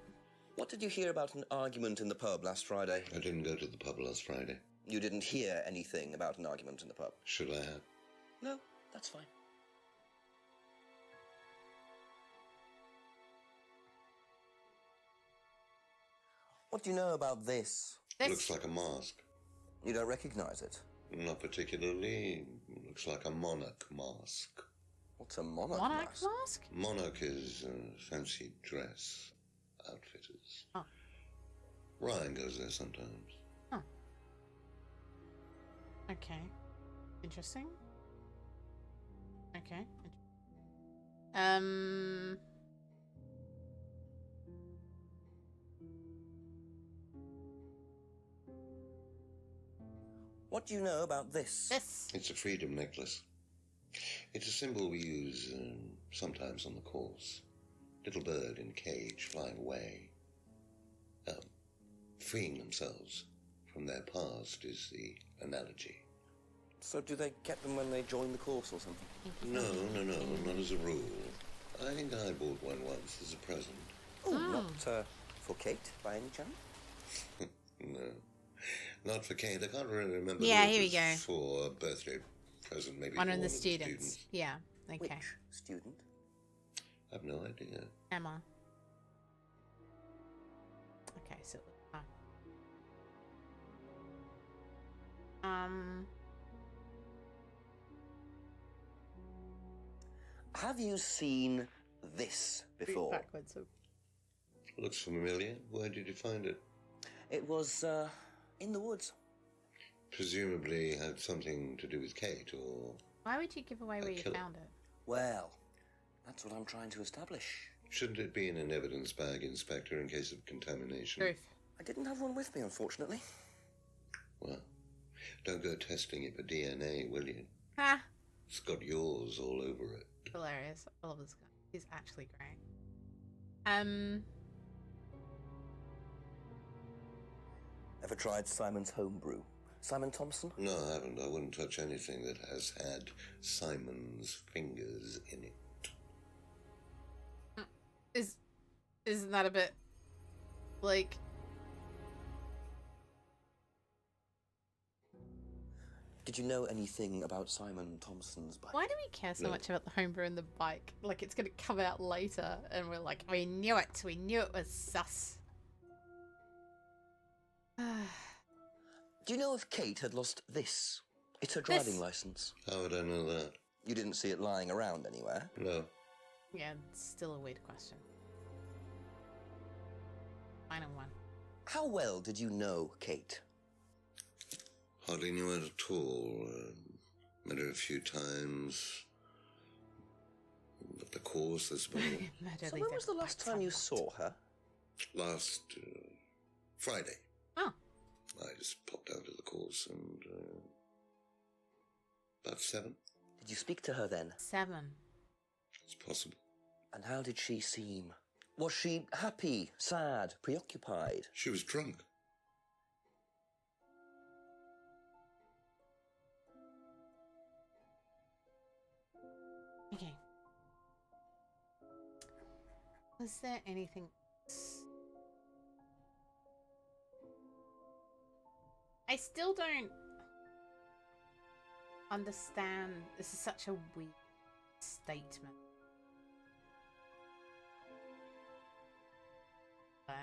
Speaker 3: What did you hear about an argument in the pub last Friday?
Speaker 14: I didn't go to the pub last Friday.
Speaker 3: You didn't hear anything about an argument in the pub?
Speaker 14: Should I have?
Speaker 3: No, that's fine. What do you know about this?
Speaker 14: Looks like a mask.
Speaker 3: You don't recognize it?
Speaker 14: Not particularly. Looks like a monarch mask.
Speaker 3: What's a monarch
Speaker 1: mask?
Speaker 14: Monarch is fancy dress outfitters.
Speaker 1: Oh.
Speaker 14: Ryan goes there sometimes.
Speaker 1: Huh. Okay. Interesting. Okay.
Speaker 3: What do you know about this?
Speaker 14: It's a freedom necklace. It's a symbol we use sometimes on the course. Little bird in cage flying away. Freeing themselves from their past is the analogy.
Speaker 3: So do they get them when they join the course or something?
Speaker 14: No, not as a rule. I think I bought one once as a present.
Speaker 3: Oh, not for Kate, by any chance?
Speaker 14: No, not for Kate. I can't really remember.
Speaker 1: Yeah,
Speaker 14: who it
Speaker 1: here we
Speaker 14: was
Speaker 1: go.
Speaker 14: For a birthday present, maybe.
Speaker 1: One
Speaker 14: for
Speaker 1: of the
Speaker 14: all
Speaker 1: students. Yeah. Okay.
Speaker 3: Which student?
Speaker 14: I've no idea.
Speaker 1: Emma. Okay, so
Speaker 3: Have you seen this before?
Speaker 1: Backwards.
Speaker 14: Looks familiar. Where did you find it?
Speaker 3: It was in the woods.
Speaker 14: Presumably had something to do with Kate, or...
Speaker 1: Why would you give away where you
Speaker 14: killer.
Speaker 1: found it?
Speaker 3: Well, that's what I'm trying to establish.
Speaker 14: Shouldn't it be in an evidence bag, Inspector, in case of contamination?
Speaker 1: Truth.
Speaker 3: I didn't have one with me, unfortunately.
Speaker 14: Well, don't go testing it for DNA, will you?
Speaker 1: Ha!
Speaker 14: It's got yours all over it.
Speaker 1: Hilarious. I love this guy. He's actually great.
Speaker 3: Ever tried Simon's homebrew? Simon Thompson?
Speaker 14: No, I haven't. I wouldn't touch anything that has had Simon's fingers in it.
Speaker 1: Isn't that a bit like...
Speaker 3: Did you know anything about Simon Thompson's bike?
Speaker 1: Why do we care so
Speaker 3: No.
Speaker 1: much about the homebrew and the bike? Like, it's gonna come out later, and we're like, we knew it was sus.
Speaker 3: Do you know if Kate had lost this? It's her driving license.
Speaker 14: How would I know that?
Speaker 3: You didn't see it lying around anywhere?
Speaker 14: No.
Speaker 1: Yeah, it's still a weird question. Final one.
Speaker 3: How well did you know Kate?
Speaker 14: Hardly knew it at all. Met her a few times. At the course, I suppose.
Speaker 3: So when was the last time you saw her?
Speaker 14: Last Friday.
Speaker 1: Oh.
Speaker 14: I just popped down to the course and about 7.
Speaker 3: Did you speak to her then?
Speaker 1: 7.
Speaker 14: It's possible.
Speaker 3: And how did she seem? Was she happy, sad, preoccupied?
Speaker 14: She was drunk.
Speaker 1: Okay. Was there anything else? I still don't understand. This is such a weak statement. But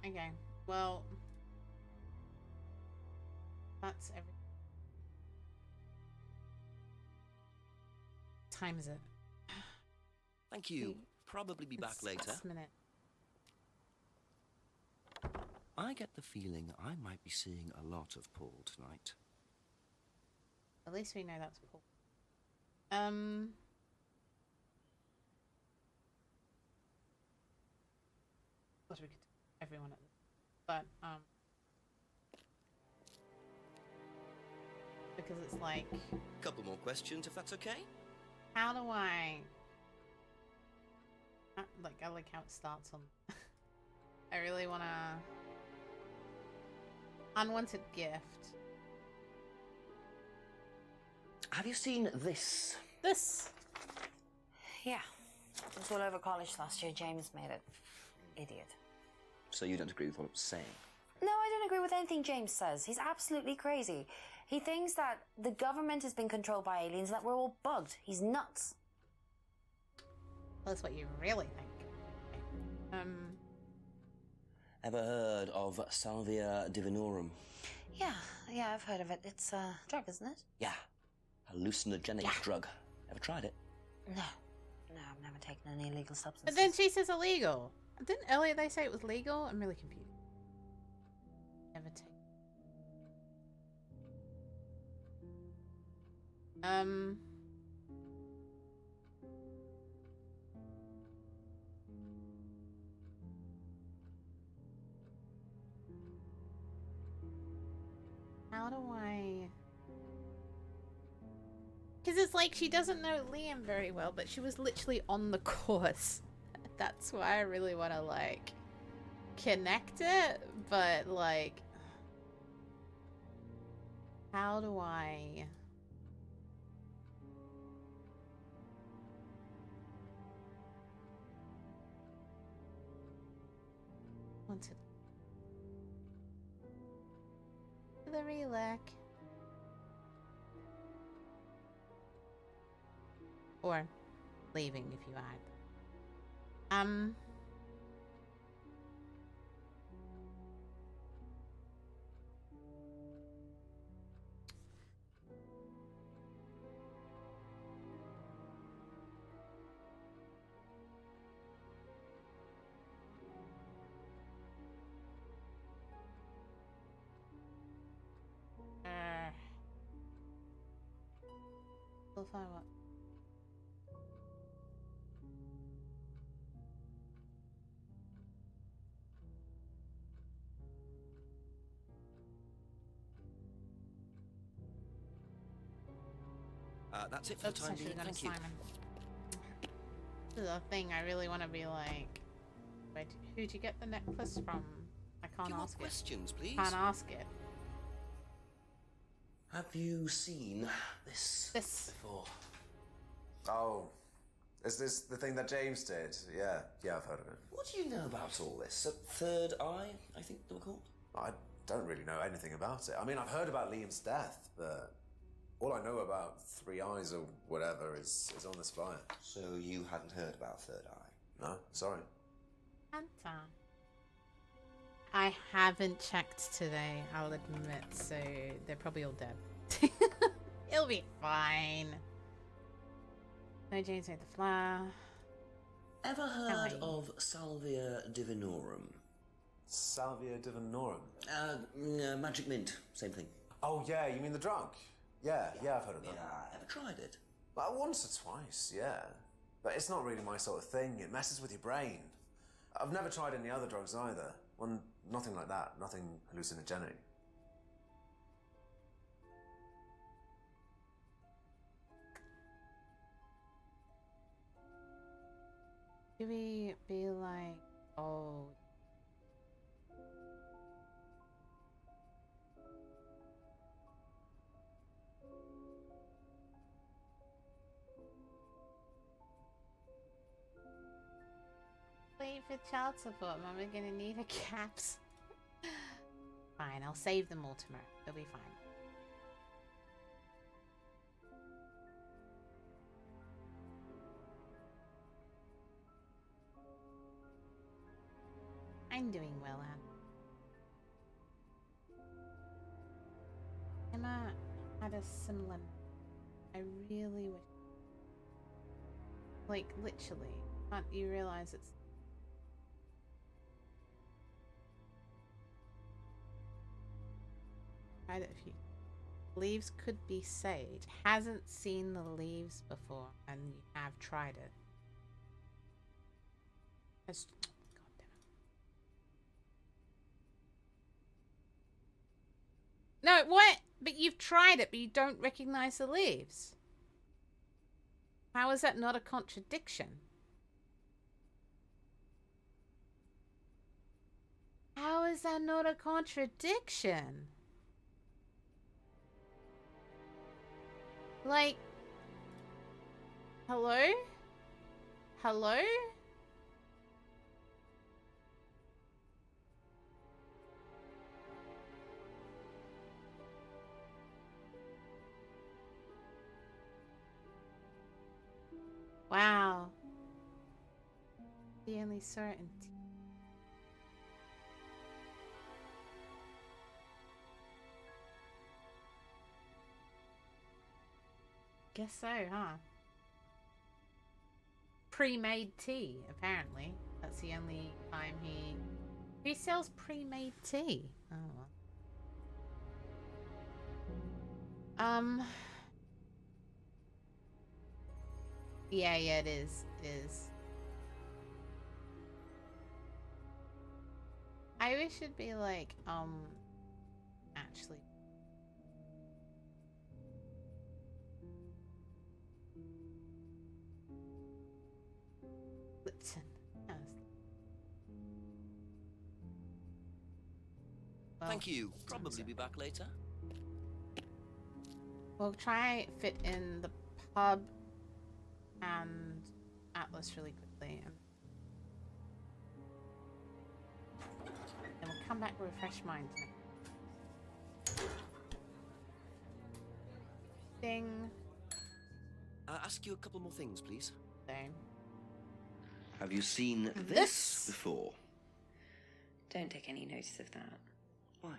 Speaker 1: okay. Well, that's everything. Time is it?
Speaker 3: Thank you. Probably be back later.
Speaker 1: Last minute.
Speaker 3: I get the feeling I might be seeing a lot of Paul tonight.
Speaker 1: At least we know that's Paul. Gosh, we could do everyone at this, but because it's like,
Speaker 3: Couple more questions, if that's okay?
Speaker 1: how do I like how it starts on. I really wanna unwanted gift.
Speaker 3: Have you seen this?
Speaker 1: This.
Speaker 5: Yeah. It was all over college last year. James made it. Idiot.
Speaker 3: So you don't agree with what I'm saying?
Speaker 5: No, I don't agree with anything James says. He's absolutely crazy. He thinks that the government has been controlled by aliens and that we're all bugged. He's nuts.
Speaker 1: Well, that's what you really think.
Speaker 3: Ever heard of Salvia divinorum?
Speaker 5: Yeah, I've heard of it. It's a drug, isn't it?
Speaker 3: Yeah. Hallucinogenic drug. Ever tried it?
Speaker 5: No, I've never taken any illegal substances.
Speaker 1: But then she says illegal. Didn't earlier they say it was legal? I'm really confused. Never take. How do I... Because it's like she doesn't know Liam very well, but she was literally on the course. That's why I really want to, like, connect it, but, like... How do I... want to the relax. Or leaving if you add. So far what?
Speaker 2: That's it for the time being. Thank you.
Speaker 1: This is a thing I really want to be like. Who'd you get the necklace from? I can't ask it.
Speaker 2: Questions, please.
Speaker 1: Can't ask it.
Speaker 2: Have you seen this before?
Speaker 6: Oh, is this the thing that James did? Yeah, I've heard of it.
Speaker 2: What do you know about all this? A third eye, I think they were called?
Speaker 6: I don't really know anything about it. I mean, I've heard about Liam's death, but all I know about Three Eyes or whatever is on this flyer.
Speaker 2: So you hadn't heard about Third Eye?
Speaker 6: No, sorry.
Speaker 1: Santa. I haven't checked today, I'll admit, so they're probably all dead. It'll be fine. No, James made the flower.
Speaker 2: Ever heard of Salvia Divinorum?
Speaker 6: Salvia Divinorum?
Speaker 2: Magic Mint, same thing.
Speaker 6: Oh yeah, you mean the drug? Yeah, I've heard of that.
Speaker 2: Yeah, ever tried it?
Speaker 6: Like, once or twice, yeah. But it's not really my sort of thing. It messes with your brain. I've never tried any other drugs either. Well, nothing like that. Nothing hallucinogenic.
Speaker 1: Should we be like, oh... Wait for child support, Mom. We're gonna need a caps. Fine, I'll save them all tomorrow. They'll be fine. I'm doing well, Anne. Emma had a similar... I really wish... Like, literally. Can't you realize it's... Tried it a few... Leaves could be sage. Hasn't seen the leaves before, and you have tried it. That's... No, what? But you've tried it, but you don't recognize the leaves. How is that not a contradiction? How is that not a contradiction? Like... Hello? Hello? Wow. He only saw it in... Guess so, huh? Pre-made tea, apparently. That's the only time he... Who sells pre-made tea? Oh, well. Yeah, it is. It is. I wish it'd be like, actually. Lipton. Yes. Well,
Speaker 2: Thank you. Probably be back later.
Speaker 1: We'll try fit in the pub and Atlas really quickly. back with a fresh mind. Ding.
Speaker 2: Ask you a couple more things, please.
Speaker 1: Same.
Speaker 3: Have you seen this before?
Speaker 7: Don't take any notice of that.
Speaker 3: Why?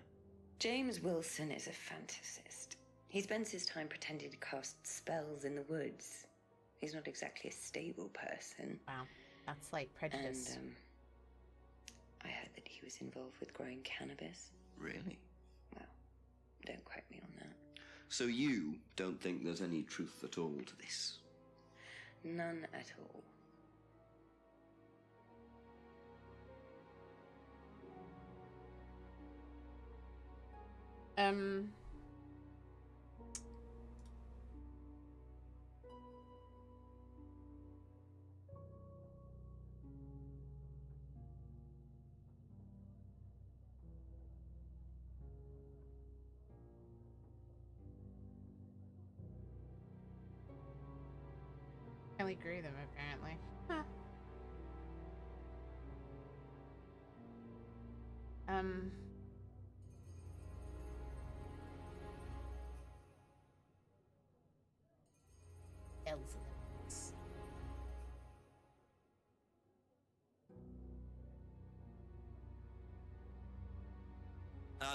Speaker 7: James Wilson is a fantasist. He spends his time pretending to cast spells in the woods. He's not exactly a stable person.
Speaker 1: Wow, that's like prejudice.
Speaker 7: And I heard that he was involved with growing cannabis.
Speaker 3: Really?
Speaker 7: Well, don't quote me on that.
Speaker 3: So you don't think there's any truth at all to this?
Speaker 7: None at all.
Speaker 1: Only grew them apparently. Huh. Elves.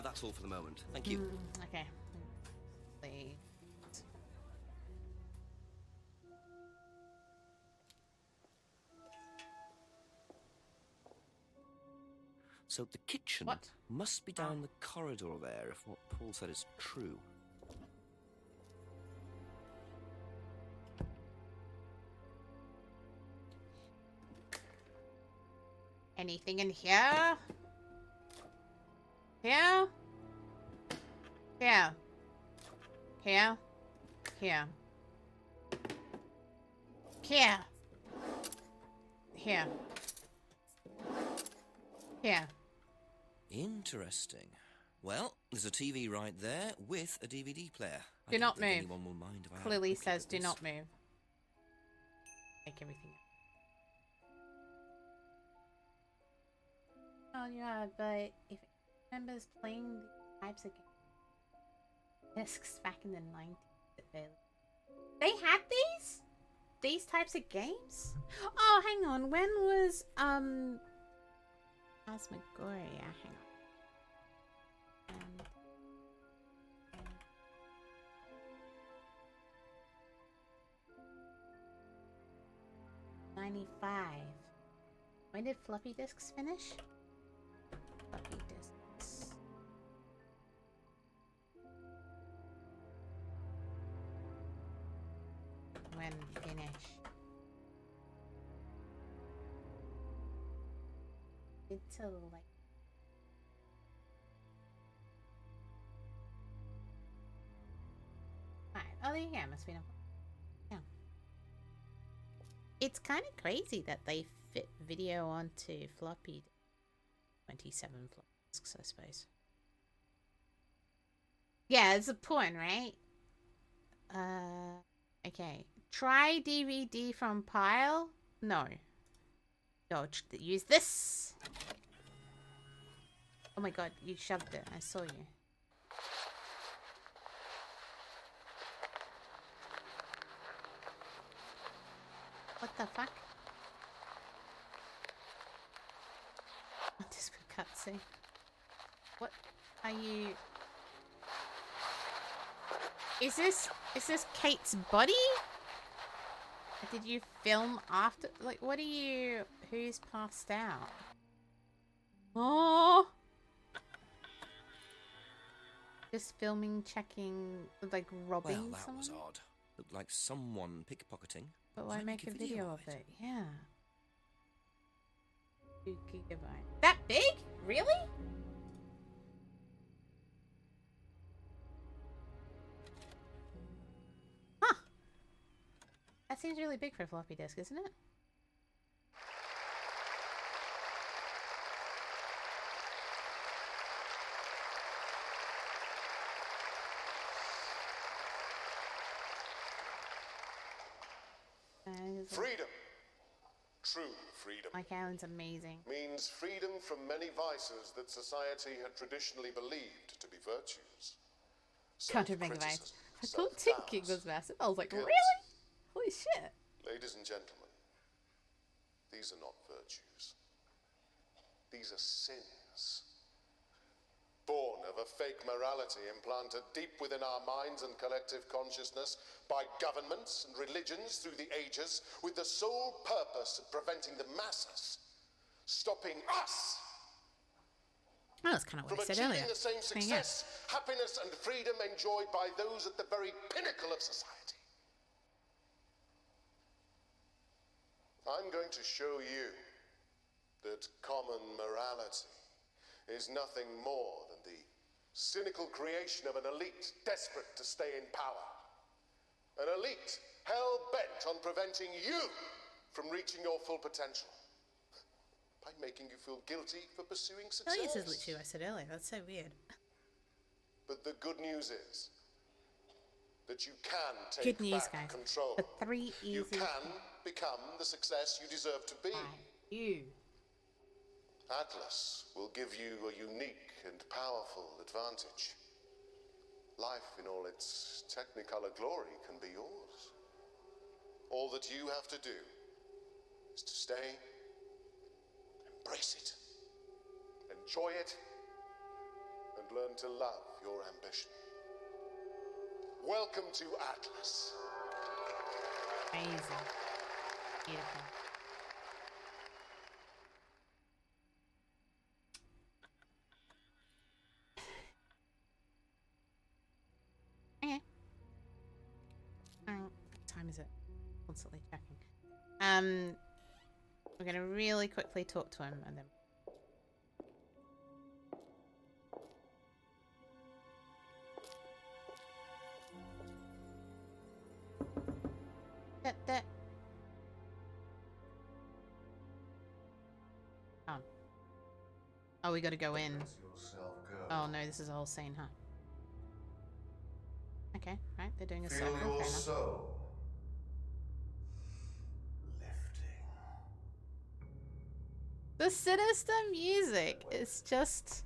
Speaker 2: That's all for the moment. Thank you.
Speaker 1: Okay. Please.
Speaker 2: So the kitchen must be down the corridor there, if what Paul said is true.
Speaker 1: Anything in here? Here? Here. Here. Here. Here. Here. Here.
Speaker 2: Interesting. Well, there's a TV right there with a DVD player.
Speaker 1: Do not move.
Speaker 2: Anyone will mind if I have a
Speaker 1: Clearly
Speaker 2: quick look
Speaker 1: says
Speaker 2: at
Speaker 1: do
Speaker 2: this.
Speaker 1: not move. Take everything out. Oh yeah, but if it remembers playing these types of discs back in the 90s, they had these? These types of games? Oh, hang on. When was Asmagoria? Hang on. 95. When did floppy disks finish? Floppy disks. When finish? It's like. Oh, yeah, must be no. Yeah. It's kind of crazy that they fit video onto floppy. 27 floppy disks, I suppose. Yeah, it's a point, right? Okay. Try DVD from pile. No. Go use this. Oh my god, you shoved it. I saw you. What the fuck? This cutscene. What are you? Is this Kate's body? Did you film after? Like, what are you? Who's passed out? Oh, just filming, checking, like robbing
Speaker 2: Well, that
Speaker 1: someone.
Speaker 2: was odd. Looked like someone pickpocketing.
Speaker 1: But why make a video of it? Yeah. 2 gigabytes. That big? Really? Huh. That seems really big for a floppy disk, isn't it?
Speaker 10: Freedom. True freedom
Speaker 1: Mike Allen's amazing.
Speaker 10: means freedom from many vices that society had traditionally believed to be virtues.
Speaker 1: Counter-big advice. I thought
Speaker 10: self-doubt,
Speaker 1: thinking was massive. I was like,
Speaker 10: guilt.
Speaker 1: really? Holy shit.
Speaker 10: Ladies and gentlemen, these are not virtues. These are sins. Born of a fake morality implanted deep within our minds and collective consciousness by governments and religions through the ages, with the sole purpose of preventing the masses, stopping us
Speaker 1: Oh, that's kind of
Speaker 10: from
Speaker 1: what I said
Speaker 10: achieving
Speaker 1: earlier.
Speaker 10: the same success, happiness, and freedom enjoyed by those at the very pinnacle of society. I'm going to show you that common morality is nothing more than the cynical creation of an elite desperate to stay in power. An elite hell-bent on preventing you from reaching your full potential by making you feel guilty for pursuing
Speaker 1: I
Speaker 10: success.
Speaker 1: think this is literally what I said earlier. That's so weird.
Speaker 10: But the good news is that you can take
Speaker 1: Good news,
Speaker 10: back
Speaker 1: guys.
Speaker 10: control.
Speaker 1: The 3 easy.
Speaker 10: You can become the success you deserve to be.
Speaker 1: You.
Speaker 10: Atlas will give you a unique and powerful advantage. Life in all its technicolor glory can be yours. All that you have to do is to stay, embrace it, enjoy it, and learn to love your ambition. Welcome to Atlas.
Speaker 1: Amazing. Beautiful. Okay. What time is it? Constantly checking. We're gonna really quickly talk to him and then. That. Oh, we gotta go in. Oh no, this is a whole scene, huh? Okay, right, they're doing a
Speaker 10: Feel
Speaker 1: circle.
Speaker 10: your
Speaker 1: Fair enough.
Speaker 10: soul lifting.
Speaker 1: The sinister music is just.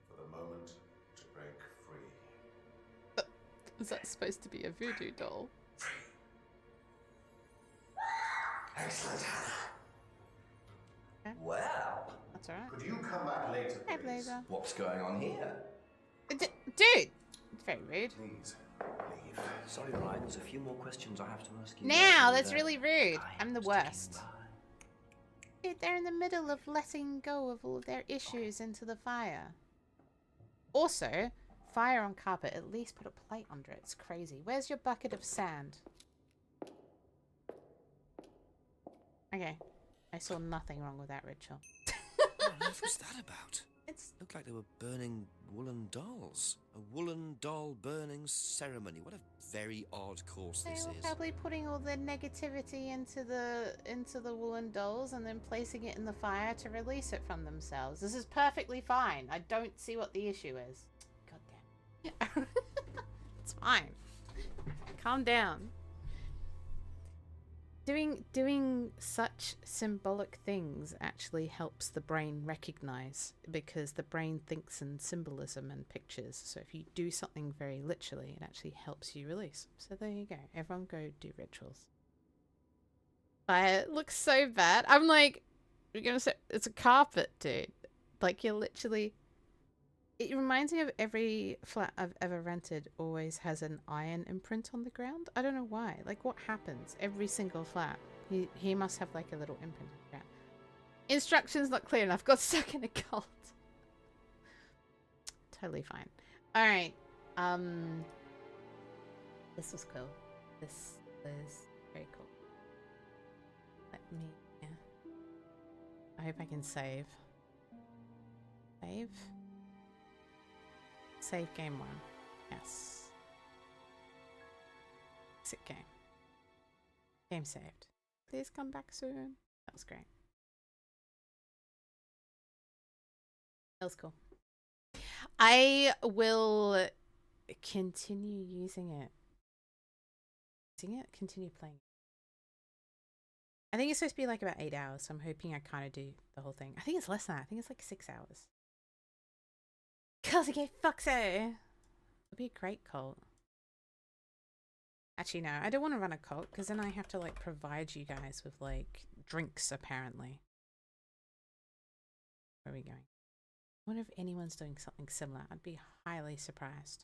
Speaker 10: For the moment to break free.
Speaker 1: Is that supposed to be a voodoo doll?
Speaker 10: Excellent, Hannah.
Speaker 1: Okay.
Speaker 3: Well,
Speaker 1: That's alright.
Speaker 10: Could you come back later,
Speaker 1: Hey,
Speaker 10: please?
Speaker 1: Blazer.
Speaker 3: what's going on here?
Speaker 1: Dude! It's very rude.
Speaker 10: Please, leave.
Speaker 3: Sorry, Ryan, there's a few more questions I have to ask you.
Speaker 1: Now,
Speaker 3: and,
Speaker 1: that's really rude.
Speaker 3: time
Speaker 1: I'm the
Speaker 3: is ticking
Speaker 1: worst.
Speaker 3: by.
Speaker 1: Dude, they're in the middle of letting go of all of their issues into the fire. Also, fire on carpet. At least put a plate under it. It's crazy. Where's your bucket of sand? Okay. I saw nothing wrong with that ritual.
Speaker 2: What on earth was that about?
Speaker 1: It's
Speaker 2: Looked like they were burning woolen dolls. A woolen doll burning ceremony. What a very odd course
Speaker 1: They
Speaker 2: this
Speaker 1: were
Speaker 2: is.
Speaker 1: probably putting all their negativity into the woolen dolls and then placing it in the fire to release it from themselves. This is perfectly fine. I don't see what the issue is. God damn. It's fine. Calm down. Doing such symbolic things actually helps the brain recognize, because the brain thinks in symbolism and pictures. So if you do something very literally, it actually helps you release. So there you go. Everyone go do rituals. It looks so bad. I'm like, you're gonna say it's a carpet, dude. Like, you're literally. It reminds me of every flat I've ever rented always has an iron imprint on the ground. I don't know why. Like, what happens? Every single flat. He must have like a little imprint on the ground. Instructions not clear enough. Got stuck in a cult. Totally fine. Alright. This was cool. This was very cool. Let me, yeah. I hope I can save. Save? Save game 1. Yes. Exit game. Game saved. Please come back soon. That was great. That was cool. I will continue using it. Continue playing. I think it's supposed to be like about 8 hours, so I'm hoping I kind of do the whole thing. I think it's less than that. I think it's like 6 hours. Cause okay, fuck so. It'd be a great cult. Actually, no, I don't want to run a cult because then I have to like provide you guys with like drinks. Apparently, where are we going? I wonder if anyone's doing something similar. I'd be highly surprised.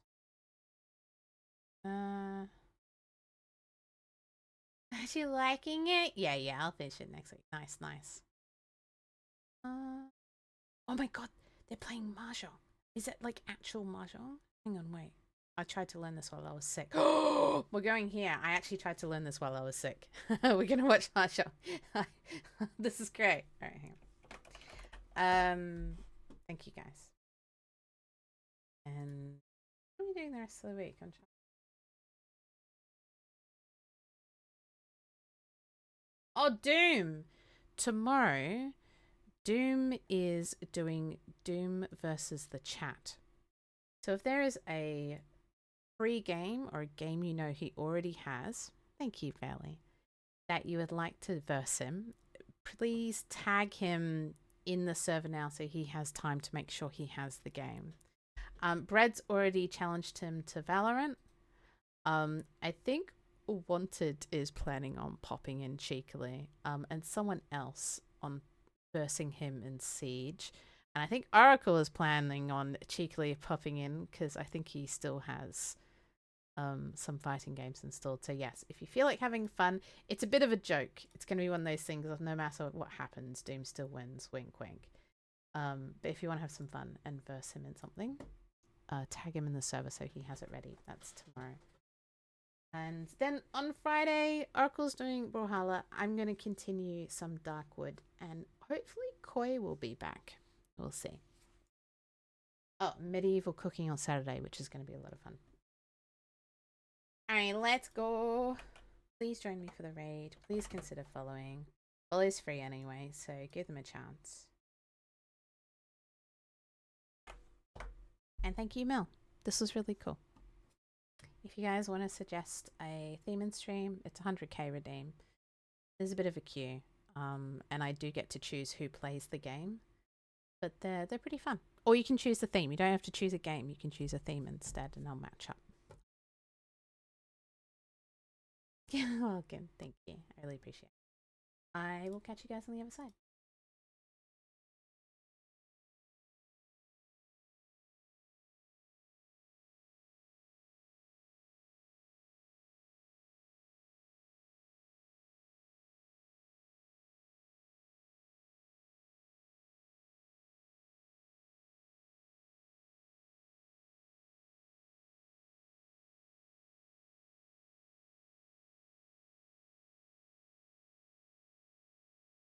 Speaker 1: Are you liking it? Yeah, I'll finish it next week. Nice. Oh my god, they're playing mahjong. Is it like actual mahjong? Hang on, wait. I tried to learn this while I was sick. We're going here. I actually tried to learn this while I was sick. We're gonna watch mahjong. This is great. All right, hang on. Thank you guys. And what are we doing the rest of the week? I'm trying. Oh, Doom! Tomorrow, Doom is doing Doom versus the chat. So if there is a free game or a game you know he already has, thank you, Bailey, that you would like to verse him, please tag him in the server now so he has time to make sure he has the game. Bread's already challenged him to Valorant. I think Wanted is planning on popping in cheekily, and someone else on versing him in Siege. And I think Oracle is planning on cheekily popping in because I think he still has some fighting games installed. So yes, if you feel like having fun, it's a bit of a joke. It's going to be one of those things of no matter what happens, Doom still wins, wink wink. But if you want to have some fun and verse him in something, tag him in the server so he has it ready. That's tomorrow. And then on Friday, Oracle's doing Brawlhalla. I'm going to continue some Darkwood, and hopefully Koi will be back. We'll see. Oh, medieval cooking on Saturday, which is going to be a lot of fun. Alright, let's go. Please join me for the raid. Please consider following. Well, it's free anyway, so give them a chance. And thank you, Mel. This was really cool. If you guys want to suggest a theme and stream, it's 100k redeem. There's a bit of a queue, and I do get to choose who plays the game, but they're pretty fun. Or you can choose the theme. You don't have to choose a game. You can choose a theme instead, and I'll match up. Yeah, welcome. Thank you. I really appreciate it. I will catch you guys on the other side.